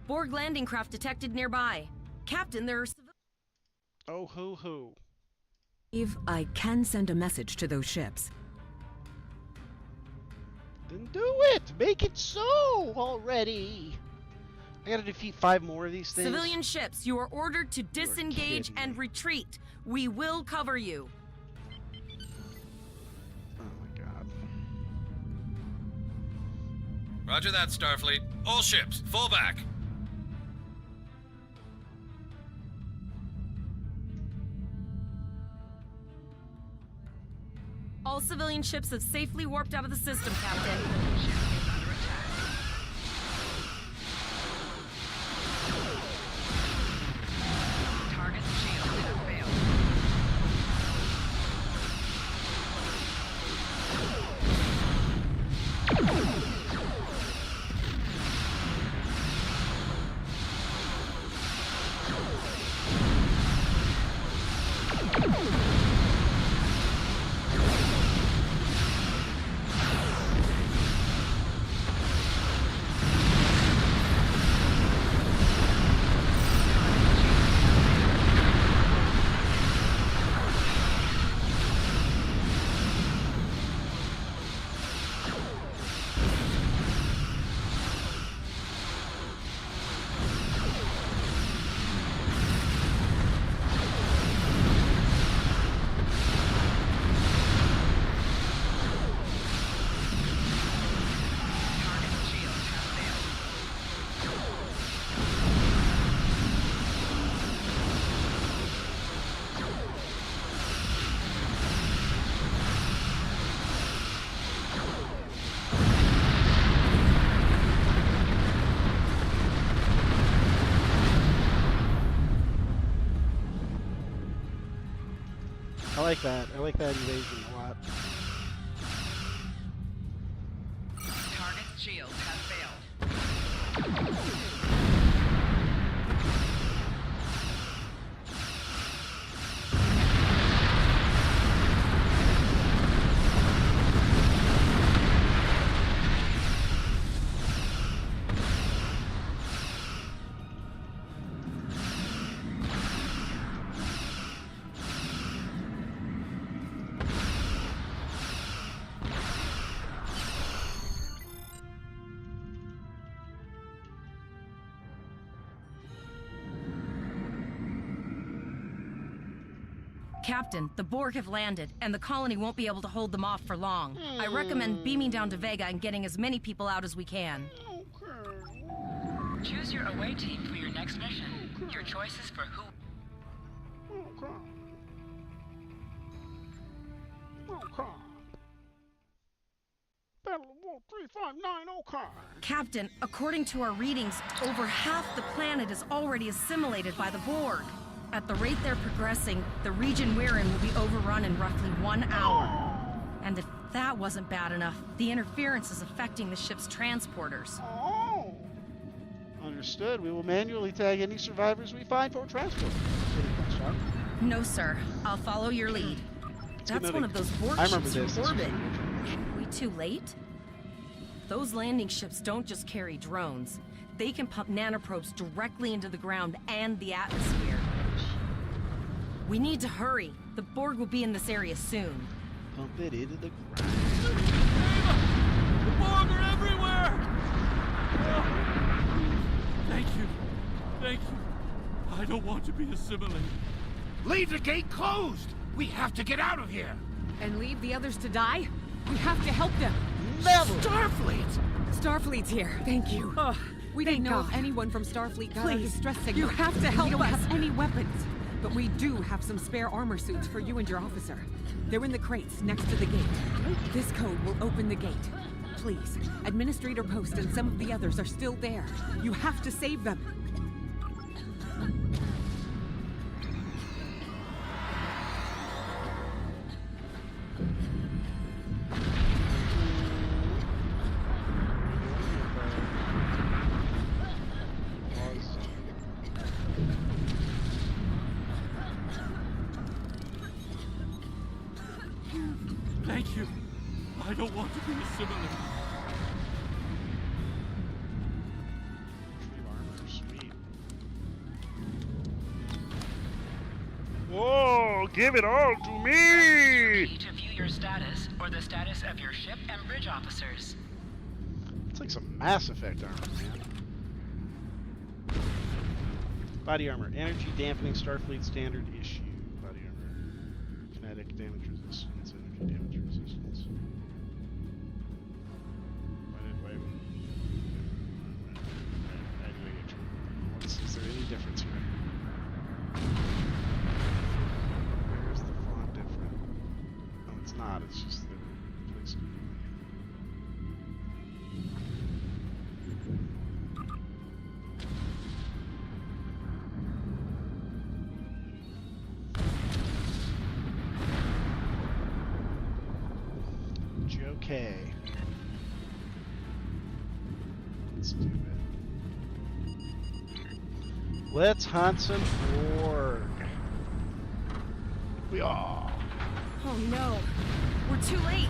Borg landing craft detected nearby. Captain, there are Oh, hoo. Eve, I can send a message to those ships. Then do it! Make it so already! I gotta defeat 5 more of these things. civilian ships. You are ordered to disengage and retreat. We will cover you. Oh my god. Roger that, Starfleet. All ships, fall back. All civilian ships have safely warped out of the system, Captain. Target's shields have failed. I like that. I like that evasion a lot. Target's shields have failed. Captain, the Borg have landed, and the colony won't be able to hold them off for long. I recommend beaming down to Vega and getting as many people out as we can. Choose your away team for your next mission. Your choices for who... Battle of War 359, okay. Captain, according to our readings, over half the planet is already assimilated by the Borg. At the rate they're progressing, the region we're in will be overrun in roughly 1 hour. And if that wasn't bad enough, the interference is affecting the ship's transporters. Oh. Understood. We will manually tag any survivors we find for transport. No, sir. I'll follow your lead. That's one of those Borg ships from orbit. Are we too late? Those landing ships don't just carry drones. They can pump nanoprobes directly into the ground and the atmosphere. We need to hurry. The Borg will be in this area soon. Pump it into the ground. The Borg are everywhere! Thank you. Thank you. I don't want to be assimilated. Leave the gate closed! We have to get out of here! And leave the others to die? We have to help them. Never! Starfleet! Starfleet's here. Thank you. We didn't know if anyone from Starfleet got a distress signal. You have to help us. We don't have any weapons. But we do have some spare armor suits for you and your officer. They're in the crates next to the gate. This code will open the gate. Please, Administrator Post and some of the others are still there. You have to save them. Thank you. I don't want to be assimilated. Sweet. Whoa, give it all to me! To view your status or the status of your ship and bridge officers. It's like some Mass Effect armor, man. Body armor, energy dampening Starfleet standard issue. Body armor, kinetic damage resistance, energy damage resistance. Is there any difference here? Where's the font different? No, it's not. It's just the place. Okay. Let's do it. Let's hunt some Borg. We are. Oh no, we're too late.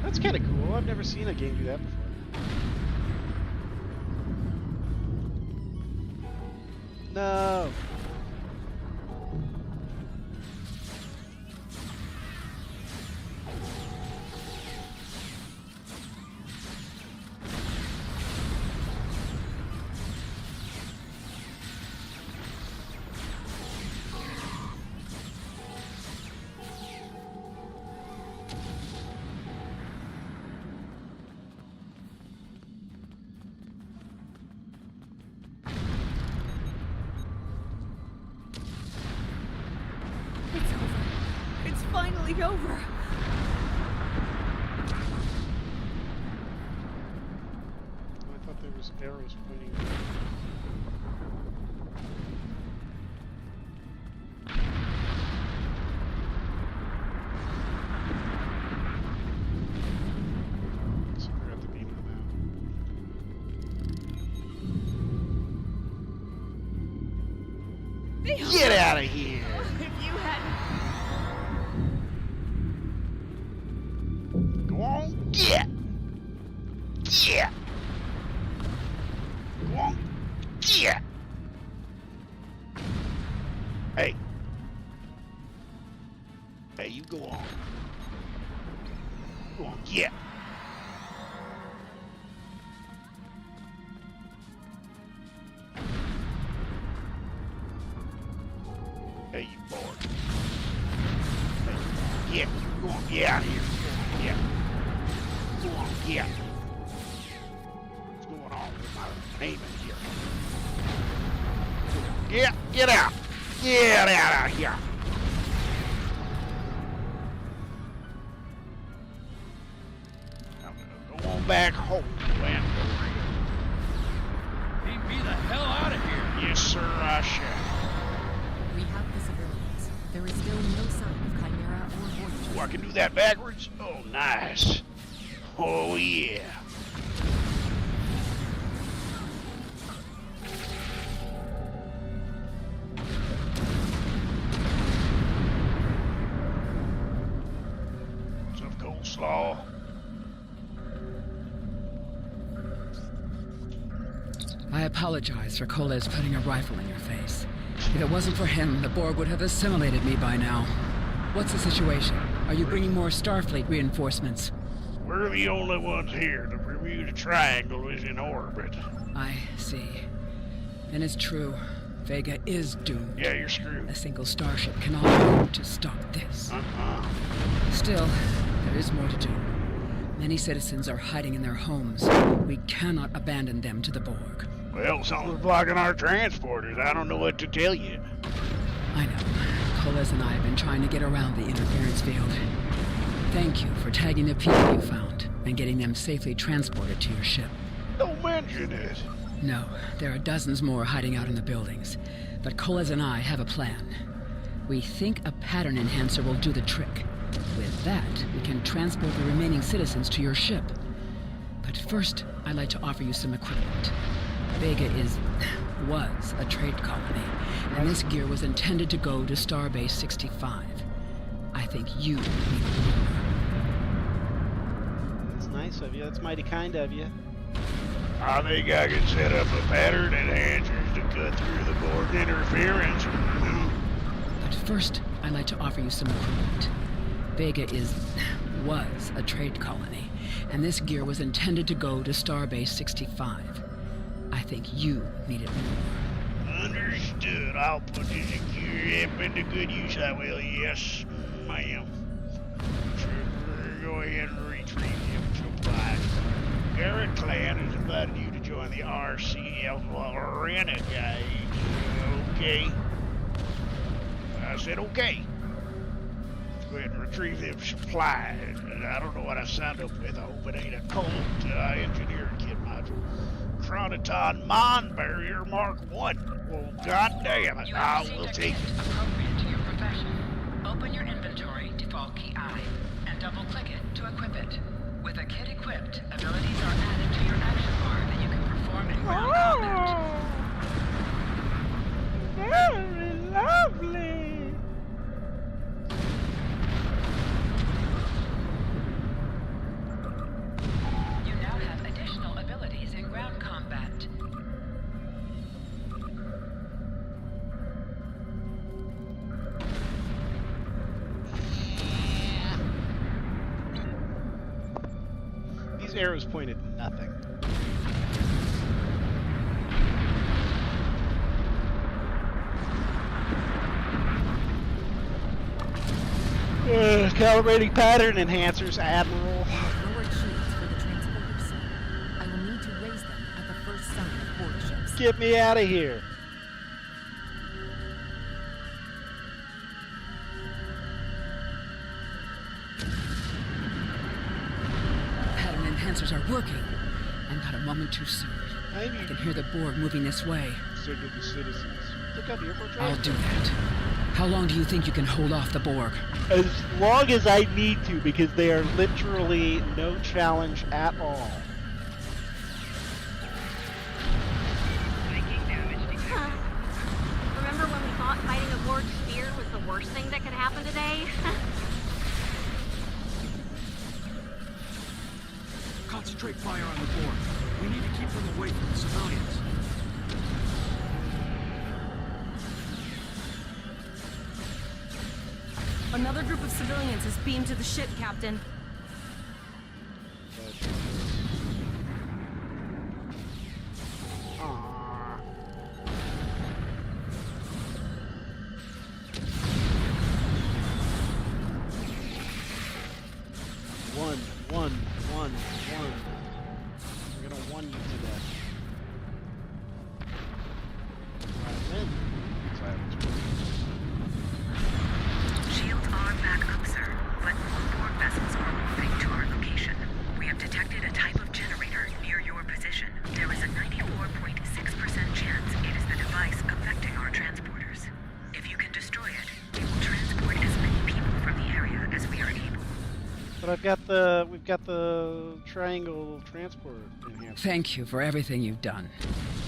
That's kind of cool. I've never seen a game do that before. No. It's finally over. I thought there was arrows pointing. So I forgot the beam of the map. Get out of here! If you hadn't. Go on, get! Get! Go on, get! Hey. Hey, you go on. Go on, get! Hey, you Borg. out of here. Yeah. Go on, yeah. What's going on with my aiming here? Get out. Get out of here. I'm gonna go on back home, Glenn. Leave me the hell out of here. Yes, sir, I shall. We have the civilians. There is still no sign of Chimera or Voyager. Oh, I can do that backwards? Oh, nice. Oh, yeah. Some coleslaw. I apologize for Coles putting a rifle in your face. If it wasn't for him, the Borg would have assimilated me by now. What's the situation? Are you bringing more Starfleet reinforcements? We're the only ones here. The Bermuda Triangle is in orbit. I see. Then it's true. Vega is doomed. Yeah, you're screwed. A single starship cannot hope to stop this. Still, there is more to do. Many citizens are hiding in their homes. We cannot abandon them to the Borg. Well, someone's blocking our transporters. I don't know what to tell you. I know. Coles and I have been trying to get around the interference field. Thank you for tagging the people you found and getting them safely transported to your ship. Don't mention it. No, there are dozens more hiding out in the buildings. But Coles and I have a plan. We think a pattern enhancer will do the trick. With that, we can transport the remaining citizens to your ship. But first, I'd like to offer you some equipment. Vega was a trade colony, and this gear was intended to go to Starbase 65. I think you need more. That's nice of you. That's mighty kind of you. I think I can set up a pattern enhancers to cut through the Borg interference. But first, I'd like to offer you some equipment. Vega was a trade colony, and this gear was intended to go to Starbase 65. I think you need it more. Understood. I'll put this gear up into good use. I will. Yes, ma'am. Go ahead and retrieve them supplies. Garrett Clan has invited you to join the RCL Renegades. Okay. I said okay. Go ahead and retrieve them supplies. I don't know what I signed up with. I hope it ain't a cult engineering kit module. Chronoton Mon Barrier Mark 1. Well, goddamn it, I will take it. Appropriate to your profession. Open your inventory, default key I, and double-click it to equip it. With a kit equipped, abilities are added to your action bar that you can perform in ground combat. Very lovely. You now have additional abilities in ground combat. These arrows point at nothing. Calibrating pattern enhancers, Admiral. Lowered shields for the transporters, sir. I will need to raise them at the first sign of Borg ships. Get me out of here. Pattern enhancers are working. And not a moment too soon. I can hear the Borg moving this way. Signal the citizens. Look up here for I'll do that. How long do you think you can hold off the Borg? As long as I need to, because they are literally no challenge at all. Remember when we thought fighting a Borg sphere was the worst thing that could happen today? Concentrate fire on the Borg. We need to keep them away from the civilians. Another group of civilians is beamed to the ship, Captain. One. We're gonna one you to death. Shields are back up, sir, but more Borg vessels are moving to our location. We have detected a type of generator near your position. There is a 94.6% chance it is the device affecting our transporters. If you can destroy it, we will transport as many people from the area as we are able. But we've got the triangle transport enhancer. Thank you for everything you've done.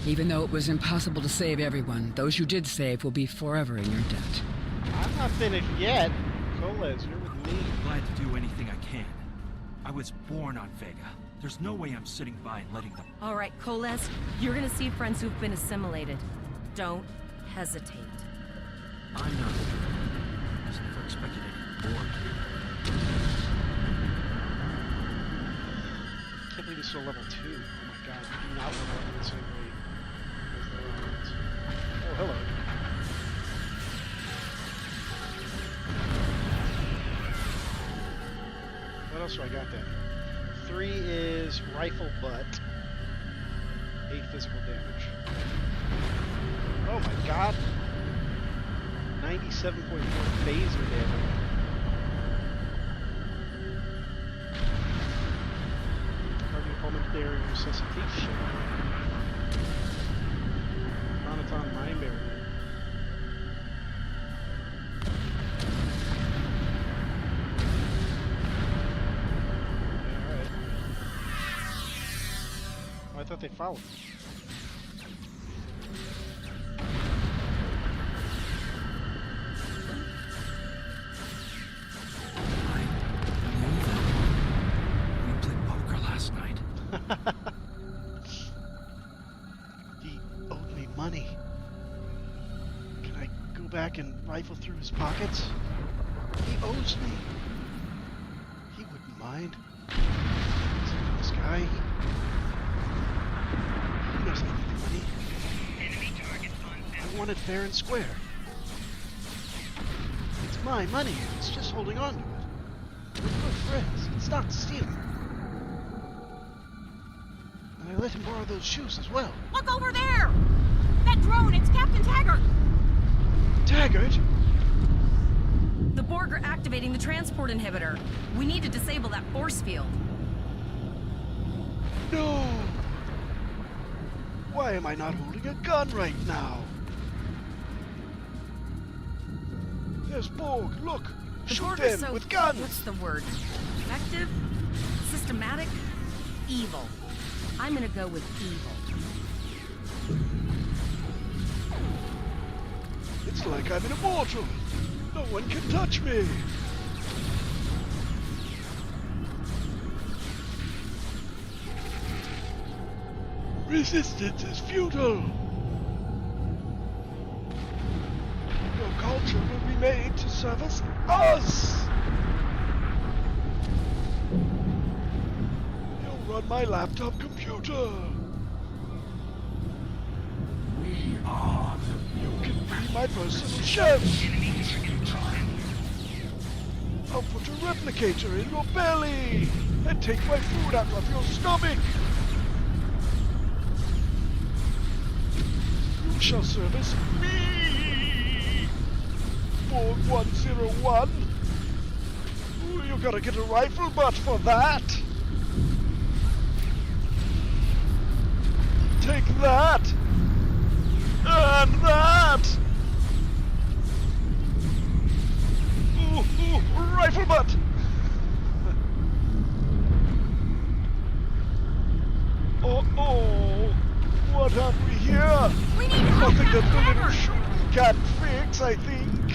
Even though it was impossible to save everyone, those you did save will be forever in your debt. I'm not finished yet. Coles, you're with me. I'm glad to do anything I can. I was born on Vega. There's no way I'm sitting by and letting them... All right, Coles, you're gonna see friends who've been assimilated. Don't hesitate. I'm not... I was never expected any Borg here. I can't believe it's still level 2. Oh my god, we do not level up at the same rate as the Romans. Oh, hello. What else do I got then? 3 is rifle butt. 8 physical damage. Oh my god. 97.4 phaser damage. Cardiopulmonary resuscitation. Chronoton mind barrier. I thought they followed me. We played poker last night. He owed me money. Can I go back and rifle through his pockets? He owes me. He wouldn't mind. This guy, he knows I need the money. I want it fair and square. It's my money. It's just holding on to it. We're good friends. It's not stealing. And I let him borrow those shoes as well. Look over there! That drone, it's Captain Taggart! Taggart? The Borg are activating the transport inhibitor. We need to disable that force field. No! Why am I not holding a gun right now? There's Borg, look! The Shoot Borg them are so... with guns! What's the word? Effective? Systematic? Evil. I'm gonna go with evil. It's like I'm an immortal! No one can touch me! Resistance is futile! Your culture will be made to service us! You'll run my laptop computer! We are You can be my personal chef! I'll put a replicator in your belly! And take my food out of your stomach! You shall service me! Borg 101! Ooh, you gotta get a rifle butt for that! Take that! And that! Ooh, rifle butt! Oh, what have we here? We need help, Nothing that the Captain little Taggart! shooting can't fix, I think.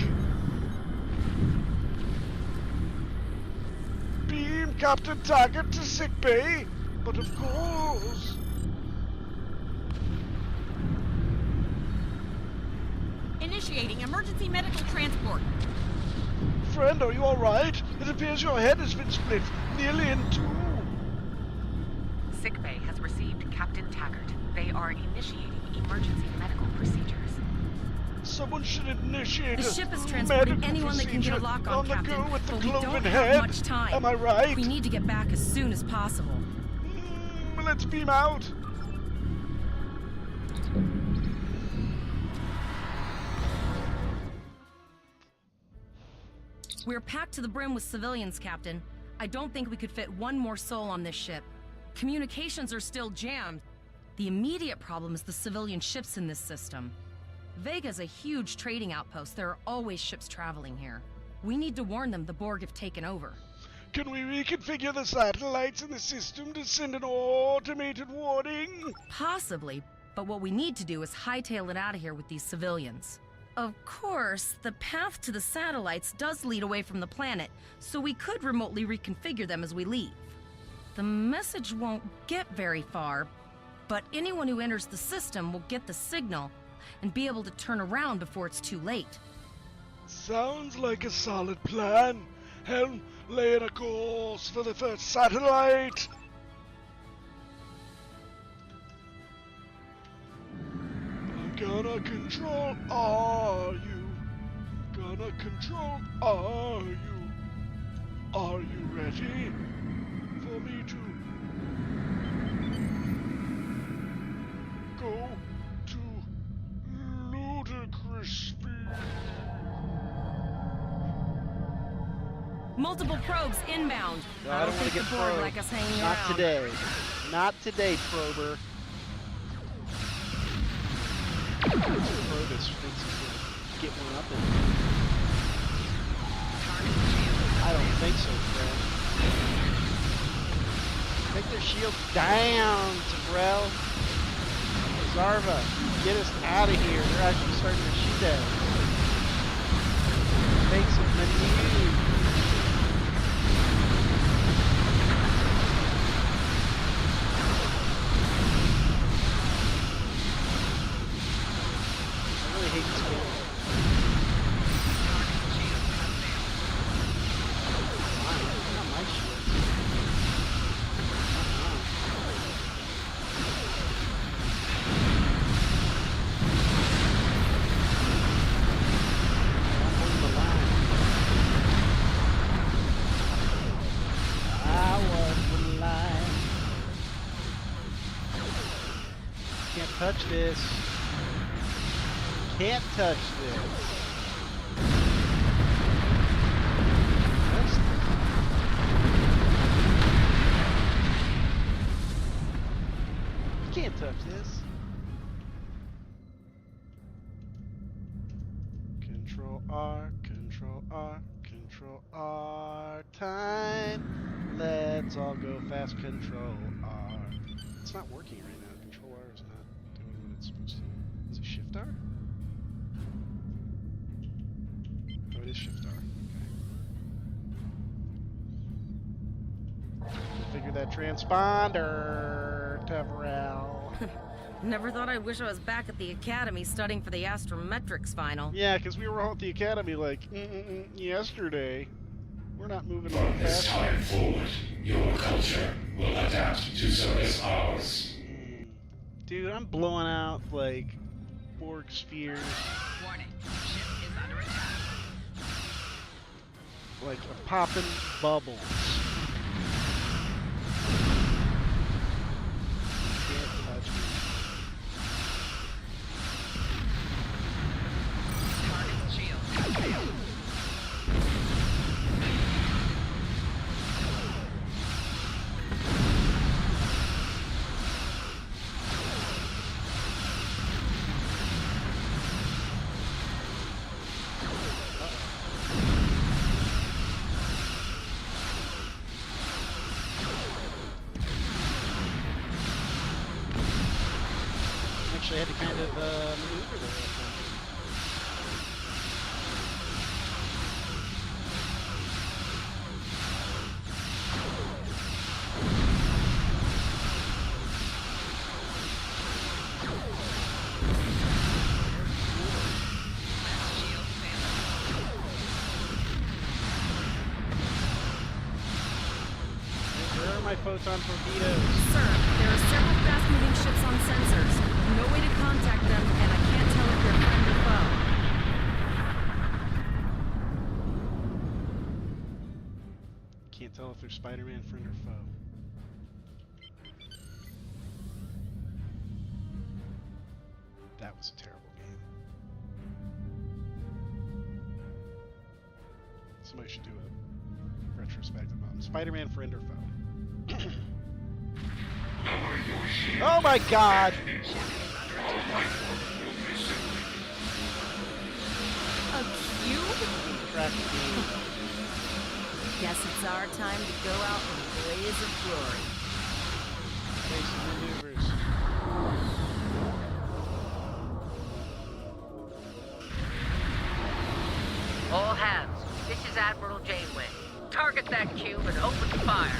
Beam Captain Taggart to sickbay, but of course. Initiating emergency medical transport. Friend, are you alright? It appears your head has been split nearly in two. Sickbay has received Captain Taggart. They are initiating emergency medical procedures. Someone should initiate The a ship is transporting medical anyone that can get a procedure lock on, the Captain, go with the but we don't cloven have head. much time. Am I right? We need to get back as soon as possible. Let's beam out. We're packed to the brim with civilians, Captain. I don't think we could fit one more soul on this ship. Communications are still jammed. The immediate problem is the civilian ships in this system. Vega's a huge trading outpost. There are always ships traveling here. We need to warn them the Borg have taken over. Can we reconfigure the satellites in the system to send an automated warning? Possibly, but what we need to do is hightail it out of here with these civilians. Of course, the path to the satellites does lead away from the planet, so we could remotely reconfigure them as we leave. The message won't get very far, but anyone who enters the system will get the signal and be able to turn around before it's too late. Sounds like a solid plan. Helm, lay in a course for the first satellite. I'm gonna control are you? Gonna control are you? Are you ready for me to go to ludicrous speed? Multiple probes inbound. No, I don't want to get the Borg probed. like us hanging Not around. today. Not today, prober. Probe is get one up in. I don't think so, Fred. Take their shields down, Tabrel. Zarva, get us out of here. They're actually starting to shoot at us. Make some money. I really hate this game. Not my shields. Can't touch this. Can't touch this. You can't touch this. Control R, Control R, Control R. Time. Let's all go fast. Control R. It's not working right now. Control R is not doing what it's supposed to. Is it Shift R? Oh, it is Shift R. Okay. Figure that transponder, Tavrel. Never thought I'd wish I was back at the academy studying for the astrometrics final. Yeah, because we were all at the academy like yesterday. We're not moving on From this fast. time forward, your culture will adapt to service ours. Dude, I'm blowing out like Borg spheres. Warning, ship is under attack. Like popping bubbles. Can't touch me. Target shield. Actually, I had to kind of maneuver there. I think. Where are my photon torpedoes? Sir, there are several fast-moving ships on sensors. No way to contact them, and I can't tell if they're friend or foe. Tell if they're Spider-Man friend or foe. That was a terrible game. Somebody should do a retrospective on Spider-Man friend or foe. Oh my god! A cube? Guess it's our time to go out in a blaze of glory. Basic maneuvers. All hands, this is Admiral Janeway. Target that cube and open fire.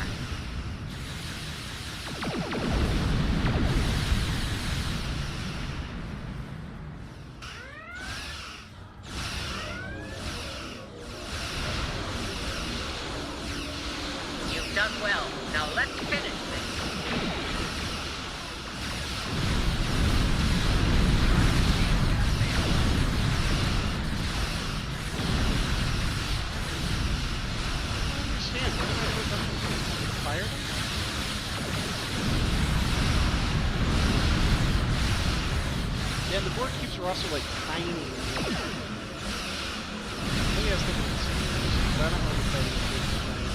You've done well. Now let's finish this. Fire them? Yeah, the board cubes are also like tiny. Maybe I was thinking of this. I don't know if fighting cubes are tiny.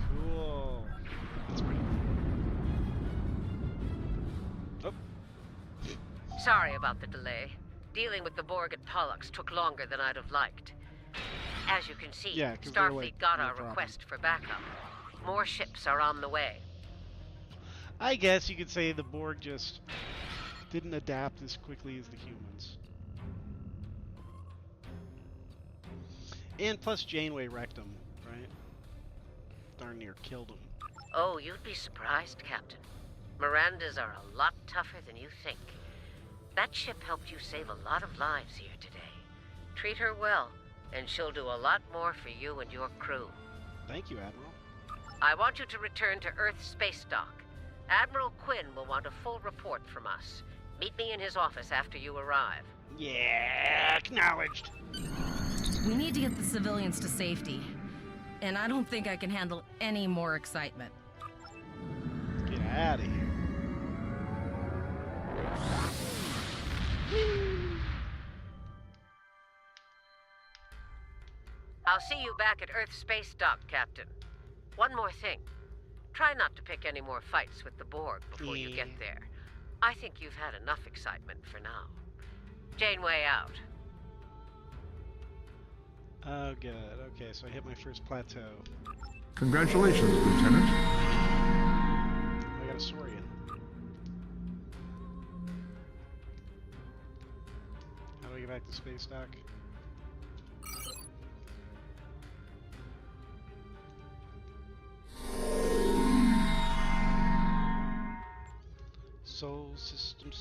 Cool. That's pretty cool. Oh. Sorry about the delay. Dealing with the Borg at Pollux took longer than I'd have liked. As you can see, Yeah, 'cause they're, Starfleet like, got no our problem. request for backup. More ships are on the way. I guess you could say the Borg just didn't adapt as quickly as the humans. And plus Janeway wrecked them, right? Darn near killed them. Oh, you'd be surprised, Captain. Mirandas are a lot tougher than you think. That ship helped you save a lot of lives here today. Treat her well, and she'll do a lot more for you and your crew. Thank you, Admiral. I want you to return to Earth Space Dock. Admiral Quinn will want a full report from us. Meet me in his office after you arrive. Yeah, acknowledged. We need to get the civilians to safety. And I don't think I can handle any more excitement. Get out of here. I'll see you back at Earth Space Dock, Captain. One more thing. Try not to pick any more fights with the Borg before you get there. I think you've had enough excitement for now. Janeway out. Oh, good. Okay, so I hit my first plateau. Congratulations, Lieutenant. I got a Saurian. How do I get back to Space Dock? Soul system,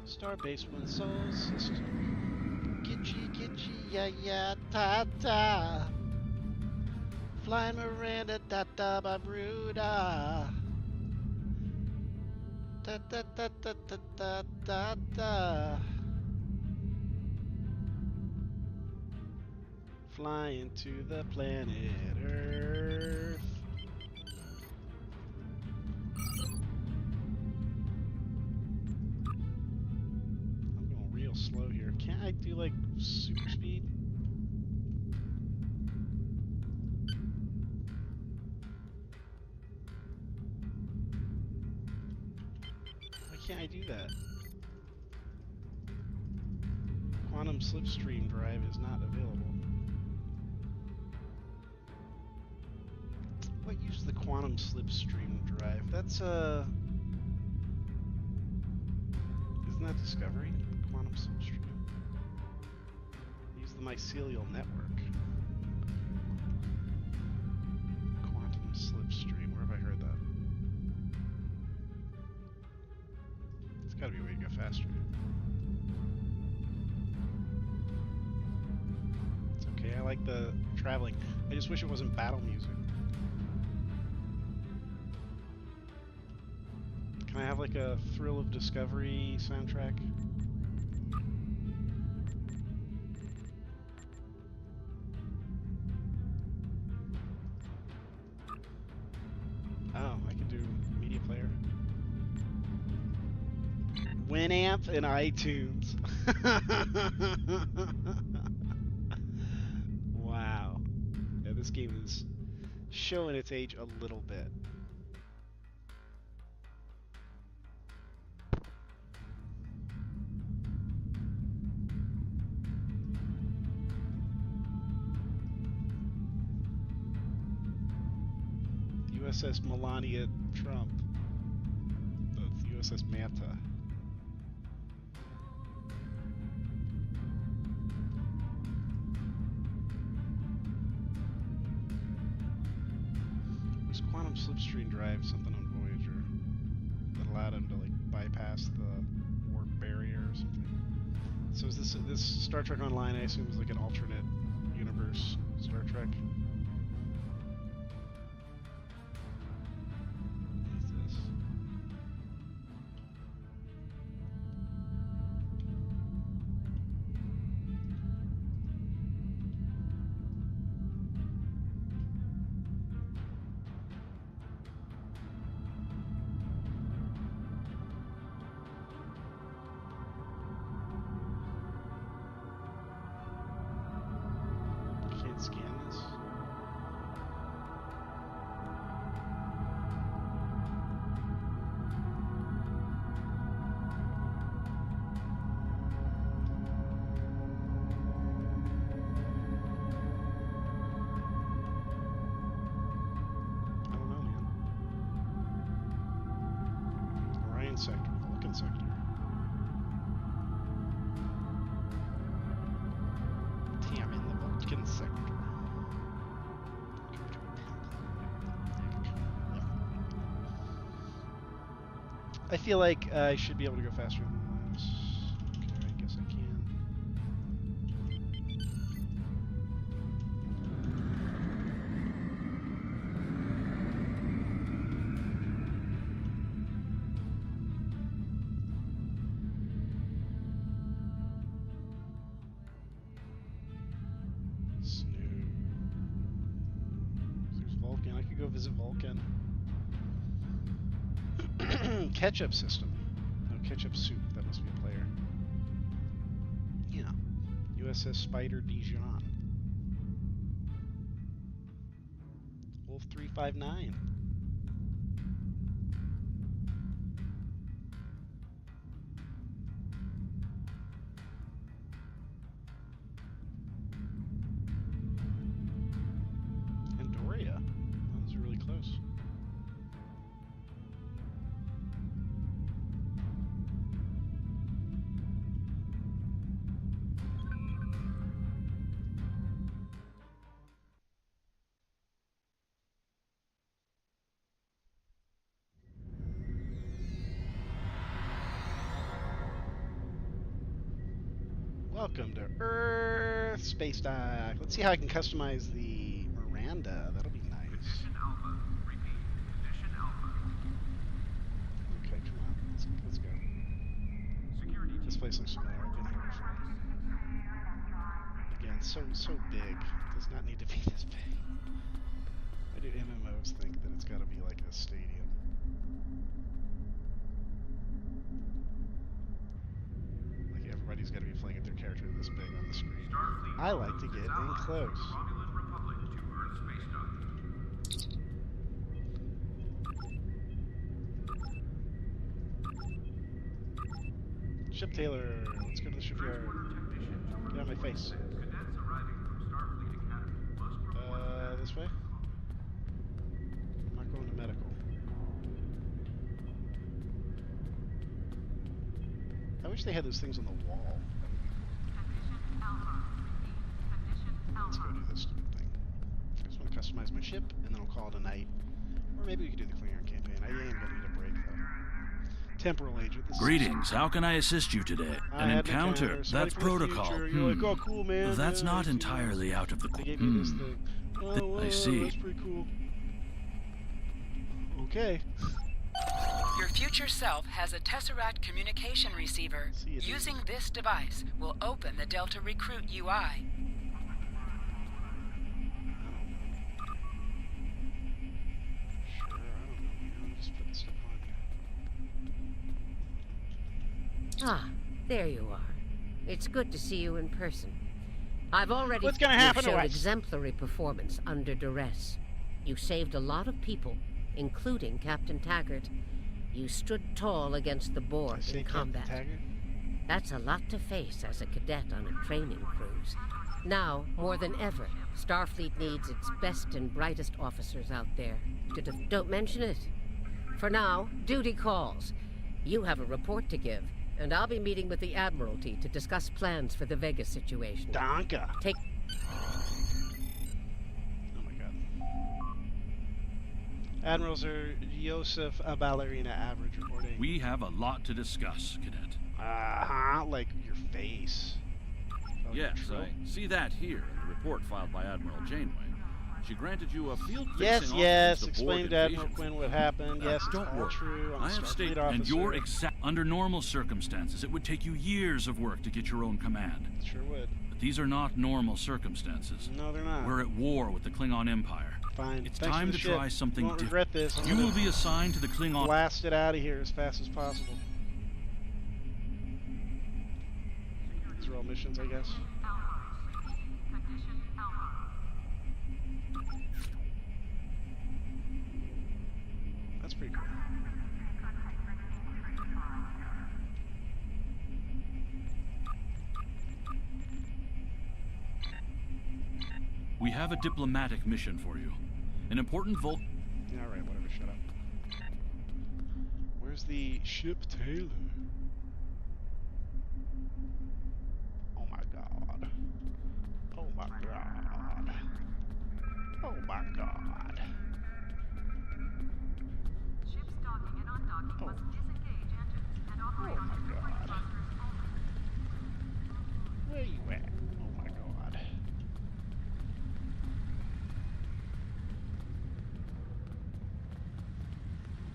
Starbase One Soul System. Gitchy, ya ya, ta ta. Flying Miranda, da da ba bruda. Da da da da da da da da. Flying to the planet Earth. Slow here. Can't I do like super speed? Why can't I do that? Quantum slipstream drive is not available. What uses the quantum slipstream drive? That's isn't that Discovery? Quantum slipstream. Use the mycelial network. Quantum slipstream. Where have I heard that? It's gotta be a way to go faster. It's okay, I like the traveling. I just wish it wasn't battle music. Can I have like a Thrill of Discovery soundtrack? Oh, I can do media player. Winamp and iTunes. Wow. Yeah, this game is showing its age a little bit. USS Melania Trump. That's USS Manta. Was quantum slipstream drive something on Voyager that allowed him to like bypass the warp barrier or something? So is this Star Trek Online? I assume is like an alternate universe Star Trek. Sector, Vulcan sector. Damn, in the Vulcan sector. I feel like I should be able to go faster than this. Okay, I guess I can. Visit Vulcan. Ketchup system. No, ketchup soup. That must be a player. Yeah. USS Spider Dijon. Wolf 359. Welcome to Earth Space Dock. Let's see how I can customize the Miranda. That'll be nice. Okay, come on. Let's go. This place looks familiar. I've been here before. Again, so big. It does not need to be this big. Why do MMOs think that it's got to be like a stadium? Everybody's got to be playing with their character this big on the screen. I like to get in close. Ship Taylor, let's go to the shipyard. Get out of my face. This way? I'm not going to medical. I wish they had those things on the wall. Let's go do this stupid thing. I just want to customize my ship, and then I'll call it a night. Or maybe we could do the clearing campaign. I am going to need a break, though. Temporal agent. This Greetings. How can I assist you today? I An had encounter. Somebody That's from the protocol. future. You're like, oh, cool, man. That's yeah, not I see entirely this. out of the They gave me this thing. Oh, well, I see. That's pretty cool. Okay. Your future self has a Tesseract communication receiver. Using this device will open the Delta Recruit UI. Ah, there you are. It's good to see you in person. I've already What's gonna happen to showed us? exemplary performance under duress. You saved a lot of people, including Captain Taggart. You stood tall against the Borg in combat. That's a lot to face as a cadet on a training cruise. Now, more than ever, Starfleet needs its best and brightest officers out there. Don't mention it. For now, duty calls. You have a report to give, and I'll be meeting with the Admiralty to discuss plans for the Vega situation. Danke. Take... Oh my god. Admirals are Joseph a ballerina average reporting. We have a lot to discuss, Cadet. Like your face. Yes, I see that here in the report filed by Admiral Janeway. She granted you a field-facing Yes, office yes. to Explain board to Admiral invasion. Quinn what happened. Yes, it's Don't all worry. true. I'm I a have Starfleet stated, officer. and you're under normal circumstances, it would take you years of work to get your own command. It sure would. But these are not normal circumstances. No, they're not. We're at war with the Klingon Empire. Fine. It's Thanks time for to the ship. try something You won't different. regret this. I'm You gonna will be assigned to the Klingon. blast it out of here as fast as possible. These are all missions, I guess. That's pretty cool. We have a diplomatic mission for you. An important Yeah, alright, whatever, shut up. Where's the ship Taylor? Oh my god. Oh my god. Oh my god. Ships docking and undocking must disengage engines and operate on my different god. Where you at? Oh my god.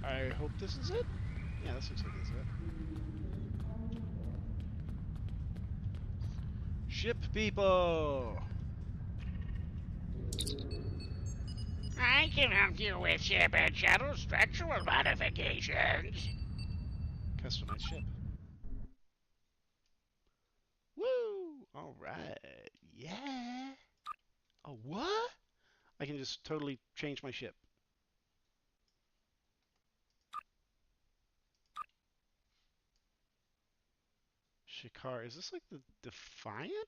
I hope this is it? Yeah, this looks like this is it. Ship people! I can help you with ship and shuttle structural modifications. Customized ship. Woo! Alright. Yeah. Oh, what? I can just totally change my ship. Shikar. Is this like the Defiant?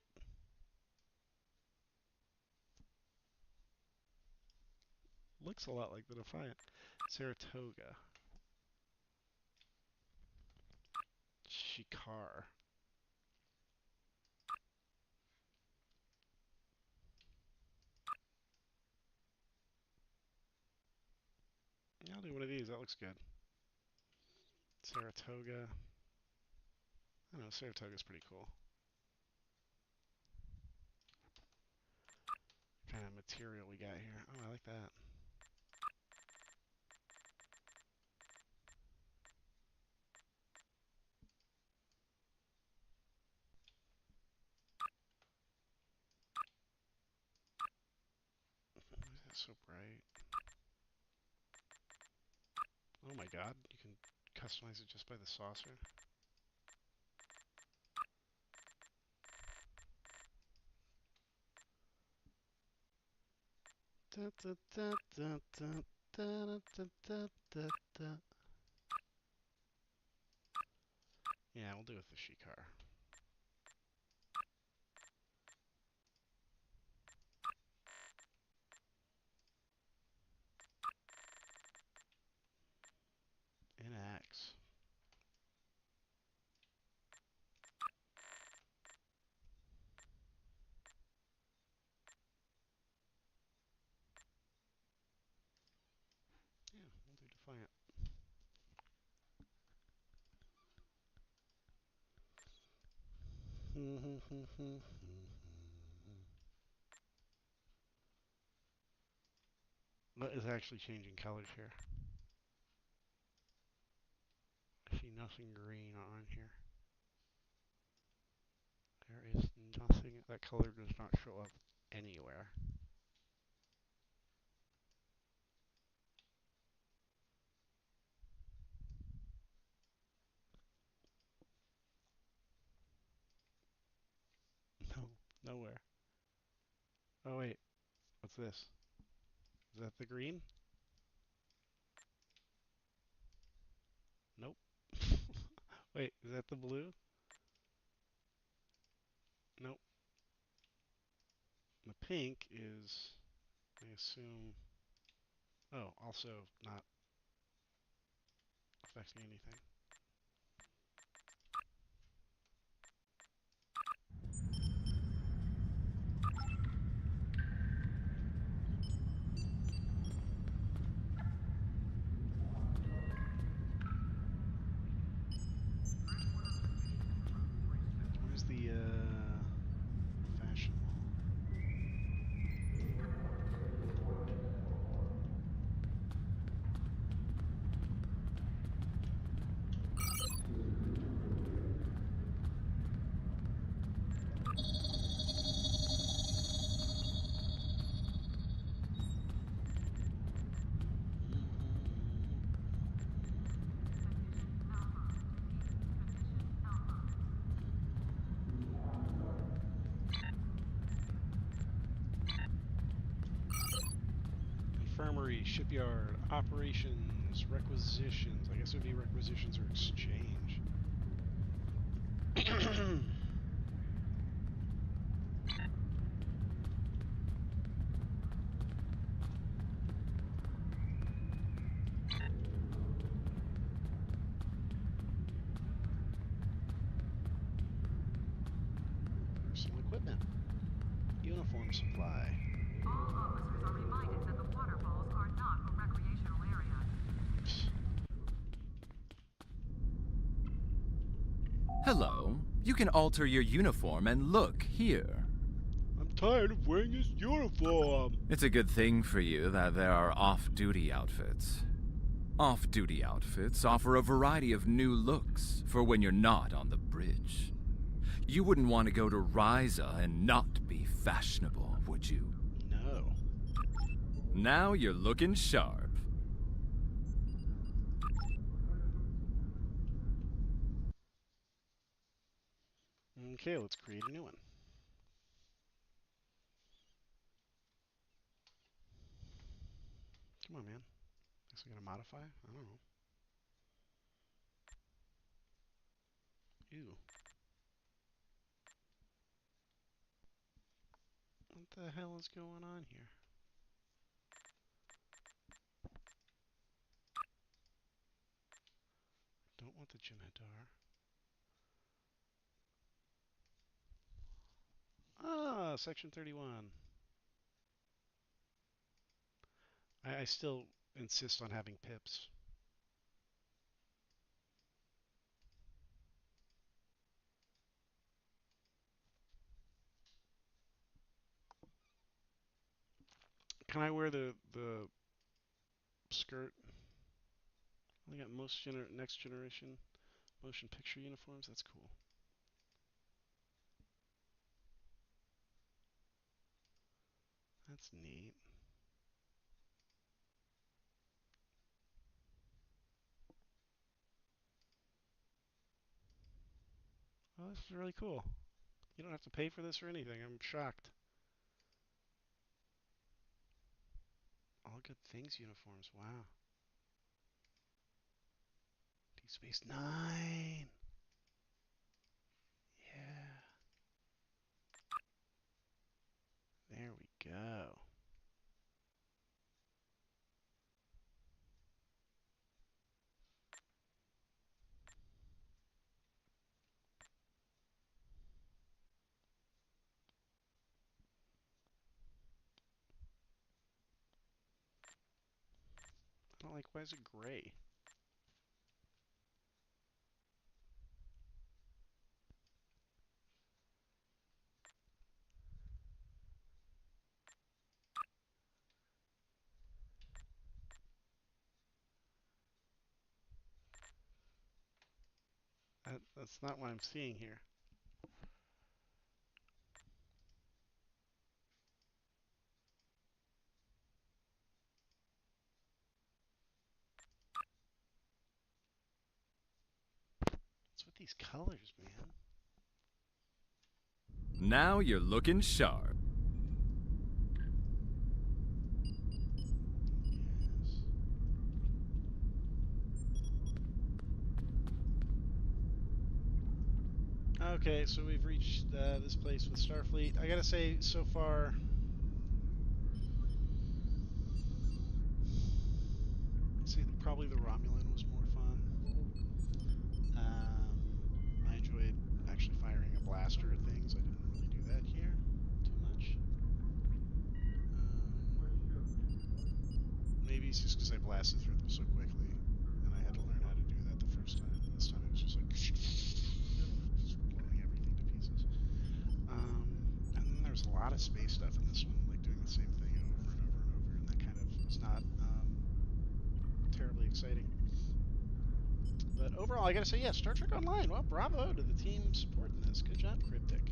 Looks a lot like the Defiant. Saratoga. Shikar. Yeah, I'll do one of these. That looks good. Saratoga. I don't know, Saratoga's pretty cool. What kind of material we got here? Oh, I like that. Why is that so bright? Oh my god, you can customize it just by the saucer. Da, da, da, da, da, da, da, da, da, da. Yeah, we'll do it with the Shikar. An axe. Yeah, we'll do Defiant. What is actually changing colors here? I see nothing green on here. There is nothing. That color does not show up anywhere. No, nowhere. Oh wait, what's this? Is that the green? Nope. Wait, is that the blue? Nope. The pink is, I assume, oh, also not affecting anything. Where's the fashion wall? Infirmary, shipyard, operations, requisitions. I guess it would be requisitions or exchange. Personal equipment. Uniform supply. All officers are reminded that the waterfalls are not a recreational area. Hello. You can alter your uniform and look here. I'm tired of wearing this uniform. It's a good thing for you that there are off-duty outfits. Off-duty outfits offer a variety of new looks for when you're not on the bridge. You wouldn't want to go to Ryza and not be fashionable, would you? No. Now you're looking sharp. Okay, let's create a new one. Come on, man. Guess I'm gonna modify? I don't know. Ew. What the hell is going on here? Don't want the Janitor. Ah, Section 31. I still insist on having pips. Can I wear the skirt? I got next generation motion picture uniforms. That's cool. That's neat. Oh, this is really cool. You don't have to pay for this or anything. I'm shocked. All good things uniforms. Wow. Deep Space Nine. Yeah. There we go. I don't like, why is it gray? That's not what I'm seeing here. What's with these colors, man? Now you're looking sharp. Okay, so we've reached this place with Starfleet. I gotta say, so far, I'd say that probably the Romulan was more fun. I enjoyed actually firing a blaster at things. I didn't really do that here too much. Maybe it's just because I blasted through them so quickly, and I had to learn how to do that the first time. This time it was just like just blowing everything to pieces. And then there's a lot of space stuff in this one, like doing the same thing over and over and over, and that kind of was not terribly exciting. But overall, I gotta say, yeah, Star Trek Online. Well, bravo to the team supporting this. Good job, Cryptic.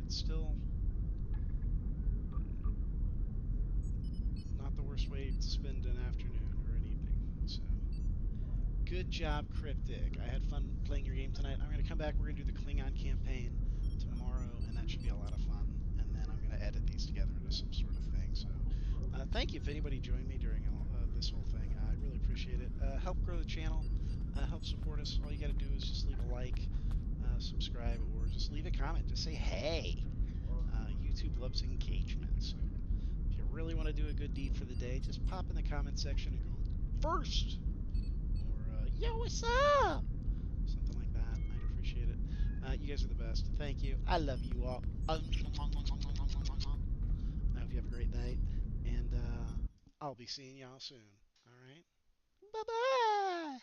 It's still not the worst way to spend an afternoon or an evening. So, good job, Cryptic. I had fun playing your game tonight. I'm gonna come back. We're gonna do the Klingon campaign tomorrow, and that should be a lot of fun. And then I'm gonna edit these together into some sort of thing. So, thank you if anybody joined me during this whole thing. I really appreciate it. Help grow the channel. Help support us. All you got to do is just leave a like, subscribe, or just leave a comment. Just say, hey. YouTube loves engagement. So if you really want to do a good deed for the day, just pop in the comment section and go, first. Or, yo, what's up? Something like that. I'd appreciate it. You guys are the best. Thank you. I love you all. I hope you have a great night. And I'll be seeing y'all soon. All right? Bye-bye.